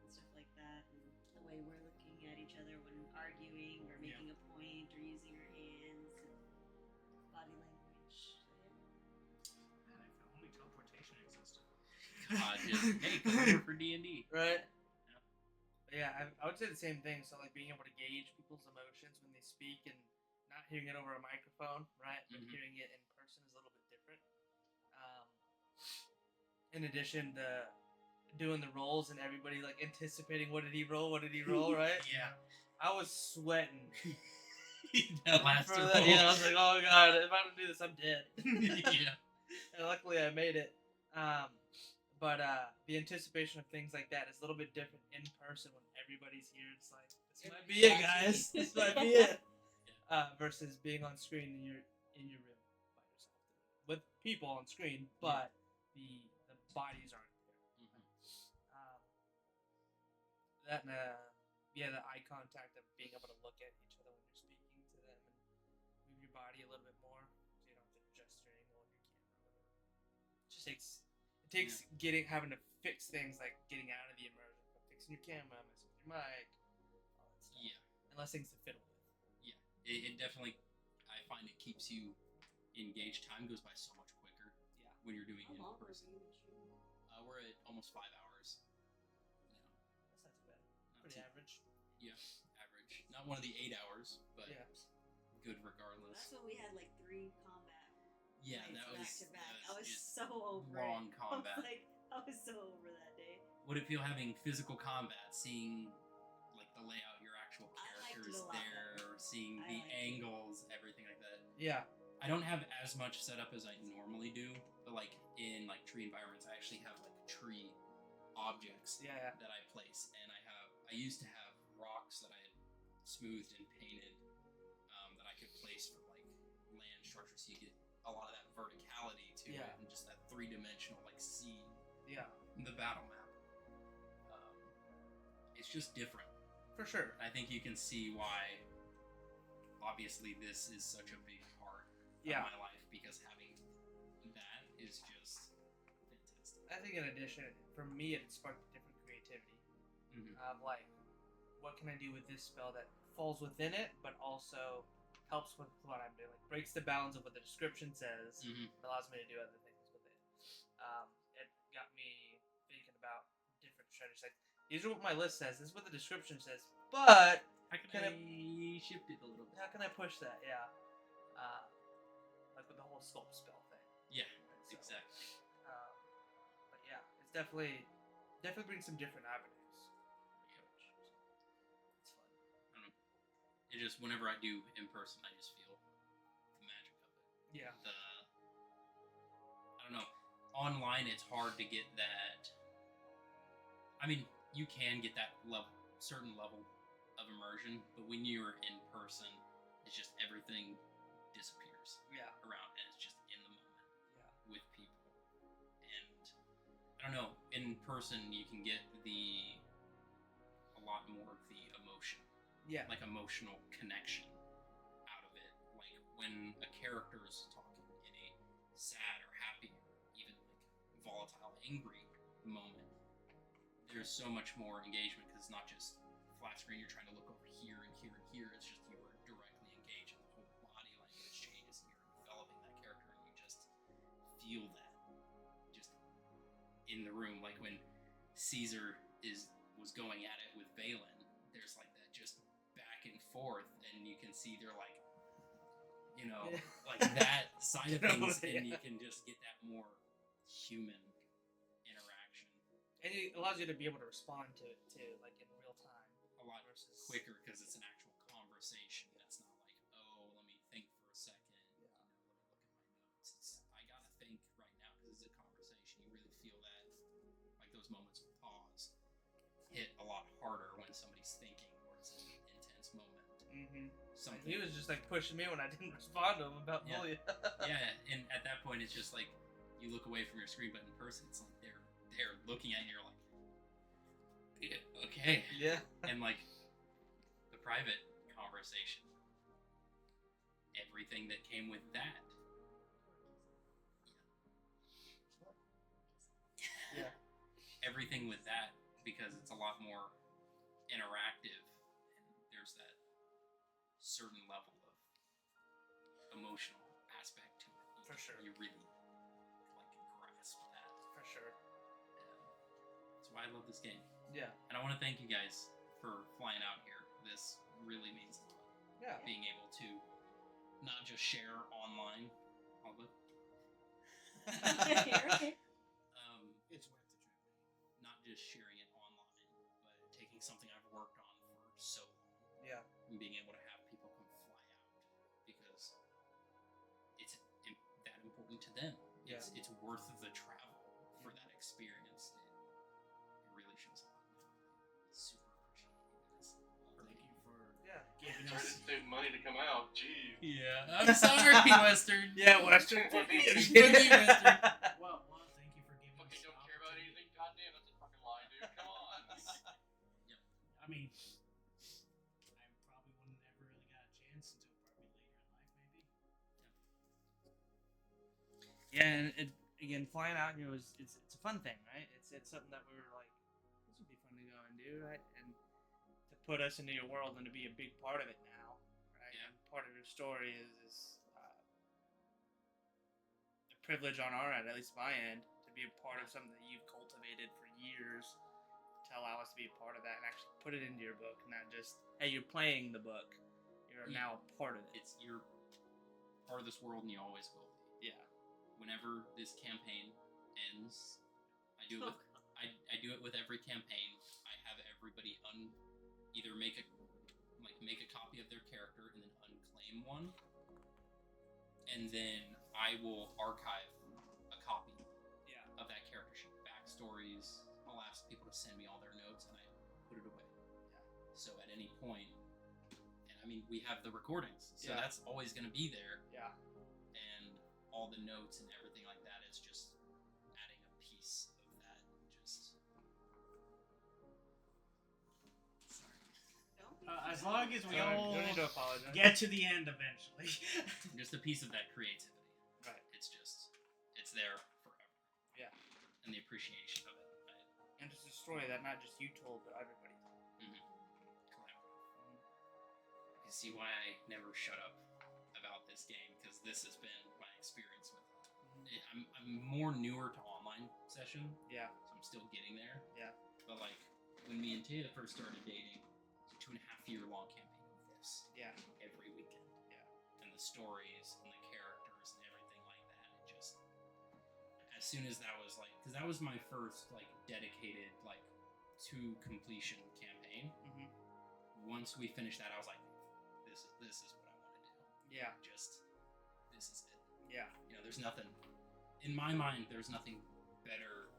and stuff like that, and the way we're looking at each other when arguing or making a point or using our hands and body language. So, yeah. Man, if only teleportation existed. Just hey, come here for D&D. Right? Yeah, I would say the same thing. So, like, being able to gauge people's emotions when they speak and not hearing it over a microphone, right? But hearing it in person is a little bit different. In addition to doing the rolls and everybody, like, anticipating what did he roll, right? Yeah. I was sweating. That last For roll. that, yeah, I was like, oh, God, if I don't do this, I'm dead. Yeah. And luckily I made it. But the anticipation of things like that is a little bit different in person when everybody's here. It's like, this might be it, guys. This might be it. Versus being on screen in your room by yourself with people on screen, but the bodies aren't there. That and the eye contact of being able to look at each other when you're speaking to them and move your body a little bit more, so you don't have to adjust your angle on your camera. It just takes having to fix things like getting out of the immersion, fixing your camera, messing with your mic, all that stuff. Yeah. Unless things to fiddle with. Yeah. It definitely, I find it keeps you engaged. Time goes by so much quicker. Yeah. When you're doing it How in long were person. you in stream? We're at almost 5 hours. That's not too bad. Not Pretty too- average. Yeah, average. Not one of the 8 hours, but Yeah. good That's regardless. when we had like 3 combat Yeah, nights that was back to back. I was just so over long it. combat. I was so over that day. What it feel having physical combat, seeing like the layout, your actual I liked it characters a lot there, better. seeing I the liked it. angles, everything like that. Yeah. I don't have as much setup as I normally do, but like in like tree environments, I actually have like tree objects Yeah. that I place, and I used to have rocks that I had smoothed and painted that I could place for like land structure, so you get a lot of that verticality to it, and just that 3-dimensional like scene. Yeah. The battle map. It's just different. For sure. I think you can see why. Obviously, this is such a big part of my life, because having that is just fantastic. I think in addition, for me, it sparked a different creativity. Of like, what can I do with this spell that falls within it, but also helps with what I'm doing? Like, breaks the bounds of what the description says, allows me to do other things with it. It got me thinking about different strategies. Like, these are what my list says. This is what the description says. But How can I shift it a little bit. How can I push that? Yeah. Like with the whole sculpt spell thing. Yeah, Right, so, exactly. But yeah, it's definitely brings some different avenues. Yeah. Which, it's fun. I don't know. It just whenever I do in person, I just feel the magic of it. Yeah. I don't know. Online, it's hard to get that. I mean, you can get that certain level of immersion, but when you're in person, it's just everything disappears Yeah. around, and it's just in the moment Yeah. with people. And I don't know. In person, you can get a lot more of the emotion, Yeah. like emotional connection out of it. Like when a character is talking in a sad or happy, even like volatile, angry moment, there's so much more engagement because it's not just flat screen. You're trying to look over here and here and here. It's just you are directly engaged, and the whole body language changes, and you're enveloping that character, and you just feel that just in the room. Like when Caesar was going at it with Valen, there's like that just back and forth, and you can see they're like, like that side of things, and you can just get that more human interaction And it allows you to be able to respond to it too, like in real time. a lot Versus quicker because it's an actual conversation. It's not like, oh, let me think for a second. Yeah. Let me look at my notes. I gotta think right now because it's a conversation. You really feel that, like those moments of pause, hit a lot harder when somebody's thinking or it's an intense moment. Mm-hmm. Something. He was just like pushing me when I didn't respond to him about Yeah. bullying. Yeah, and at that point, it's just like you look away from your screen, but in person, it's like they're looking at you. You're like, yeah, okay. Yeah. And like the private conversation, everything that came with that. Yeah. Everything with that, because it's a lot more interactive, and there's that certain level of emotional aspect to it. For sure. You really like grasp that. For sure. That's why I love this game. Yeah. And I want to thank you guys for flying out here. This really means a lot. Yeah. Being able to not just share online, although You're okay. It's worth the trip. not just sharing it online, but taking something I've worked on for so long Yeah. and being able to have people come fly out because it's that important to them. Yeah. It's worth the travel for that experience. It really shows a lot. Super appreciate you guys. Thank you for Yeah. giving Trying us. to save money to come out. Jeez. Yeah, I'm sorry, Western. Yeah, Western. Fuck you, Western. Well, thank you for giving us. Fucking the don't care about opportunity. anything. Goddamn, that's a fucking lie, dude. Come on. I mean, I probably wouldn't ever really got a chance until probably later in life, maybe. Yeah, and again, flying out here it's a fun thing, right? It's something that we were like, this would be fun to go and do, right? And to put us into your world and to be a big part of it now, right? Yeah. And part of your story is the privilege on our end, at least my end, to be a part of something that you've cultivated for years, to allow us to be a part of that and actually put it into your book, not just, hey, you're playing the book, you're Yeah. now a part of it. You're part of this world, and you always will be. Yeah. Whenever this campaign ends, I do it with I do it with every campaign. I have everybody either make a copy of their character and then unclaim one, and then I will archive a copy Yeah. of that character sheet, backstories. I'll ask people to send me all their notes, and I put it away. Yeah. So at any point, and I mean we have the recordings, so Yeah. that's always going to be there. Yeah. And all the notes and everything like that is just adding a piece of that. Just sorry, As long as we You all don't need to apologize. get to the end eventually. just a piece of that creativity. Right. It's there forever. Yeah. And the appreciation of it. And it's a story that not just you told, but everybody told. Collaborative. You see why I never shut up about this game, because this has been my experience with it. I'm more newer to online session, Yeah. so I'm still getting there. Yeah. But like when me and Tia first started dating, it was a 2.5 year long campaign with this Yeah. every weekend. Yeah. And the stories and the characters and everything like that. It just, as soon as that was like, because that was my first like dedicated like to completion campaign. Mhm. Once we finished that, I was like, this is what I want to do. Yeah. Just this is it. Yeah. You know, there's nothing in my mind. There's nothing better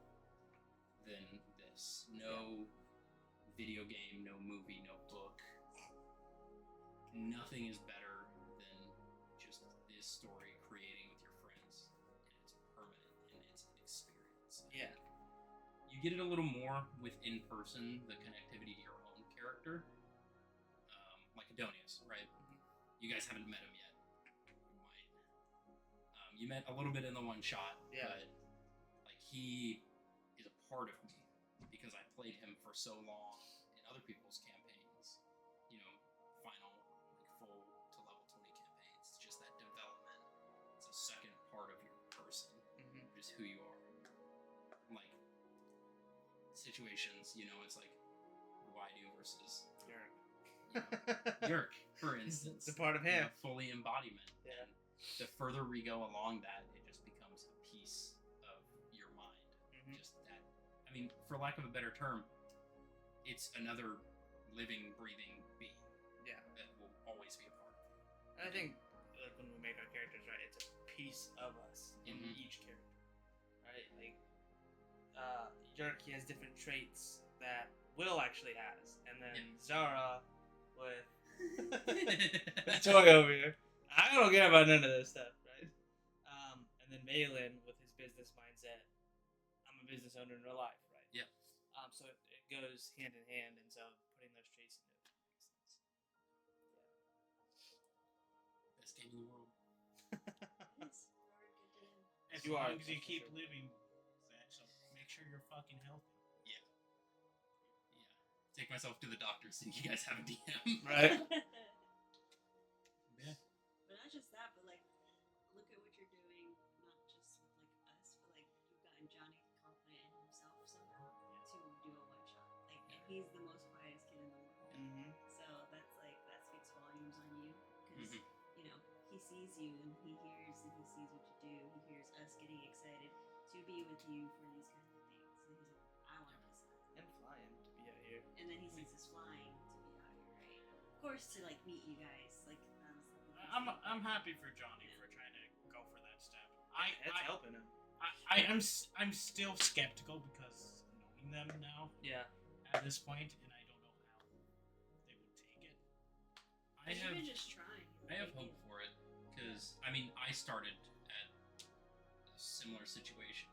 than this. No video game, no movie, no book. Nothing is better than just this story creating with your friends, and it's permanent and it's an experience. Yeah. You get it a little more with in person, the connectivity to your own character, like Adonius, right? You guys haven't met him yet. You might. You met a little bit in the one shot, Yeah. but like he is a part of me because I played him for so long in other people's campaigns. You know, final like full to level 20 campaigns. It's just that development. It's a second part of your person, just who you are. Like situations, you know, it's like Waidu versus Yerk, for instance. It's a part of You him. know, fully embodiment. Yeah. And the further we go along that, it just becomes a piece of your mind. Just that. I mean, for lack of a better term, it's another living, breathing being. Yeah. That will always be a part of you. And I think like when we make our characters, right, it's a piece of us in each character, right? Like, Yerk, he has different traits that Will actually has, and then Zara with the toy over here. I don't care about none of this stuff, right? And then Malin with his business mindset. I'm a business owner in real life, right? Yeah. So it goes hand in hand, and so putting those traits into it makes sense. Best game in the world. As You long are, as you that's for keep sure. living, Zach, so make sure you're fucking healthy. Yeah. Take myself to the doctor so you guys have a DM. Right? Yeah. But not just that, but like, look at what you're doing, not just with like us, but like you've gotten Johnny confident in himself somehow to do a one shot. Like, and he's the most quietest kid in the world. So that's like, that speaks volumes on you because, you know, he sees you and he hears and he sees what you do. He hears us getting excited to be with you for these kinds of things. So he's like, I want this. And flying to be out here. And then he sees us flying to be out here, right? Of course, to like meet you guys, like I'm happy for Johnny for trying to go for that step. It's helping him. I'm still skeptical because knowing them now Yeah. at this point, and I don't know how they would take it. Even just trying. I have hope for it because I mean I started at a similar situation